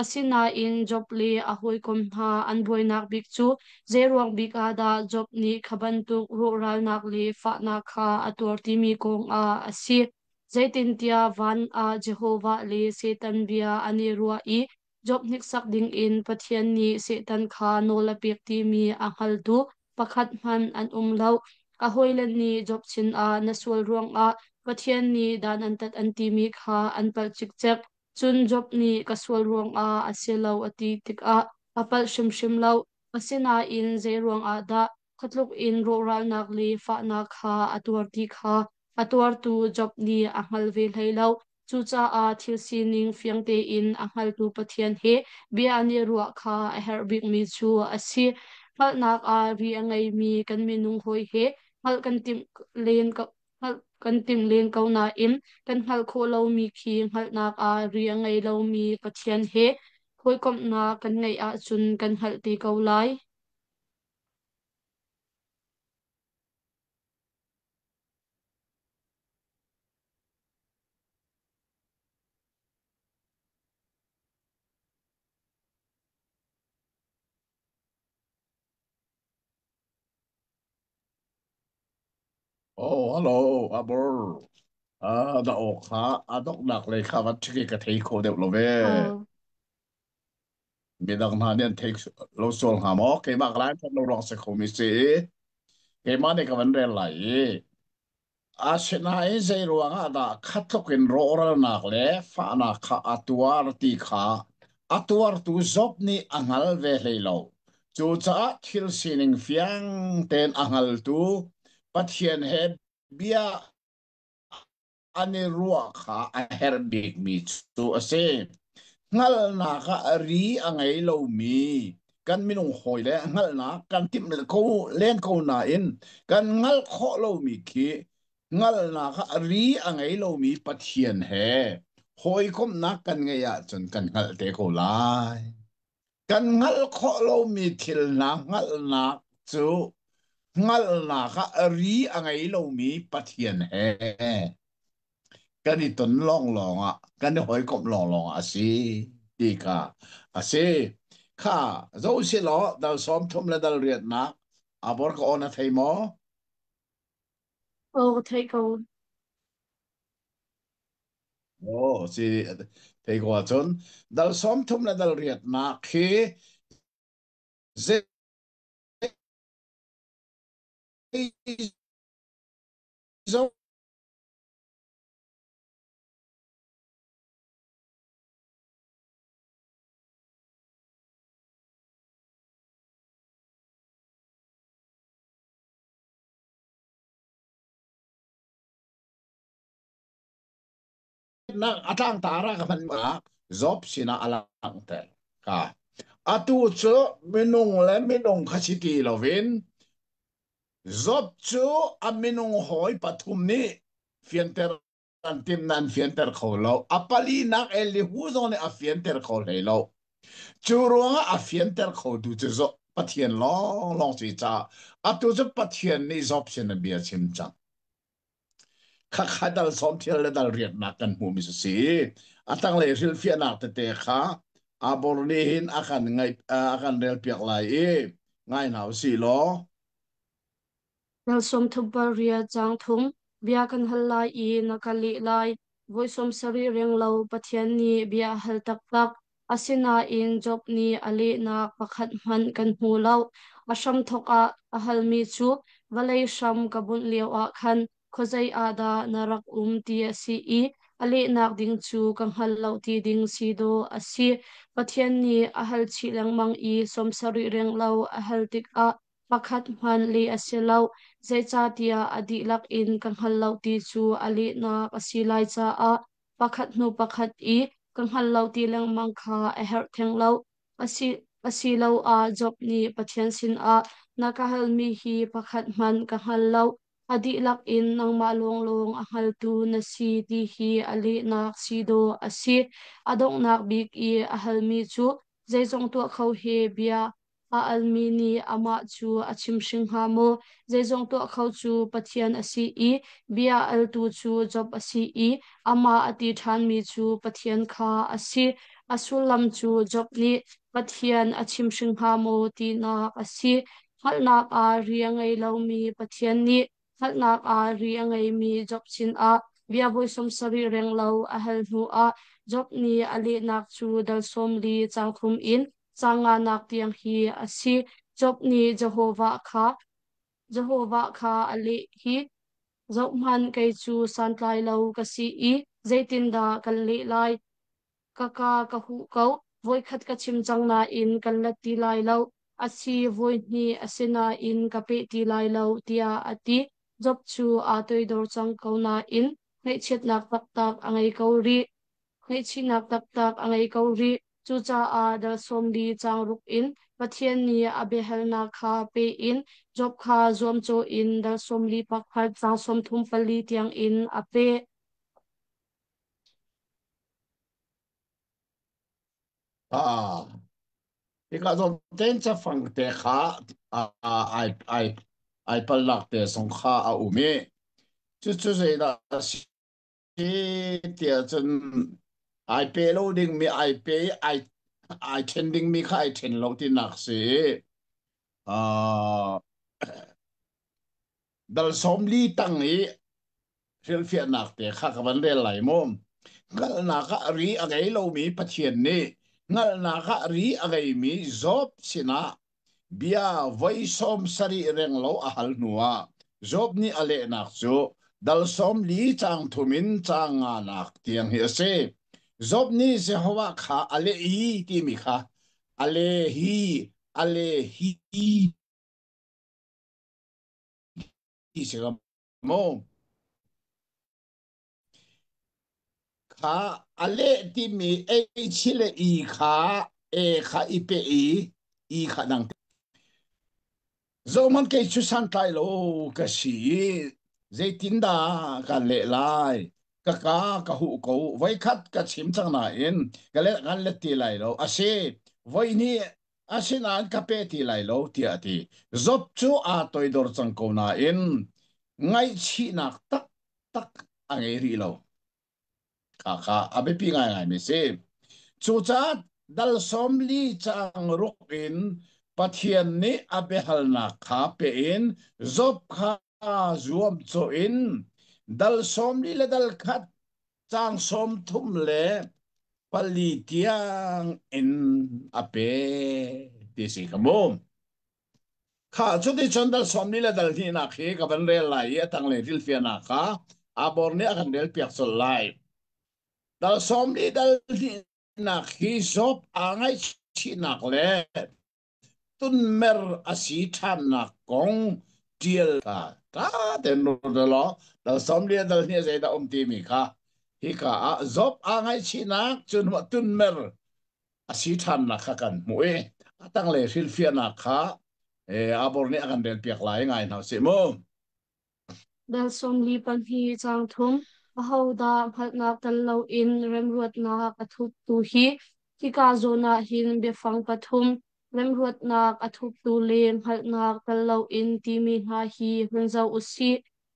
asina in job li a hoi kom ha an boi nak bik chu zeruang bik ada job ni khaban tu ro ral nak li fa na kha ator ti mi kong a asi zaitin tia van a Jehovah le setan bia ani rua I job nik sak ding in pathian ni setan kha no la pek ti mi anghal tu pakhat man an lo a hoilan ni job chin a naswal ruang a pathian ni dan antat anti mi kha an pal chik chek chun job ni kaswal ruang a aselo ati tik a apal shim shim lo asina in zai ruang a da khatluk in ro ral nak li fa na kha atuar ti kha atuar tu job ni angal ve leilo chu cha a thil sining fiangte in angal tu pathian he bia ani ruwa kha a her big mi chu asi hal nak a ri angai mi kan minung hoi he hal kan tim len ka hal kan tim len kau na in kan hal kho lo mi khi hal nak a ri angai lo mi pathian he hoi kom na kan ngai a chun kan hal ti kau lai oh hello abor da ok ha adok nak le kha wat chi ka thei kho de lo ve ờ midang na nian thei lo sol ha mo ke mak lai phan lo rong se kho mi se ke ma ne ka van re lai a sena e zai ruanga da khatok in ro ra nak le fa na kha atuar ti kha atuar tu zop ni angal ve hlei lo chu cha thil sining fiang ten angal tu pathian he bia ani ruwa kha a her big mi chu ase ngal na ka ri angai lo mi kan minung hoi le ngal na kan tim le ko len ko na in kan ngal kho lo mi ki ngal na ka ri angai lo mi pathian he hoi kom na kan nge ya chun kan ngal te ko lai kan ngal kho lo mi thil na ngal na chu ngal na ka ri angai lo mi pathian he kan iton long long a kan hoi kom long long a si ti ka a si kha zo si lo dal som thum le dal riat na abor ko ona thei mo ô thấy câu o si thei ko chon dal som thum le dal riat na khi ze zo na atang tara ka man ma zop sina alang te ka atu cho minung le minung khachiti lovin zop chu aminung hoi pathum ni fienter antim nan fienter kholo apali nak eli hu zone a fienter kholo lo churuanga a fienter khodu chu zo pathian long long chi cha atu chu pathian ni zop chen bia chim chang kha kha dal som thial le dal riat na kan hu mi si atang le ril fia nak te te kha a bor ni hin akan ngai akan rel piak lai e ngai nau si lo dal som thu bar ria chang thum bia kan hal lai I na kali lai voi som sari reng lo pathian ni bia hal tak tak asina in job ni ali na pakhat man kan hu lo asham thoka ahal mi chu valai sham kabun lewa khan khozai ada narak ti si I ali nak ding chu kan hal lo ti ding si do asi pathian ni ahal chi lang mang I som sari reng lo ahal tik a pakhat man li asilo zaicha tia adi lak in kan hal lo ti chu ali na asilai cha a pakhat nu pakhat I kan hal lo ti lang mang kha a her theng lo asi asilo a job ni pathian sin a na ka hal mi hi pakhat man ka hal lo adi lak in nang ma long long a hal tu na si ti hi ali na si do asi adong nak bik I a hal mi chu zaizong tu khau he bia a almini ama chu achim shing ha mo zaizong to khau chu pathian asi I bia al tu chu job asi I ama ati than mi chu pathian kha asi asulam chu job ni pathian achim shing ha mo ti na asi halna a riangai lo mi pathian ni halna a riangai mi job chin a bia boy som sari reng lo a hal nu a job ni ali nak chu dal som li changthum in changa nak tiang hi asi job ni Jehovah kha ali hi zok man kai chu san tlai lo ka si I zaitin da kan le lai kaka ka hu ko voi khat ka chim chang na in kan la ti lai lo asi voi ni asina in ka pe ti lai lo tia ati job chu a toi dor chang ko na in nei chet nak tak tak angai ko ri hei chinak tak tak angai ko ri chu cha a da som di chang ruk in pathian ni a behel na kha pe in job kha zom cho in da som li pak phat chang som thum pali tiang in a pe à thì cả dòng tên cha phẳng te khá ai pal lạc te song khá umi chú chú dây là si tia chân ai pe lo ding mi ai pe ai chen ding mi khai chen lo tin nak si à dal som li tang ni ril fiat nak te kha ka ban le lai mom ngal na ka ri agai lo mi pathian ni ngal na ka ri agai mi zop sina bia voi som sari reng lo a hal nuwa job ni ale nak chu dal som li chang thumin chang nga nak tiang hi ase job ni se hawa kha ale hi ti mi kha ale hi ale hi se mo kha ale ti mi e chile I kha e kha ipe I kha nang zoman ke chu san tai lo ka si zaitin da ka le lai ka hu ko vai khat ka chim chang na in ka le kan le ti lai lo ase voi ni asinan ka pe ti lai lo ti ati zop chu a toi dor chang ko na in ngai chi nak tak tak angai ri lo kha abe pi ngai ngai me se chu cha dal som li chang ruk in pathian ni abe hal na kha pe in zop kha zuam cho in dal som li le dal khat chang som thum le pali tiang in ape ti si kamom kha chu ti chon dal som li le dal thi na khi ka ban re lai ya tang le dil fia na kha abor ne akan del piak sol lai dal som li dal thi na khi zop angai chi nak le tun mer asi than na kong tiel ta ten no de lo dal som li dal ni zai da ti mi kha hi ka zop angai chi nak chun wa tun mer asi than na kha kan mu e atang le fil fia na kha e abor ni akan del piak lai ngai na se mo dal som li pan hi chang thum a ho da phat nak tal lo in rem ruat na ka thup tu hi ki ka zona hin be fang pathum rem ruat nak a thup tu len phat nak tal lo in ti mi na hi hun zau usi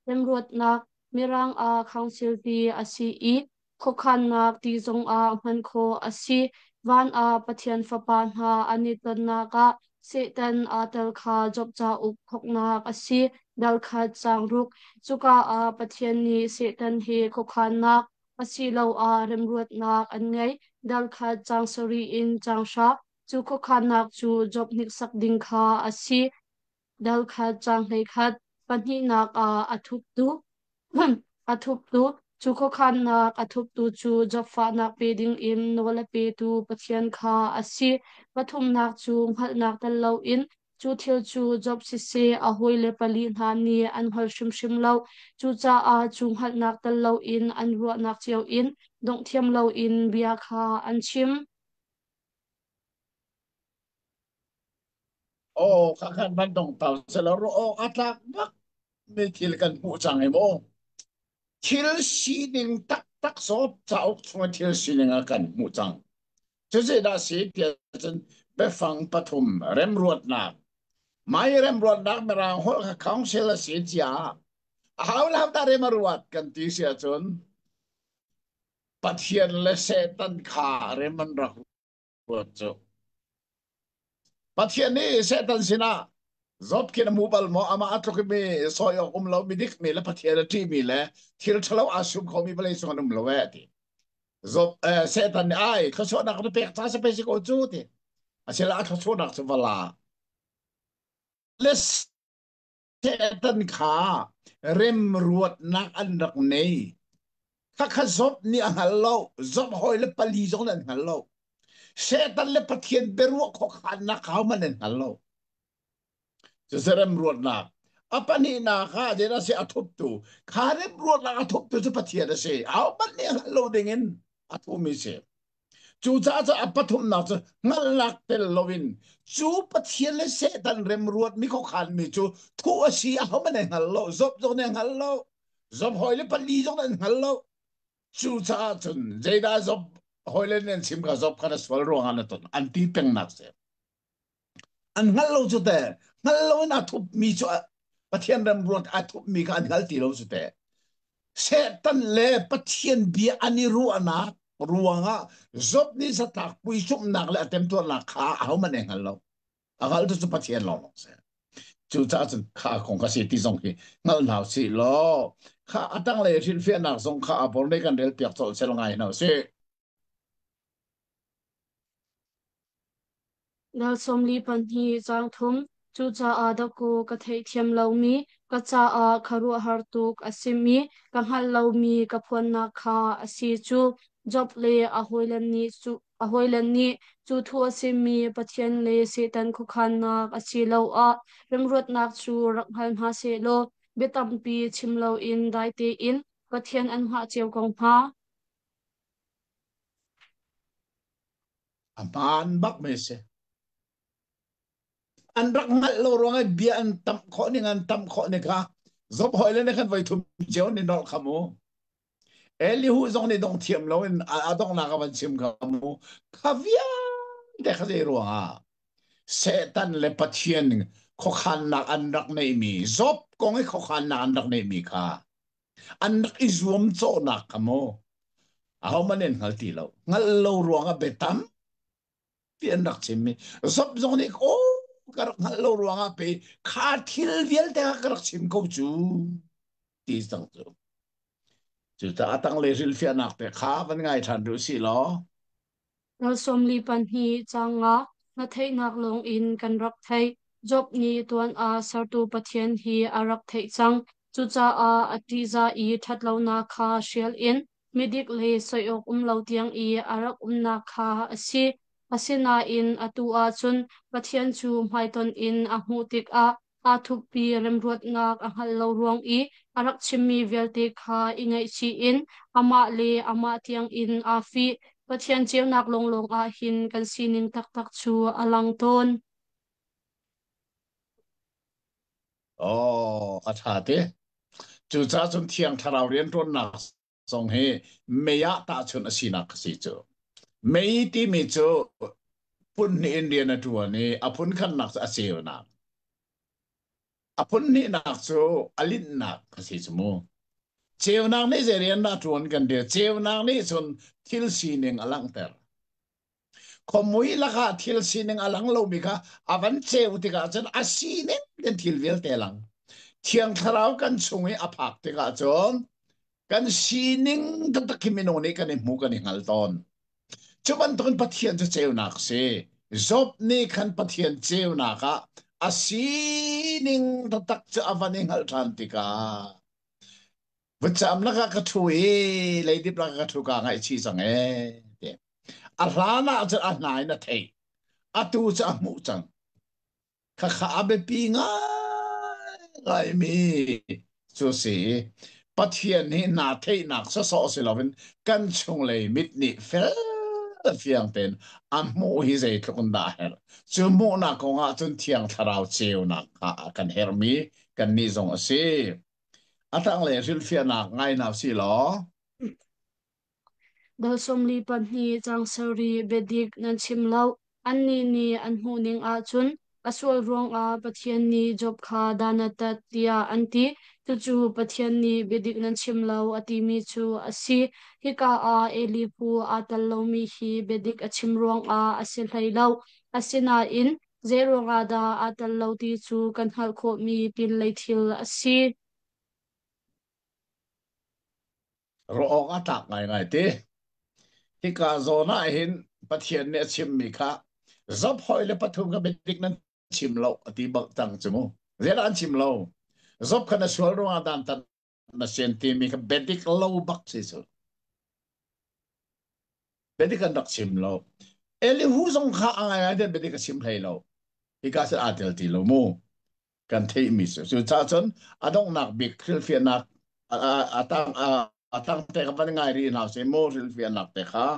rem ruat nak mirang a council ti asi I kho khan nak ti zong a man kho asi van a pathian fa pa na ani ton na ka se tan a tal kha job cha up khok nak asi dal kha chang ruk chuka a pathian ni se tan he kho khan nak asi lo a rem ruat nak an ngai dal kha chang sori in chang sha chu kho khan nak chu job nik sak ding kha asi dal kha chang nei khat pani nak a athuk tu athuk tu chu kho khan nak athuk tu chu job fa nak pe ding in nola pe tu pathian kha asi pathum nak chu hal nak tal lo in chu thil chu job si se a hoi le pali na ni an hol shim shim lo chu cha a chu hal nak tal lo in an ru nak chiao in dong thiam lo in bia kha an chim o kha khan ban dong tau se lo ro o atlak bak me thil kan pu chang e mo thil si ding tak tak so chao chung thil si ning a kan mu chang chu se da si pia chen be fang pathum rem ruat na mai rem ruat na me rang hol kha council a si chia how la ta rem ruat kan ti sia chun pathian le se tan kha rem man ra ruat chu pathian ni se tan sina zop kina mobile mo ama atlok me soyo lo mi dik me le pathian ti mi le thil thalo asum kho mi bale so num lo wa ti zop setan ai kho so na ko pe ta se pe si ko chu ti asela kho so na so vala les setan kha rem ruat nak an rak nei kha kha zop ni ang halo zop hoi le pali zong nan halo setan le pathian beru kho khan na kha man nan halo rem ruat nak apa ni na kha de na se athup tu kha rem ruat nak athup tu se pathian se au man ni halo dingin athu mi se chú cha cha apathum na cha ngal lak tel lovin chú pathian le se dan rem ruat mi kho khan mi chú thu a si a hom ne ngal lo zop zo ne ngal lo zop hoi le pali zo ne ngal lo chú cha chun zeida zop hoi le nen sim ka zop kana swal ro han ton an ti peng nak se an ngal lo chu te ngal lo na thu mi chu pathian rem ruat a thu mi ka ngal ti lo chu te se tan le pathian bi ani ru ana ruanga zop ni sa tak pui chup nak le atem to la kha au man eng lo agal tu pathian lo se chu cha chen kha khong ka si ti zong ki ngal nau si lo kha atang le thin fe nak zong kha apor ne kan del piak chol se lo ngai no se dal som li pan hi chang thum chu cha a da ko ka thei thiam lo mi ka cha a kharu har tuk asimi ka hal lo mi ka phon na kha asi chu job le a hoilan ni chu ahoilan ni chu thua se mi pathian le se tan khu khan nak achi lo a ringrot nak chu rakhal ha se lo betam pi chimlo in dai te in pathian an ha cheu kong ha aman bak me se an rak ngal lo ronga bia an tam kho ni ngan tam kho ni ka zop hoi le ne khan vai thum jeu ni nol khamu eli hu zong ni dong thiam lo in a dong na ka ban chim khamu khavia de kha ze ronga setan le pathian kho khan nak an rak nei mi zop kong e kho khan na an rak nei mi kha an rak izum cho nak khamu aho manen ngal ti lo ngal lo ronga betam pian rak chim mi zop zong ni o karak ngal lo ronga pe kha thil vial te karak chim ko chu ti sang chu ta atang le ril fia nak te kha van ngai than du si lo nal som li pan hi changa na thei nak long in kan rak thei job ni tuan a sartu pathian hi arak thei chang chu cha a ati za I that lo na kha shel in medik le soyok lo tiang I arak na kha asi asina in atu a chun pathian chu mai ton in a hu tik a thuk pi rem ruat ngak a hal lo ruang I arak chimmi velte kha ingai chi in ama le ama tiang in a fi pathian chiu nak long long a hin kan sining tak tak chu alang ton oh atha te chu cha chun thiang tharau rian ron na song he meya ta chun asina khasi chu mei ti mi chu pun ni indian atu ani apun khan nak aseo na apun ni nak chu alin nak khasi chu mo cheu nang ni zerian na tuan kan de cheu nang ni chun thil sining alang ter khomui laka thil sining alang lo mi kha avan cheu ti ka chen asinen den thil vel te lang thiang tharau kan chungi aphak te ka chon kan sining ta takimino ni kan mu kan ngal ton chuban ton pathian chu cheu nak se zop ni khan pathian cheu na ka asining ta tak chu avaning hal than ti ka vacham laka ka thui leidip laka ka thu ka ngai chi sang e alana chu a nai na thei atu chu a mu chang kha kha abe pi nga ngai mi chu si pathian ni na thei nak so so se lovin kan chung le mit ni fel fiang ten amu hi zai tlon da her chu mu na ko nga chun thiang tharau cheu na ka kan her mi kan ni zong ase atang le ril fia nak ngai na si lo dal som li pan hi chang sari bedik nan chim lo an ni an hu ning a chun asol rong a pathian ni job kha danata tia anti tu chu pathian ni bedik nan chim lo ati mi chu asi hi ka a eli pu a tal lo mi hi bedik a chim rong a asil hlai lo asina in zero ga da a tal lo ti chu kan hal kho mi pin lai thil asi ro ong atak ngai ngai te hi ka zona hin pathian ne chim mi kha zop hoi le pathum ka bedik nan chim lo ati bak tang chumu zela an chim lo zop khana sual ro adan tan na senti mi ka bedik lo bak si so bedik an dak chim lo eli hu zong kha angai ngai de bedik ka chim thai lo hi ka sa atel ti lo mu kan thei mi so so cha chon adong nak big khil fia nak atang atang te ka ban ngai ri na se mo ril fia nak te kha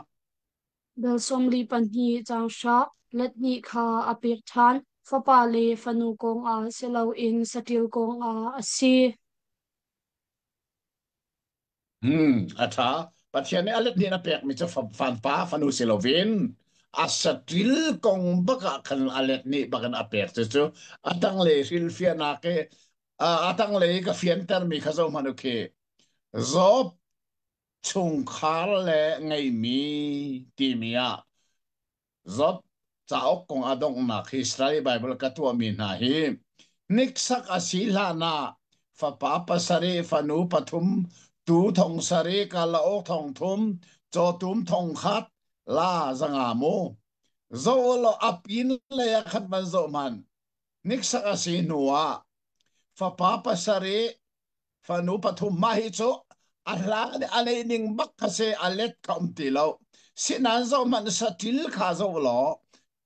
dal som li pan hi chang sha let ni kha apik than fapa le fanu kong a selo in satil kong a asi atha pathian ne alet ni na pek mi cha fan pa fanu silovin asatil kong baka kan alet ni bakan apek chu atang le ril fia na ke atang le ka fian ter mi khazo manu ke zop chung khar le ngai mi ti mia zop chao kong adong na Israel Bible ka tu mi na hi niksak asila na fa pa pa sare fa nu pathum tu thong sare ka la o thong thum cho tum thong khat la zanga mo zo lo apin le ya khat man zo man niksak asinua fa pa pa sare fa nu pathum ma hi cho ala ane ning bak ka se alet ka ti lo sinan zo man satil kha zo lo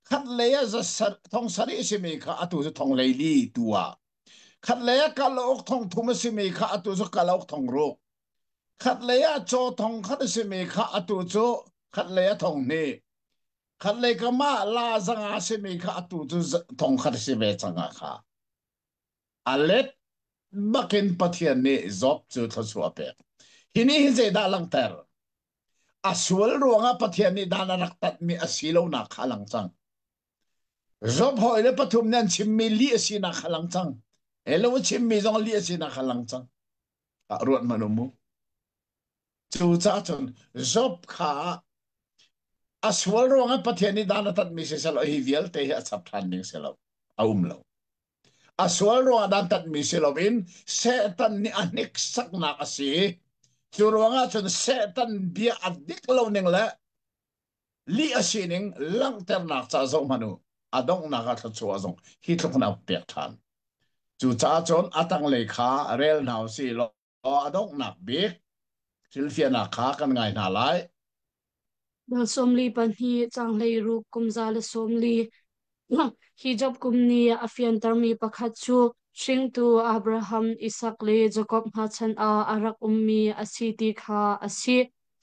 khat leya za thong sari simi kha atu zo thong leili tua khat leya kalok thong thum simi kha atu zo kalok thong ro khat leya cho thong khat simi kha atu zo khat leya thong ne khat le kama la zanga simi kha atu zo thong khat simi changa kha alet bakin pathian ne job chu thasu ape hini hi je da lang ter aswal ruanga pathian ni dana raktat mi asilo na khalang chang job hoile pathum nan chimmi li asina khalang chang elo chimmi jong li asina khalang chang a ruat manumu chu cha chon job kha aswal ruanga pathian ni dana tat mi se selo hi vial te ha chap than ning selo aum lo aswal ruanga dan tat mi selo in setan ni anik sak na kasi churuanga chon setan bia adik lo ning la li asining lang ter nak cha zo manu adong na ka chu azong hi thuk na pek than chu cha chon atang le kha rel naw si lo adong nak bik silfia na kha kan ngai na lai Dal somli pan hi chang lei ru kumza le somli hi job kumni afian tarmi pakhat chu shing tu Abraham Isaac le Jacob ha chan a arak ummi asiti kha asi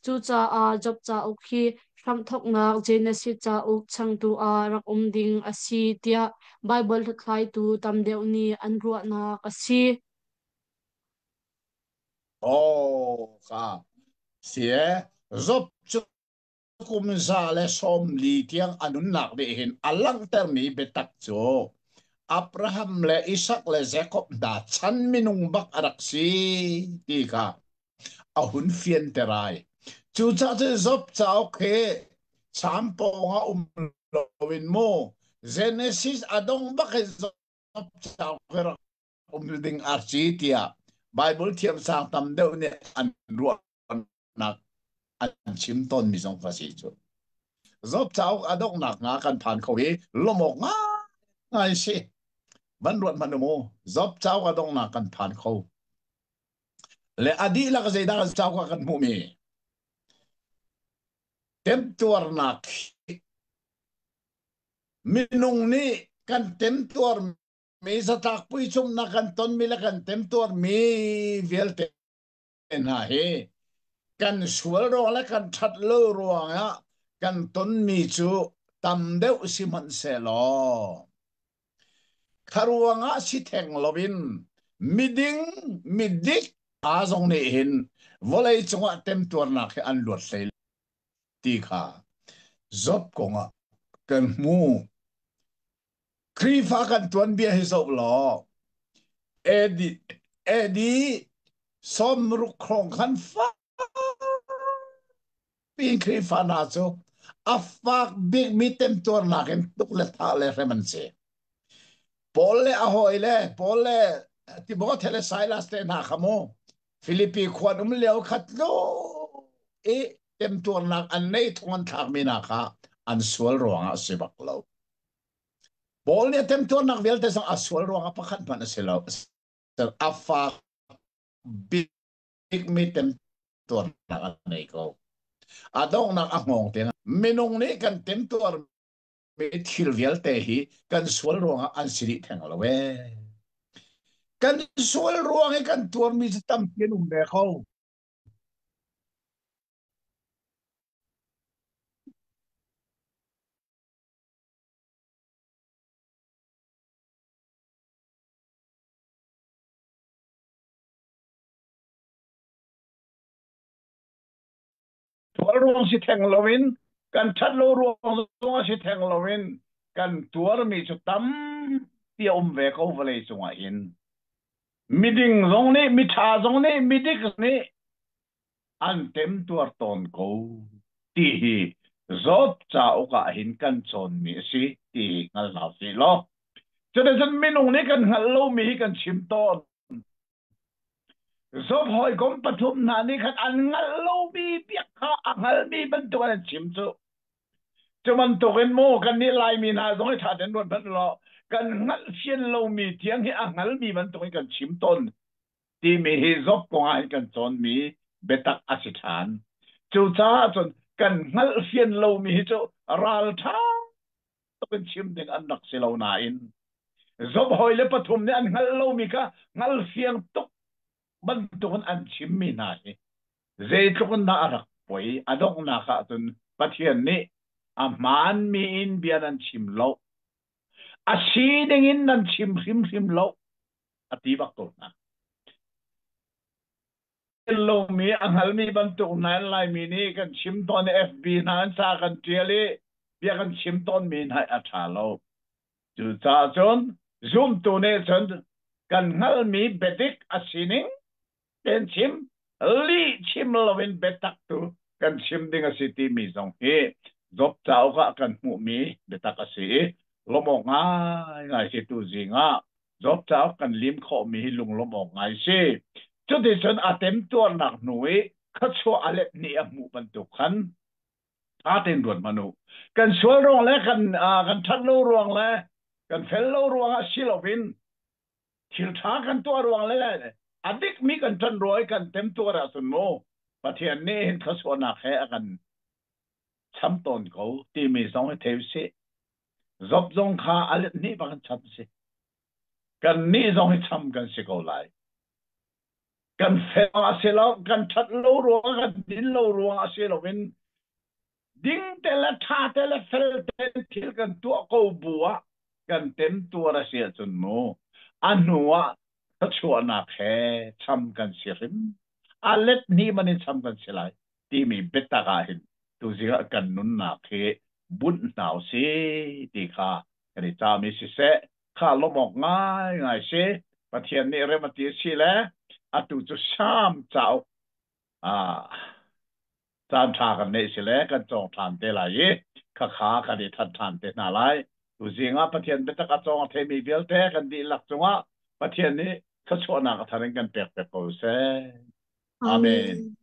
chu cha a job cha ukhi ram thok na Genesis cha uk chang tu a rak ding asi tia Bible thlai tu tam deu ni an ruwa na asi o kha sie zop chu kum za le som li tiang anun nak de hin alang ter mi betak chu Abraham le Isaac le Jacob da chan minung bak arak si ti ka ahun fian terai chu cha che zop chao khe cham po nga lovin mo Genesis adong bak zop chao khe ding archi tia Bible thiam sang tam deuh ne an ruan nak an chim ton mi song fasi chu zop chao adong nak nga kan phan kho hi lomok nga ngai si ban ruan manumo zop chao adong nak kan phan kho le adi la ka zaida chao ka kan mu mi tem tuar nak minung ni kan tem tuar mi sa tak pui chum na kan ton mi la kan tem tuar mi vel te na he kan sual ro la kan that lo ro ya kan ton mi chu tam deuh si man se lo kharuanga si theng lovin miding midik a zong ne hin volei chunga tem tuar na khe an lot sei ti kha zop konga kan mu kri fa kan tuan bia hi zop lo edi edi som ru krong kan fa pin kri fa na chu afak big mitem tuar na ken tuk le tha le reman se pole a hoile pole ti bo thele silas te na khamo Philippi khwan leo khat lo e tem tuar nak an nei thon thak mi na kha an sual ronga sibak lo bol ne tem tuar nak vel te sang aswal ronga pakhat man se lo afa big mi tem tuar nak an nei ko adong nak angong te minung ne kan tem tuar mi thil vel te hi kan sual ronga an siri thang lo we kan sual ronga kan tuar mi tam pian be kho tuar ruang si theng lovin kan that lo ruang ruang si theng lovin kan tuar mi chu tam ti ve ko vale chunga in miding zong ne mi tha zong ne midik ne an tem tuar ton ko ti hi zop cha oka hin kan chon mi si ti ngal na si lo cho nên dân minung ne kan ngal lo mi kan chim ton zop hoi kom pathum na ni khat an ngal lo mi piak kha angal mi ban tu an chim chu cho man to gen mo kan ni lai mi na zong tha den ron ban lo kan ngal xian lo mi tiang hi angal mi ban to kan chim ton ti mi hi zop ko ai kan chon mi betak asithan chu cha chon กันงัลเฟียนโลมีโจรัลท่าต้องเป็นชิมเด็กอันนักเสลานาอินจบหอยเลปฐุมเนี่ยอันงัลโลมีก็งัลเฟียงตุกบันตุกันอันชิมมีนายเจตุกันนารักป่วยอดองนาคาตุนปะเทียนนี้อามานมีอินเบียนันชิมโลอาชีดิงินนันชิมริมโลอติบักตุนะโลมีอังฮัลมีบรรทุกนั้นไลมีนี่กันชิมตอนเอฟบีนั้นซากันเจลีเบียกันชิมตอนมีนให้อัฐาโลจุดจ้าจนซุ่มตัวเนี่ยจนกันฮัลมีเบดิกอาศินิงเป็นชิมลีชิมโลวินเบตักตัวกันชิมดิ่งอาศิติมีสองเฮจบเจ้าก็กันหมูมีเบตักอาศิลมองง่ายง่ายสิตัวจริงอ่ะจบเจ้ากันลิมข้อมีลุงลมองง่ายสิจุดที่ฉันอาเต็มตัวหนักหน่วยเขาชัวอะไรนี่อมูบรรทุกขันอาเต็มด่วนมนุกันชัวรวงแล้วกันทัดโลรวงแล้วกันเฟลโลรวงอาชิลวินทิลทากันตัวรวงแล้วอดิกมีกันทันรวยกันเต็มตัวระสุนโมประเทศนี้เห็นเขาชัวหนักแค่กันช้ำต้นเขาที่มีสองเทวสิจบจงคาอะไรนี่บังช้ำสิกันนี่จงให้ช้ำกันสิเขาไลกันเฟลอาเซลกันทัดโลรวงกันดินโลรวงอาเซลวินดิ้งแต่ละท่าแต่ละเฟลเต็มที่กันตัวกูบัวกันเต็มตัวระเสียจนโมอันหัวถ้าชัวนักแค่ช้ำกันสิริมอาเล็ดนี่มันช้ำกันสิไลที่มีเบตตากาหินตัวสิกกันนุนนักแค่บุญหนาวสิที่ข้ากันที่จามีสิเสข้าลมออกง่ายง่ายสิประเทศนี้เริ่มมาตีสิแล้วอาตุจะช้ำเจ้าอ่า จานทากันในสิเลกันจองทานเตลายข้าขากันดิทันทานเตนาไลดูสิงะประเทศเป็นตะกัจองเทมีเบลเตกันดีหลักจงะประเทศนี้เขาชวนนักทานกันเปียกเปียกกูเซอาเมอาเมนน